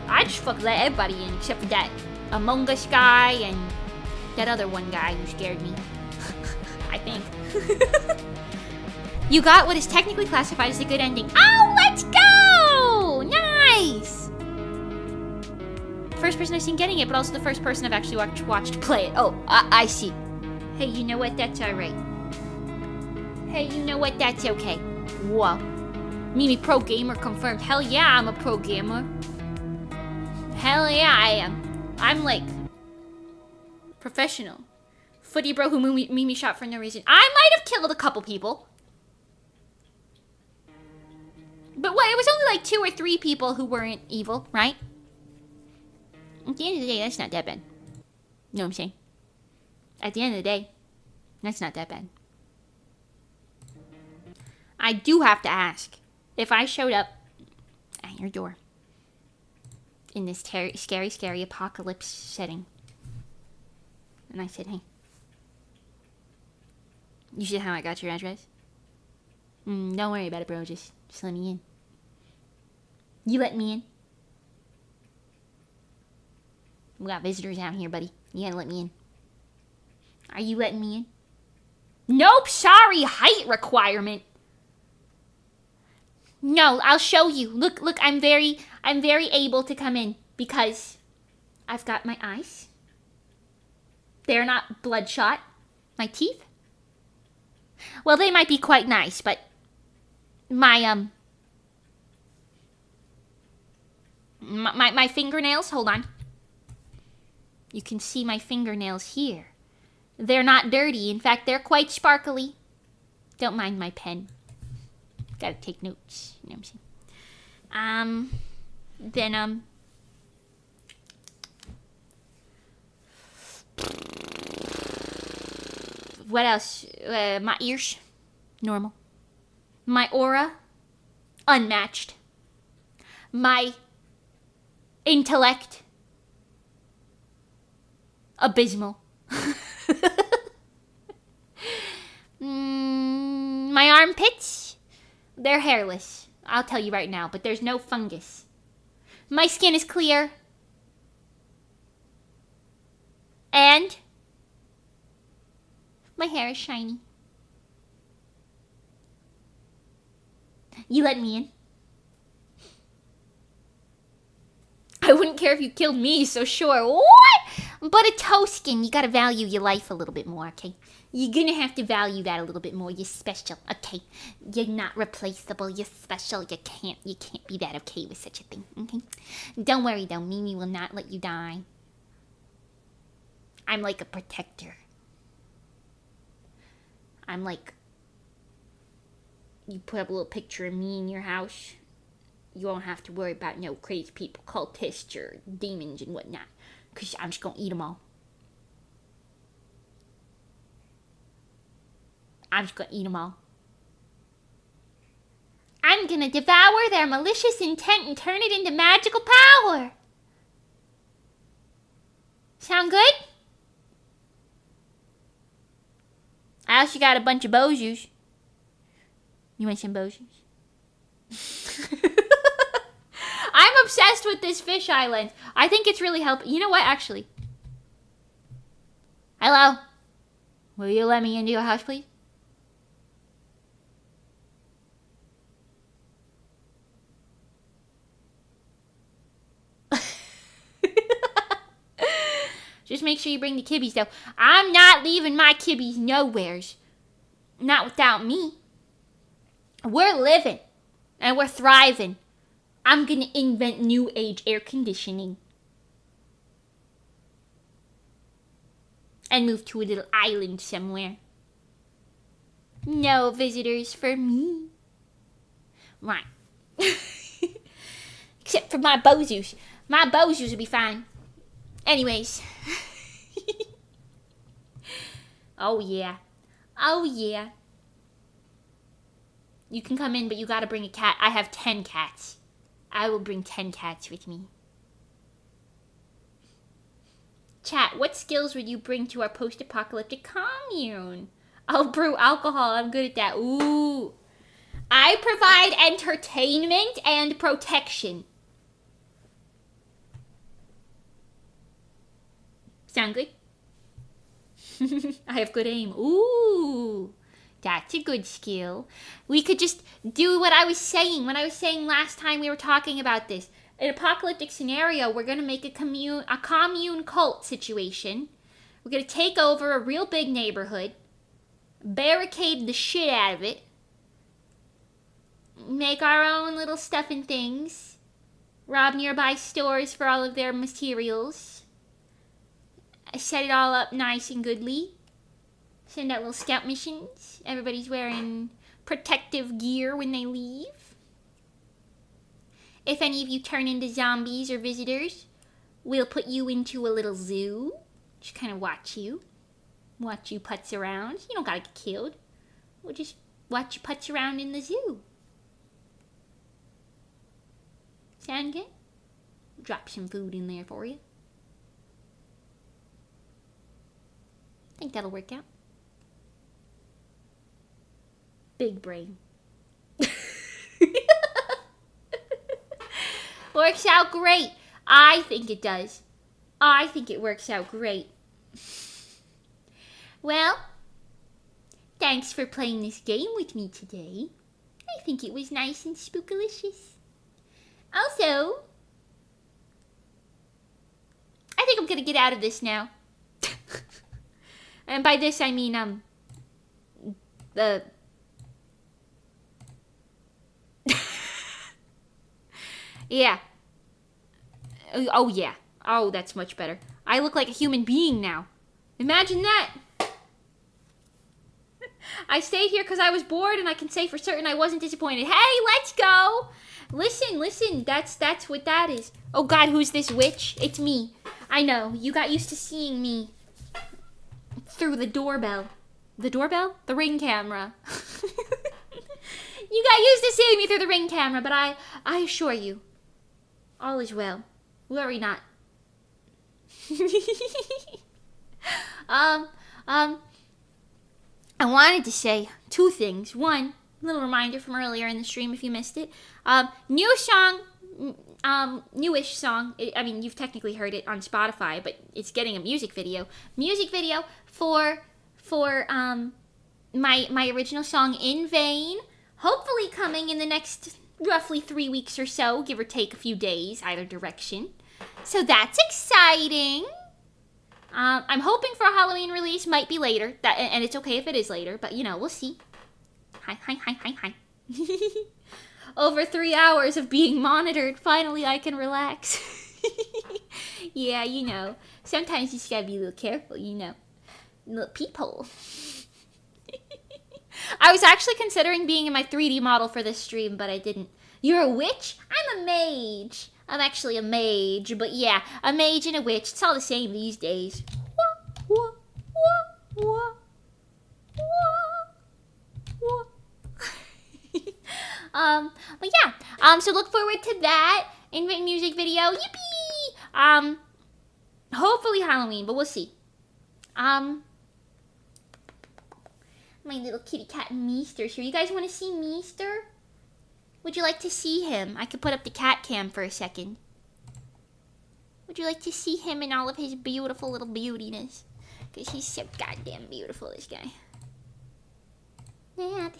I just fucking let everybody in except for that Among Us guy and that other one guy who scared me. I think. You got what is technically classified as a good ending. Oh, let's go! Nice! First person I've seen getting it, but also the first person I've actually watched play it. Oh, I see. Hey, you know what? That's alright. Hey, you know what? That's okay. Whoa. Mimi pro gamer confirmed. Hell yeah, I'm a pro gamer. Hell yeah, I am. I'm like professional. Footy bro who Mimi shot for no reason. I might have killed a couple people. But what? It was only like 2 or 3 people who weren't evil, right? At the end of the day, that's not that bad. You know what I'm saying? At the end of the day, that's not that bad. I do have to ask, if I showed up at your door in this scary apocalypse setting, and I said, hey, you see how I got your address? Don't worry about it, bro. Just let me in. You let me in? We got visitors out here, buddy. You gotta let me in. Are you letting me in? Nope, sorry, height requirement. No, I'll show you. Look, I'm very able to come in because I've got my eyes. They're not bloodshot. My teeth? Well, they might be quite nice, but my fingernails, hold on. You can see my fingernails here. They're not dirty. In fact, they're quite sparkly. Don't mind my pen. Gotta take notes. You know what I'm saying? Then, what else? My ears, normal. My aura, unmatched. My intellect, abysmal. My armpits, they're hairless. I'll tell you right now, but there's no fungus. My skin is clear. And my hair is shiny. You let me in? I wouldn't care if you killed me, so sure. What? But a toe skin, you gotta value your life a little bit more, okay? You're gonna have to value that a little bit more. You're special, okay? You're not replaceable. You're special. You can't be that okay with such a thing, okay? Don't worry though, Mimi will not let you die. I'm like a protector. I'm like, you put up a little picture of me in your house, you won't have to worry about no crazy people, cultists or demons and whatnot, because I'm just gonna eat them all. I'm just gonna eat them all. I'm gonna devour their malicious intent and turn it into magical power. Sound good? I also got a bunch of bozus. You want some bozus? I'm obsessed with this fish island. I think it's really helping. You know what, actually? Hello? Will you let me into your house, please? Just make sure you bring the kibbies, though. I'm not leaving my kibbies nowheres. Not without me. We're living. And we're thriving. I'm gonna invent new age air conditioning. And move to a little island somewhere. No visitors for me. Right. Except for my bozus. My bozus will be fine. Anyways. Oh yeah. Oh yeah. You can come in, but you gotta bring a cat. I have 10 cats. I will bring 10 cats with me. Chat, what skills would you bring to our post-apocalyptic commune? I'll brew alcohol. I'm good at that. Ooh. I provide entertainment and protection. Sound good? I have good aim. Ooh. That's a good skill. We could just do what I was saying. When I was saying last time we were talking about this. An apocalyptic scenario, we're going to make a commune cult situation. We're going to take over a real big neighborhood. Barricade the shit out of it. Make our own little stuff and things. Rob nearby stores for all of their materials. Set it all up nice and goodly. Send out little scout missions. Everybody's wearing protective gear when they leave. If any of you turn into zombies or visitors, we'll put you into a little zoo. Just kind of watch you. Watch you putz around. You don't gotta get killed. We'll just watch you putz around in the zoo. Sound good? Drop some food in there for you. Think that'll work out. Big brain. Works out great. I think it does. I think it works out great. Well, thanks for playing this game with me today. I think it was nice and spookalicious. Also, I think I'm gonna get out of this now. And by this I mean, yeah. Oh, yeah. Oh, that's much better. I look like a human being now. Imagine that. I stayed here because I was bored, and I can say for certain I wasn't disappointed. Hey, let's go. Listen. That's what that is. Oh, God, who's this witch? It's me. I know. You got used to seeing me through the doorbell. The doorbell? The Ring camera. You got used to seeing me through the Ring camera, but I assure you, all is well. Worry not. I wanted to say 2 things. One, little reminder from earlier in the stream if you missed it. New song, newish song. I mean, you've technically heard it on Spotify, but it's getting a music video. Music video for my original song, In Vain. Hopefully coming in the next roughly 3 weeks or so, give or take a few days, either direction. So that's exciting. I'm hoping for a Halloween release. Might be later. And it's okay if it is later, but you know, we'll see. Hi. Over 3 hours of being monitored. Finally, I can relax. Yeah, you know. Sometimes you just gotta be a little careful, you know. Little peephole. I was actually considering being in my 3D model for this stream, but I didn't. You're a witch? I'm a mage. I'm actually a mage, but yeah, a mage and a witch. It's all the same these days. But yeah, so look forward to that in music video. Yippee! Hopefully Halloween, but we'll see. My little kitty cat Meester's here. You guys want to see Meester? Would you like to see him? I could put up the cat cam for a second. Would you like to see him in all of his beautiful little beautiness? Because he's so goddamn beautiful, this guy. Oh,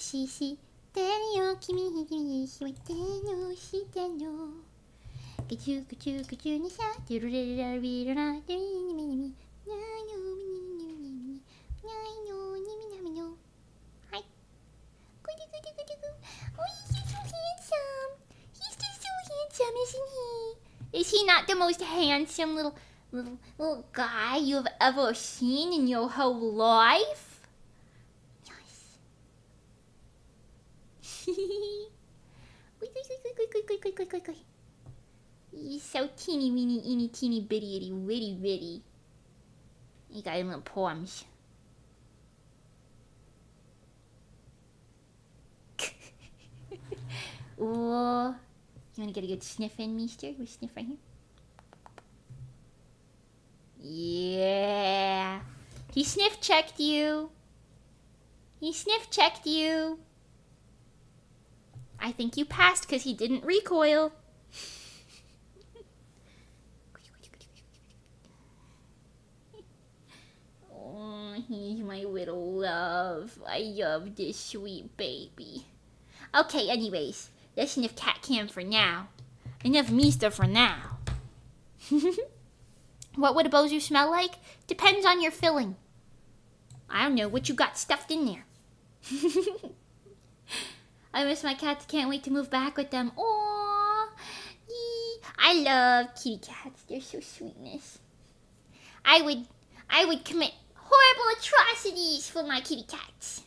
he's just so handsome. He's just so handsome, isn't he? Is he not the most handsome little guy you've ever seen in your whole life? Yes. He's so teeny weeny, teeny bitty, itty witty witty. He got him little palms. Oh, you want to get a good sniff in, Meester? We sniff right here. Yeah. He sniff checked you. He sniff checked you. I think you passed because he didn't recoil. Oh, he's my little love. I love this sweet baby. Okay, anyways. That's enough cat cam for now. Enough Meester for now. What would a bozu smell like? Depends on your filling. I don't know what you got stuffed in there. I miss my cats. Can't wait to move back with them. Aww. I love kitty cats. They're so sweetness. I would commit horrible atrocities for my kitty cats.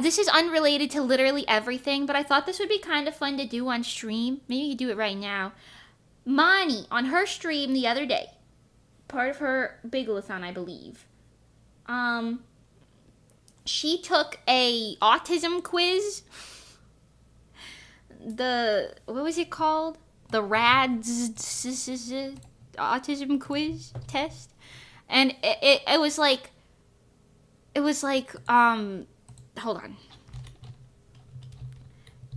This is unrelated to literally everything, but I thought this would be kind of fun to do on stream. Maybe you could do it right now. Mani, on her stream the other day, part of her Bigelathon, I believe, she took a autism quiz. What was it called? The RADS autism quiz test. And it was like, hold on.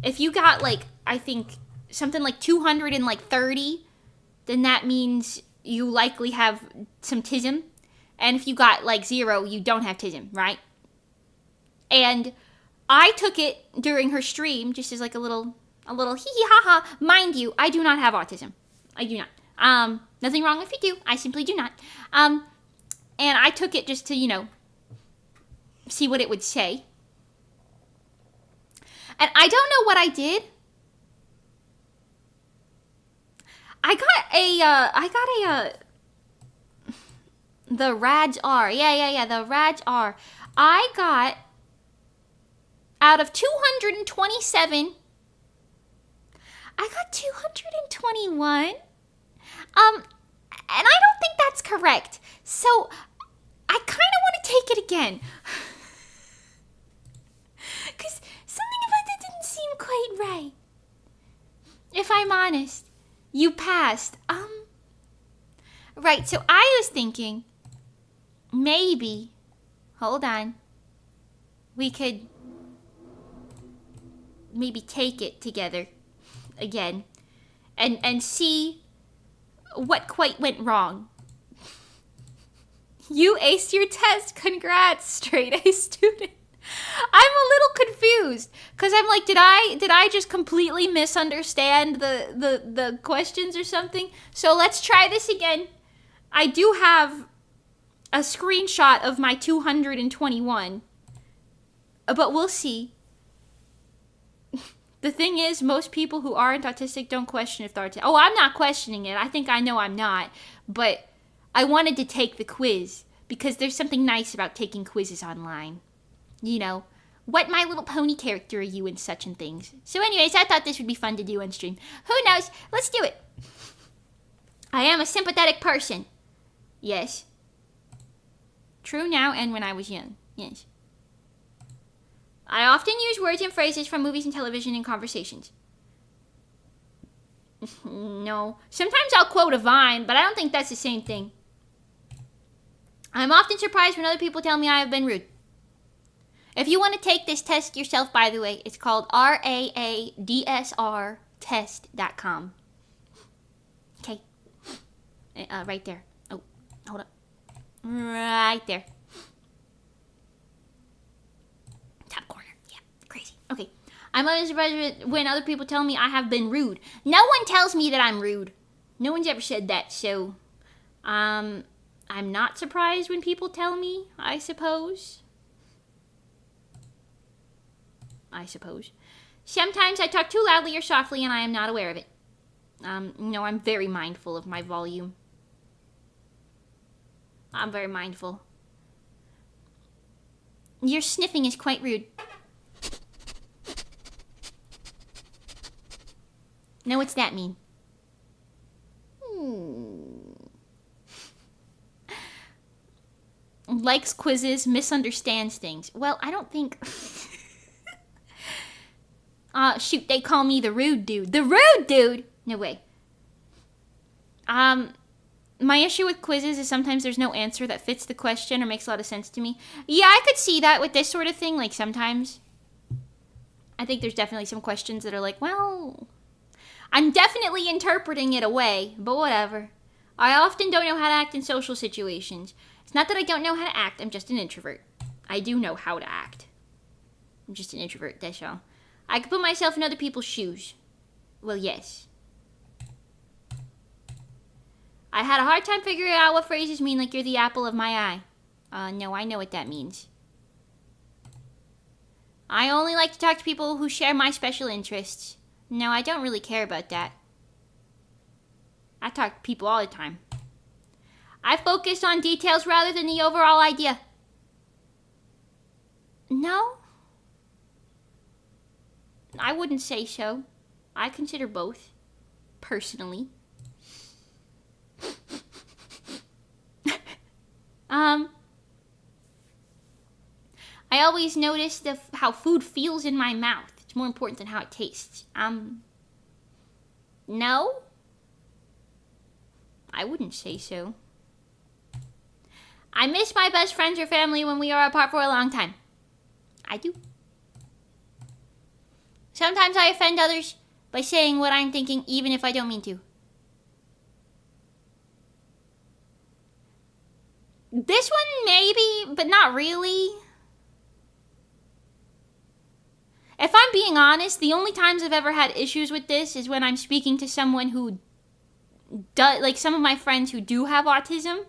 If you got like I think, something like 230, then that means you likely have some tism. And if you got like 0, you don't have tism, right? And I took it during her stream just as like a little hee hee ha ha. Mind you, I do not have autism. I do not. Nothing wrong if you do. I simply do not. And I took it just to, you know, see what it would say. And I don't know what I did. I got the Rads R. Yeah, the Rads R. I got, out of 227, I got 221. And I don't think that's correct. So, I kind of want to take it again. Because something about that didn't seem quite right. If I'm honest. You passed. Right, so I was thinking, maybe, hold on, we could maybe take it together again and see what quite went wrong. You aced your test. Congrats, straight A student. I'm a little confused because I'm like, did I just completely misunderstand the questions or something? So let's try this again. I do have a screenshot of my 221, but we'll see. The thing is, most people who aren't autistic don't question if they're autistic. Oh, I'm not questioning it. I think I know I'm not, but I wanted to take the quiz because there's something nice about taking quizzes online. You know, what My Little Pony character are you and such and things. So anyways, I thought this would be fun to do on stream. Who knows? Let's do it. I am a sympathetic person. Yes. True now and when I was young. Yes. I often use words and phrases from movies and television in conversations. No. Sometimes I'll quote a Vine, but I don't think that's the same thing. I'm often surprised when other people tell me I have been rude. If you want to take this test yourself, by the way, it's called RAADSRtest.com. Okay. Right there. Oh, hold up. Right there. Top corner. Yeah, crazy. Okay. I'm always surprised when other people tell me I have been rude. No one tells me that I'm rude. No one's ever said that, so I'm not surprised when people tell me, I suppose. Sometimes I talk too loudly or softly and I am not aware of it. No, I'm very mindful of my volume. I'm very mindful. Your sniffing is quite rude. Now what's that mean? Likes quizzes, misunderstands things. Well, I don't think... shoot, they call me the rude dude. The rude dude? No way. My issue with quizzes is sometimes there's no answer that fits the question or makes a lot of sense to me. Yeah, I could see that with this sort of thing, like sometimes. I think there's definitely some questions that are like, well, I'm definitely interpreting it away, but whatever. I often don't know how to act in social situations. It's not that I don't know how to act, I'm just an introvert. I do know how to act. I'm just an introvert, that's all. I could put myself in other people's shoes. Well, yes. I had a hard time figuring out what phrases mean, like you're the apple of my eye. No, I know what that means. I only like to talk to people who share my special interests. No, I don't really care about that. I talk to people all the time. I focus on details rather than the overall idea. No? I wouldn't say so. I consider both, personally. I always notice how food feels in my mouth. It's more important than how it tastes. No? I wouldn't say so. I miss my best friends or family when we are apart for a long time. I do. Sometimes I offend others by saying what I'm thinking even if I don't mean to. This one maybe, but not really. If I'm being honest, the only times I've ever had issues with this is when I'm speaking to someone who does, like some of my friends who do have autism.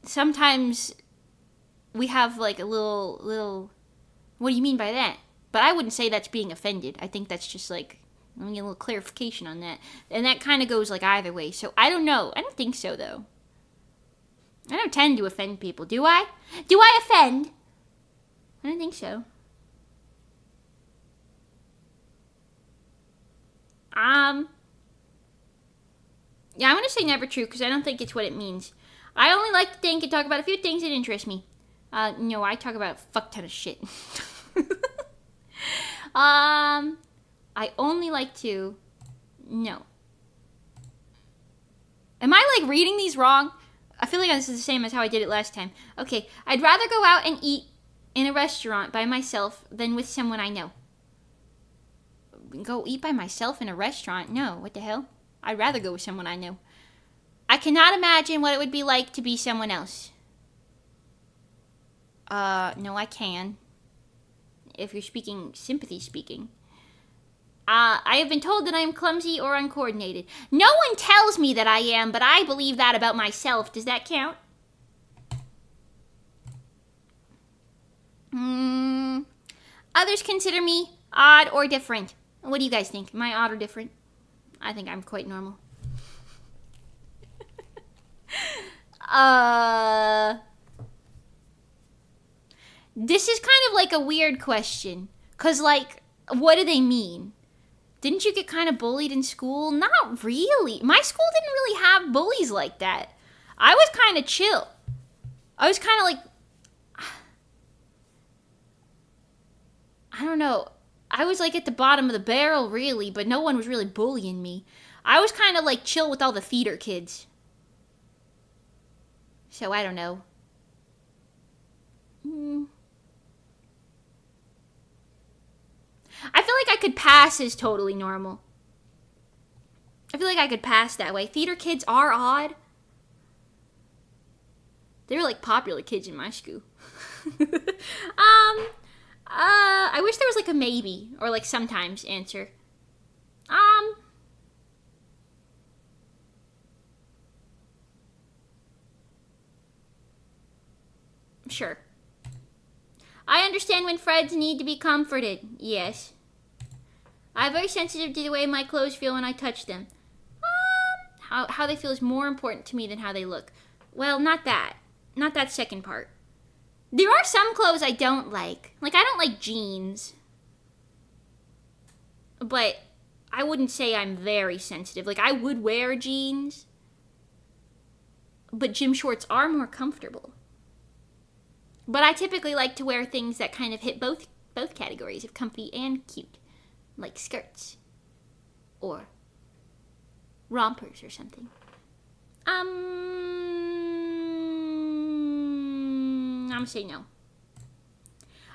Sometimes we have like a little, what do you mean by that? But I wouldn't say that's being offended. I think that's just like, let me get a little clarification on that. And that kind of goes like either way. So I don't know. I don't think so though. I don't tend to offend people, do I? Do I offend? I don't think so. Yeah, I'm going to say never true because I don't think it's what it means. I only like to think and talk about a few things that interest me. No, I talk about a fuck ton of shit. I only like to... No. Am I, like, reading these wrong? I feel like this is the same as how I did it last time. Okay, I'd rather go out and eat in a restaurant by myself than with someone I know. Go eat by myself in a restaurant? No, what the hell? I'd rather go with someone I know. I cannot imagine what it would be like to be someone else. No, I can. If you're speaking, sympathy speaking. I have been told that I am clumsy or uncoordinated. No one tells me that I am, but I believe that about myself. Does that count? Others consider me odd or different. What do you guys think? Am I odd or different? I think I'm quite normal. This is kind of like a weird question. 'Cause like, what do they mean? Didn't you get kind of bullied in school? Not really. My school didn't really have bullies like that. I was kind of chill. I was kind of like... I don't know. I was like at the bottom of the barrel, really, but no one was really bullying me. I was kind of like chill with all the theater kids. So I don't know. I feel like I could pass as totally normal. I feel like I could pass that way. Theater kids are odd. They were like popular kids in my school. I wish there was like a maybe or like sometimes answer. Sure. I understand when friends need to be comforted. Yes. I'm very sensitive to the way my clothes feel when I touch them. How they feel is more important to me than how they look. Well, not that. Not that second part. There are some clothes I don't like. Like, I don't like jeans. But I wouldn't say I'm very sensitive. Like, I would wear jeans. But gym shorts are more comfortable. But I typically like to wear things that kind of hit both categories of comfy and cute. Like skirts. Or rompers or something. I'm gonna say no.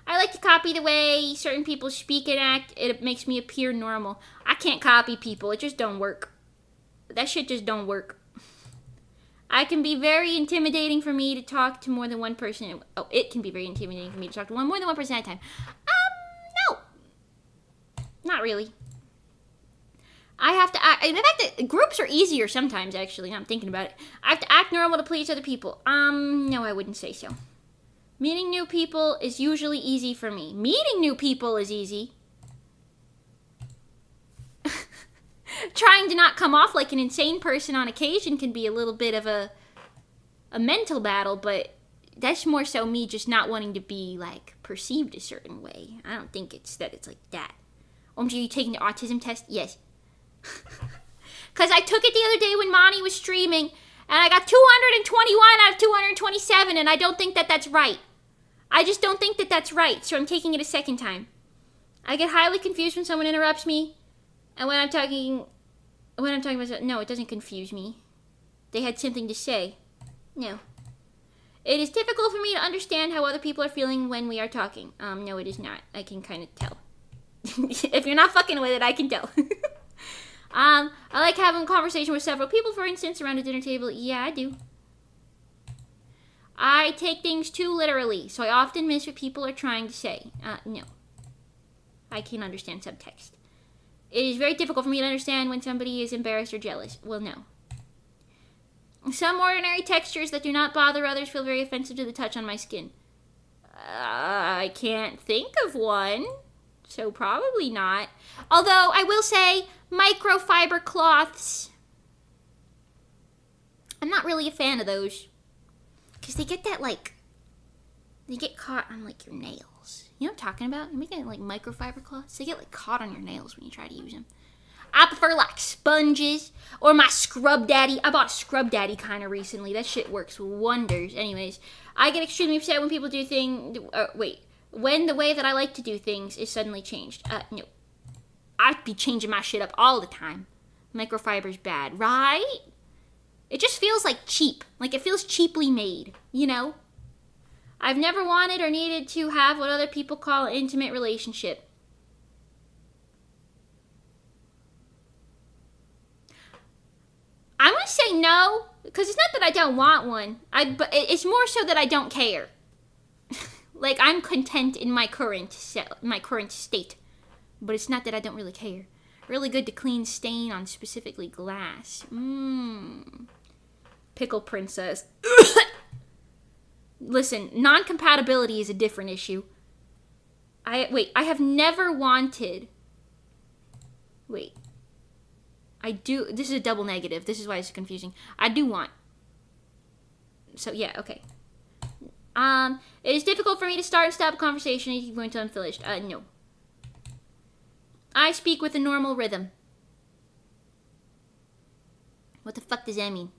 I like to copy the way certain people speak and act. It makes me appear normal. I can't copy people. It just don't work. That shit just don't work. I can be very intimidating for me to talk to more than one person. Oh, it can be very intimidating for me to talk to more than one person at a time. No. Not really. I have to act, in fact, groups are easier sometimes, actually, now I'm thinking about it. I have to act normal to please other people. No, I wouldn't say so. Meeting new people is usually easy for me. Meeting new people is easy. Trying to not come off like an insane person on occasion can be a little bit of a mental battle, but that's more so me just not wanting to be, like, perceived a certain way. I don't think it's like that. Are you taking the autism test? Yes. Because I took it the other day when Monty was streaming, and I got 221 out of 227, and I don't think that that's right. I just don't think that that's right, so I'm taking it a second time. I get highly confused when someone interrupts me, and when I'm talking about, no, it doesn't confuse me. They had something to say. No. It is difficult for me to understand how other people are feeling when we are talking. No, it is not. I can kind of tell. If you're not fucking with it, I can tell. I like having a conversation with several people, for instance, around a dinner table. Yeah, I do. I take things too literally, so I often miss what people are trying to say. No. I can understand subtext. It is very difficult for me to understand when somebody is embarrassed or jealous. Well, no. Some ordinary textures that do not bother others feel very offensive to the touch on my skin. I can't think of one, so probably not. Although, I will say, microfiber cloths. I'm not really a fan of those. Because they get that, like, they get caught on, like, your nails. You know what I'm talking about? You make it, like, microfiber cloths. They get, like, caught on your nails when you try to use them. I prefer, like, sponges or my Scrub Daddy. I bought a Scrub Daddy kind of recently. That shit works wonders. Anyways, I get extremely upset when people do things... when the way that I like to do things is suddenly changed. No. I'd be changing my shit up all the time. Microfiber's bad, right? It just feels like cheap. Like, it feels cheaply made, you know? I've never wanted or needed to have what other people call an intimate relationship. I'm going to say no, because it's not that I don't want one. But it's more so that I don't care. Like, I'm content in my current state. But it's not that I don't really care. Really good to clean stain on specifically glass. Pickle princess. Listen, non-compatibility is a different issue. I have never wanted... I do... This is a double negative. This is why it's confusing. I do want... So, yeah, okay. It is difficult for me to start and stop a conversation and keep going until I'm finished. No. I speak with a normal rhythm. What the fuck does that mean?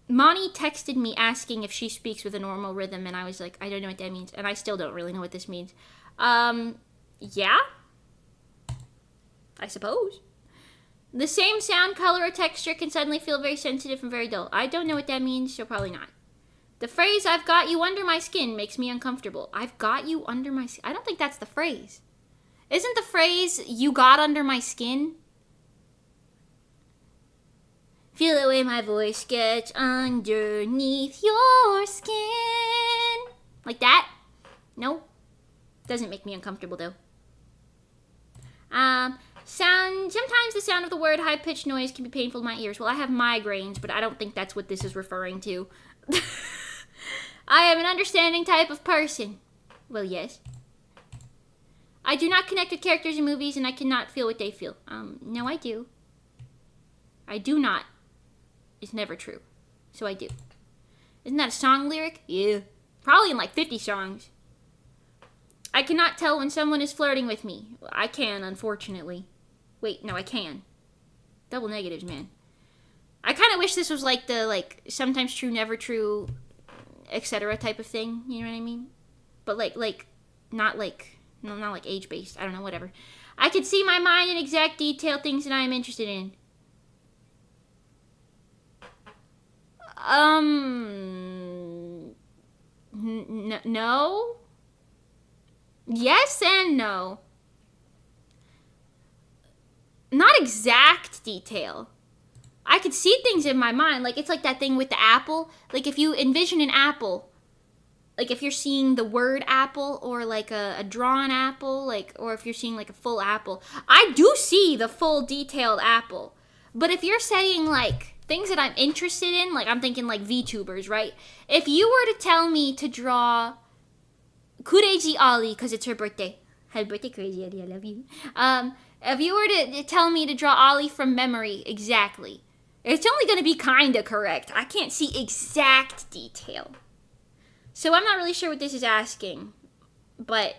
Monty texted me asking if she speaks with a normal rhythm, and I was like, I don't know what that means, and I still don't really know what this means. Yeah? I suppose. The same sound, color, or texture can suddenly feel very sensitive and very dull. I don't know what that means, so probably not. The phrase, I've got you under my skin, makes me uncomfortable. I've got you under my skin? I don't think that's the phrase. Isn't the phrase, you got under my skin? Feel the way my voice gets underneath your skin. Like that? No? Doesn't make me uncomfortable, though. Sometimes the sound of the word high-pitched noise can be painful to my ears. Well, I have migraines, but I don't think that's what this is referring to. I am an understanding type of person. Well, yes. I do not connect with characters in movies, and I cannot feel what they feel. No, I do. I do not. It's never true. So I do. Isn't that a song lyric? Yeah. Probably in like 50 songs. I cannot tell when someone is flirting with me. I can, unfortunately. Wait, no, I can. Double negatives, man. I kind of wish this was like the, like, sometimes true, never true, etc. type of thing. You know what I mean? But not like age-based. I don't know, whatever. I can see my mind in exact detail things that I am interested in. No? Yes and no. Not exact detail. I could see things in my mind. Like, it's like that thing with the apple. Like, if you envision an apple, like, if you're seeing the word apple or, like, a drawn apple, like, or if you're seeing, like, a full apple, I do see the full detailed apple. But if you're saying, like, things that I'm interested in, like, I'm thinking, like, VTubers, right? If you were to tell me to draw Crazy Ollie, because it's her birthday. Happy birthday, Crazy Ollie, I love you. If you were to tell me to draw Ollie from memory exactly, it's only going to be kind of correct. I can't see exact detail. So I'm not really sure what this is asking, but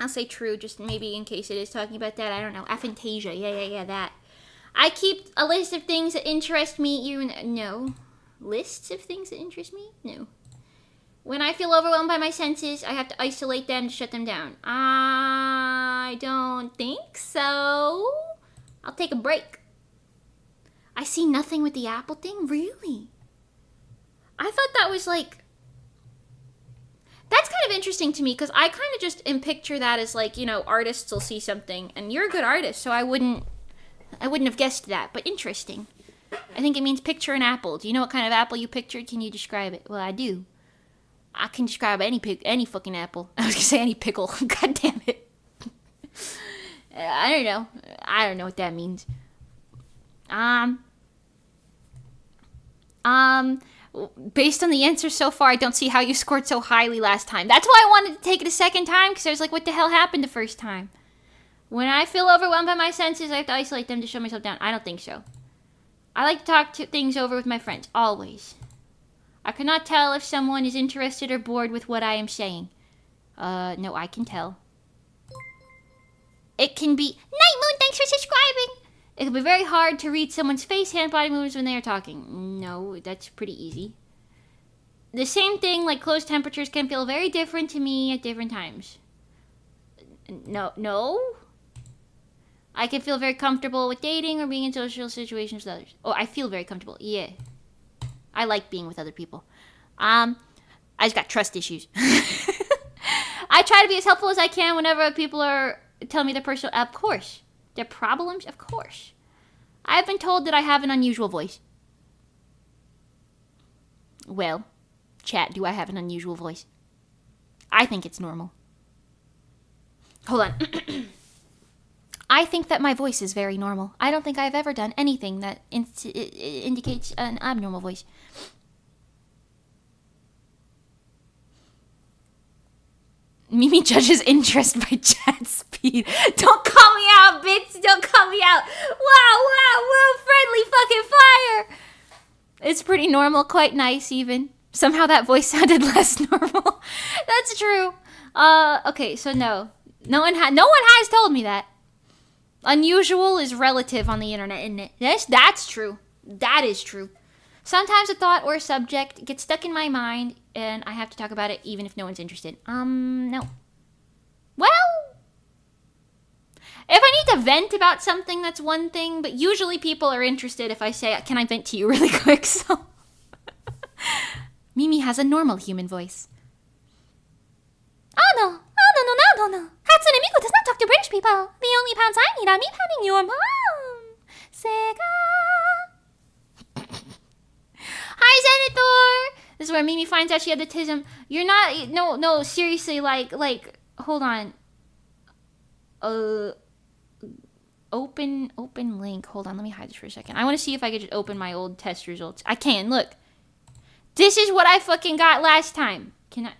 I'll say true, just maybe in case it is talking about that. I don't know. Aphantasia. Yeah, that. I keep a list of things that interest me. No. Lists of things that interest me? No. When I feel overwhelmed by my senses, I have to isolate them to shut them down. I don't think so. I'll take a break. I see nothing with the apple thing? Really? I I thought that was like... That's kind of interesting to me, because I kind of just picture that as like, you know, artists will see something, and you're a good artist, so I wouldn't have guessed that, but interesting. I think it means picture an apple. Do you know what kind of apple you pictured? Can you describe it? Well, I do. I can describe any fucking apple. I was gonna say any pickle. God damn it. I don't know. I don't know what that means. Based on the answers so far, I don't see how you scored so highly last time. That's why I wanted to take it a second time, because I was like, what the hell happened the first time? When I feel overwhelmed by my senses, I have to isolate them to show myself down. I don't think so. I like to talk things over with my friends, always. I cannot tell if someone is interested or bored with what I am saying. No, I can tell. It can be... Night Moon, thanks for subscribing! It can be very hard to read someone's face, hand, body movements when they are talking. No, that's pretty easy. The same thing, like close temperatures, can feel very different to me at different times. No? I can feel very comfortable with dating or being in social situations with others. Oh, I feel very comfortable. Yeah. I like being with other people. I just got trust issues. I try to be as helpful as I can whenever people are telling me their personal... Of course. Their problems? Of course. I've been told that I have an unusual voice. Well, chat, do I have an unusual voice? I think it's normal. Hold on. I think that my voice is very normal. I don't think I've ever done anything that indicates an abnormal voice. Mimi judges interest by chat speed. Don't call me out, bitch. Don't call me out. Wow, friendly fucking fire. It's pretty normal, quite nice even. Somehow that voice sounded less normal. That's true. Okay, so no. No one has told me that. Unusual is relative on the internet, isn't it? That's true. That is true. Sometimes a thought or a subject gets stuck in my mind, and I have to talk about it even if no one's interested. No. Well, if I need to vent about something, that's one thing, but usually people are interested if I say, can I vent to you really quick? So, Mimi has a normal human voice. Oh no. Hatsune Miku does not talk to British people. The only pounds I need are me pounding your mom. Sega. Hi, Zenithor! This is where Mimi finds out she had autism. You're not... No, seriously, like... Hold on. Open link. Hold on, let me hide this for a second. I want to see if I could just open my old test results. I can, look. This is what I fucking got last time. Can I...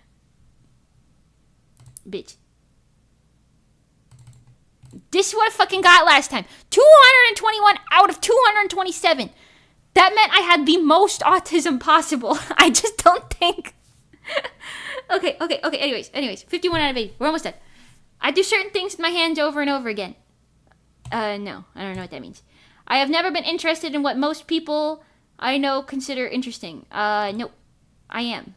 Bitch. This is what I fucking got last time. 221 out of 227. That meant I had the most autism possible. I just don't think... Okay. Anyways. 51 out of 80. We're almost done. I do certain things with my hands over and over again. No. I don't know what that means. I have never been interested in what most people I know consider interesting. Nope. I am.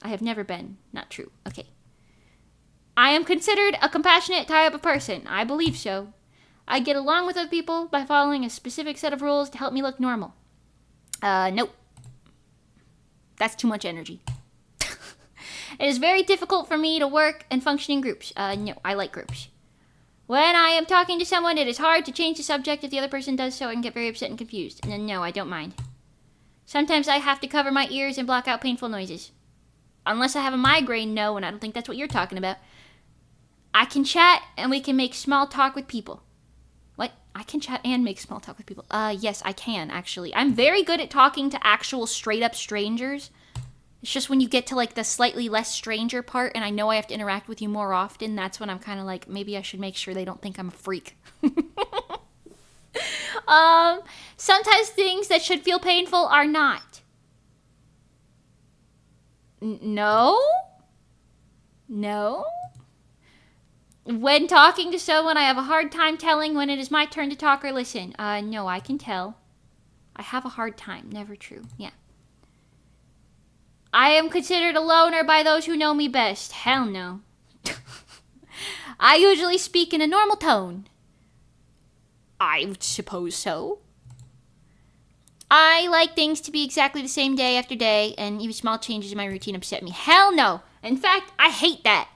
I have never been. Not true. Okay. I am considered a compassionate type of person. I believe so. I get along with other people by following a specific set of rules to help me look normal. Nope. That's too much energy. It is very difficult for me to work and function in groups. No, I like groups. When I am talking to someone, it is hard to change the subject if the other person does so and get very upset and confused. And then, no, I don't mind. Sometimes I have to cover my ears and block out painful noises. Unless I have a migraine, no, and I don't think that's what you're talking about. I can chat and we can make small talk with people. What? I can chat and make small talk with people. Yes, I can, actually. I'm very good at talking to actual straight-up strangers. It's just when you get to, like, the slightly less stranger part and I know I have to interact with you more often, that's when I'm kind of like, maybe I should make sure they don't think I'm a freak. Sometimes things that should feel painful are not. No? When talking to someone, I have a hard time telling when it is my turn to talk or listen. No, I can tell. I have a hard time. Never true. Yeah. I am considered a loner by those who know me best. Hell no. I usually speak in a normal tone. I suppose so. I like things to be exactly the same day after day, and even small changes in my routine upset me. Hell no. In fact, I hate that.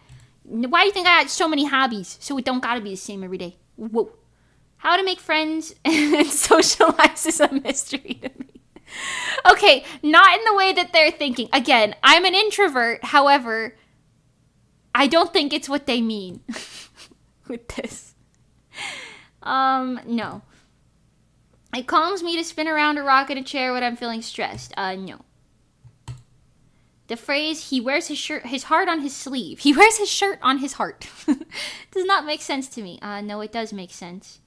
Why do you think I had so many hobbies? So it don't gotta be the same every day. Whoa. How to make friends and socialize is a mystery to me. Okay, not in the way that they're thinking. Again, I'm an introvert. However, I don't think it's what they mean with this. No. It calms me to spin around or rock in a chair when I'm feeling stressed. No. The phrase, he wears his heart on his sleeve. He wears his shirt on his heart. Does not make sense to me. No, it does make sense.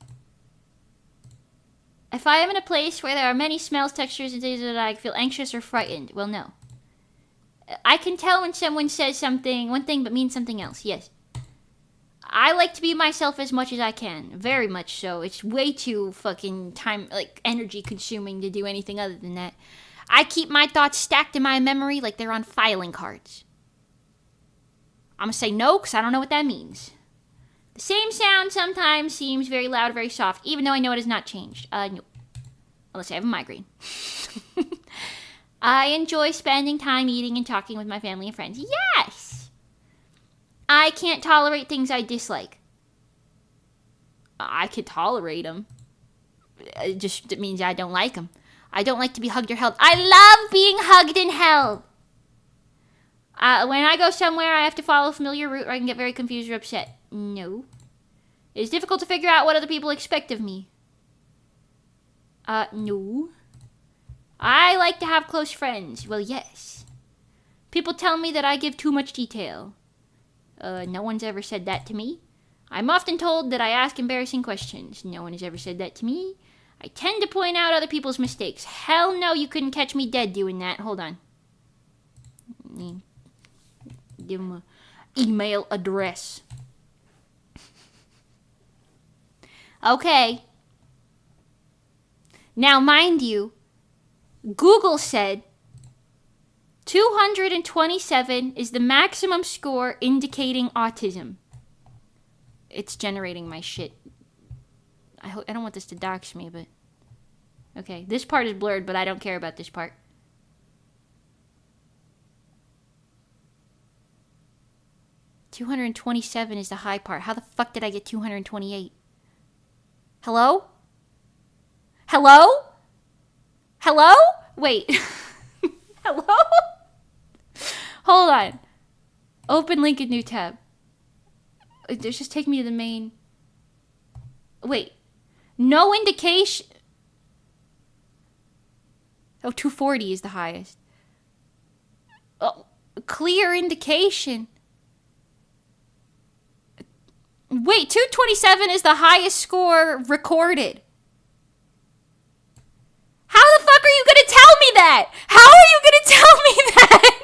If I am in a place where there are many smells, textures, and things that I feel anxious or frightened, well, no. I can tell when someone says something, one thing, but means something else, yes. I like to be myself as much as I can. Very much so. It's way too fucking energy consuming to do anything other than that. I keep my thoughts stacked in my memory like they're on filing cards. I'm gonna say no, because I don't know what that means. The same sound sometimes seems very loud or very soft, even though I know it has not changed. No. Unless I have a migraine. I enjoy spending time eating and talking with my family and friends. Yes! I can't tolerate things I dislike. I could tolerate them. It means I don't like them. I don't like to be hugged or held. I love being hugged and held. When I go somewhere, I have to follow a familiar route or I can get very confused or upset. No. It is difficult to figure out what other people expect of me. No. I like to have close friends. Well, yes. People tell me that I give too much detail. No one's ever said that to me. I'm often told that I ask embarrassing questions. No one has ever said that to me. I tend to point out other people's mistakes. Hell no, you couldn't catch me dead doing that. Hold on. Give him an email address. Okay. Now, mind you, Google said 227 is the maximum score indicating autism. It's generating my shit. I don't want this to dox me, but... Okay, this part is blurred, but I don't care about this part. $227 is the high part. How the fuck did I get 228? Hello? Hello? Hello? Wait. Hello? Hold on. Open link in new tab. Just take me to the main. Wait. No indication. Oh, 240 is the highest. Oh, clear indication. Wait, 227 is the highest score recorded. How the fuck are you gonna tell me that? How are you gonna tell me that?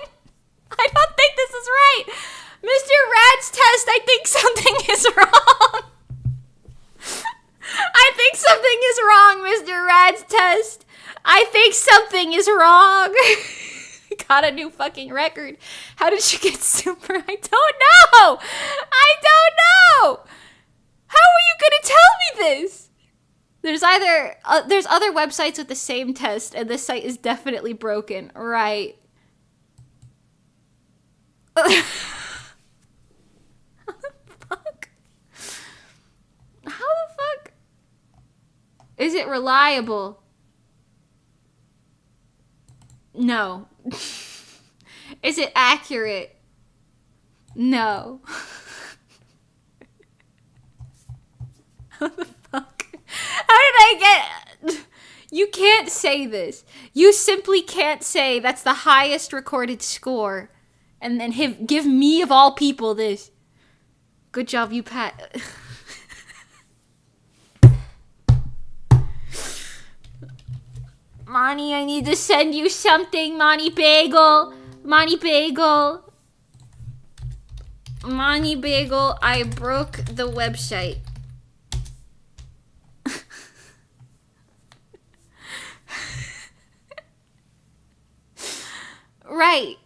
I don't think this is right. Mr. Rad's test, I think something is wrong. I think something is wrong, Mr. Rad's test. I think something is wrong. Got a new fucking record. How did you get super? I don't know. I don't know. How are you gonna tell me this? There's other websites with the same test, and this site is definitely broken. Right. How the fuck? How the fuck? Is it reliable? No. Is it accurate? No. How the fuck? How did I get... You can't say this. You simply can't say that's the highest recorded score. And then give me, of all people, this. Good job, you Pat. Monty, I need to send you something, Monty Bagel. Monty Bagel. Monty Bagel, I broke the website. Right.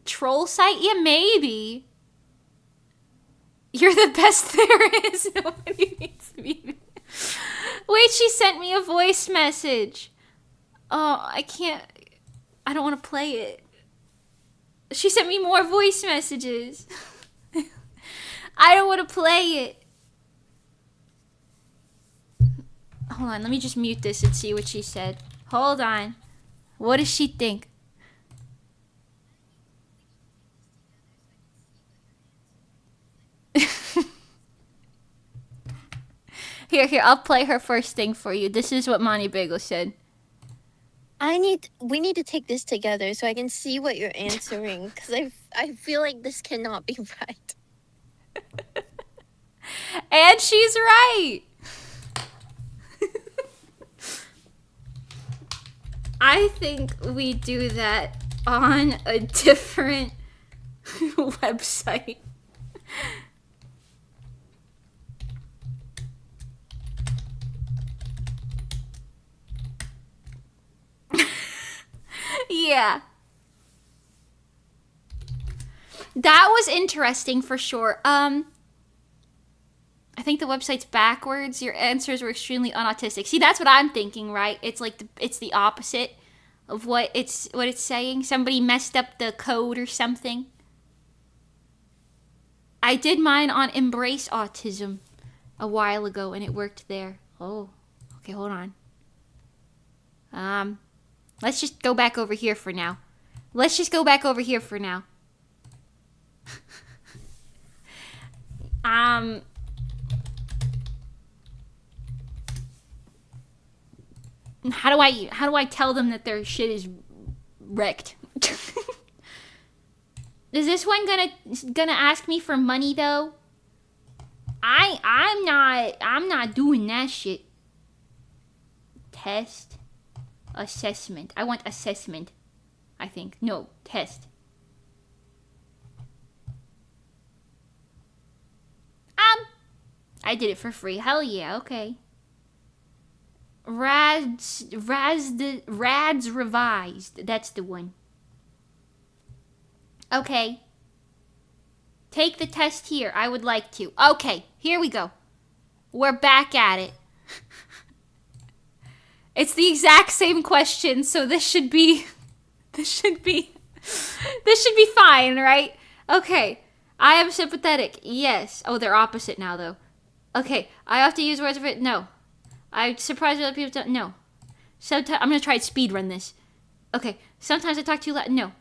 Troll site? Yeah, maybe. You're the best there is. Nobody needs me. Wait, she sent me a voice message. Oh, I can't. I don't want to play it. She sent me more voice messages. I don't want to play it. Hold on, let me just mute this and see what she said. Hold on. What does she think? Here, I'll play her first thing for you. This is what Monty Bagel said. We need to take this together so I can see what you're answering, because I feel like this cannot be right. And she's right. I think we do that on a different website. Yeah. That was interesting for sure. I think the website's backwards. Your answers were extremely unautistic. See, that's what I'm thinking, right? It's like it's the opposite of what it's saying. Somebody messed up the code or something. I did mine on Embrace Autism a while ago and it worked there. Oh, okay, hold on. Let's just go back over here for now. How do I tell them that their shit is wrecked? Is this one gonna ask me for money though? I'm not doing that shit. Test. Assessment. I want assessment. I think. No, test. I did it for free. Hell yeah, okay. Rads revised. That's the one. Okay. Take the test here. I would like to. Okay, here we go. We're back at it. It's the exact same question, so this should be fine, right? Okay. I am sympathetic. Yes. Oh, they're opposite now though. Okay. I often use words of it. No. I'm surprised other people don't. No. Sometimes I'm gonna try to speed run this. Okay. Sometimes I talk too loud. No.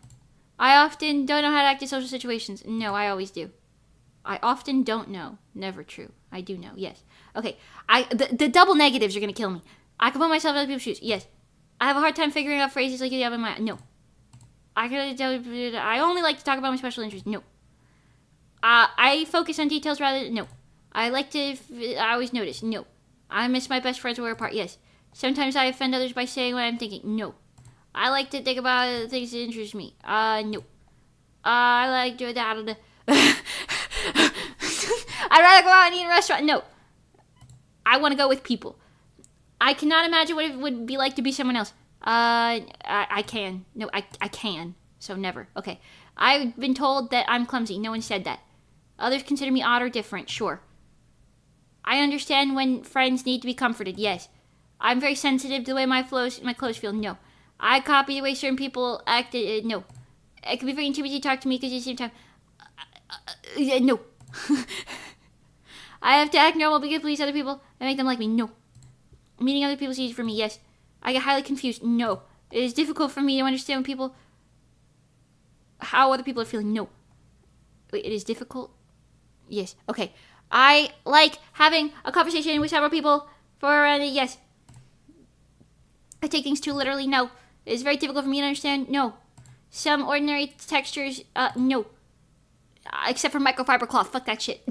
I often don't know how to act in social situations. No, I always do. I often don't know. Never true. I do know. Yes. Okay. The double negatives are gonna kill me. I can put myself in other people's shoes. Yes. I have a hard time figuring out phrases like the other in my. No. I only like to talk about my special interests. No. I focus on details rather than. No. I always notice. No. I miss my best friends when we're apart. Yes. Sometimes I offend others by saying what I'm thinking. No. I like to think about things that interest me. No. I like to that. I'd rather go out and eat in a restaurant. No. I want to go with people. I cannot imagine what it would be like to be someone else. I can. No, I can. So never. Okay. I've been told that I'm clumsy. No one said that. Others consider me odd or different. Sure. I understand when friends need to be comforted. Yes. I'm very sensitive to the way my clothes feel. No. I copy the way certain people act. No. It can be very intimidating to talk to me because at the same time. No. I have to act normal because please other people and make them like me. No. Meeting other people is easy for me. Yes. I get highly confused. No. It is difficult for me to understand how other people are feeling. No. Wait, it is difficult? Yes. Okay. I like having a conversation with several people for, yes. I take things too literally. No. It is very difficult for me to understand. No. Some ordinary textures, no. Except for microfiber cloth. Fuck that shit.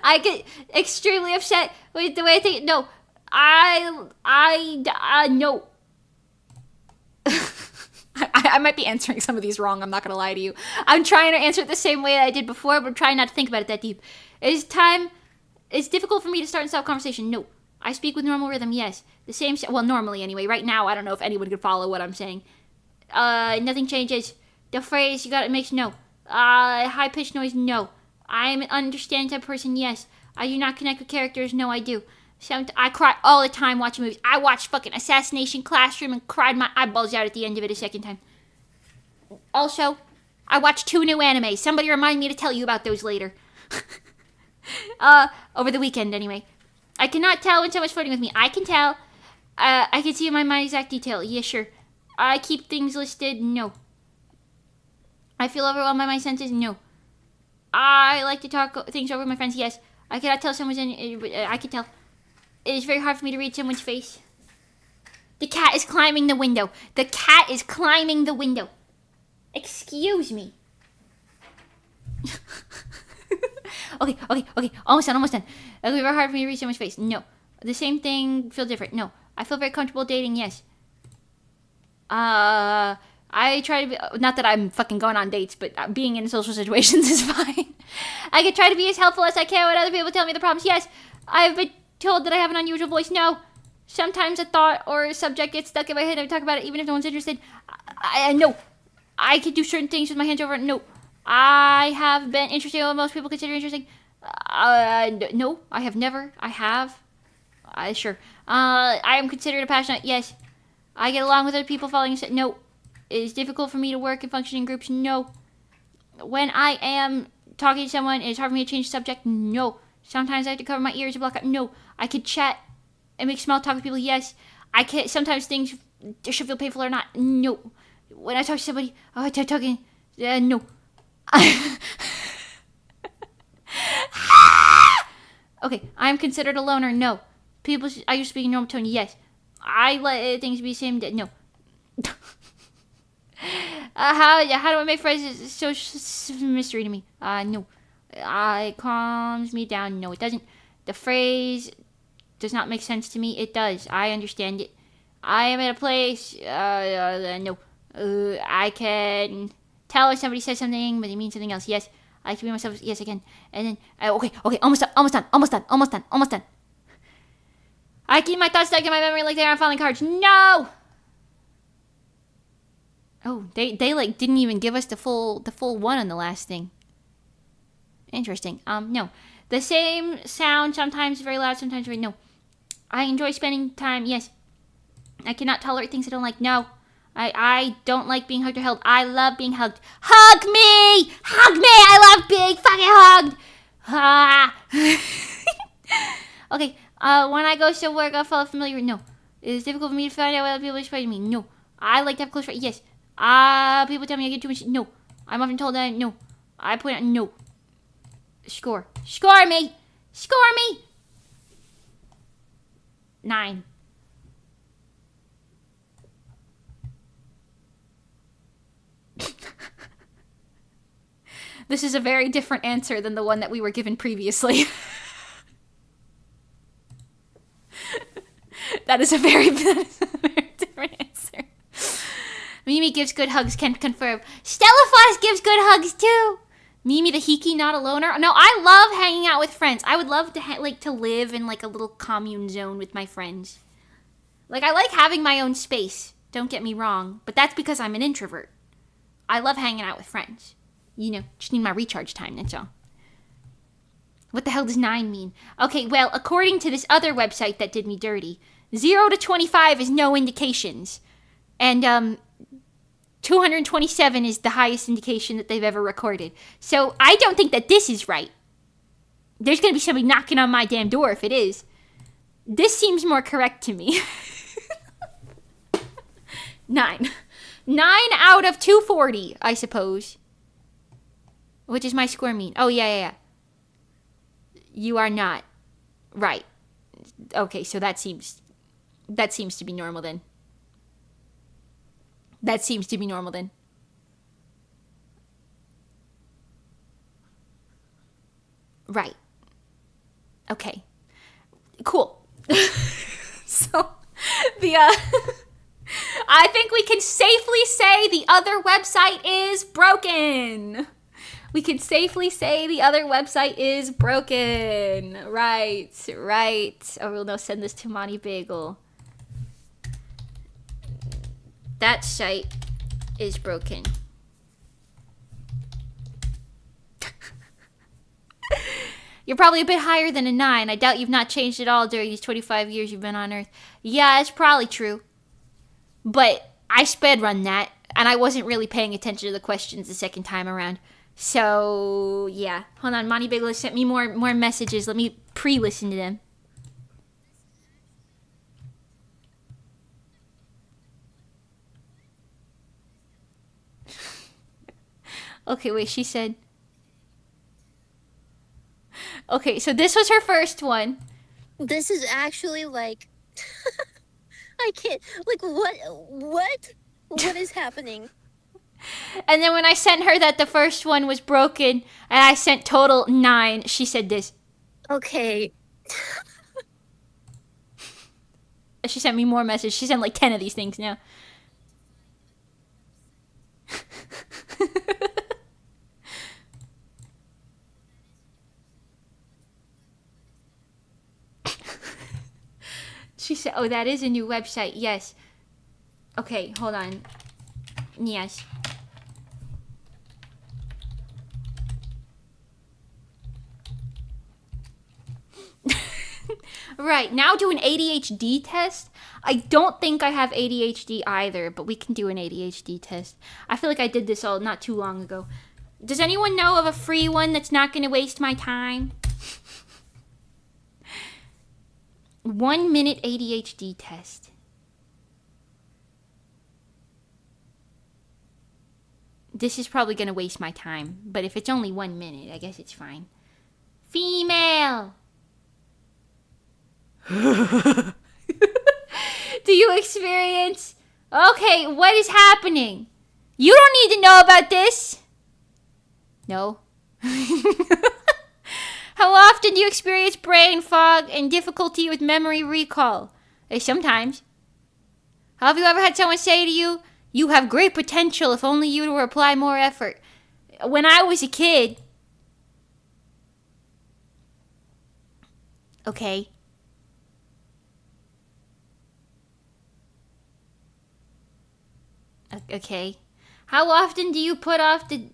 I get extremely upset with the way I think. No. No. I might be answering some of these wrong. I'm not going to lie to you. I'm trying to answer it the same way that I did before, but I'm trying not to think about it that deep. It's difficult for me to start and stop conversation. No. I speak with normal rhythm. Yes. The same, well, normally anyway. Right now, I don't know if anyone could follow what I'm saying. Nothing changes. The phrase you got it makes no. High-pitched noise, no. I am an understanding type of person, yes. I do not connect with characters, no, I do. I cry all the time watching movies. I watched fucking Assassination Classroom and cried my eyeballs out at the end of it a second time. Also, I watched 2 new animes. Somebody remind me to tell you about those later. Over the weekend, anyway. I cannot tell when someone's flirting with me. I can tell. I can see in my mind exact detail. Yeah, sure. I keep things listed. No. I feel overwhelmed by my senses. No. I like to talk things over with my friends. Yes. I cannot tell someone's in. I can tell. It is very hard for me to read someone's face. The cat is climbing the window. The cat is climbing the window. Excuse me. Okay. Almost done. It will be very hard for me to read someone's face. No. The same thing, feel different. No. I feel very comfortable dating. Yes. I try to be, not that I'm fucking going on dates, but being in social situations is fine. I can try to be as helpful as I can when other people tell me the problems. Yes. I've been told that I have an unusual voice. No. Sometimes a thought or a subject gets stuck in my head and I talk about it even if no one's interested. No. I can do certain things with my hands over. No. I have been interesting in what most people consider interesting. No. I have never. I have. Sure. I am considered a passionate. Yes. I get along with other people following. No. It is difficult for me to work and function in groups. No. When I am talking to someone, it is hard for me to change the subject. No. Sometimes I have to cover my ears to block out. No. I could chat and make small talk with people. Yes. I can. Sometimes things should feel painful or not. No. When I talk to somebody, I'm talking. No. Okay. I am considered a loner. No. I used to speak in normal tone. Yes. I let things be the same. No. How do I make friends? It's so mystery to me. No. It calms me down. No, it doesn't. The phrase does not make sense to me. It does. I understand it. I am at a place. No. I can tell if somebody says something, but they mean something else. Yes. I can be myself. Yes, I can. And then, okay. Almost done. I keep my thoughts stuck in my memory like they are on filing cards. No! Oh, they like didn't even give us the full one on the last thing. Interesting. No. The same sound, sometimes very loud, sometimes very no. I enjoy spending time, yes. I cannot tolerate things I don't like. No. I don't like being hugged or held. I love being hugged. Hug me! Hug me! I love being fucking hugged! Okay. When I go to work, I'll follow familiar. No. It is difficult for me to find out what other people expect of me. No. I like to have close friends. Yes. People tell me I get too much. No. I'm often told that. No. I point out. No. Score me. 9. This is a very different answer than the one that we were given previously. That is a very different answer. Mimi gives good hugs, can confirm. Stella Foss gives good hugs too. Mimi the Hiki, not a loner. No, I love hanging out with friends. I would love to to live in like a little commune zone with my friends. Like I like having my own space. Don't get me wrong, but that's because I'm an introvert. I love hanging out with friends. You know, just need my recharge time, that's all. What the hell does 9 mean? Okay, well, according to this other website that did me dirty, 0 to 25 is no indications. And, 227 is the highest indication that they've ever recorded. So, I don't think that this is right. There's gonna be somebody knocking on my damn door if it is. This seems more correct to me. 9. 9 out of 240, I suppose. What does my score mean? Oh, yeah. You are not. Right. Okay, so that seems to be normal then. Right. Okay. Cool. So, I think we can safely say the other website is broken. Right. Oh, we'll now send this to Monty Bagel. That site is broken. You're probably a bit higher than a 9. I doubt you've not changed at all during these 25 years you've been on Earth. Yeah, it's probably true. But I sped run that, and I wasn't really paying attention to the questions the second time around. So, yeah. Hold on, Monty Bigelow sent me more messages. Let me pre-listen to them. Okay, wait, she said... Okay, so this was her first one. This is actually like... I can't... Like, what? What is happening? And then when I sent her that the first one was broken, and I sent total 9, she said this. Okay. She sent me more messages. She sent like 10 of these things now. She said, oh, that is a new website. Yes. Okay, hold on. Yes. Right, now do an ADHD test. I don't think I have ADHD either, but we can do an ADHD test. I feel like I did this all not too long ago. Does anyone know of a free one that's not going to waste my time? 1 minute ADHD test. This is probably going to waste my time, but if it's only 1 minute, I guess it's fine. Female. Do you experience... Okay, what is happening? You don't need to know about this. No. How often do you experience brain fog and difficulty with memory recall? Sometimes. Have you ever had someone say to you, you have great potential if only you were to apply more effort? When I was a kid... Okay. Okay. How often do you put off the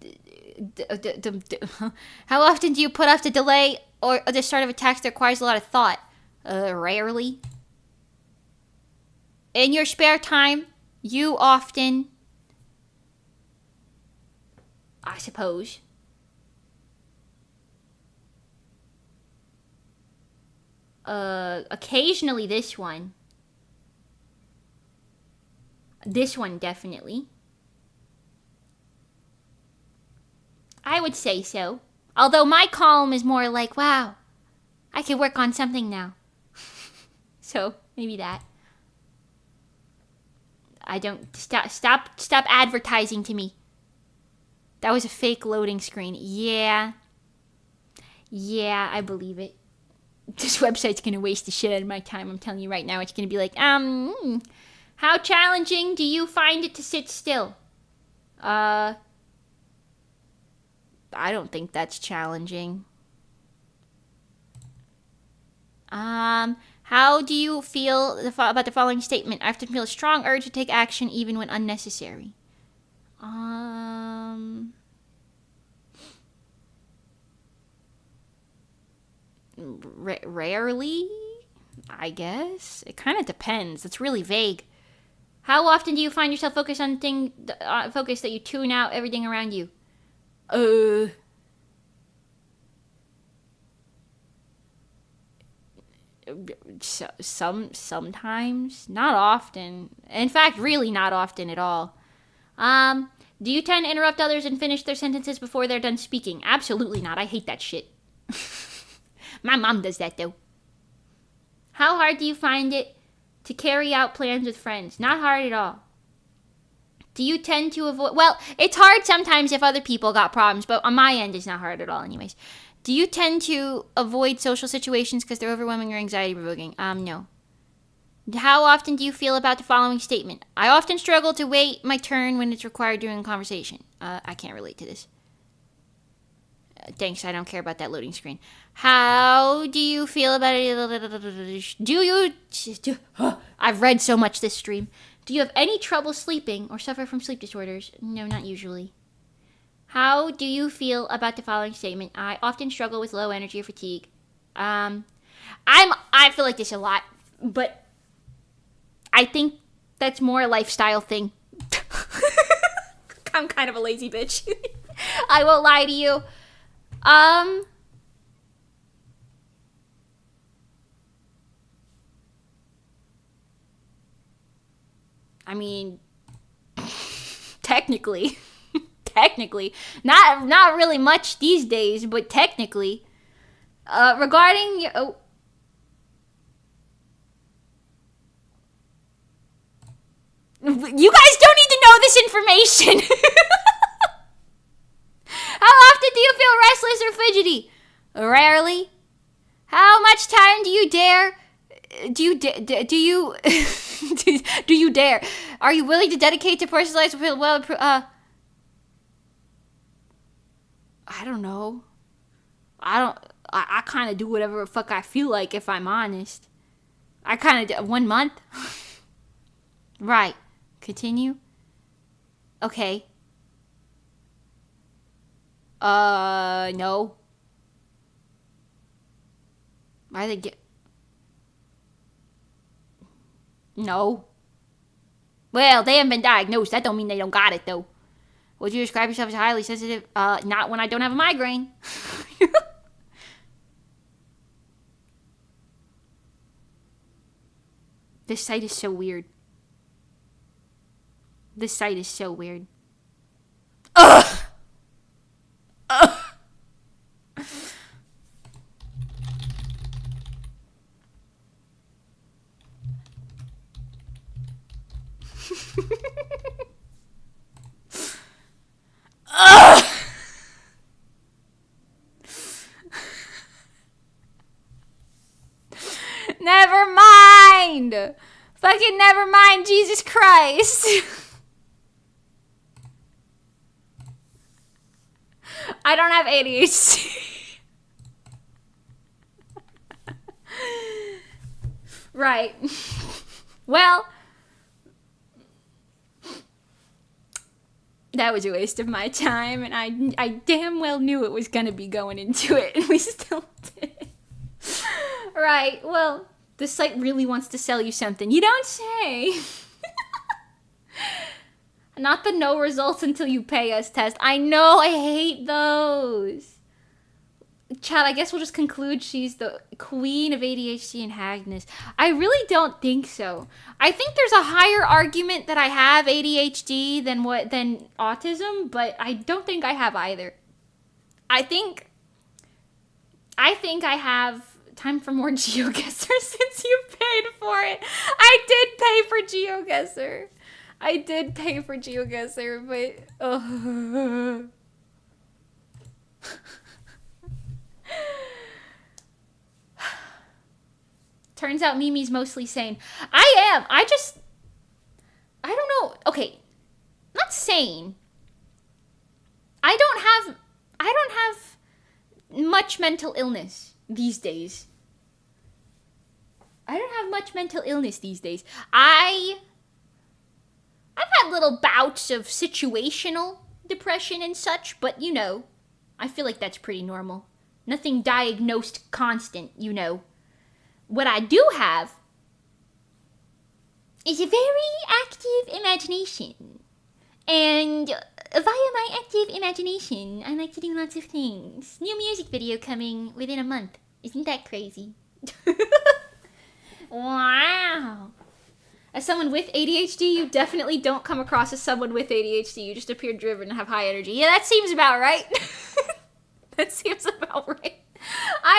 how often do you put off the delay or the start of a task that requires a lot of thought? Rarely. In your spare time, you often, I suppose. Occasionally this one. This one, definitely. I would say so. Although my column is more like, wow, I could work on something now. So, maybe that. I don't... Stop advertising to me. That was a fake loading screen. Yeah. Yeah, I believe it. This website's gonna waste the shit out of my time. I'm telling you right now. It's gonna be like, how challenging do you find it to sit still? I don't think that's challenging. How do you feel about the following statement? I often feel a strong urge to take action even when unnecessary. Rarely, I guess. It kind of depends. It's really vague. How often do you find yourself focused on focus that you tune out everything around you? Sometimes, not often. In fact, really not often at all. Do you tend to interrupt others and finish their sentences before they're done speaking? Absolutely not. I hate that shit. My mom does that though. How hard do you find it to carry out plans with friends? Not hard at all. Do you tend to avoid... Well, it's hard sometimes if other people got problems, but on my end, it's not hard at all anyways. Do you tend to avoid social situations because they're overwhelming or anxiety-provoking? No. How often do you feel about the following statement? I often struggle to wait my turn when it's required during a conversation. I can't relate to this. Thanks, I don't care about that loading screen. How do you feel about it? I've read so much this stream. Do you have any trouble sleeping or suffer from sleep disorders? No, not usually. How do you feel about the following statement? I often struggle with low energy or fatigue. I feel like this a lot, but I think that's more a lifestyle thing. I'm kind of a lazy bitch. I won't lie to you. I mean, technically, not really much these days, but technically, regarding you guys don't need to know this information. How often do you feel restless or fidgety? Rarely. How much time do you dare? Do you do you dare? Are you willing to dedicate to personalized I don't know. I kind of do whatever the fuck I feel like, if I'm honest. I kind of 1 month. Right. Continue. Okay. No. I think no. Well, they haven't been diagnosed. That don't mean they don't got it, though. Would you describe yourself as highly sensitive? Not when I don't have a migraine. This site is so weird. This site is so weird. Ugh! Ugh! Ugh! Never mind! Fucking never mind, Jesus Christ! I don't have ADHD. Right. Well, that was a waste of my time, and I damn well knew it was gonna be going into it, and we still did. Right, well, this site really wants to sell you something. You don't say. Not the no results until you pay us test. I know, I hate those. Chad, I guess we'll just conclude she's the queen of ADHD and haggardness. I really don't think so. I think there's a higher argument that I have ADHD than autism, but I don't think I have either. I think I have time for more GeoGuessr since you paid for it. I did pay for GeoGuessr. But turns out Mimi's mostly sane. I am. I don't know. Okay, not sane. I don't have much mental illness these days. I've had little bouts of situational depression and such, but I feel like that's pretty normal. Nothing diagnosed constant, What I do have is a very active imagination. And via my active imagination, I like to do lots of things. New music video coming within a month. Isn't that crazy? Wow. As someone with ADHD, you definitely don't come across as someone with ADHD. You just appear driven and have high energy. Yeah, that seems about right. I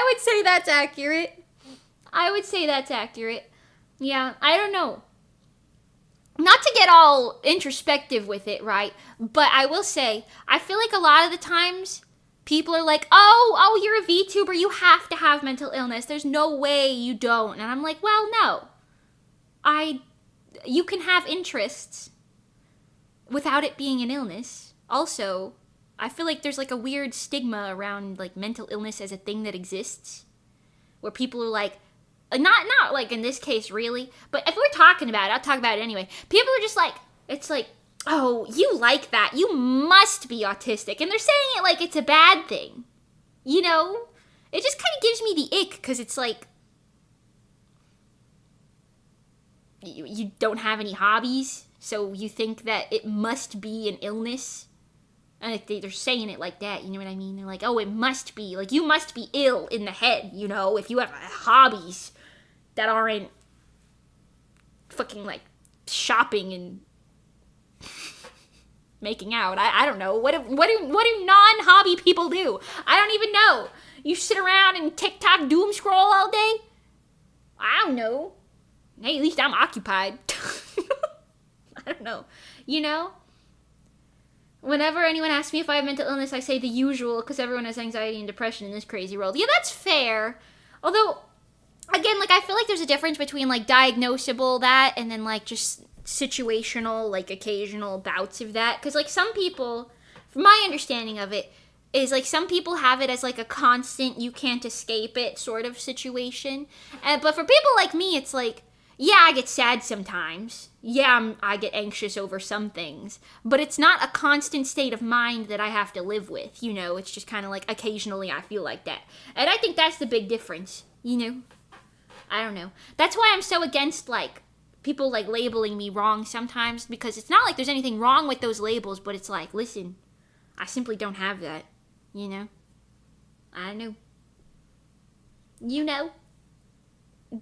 would say that's accurate. Yeah, I don't know. Not to get all introspective with it, right? But I will say, I feel like a lot of the times, people are like, oh, you're a VTuber, you have to have mental illness. There's no way you don't. And I'm like, well, no. You can have interests without it being an illness. Also, I feel like there's like a weird stigma around like mental illness as a thing that exists, where people are like, not like in this case really, but if we're talking about it, I'll talk about it anyway. People are just like, it's like, Oh, you like that. You must be autistic. And they're saying it like it's a bad thing. You know? It just kind of gives me the ick, because it's like, you don't have any hobbies, so you think that it must be an illness. And they're saying it like that, you know what I mean? They're like, oh, it must be. Like, you must be ill in the head, you know, if you have hobbies that aren't fucking, like, shopping and making out. I don't know. What do non-hobby people do? I don't even know. You sit around and TikTok doom scroll all day? I don't know. Hey, at least I'm occupied. I don't know. You know? Whenever anyone asks me if I have mental illness, I say the usual, because everyone has anxiety and depression in this crazy world. Yeah, that's fair. Although, again, like, I feel like there's a difference between, like, diagnosable that and then, like, just situational, like, occasional bouts of that. Because, like, some people, from my understanding of it, is, like, some people have it as, like, a constant, you can't escape it sort of situation. But for people like me, it's like, yeah, I get sad sometimes. Yeah, I get anxious over some things. But it's not a constant state of mind that I have to live with, you know? It's just kind of like occasionally I feel like that. And I think that's the big difference, you know? I don't know. That's why I'm so against, like, people, like, labeling me wrong sometimes. Because it's not like there's anything wrong with those labels, but it's like, listen, I simply don't have that, you know? I don't know. You know?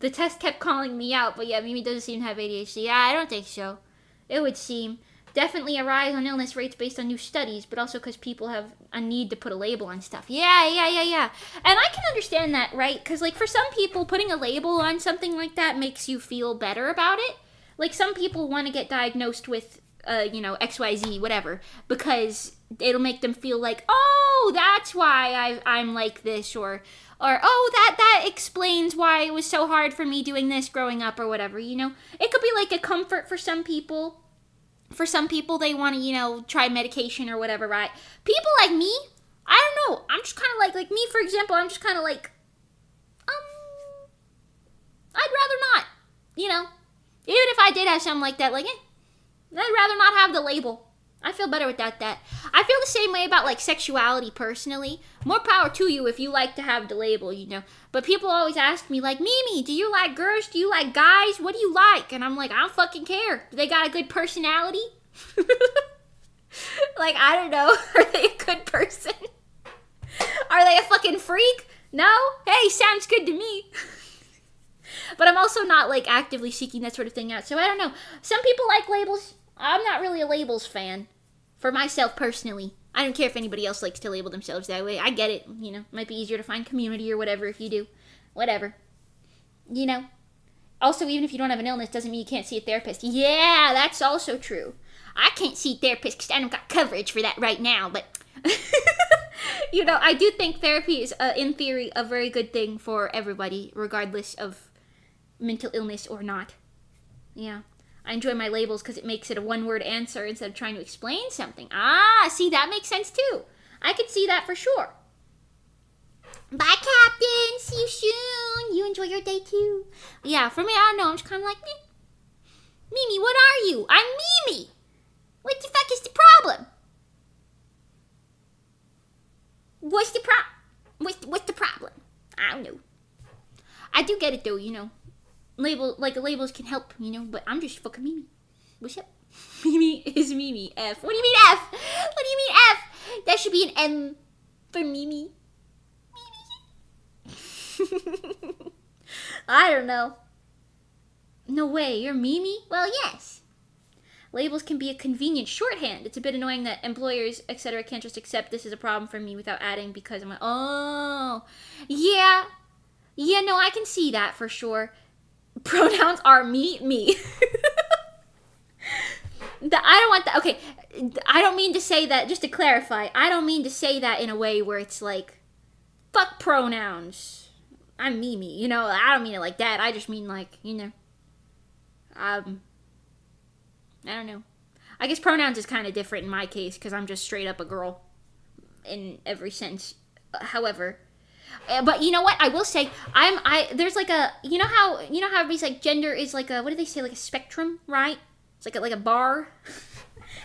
The test kept calling me out, but yeah, Mimi doesn't seem to have ADHD. Yeah, I don't think so. It would seem. Definitely a rise on illness rates based on new studies, but also because people have a need to put a label on stuff. Yeah. And I can understand that, right? Because, like, for some people, putting a label on something like that makes you feel better about it. Like, some people want to get diagnosed with, XYZ, whatever, because it'll make them feel like, oh, that's why I'm like this, or oh, that explains why it was so hard for me doing this growing up, or whatever, you know? It could be like a comfort for some people. For some people, they want to, try medication or whatever, right? People like me, I don't know. I'm just kind of like me, for example, I'm just kind of like, I'd rather not, Even if I did have something like that, like, I'd rather not have the label. I feel better without that. I feel the same way about, like, sexuality personally. More power to you if you like to have the label, But people always ask me, like, Mimi, do you like girls? Do you like guys? What do you like? And I'm like, I don't fucking care. Do they got a good personality? Like, I don't know. Are they a good person? Are they a fucking freak? No? Hey, sounds good to me. But I'm also not, like, actively seeking that sort of thing out. So I don't know. Some people like labels. I'm not really a labels fan. For myself personally. I don't care if anybody else likes to label themselves that way. I get it. Might be easier to find community or whatever if you do. Whatever. Also, even if you don't have an illness, doesn't mean you can't see a therapist. Yeah, that's also true. I can't see therapists because I don't got coverage for that right now. But, I do think therapy is, in theory, a very good thing for everybody, regardless of mental illness or not. Yeah. I enjoy my labels because it makes it a one-word answer instead of trying to explain something. Ah, see, that makes sense too. I could see that for sure. Bye, Captain. See you soon. You enjoy your day too. Yeah, for me, I don't know. I'm just kind of like, Mimi, what are you? I'm Mimi. What the fuck is the problem? What's the problem? I don't know. I do get it though, labels can help, but I'm just fucking Mimi. What's up? Mimi is Mimi. F. What do you mean F? What do you mean F? That should be an M for Mimi. Mimi. I don't know. No way, you're Mimi? Well, yes. Labels can be a convenient shorthand. It's a bit annoying that employers, etc., can't just accept this is a problem for me without adding because I'm like, oh, yeah. Yeah, no, I can see that for sure. Pronouns are me. I don't want that. Okay, I don't mean to say that, just to clarify, I don't mean to say that in a way where it's like, fuck pronouns. I'm Mimi, I don't mean it like that. I just mean like, I don't know. I guess pronouns is kind of different in my case because I'm just straight up a girl in every sense. However, but you know what? I will say there's like a how everybody's like gender is like a, what do they say, like a spectrum, right? It's like a bar.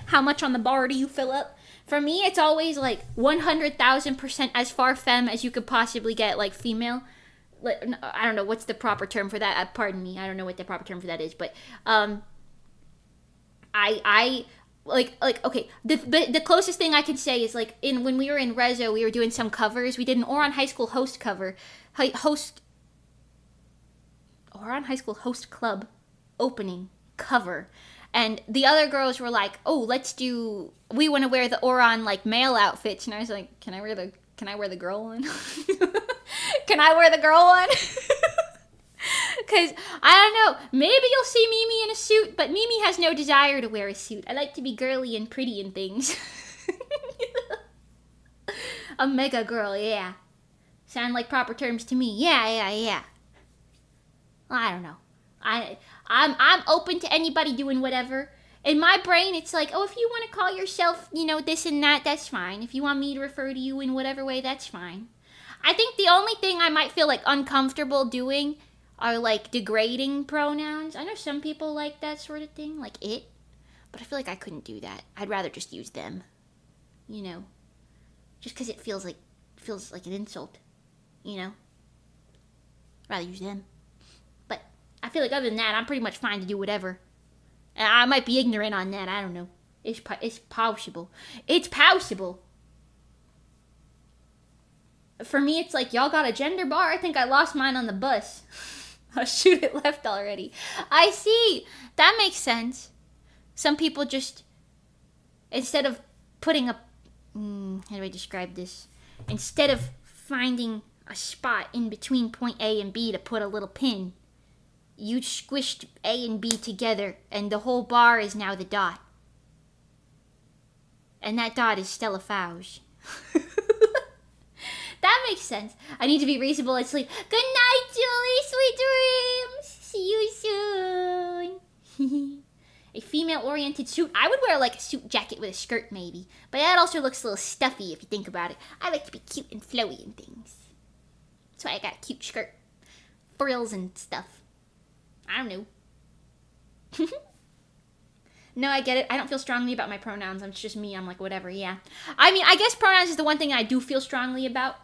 how much on the bar do you fill up? For me, it's always like 100,000% as far femme as you could possibly get, like female. I don't know what's the proper term for that. Pardon me, I don't know what the proper term for that is, but I like okay. The closest thing I can say is like when we were in Rezo, we were doing some covers. We did an Oron High School host cover, Oron High School host club opening cover. And the other girls were like, "Oh, we want to wear the Oron like male outfits." And I was like, "Can I wear the girl one? Can I wear the girl one?" Cuz I don't know, maybe you'll see Mimi in a suit, but Mimi has no desire to wear a suit. I like to be girly and pretty and things. A mega girl, yeah. Sound like proper terms to me. Yeah. I don't know. I'm open to anybody doing whatever. In my brain, it's like, oh, if you want to call yourself, this and that, that's fine. If you want me to refer to you in whatever way, that's fine. I think the only thing I might feel like uncomfortable doing are like degrading pronouns. I know some people like that sort of thing, like it, but I feel like I couldn't do that. I'd rather just use them, just because it feels like an insult, rather use them. But I feel like other than that, I'm pretty much fine to do whatever. I might be ignorant on that. I don't know. It's possible. It's possible. For me, it's like, y'all got a gender bar? I think I lost mine on the bus. Oh, shoot, it left already. I see. That makes sense. Some people just, instead of putting a, how do I describe this? Instead of finding a spot in between point A and B to put a little pin, you squished A and B together, and the whole bar is now the dot. And that dot is Stella Fauge. That makes sense. I need to be reasonable and sleep. Good night, Julie. Sweet dreams. See you soon. A female-oriented suit. I would wear like a suit jacket with a skirt, maybe. But that also looks a little stuffy if you think about it. I like to be cute and flowy and things. That's why I got a cute skirt. Frills and stuff. I don't know. No, I get it. I don't feel strongly about my pronouns. It's just me. I'm like, whatever, yeah. I mean, I guess pronouns is the one thing I do feel strongly about.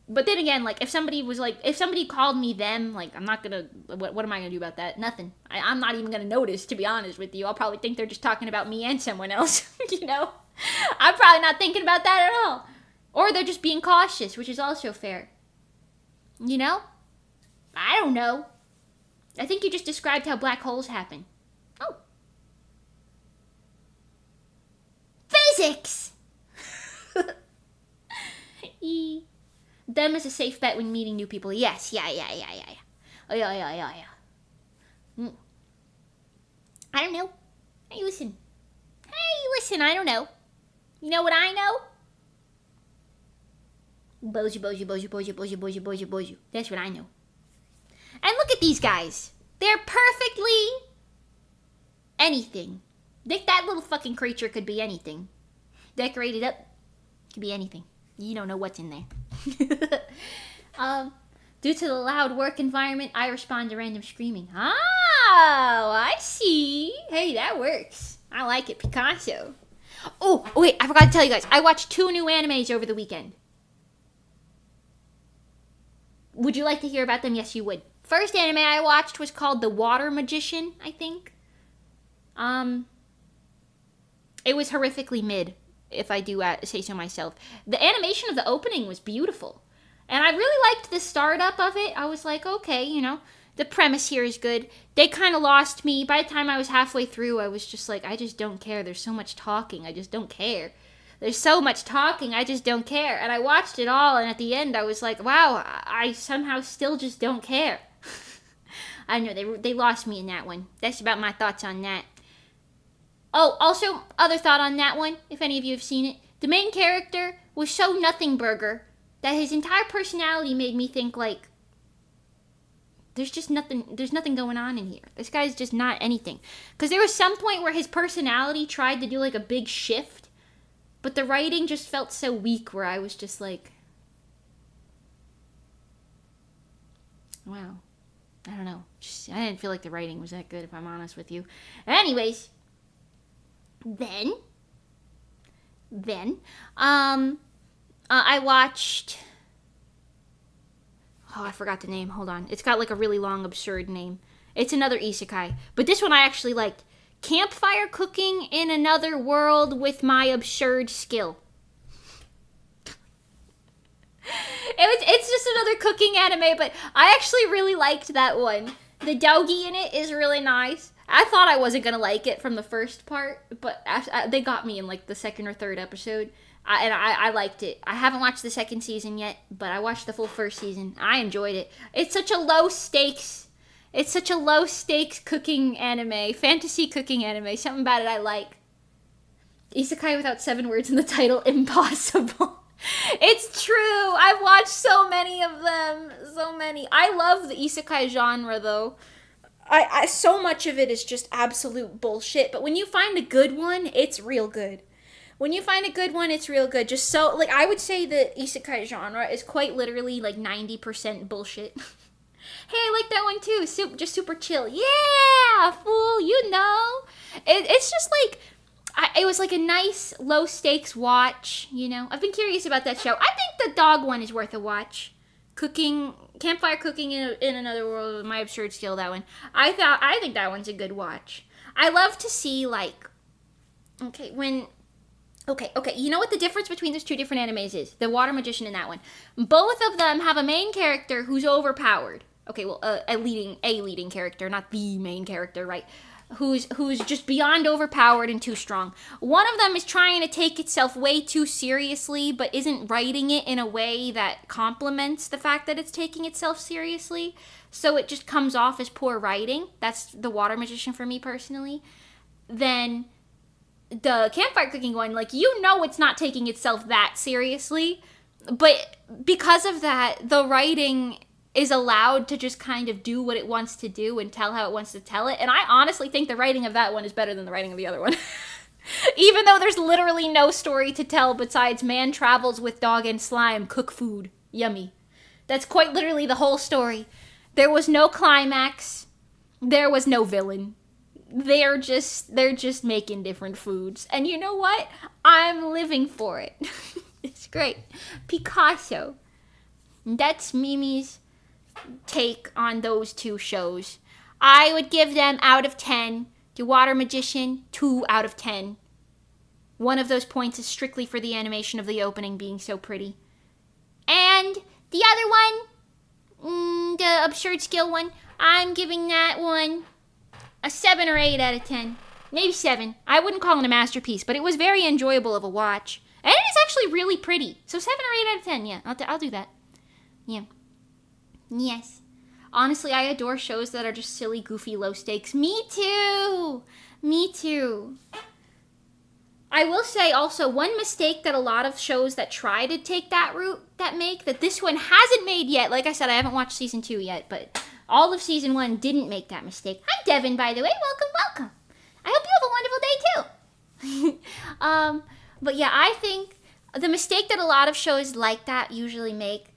But then again, like, if somebody called me them, like, I'm not gonna, what am I gonna do about that? Nothing. I'm not even gonna notice, to be honest with you. I'll probably think they're just talking about me and someone else, I'm probably not thinking about that at all. Or they're just being cautious, which is also fair. I don't know. I think you just described how black holes happen. Oh. Physics! Them is a safe bet when meeting new people. Yes, yeah. Oh, yeah. I don't know. Hey, listen, I don't know. You know what I know? Boju. That's what I know. And look at these guys. They're perfectly anything. That little fucking creature could be anything. Decorated up, could be anything. You don't know what's in there. Due to the loud work environment, I respond to random screaming. Oh, I see. Hey, that works. I like it, Picasso. Oh, wait, I forgot to tell you guys. I watched 2 new animes over the weekend. Would you like to hear about them? Yes, you would. First anime I watched was called The Water Magician, I think. It was horrifically mid, if I do say so myself. The animation of the opening was beautiful. And I really liked the startup of it. I was like, okay, the premise here is good. They kind of lost me. By the time I was halfway through, I was just like, I just don't care. There's so much talking. I just don't care. There's so much talking. I just don't care. And I watched it all, and at the end, I was like, wow, I somehow still just don't care. I know, they lost me in that one. That's about my thoughts on that. Oh, also, other thought on that one, if any of you have seen it. The main character was so nothing burger that his entire personality made me think, like, there's nothing going on in here. This guy's just not anything. Because there was some point where his personality tried to do, like, a big shift, but the writing just felt so weak where I was just like, wow. I don't know. I didn't feel like the writing was that good, if I'm honest with you. Anyways, then then. I watched... Oh, I forgot the name. Hold on. It's got like a really long, absurd name. It's another isekai. But this one I actually liked. Campfire cooking in another world with my absurd skill. It's just another cooking anime, but I actually really liked that one. The dogi in it is really nice. I thought I wasn't gonna like it from the first part, but they got me in like the second or third episode. I liked it. I haven't watched the second season yet, but I watched the full first season. I enjoyed it. It's such a low stakes cooking anime, fantasy cooking anime. Something about it I like. Isekai without 7 words in the title, impossible. It's true. I've watched so many of them. So many. I love the isekai genre though. I so much of it is just absolute bullshit, but when you find a good one, it's real good. When you find a good one, it's real good. Just so, like, I would say the isekai genre is quite literally, like, 90% bullshit. Hey, I like that one, too. Just super chill. Yeah, fool, you know. It's just, like, it was, like, a nice, low-stakes watch, you know. I've been curious about that show. I think the dog one is worth a watch. Campfire cooking in another world with my absurd skill, that one. I think that one's a good watch. I love to see, like, okay, you know what the difference between those 2 different animes is? The Water Magician and that one. Both of them have a main character who's overpowered. Okay, well, a leading character, not the main character, right? Who's just beyond overpowered and too strong. One of them is trying to take itself way too seriously, but isn't writing it in a way that complements the fact that it's taking itself seriously. So it just comes off as poor writing. That's the Water Magician for me personally. Then the campfire cooking one, like, you know it's not taking itself that seriously, but because of that, the writing is allowed to just kind of do what it wants to do and tell how it wants to tell it, and I honestly think the writing of that one is better than the writing of the other one. Even though there's literally no story to tell besides man travels with dog and slime, cook food, yummy. That's quite literally the whole story. There was no climax, there was no villain. They're just making different foods. And you know what? I'm living for it. It's great. Picasso. That's Mimi's take on those 2 shows. I would give them out of 10. The Water Magician, 2 out of 10. One of those points is strictly for the animation of the opening being so pretty. And the other one, the absurd skill one, I'm giving that one a 7 or 8 out of 10. Maybe 7. I wouldn't call it a masterpiece, but it was very enjoyable of a watch. And it is actually really pretty. So 7 or 8 out of 10, yeah. I'll do that. Yeah. Yes. Honestly, I adore shows that are just silly, goofy, low stakes. Me too! Me too. I will say also, one mistake that a lot of shows that try to take that route that this one hasn't made yet. Like I said, I haven't watched season 2 yet, but all of season 1 didn't make that mistake. Hi, Devin, by the way. Welcome. I hope you have a wonderful day, too. But yeah, I think the mistake that a lot of shows like that usually make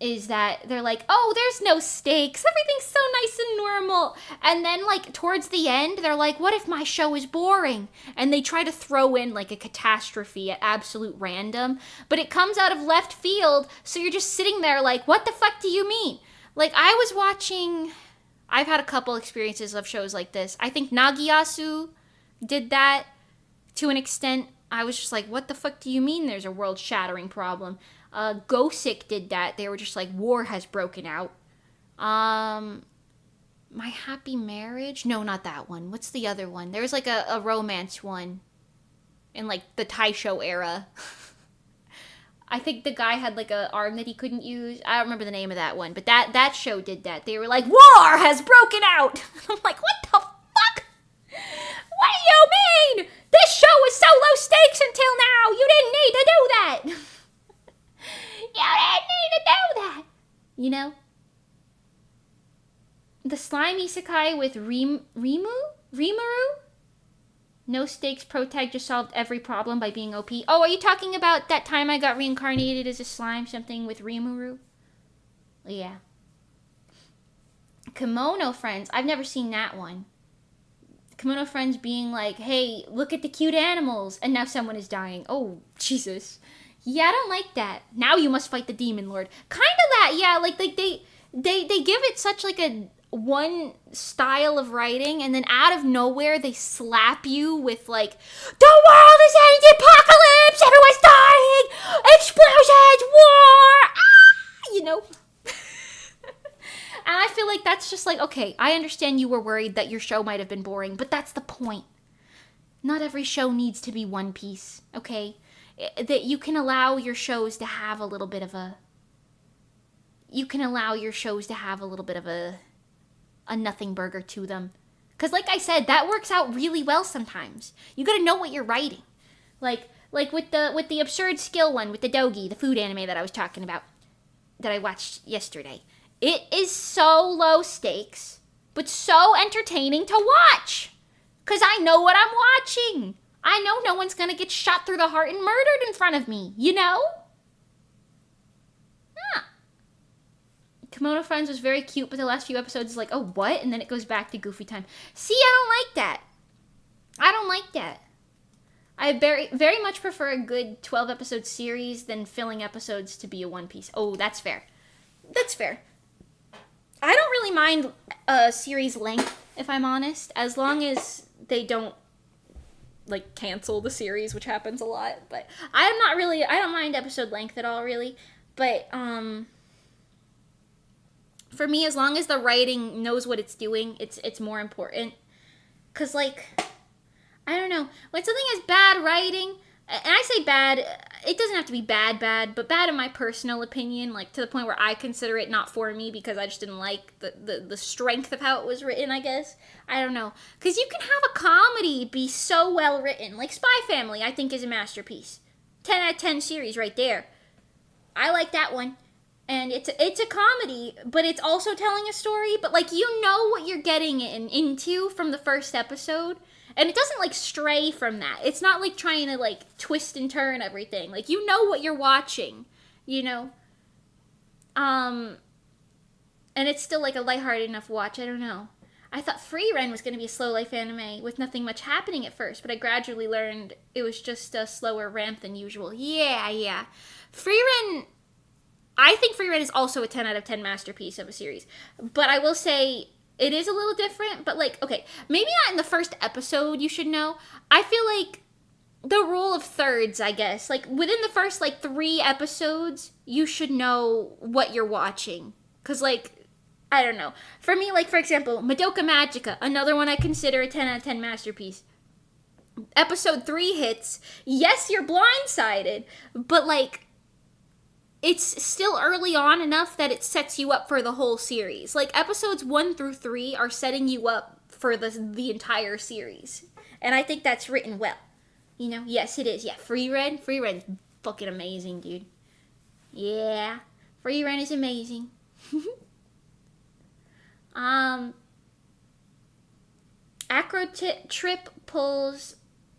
is that they're like, oh, there's no stakes. Everything's so nice and normal. And then, like, towards the end, they're like, what if my show is boring? And they try to throw in, like, a catastrophe at absolute random. But it comes out of left field, so you're just sitting there like, what the fuck do you mean? Like, I've had a couple experiences of shows like this. I think Nagiasu did that to an extent. I was just like, what the fuck do you mean there's a world-shattering problem? Gosick did that. They were just like, war has broken out. My Happy Marriage? No, not that one. What's the other one? There's like a romance one in like the Taisho era. I think the guy had like an arm that he couldn't use. I don't remember the name of that one, but that show did that. They were like, war has broken out. I'm like, what the fuck? What do you mean? This show was so low stakes until now. You didn't need to do that. You didn't need to do that. You know? The slime isekai with Rimuru? No stakes, protag just solved every problem by being OP. Oh, are you talking about that time I got reincarnated as a slime, something with Rimuru? Yeah. Kimono Friends. I've never seen that one. Kimono Friends being like, hey, look at the cute animals, and now someone is dying. Oh, Jesus. Yeah, I don't like that. Now you must fight the demon lord. Kind of that, yeah. Like they give it such like a one style of writing, and then out of nowhere they slap you with like, the world is ending, apocalypse, everyone's dying, explosions, war, you know. And I feel like that's just like, okay, I understand you were worried that your show might have been boring, but that's the point. Not every show needs to be One Piece, okay? That you can allow your shows to have a little bit of a... You can allow your shows to have a little bit of a nothing burger to them. Because like I said, that works out really well sometimes. You gotta know what you're writing. Like with the absurd skill one, with the Dogi, the food anime that I was talking about, that I watched yesterday. It is so low stakes, but so entertaining to watch. Because I know what I'm watching. I know no one's going to get shot through the heart and murdered in front of me, you know? Huh. Kimono Friends was very cute, but the last few episodes is like, oh, what? And then it goes back to goofy time. See, I don't like that. I don't like that. I very, very much prefer a good 12-episode series than filling episodes to be a One Piece. Oh, that's fair. That's fair. I don't really mind a series length, if I'm honest, as long as they don't, like, cancel the series, which happens a lot. But I don't mind episode length at all, really. But, for me, as long as the writing knows what it's doing, it's more important. Because, like, I don't know, when something has bad writing, and I say bad, it doesn't have to be bad, but bad in my personal opinion, like to the point where I consider it not for me because I just didn't like the strength of how it was written, I guess. I don't know. Because you can have a comedy be so well written. Like Spy Family, I think, is a masterpiece. 10 out of 10 series right there. I like that one. And it's a comedy, but it's also telling a story. But, like, you know what you're getting into from the first episode. And it doesn't, like, stray from that. It's not, like, trying to, like, twist and turn everything. Like, you know what you're watching, you know? And it's still, like, a lighthearted enough watch. I don't know. I thought Free Ren was going to be a slow life anime with nothing much happening at first, but I gradually learned it was just a slower ramp than usual. Yeah. Free Ren... I think Free Ren is also a 10 out of 10 masterpiece of a series. But I will say... It is a little different, but, like, okay, maybe not in the first episode, you should know. I feel like the rule of thirds, I guess. Like, within the first, like, 3 episodes, you should know what you're watching. Because, like, I don't know. For me, like, for example, Madoka Magica, another one I consider a 10 out of 10 masterpiece. Episode 3 hits. Yes, you're blindsided, but, like, it's still early on enough that it sets you up for the whole series. Like, episodes 1 through 3 are setting you up for the entire series. And I think that's written well. You know? Yes, it is. Yeah, Free Ren's fucking amazing, dude. Yeah. Free Ren is amazing. Acro Trip pulls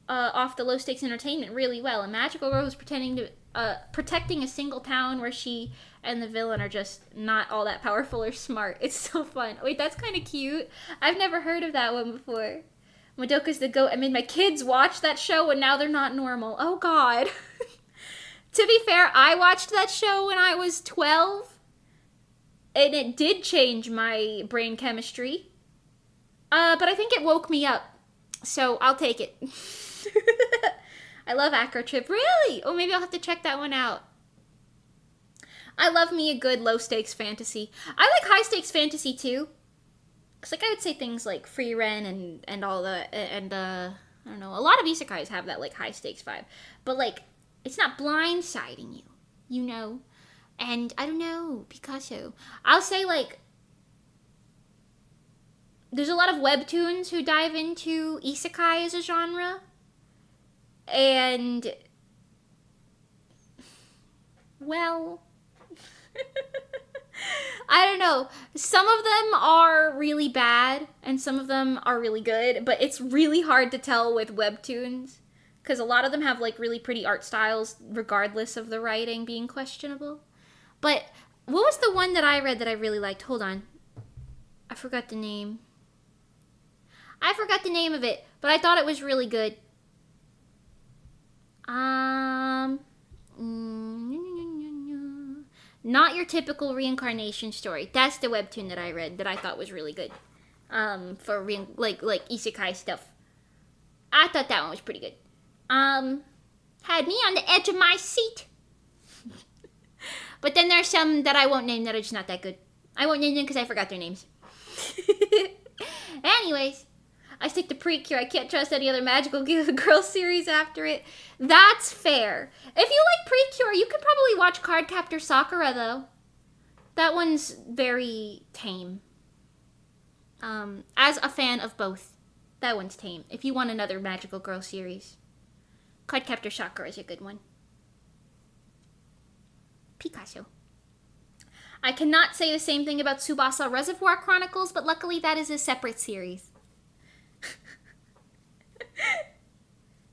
off the low-stakes entertainment really well. A magical girl who's protecting a single town where she and the villain are just not all that powerful or smart. It's so fun. Wait, that's kind of cute. I've never heard of that one before. Madoka's the goat. I made my kids watch that show and now they're not normal. Oh, God. To be fair, I watched that show when I was 12. And it did change my brain chemistry. But I think it woke me up. So I'll take it. I love Acro Trip. Really? Oh, maybe I'll have to check that one out. I love me a good low-stakes fantasy. I like high-stakes fantasy, too. Because, like, I would say things like Free Ren and all the... And, I don't know. A lot of isekais have that, like, high-stakes vibe. But, like, it's not blindsiding you. You know? And, I don't know. Picasso. I'll say, like... There's a lot of webtoons who dive into isekai as a genre. And... Well... I don't know. Some of them are really bad, and some of them are really good, but it's really hard to tell with webtoons, because a lot of them have, like, really pretty art styles, regardless of the writing being questionable. But what was the one that I read that I really liked? Hold on. I forgot the name. I forgot the name of it, but I thought it was really good. Not Your Typical Reincarnation Story. That's the webtoon that I read that I thought was really good. For like isekai stuff. I thought that one was pretty good. Had me on the edge of my seat. But then there's some that I won't name that are just not that good. I won't name them because I forgot their names. Anyways, I stick to Precure. I can't trust any other magical girl series after it. That's fair. If you like Precure, you could probably watch Cardcaptor Sakura, though. That one's very tame. As a fan of both, that one's tame. If you want another magical girl series, Cardcaptor Sakura is a good one. Picasso. I cannot say the same thing about Tsubasa Reservoir Chronicles, but luckily that is a separate series.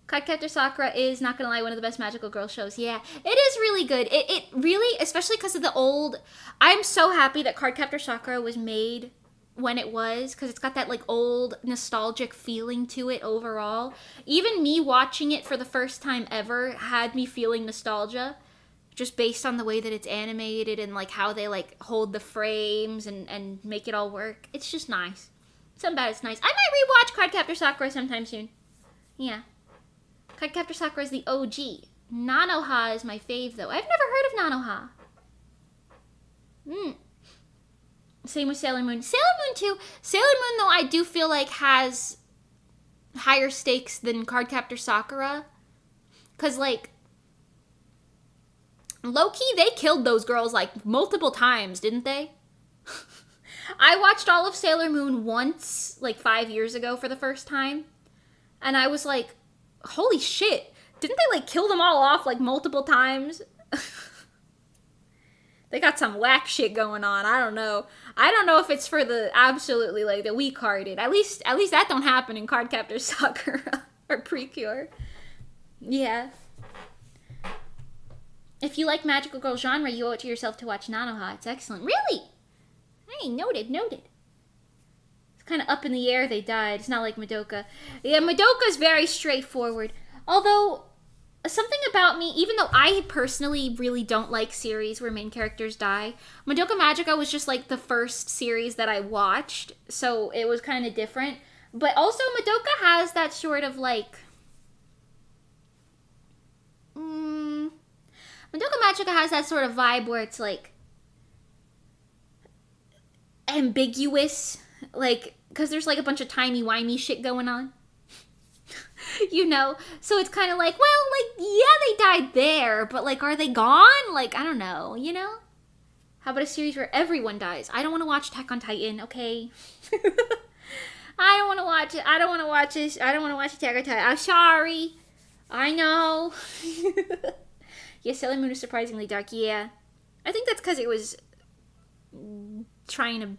Cardcaptor Sakura is, not gonna lie, one of the best magical girl shows. Yeah, it is really good. It really, especially because of the old... I'm so happy that Cardcaptor Sakura was made when it was, because it's got that like old nostalgic feeling to it overall. Even me watching it for the first time ever had me feeling nostalgia, just based on the way that it's animated and like how they like hold the frames and make it all work. It's just nice. Something about it's nice. I might rewatch Cardcaptor Sakura sometime soon. Yeah. Cardcaptor Sakura is the OG. Nanoha is my fave though. I've never heard of Nanoha. Same with Sailor Moon. Sailor Moon too. Sailor Moon though I do feel like has higher stakes than Cardcaptor Sakura. Cause like low-key, they killed those girls like multiple times, didn't they? I watched all of Sailor Moon once, like 5 years ago for the first time. And I was like, holy shit. Didn't they like kill them all off like multiple times? They got some whack shit going on. I don't know. I don't know if it's for the absolutely like the weak-hearted. At least that don't happen in Cardcaptor Sakura or Precure. Yeah. If you like magical girl genre, you owe it to yourself to watch Nanoha. It's excellent. Really? Hey, noted. It's kind of up in the air they died. It's not like Madoka. Yeah, Madoka's very straightforward. Although, something about me, even though I personally really don't like series where main characters die, Madoka Magica was just like the first series that I watched, so it was kind of different. But also, Madoka has that sort of like... Madoka Magica has that sort of vibe where it's like ambiguous, like, because there's like a bunch of timey-wimey shit going on. You know? So it's kind of like, well, like, yeah, they died there, but like, are they gone? Like, I don't know, you know? How about a series where everyone dies? I don't want to watch Attack on Titan, okay? I don't want to watch it. I don't want to watch this. I don't want to watch Attack on Titan. I'm sorry. I know. Yeah, Sailor Moon is surprisingly dark. Yeah. I think that's because it was trying to...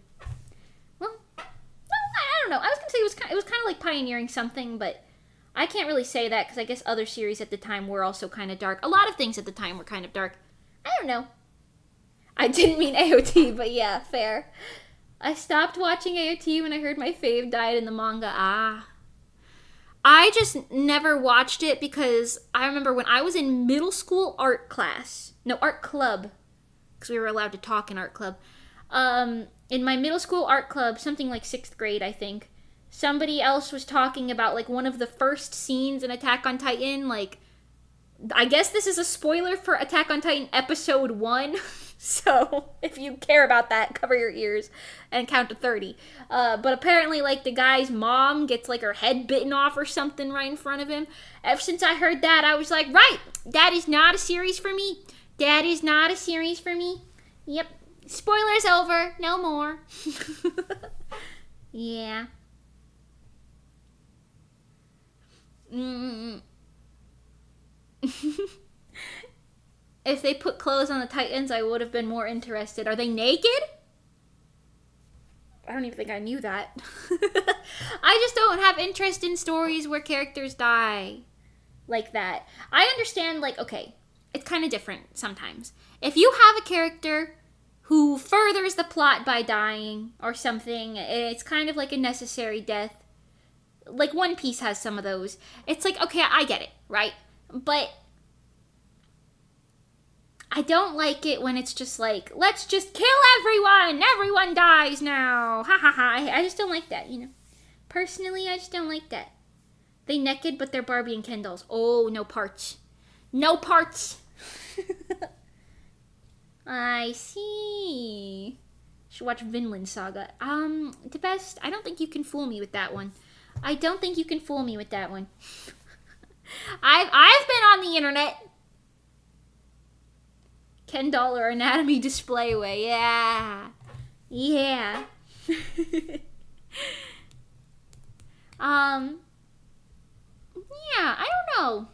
Well, no, I don't know. I was going to say it was kind of like pioneering something, but I can't really say that because I guess other series at the time were also kind of dark. A lot of things at the time were kind of dark. I don't know. I didn't mean AOT, but yeah, fair. I stopped watching AOT when I heard my fave died in the manga. I just never watched it because I remember when I was in middle school art club, because we were allowed to talk in art club. In my middle school art club, something like 6th grade, I think, somebody else was talking about like one of the first scenes in Attack on Titan. Like, I guess this is a spoiler for Attack on Titan episode 1. So if you care about that, cover your ears and count to 30. But apparently, like, the guy's mom gets, like, her head bitten off or something right in front of him. Ever since I heard that, I was like, right, that is not a series for me. That is not a series for me. Yep. Spoilers over. No more. Yeah. If they put clothes on the Titans, I would have been more interested. Are they naked? I don't even think I knew that. I just don't have interest in stories where characters die like that. I understand, like, okay, it's kind of different sometimes. If you have a character who furthers the plot by dying or something, it's kind of like a necessary death. Like, One Piece has some of those. It's like, okay, I get it, right? But I don't like it when it's just like, let's just kill everyone! Everyone dies now! Ha ha ha. I just don't like that, you know? Personally, I just don't like that. They naked, but they're Barbie and Ken dolls. Oh, no parts. No parts! I see. Should watch Vinland Saga. The best. I don't think you can fool me with that one. I don't think you can fool me with that one. I've been on the internet. Ken doll or anatomy displayway. Yeah. Yeah. Yeah, I don't know.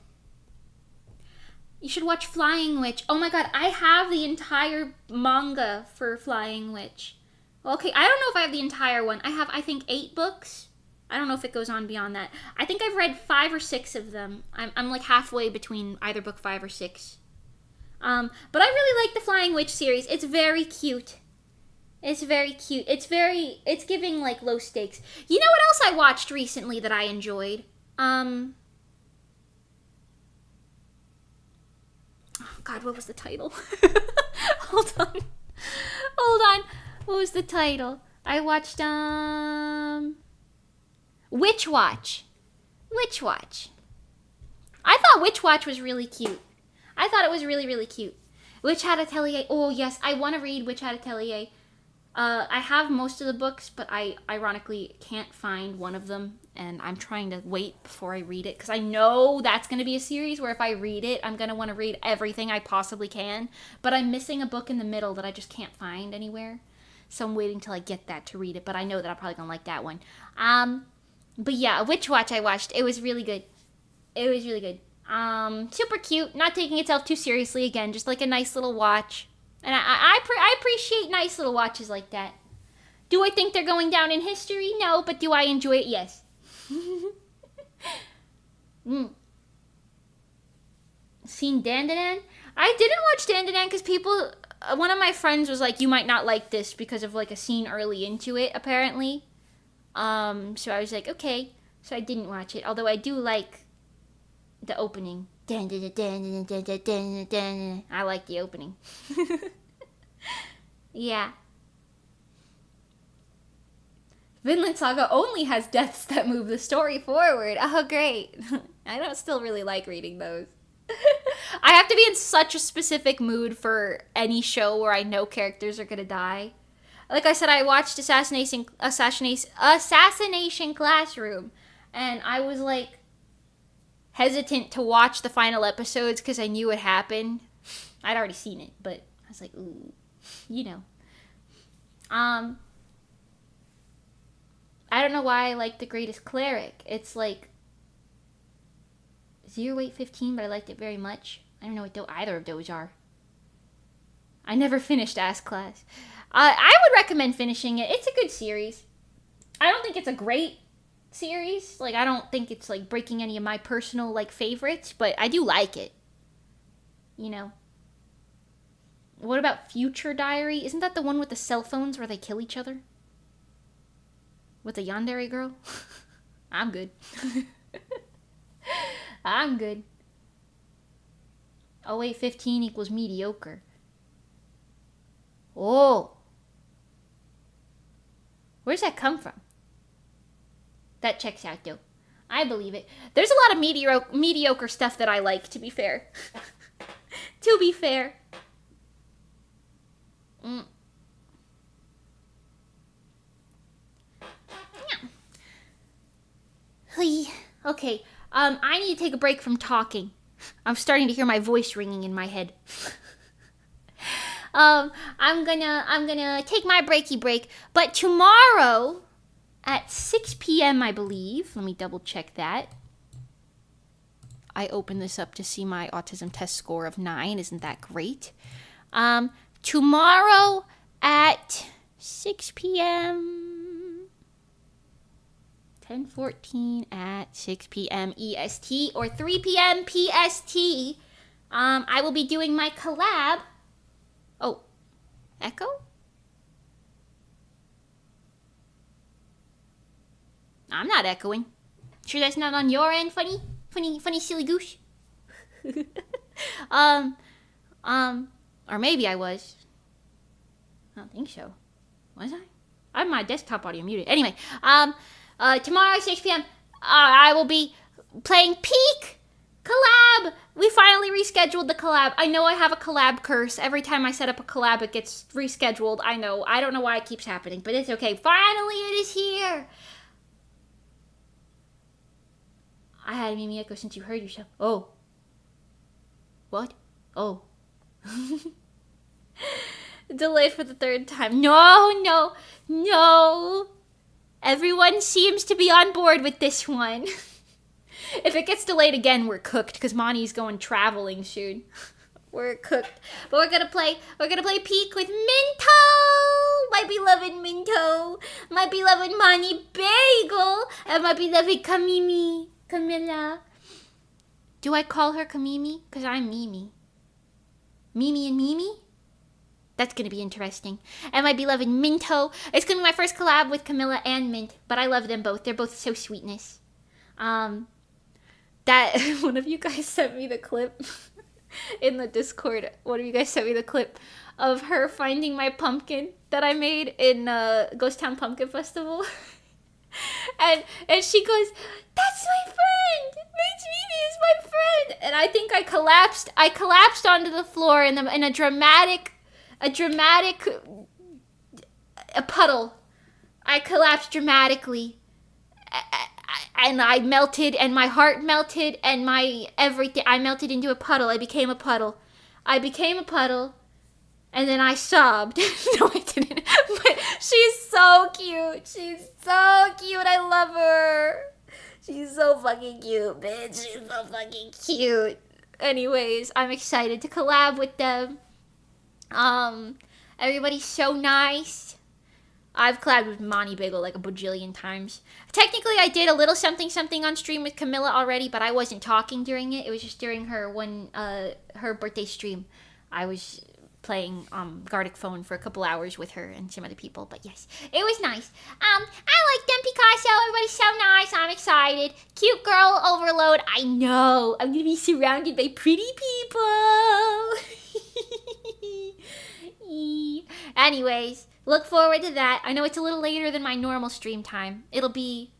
You should watch Flying Witch. Oh my god, I have the entire manga for Flying Witch. Okay, I don't know if I have the entire one. I have, I think, 8 books. I don't know if it goes on beyond that. I think I've read 5 or 6 of them. I'm like halfway between either book 5 or 6. But I really like the Flying Witch series. It's very cute. It's very cute. It's giving like low stakes. You know what else I watched recently that I enjoyed? Oh god, what was the title? Hold on. What was the title? I watched, Witch Watch. I thought Witch Watch was really cute. I thought it was really, really cute. Witch Hat Atelier. Oh, yes. I want to read Witch Hat Atelier. I have most of the books, but I ironically can't find one of them. And I'm trying to wait before I read it. Because I know that's going to be a series where if I read it, I'm going to want to read everything I possibly can. But I'm missing a book in the middle that I just can't find anywhere. So I'm waiting till I get that to read it. But I know that I'm probably going to like that one. But yeah, Witch Watch I watched. It was really good. Super cute, not taking itself too seriously again, just like a nice little watch. And I appreciate nice little watches like that. Do I think they're going down in history? No, but do I enjoy it? Yes. Seen Dandadan? I didn't watch Dandadan because people, one of my friends was like, you might not like this because of like a scene early into it, apparently. So I was like, okay. So I didn't watch it, although I do like the opening. I like the opening. Yeah. Vinland Saga only has deaths that move the story forward. Oh, great. I don't still really like reading those. I have to be in such a specific mood for any show where I know characters are gonna die. Like I said, I watched Assassination Classroom, and I was like hesitant to watch the final episodes because I knew it happened. I'd already seen it, but I was like, ooh, you know. I don't know why I like The Greatest Cleric. It's like 0815, but I liked it very much. I don't know what either of those are. I never finished Ass Class. I would recommend finishing it. It's a good series. I don't think it's a great series. Like, I don't think it's like breaking any of my personal like favorites, but I do like it. You know. What about Future Diary? Isn't that the one with the cell phones where they kill each other? With the yandere girl? I'm good. I'm good. 0815 equals mediocre. Oh. Where's that come from? That checks out, though. I believe it. There's a lot of mediocre stuff that I like, to be fair. To be fair. Okay, I need to take a break from talking. I'm starting to hear my voice ringing in my head. I'm gonna take my breaky break, but tomorrow at 6 p.m. I believe, let me double check that. I opened this up to see my autism test score of 9. Isn't that great? Tomorrow at 6 p.m. 10:14 at 6 p.m. EST or 3 p.m. PST. I will be doing my collab. Oh, echo? I'm not echoing. Sure that's not on your end, funny silly goose? Or maybe I was. I don't think so. Was I? I have my desktop audio muted. Anyway, tomorrow 6 p.m. I will be playing Peak collab. We finally rescheduled the collab. I know I have a collab curse. Every time I set up a collab, it gets rescheduled. I know. I don't know why it keeps happening, but it's okay. Finally, it is here. I had Mimi Echo since you heard yourself. Oh. What? Oh. Delayed for the 3rd time. No. Everyone seems to be on board with this one. If it gets delayed again, we're cooked because Monty's going traveling soon. We're cooked. But we're gonna play Peak with Minto! My beloved Minto. My beloved Monty Bagel. And my beloved Camilla. Do I call her Kamimi? Because I'm Mimi. Mimi and Mimi? That's going to be interesting. And my beloved Minto. It's going to be my first collab with Camilla and Mint. But I love them both. They're both so sweetness. That one of you guys sent me the clip in the Discord. One of you guys sent me the clip of her finding my pumpkin that I made in Ghost Town Pumpkin Festival. and she goes, "That's my friend! Mage VTuber is my friend!" And I think I collapsed onto the floor in a dramatic puddle. I collapsed dramatically. And I melted, and my heart melted, and my everything. I melted into a puddle. I became a puddle. And then I sobbed. No, I didn't. But she's so cute. I love her. She's so fucking cute, bitch. She's so fucking cute. Anyways, I'm excited to collab with them. Everybody's so nice. I've collabed with Monty Bagel like a bajillion times. Technically, I did a little something on stream with Camilla already, but I wasn't talking during it. It was just during her her birthday stream. I was playing Gartic Phone for a couple hours with her and some other people, but yes, it was nice. I like them, Picasso. Everybody's so nice. I'm excited. Cute girl overload. I know. I'm gonna be surrounded by pretty people. Anyways, look forward to that. I know it's a little later than my normal stream time. It'll be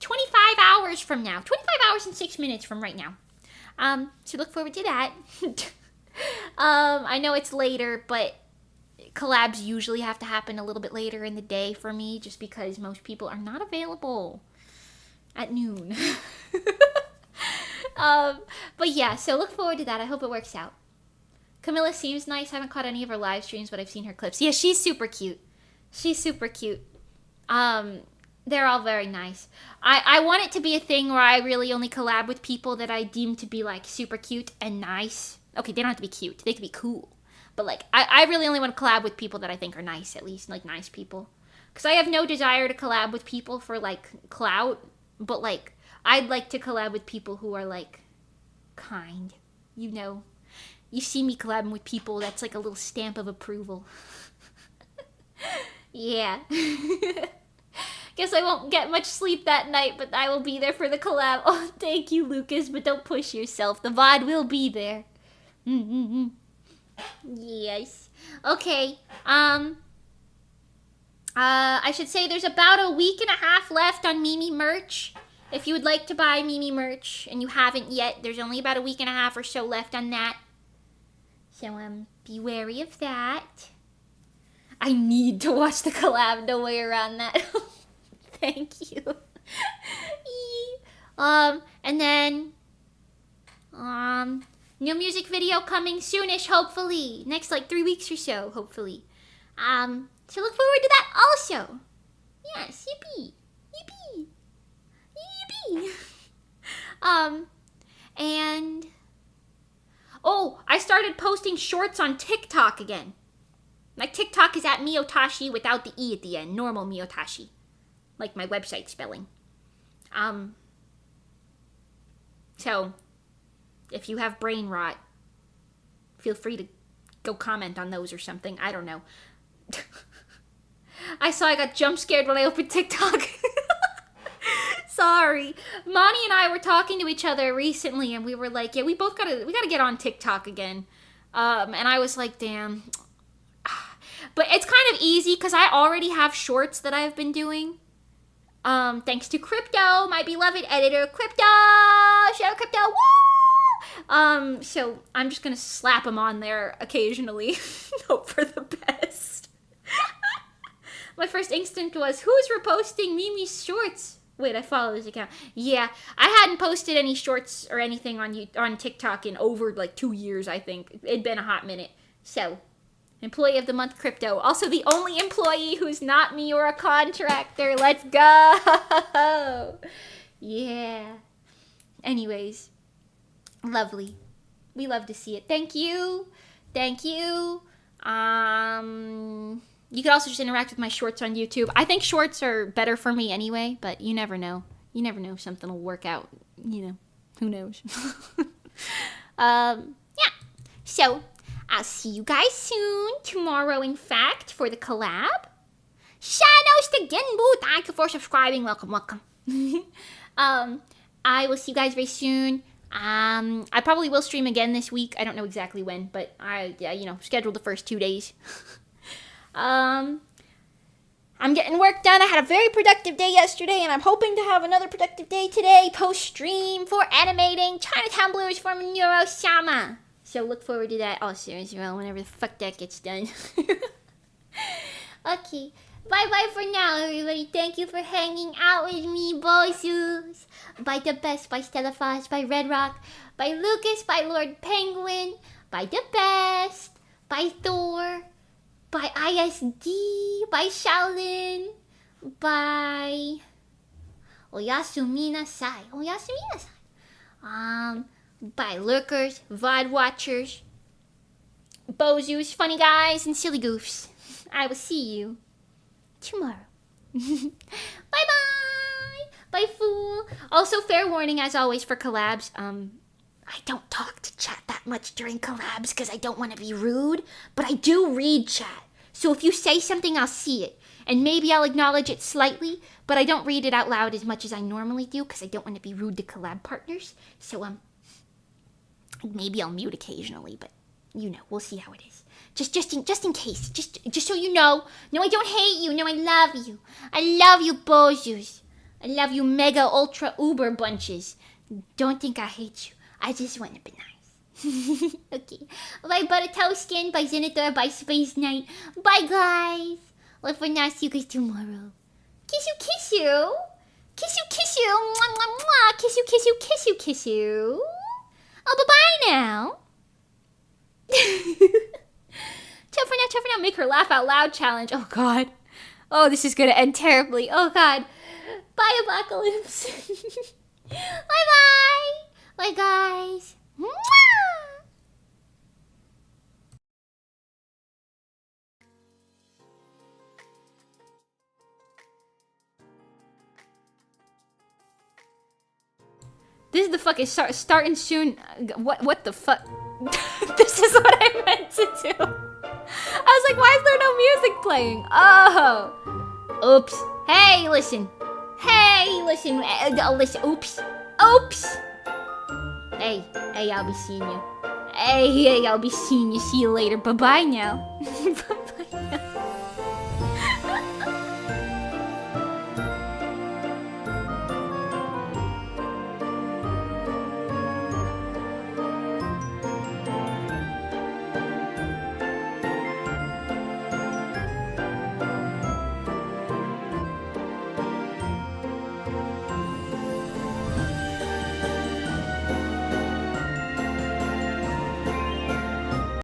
25 hours from now. 25 hours and 6 minutes from right now. So look forward to that. I know it's later, but collabs usually have to happen a little bit later in the day for me, just because most people are not available at noon. But yeah, so look forward to that. I hope it works out. Camilla seems nice. I haven't caught any of her live streams, but I've seen her clips. Yeah, she's super cute. They're all very nice. I want it to be a thing where I really only collab with people that I deem to be like super cute and nice. Okay, they don't have to be cute. They can be cool. But like, I really only want to collab with people that I think are nice, at least, like nice people. Because I have no desire to collab with people for like clout. But like, I'd like to collab with people who are like kind, you know. You see me collabing with people, that's like a little stamp of approval. Yeah. Guess I won't get much sleep that night, but I will be there for the collab. Oh, thank you, Lucas, but don't push yourself. The VOD will be there. Yes. Okay. I should say there's about a week and a half left on Mimi merch. If you would like to buy Mimi merch and you haven't yet, there's only about a week and a half or so left on that. So, be wary of that. I need to watch the collab, no way around that. Thank you. And then, new music video coming soonish, hopefully. Next, like, 3 weeks or so, hopefully. So look forward to that also. Yes, yippee. Yippee. Yippee. And... oh, I started posting shorts on TikTok again. My TikTok is at Miyotashi without the E at the end. Normal Miyotashi. Like my website spelling. So, if you have brain rot, feel free to go comment on those or something. I don't know. I saw I got jump scared when I opened TikTok. Sorry. Monty and I were talking to each other recently, and we were like, yeah, we gotta get on TikTok again. And I was like, damn. But it's kind of easy because I already have shorts that I've been doing. Thanks to Crypto, my beloved editor, Crypto! Shout out Crypto! Woo! So I'm just gonna slap them on there occasionally. Hope for the best. My first instinct was, who's reposting Mimi's shorts? Wait, I follow this account. Yeah, I hadn't posted any shorts or anything on TikTok in over like 2 years, I think. It'd been a hot minute. So, Employee of the Month Crypto. Also the only employee who's not me or a contractor. Let's go! Yeah. Anyways. Lovely. We love to see it. Thank you. Thank you. You could also just interact with my shorts on YouTube. I think shorts are better for me anyway, but you never know. You never know if something will work out. You know, who knows? Yeah. So, I'll see you guys soon. Tomorrow, in fact, for the collab. Shadows to Genbu. Thank you for subscribing. Welcome, welcome. I will see you guys very soon. I probably will stream again this week. I don't know exactly when, but scheduled the first 2 days. I'm getting work done. I had a very productive day yesterday, and I'm hoping to have another productive day today, post-stream, for animating Chinatown Blues for Minoru-sama. So look forward to that also as well, whenever the fuck that gets done. Okay, bye-bye for now, everybody. Thank you for hanging out with me, bosses. By The Best, by Stella Foss, by Red Rock, by Lucas, by Lord Penguin, by The Best, by Thor, by ISD, by Shaolin, by Oyasumi Nasai, by Lurkers, VOD Watchers, Bozus, Funny Guys, and Silly Goofs. I will see you tomorrow. Bye-bye! Bye, fool! Also, fair warning, as always, for collabs, I don't talk to chat that much during collabs because I don't want to be rude, but I do read chat. So if you say something, I'll see it. And maybe I'll acknowledge it slightly, but I don't read it out loud as much as I normally do because I don't want to be rude to collab partners. So, maybe I'll mute occasionally, but, we'll see how it is. Just in case. Just so you know. No, I don't hate you. No, I love you. I love you, bozus. I love you, mega, ultra, uber bunches. Don't think I hate you. I just want to be nice. Okay. Bye, Butter Toastin. Bye, Zenitor. Bye, Space Knight. Bye, guys. Well, for now, see you guys tomorrow. Kiss you, kiss you. Kiss you, kiss you. Mwah, mwah, mwah. Kiss you, kiss you, kiss you, kiss you. Oh, bye-bye now. Ciao for now. Make her laugh out loud challenge. Oh, God. Oh, this is going to end terribly. Oh, God. Bye, Apocalypse. Bye-bye. Bye, guys. Mwah! This is the fucking starting soon. What the fuck? This is what I meant to do. I was like, why is there no music playing? Oh. Oops. Hey, listen. Hey, listen. Listen. Oops. Oops. Hey, I'll be seeing you. Hey, I'll be seeing you. See you later. Bye-bye now. Bye-bye now.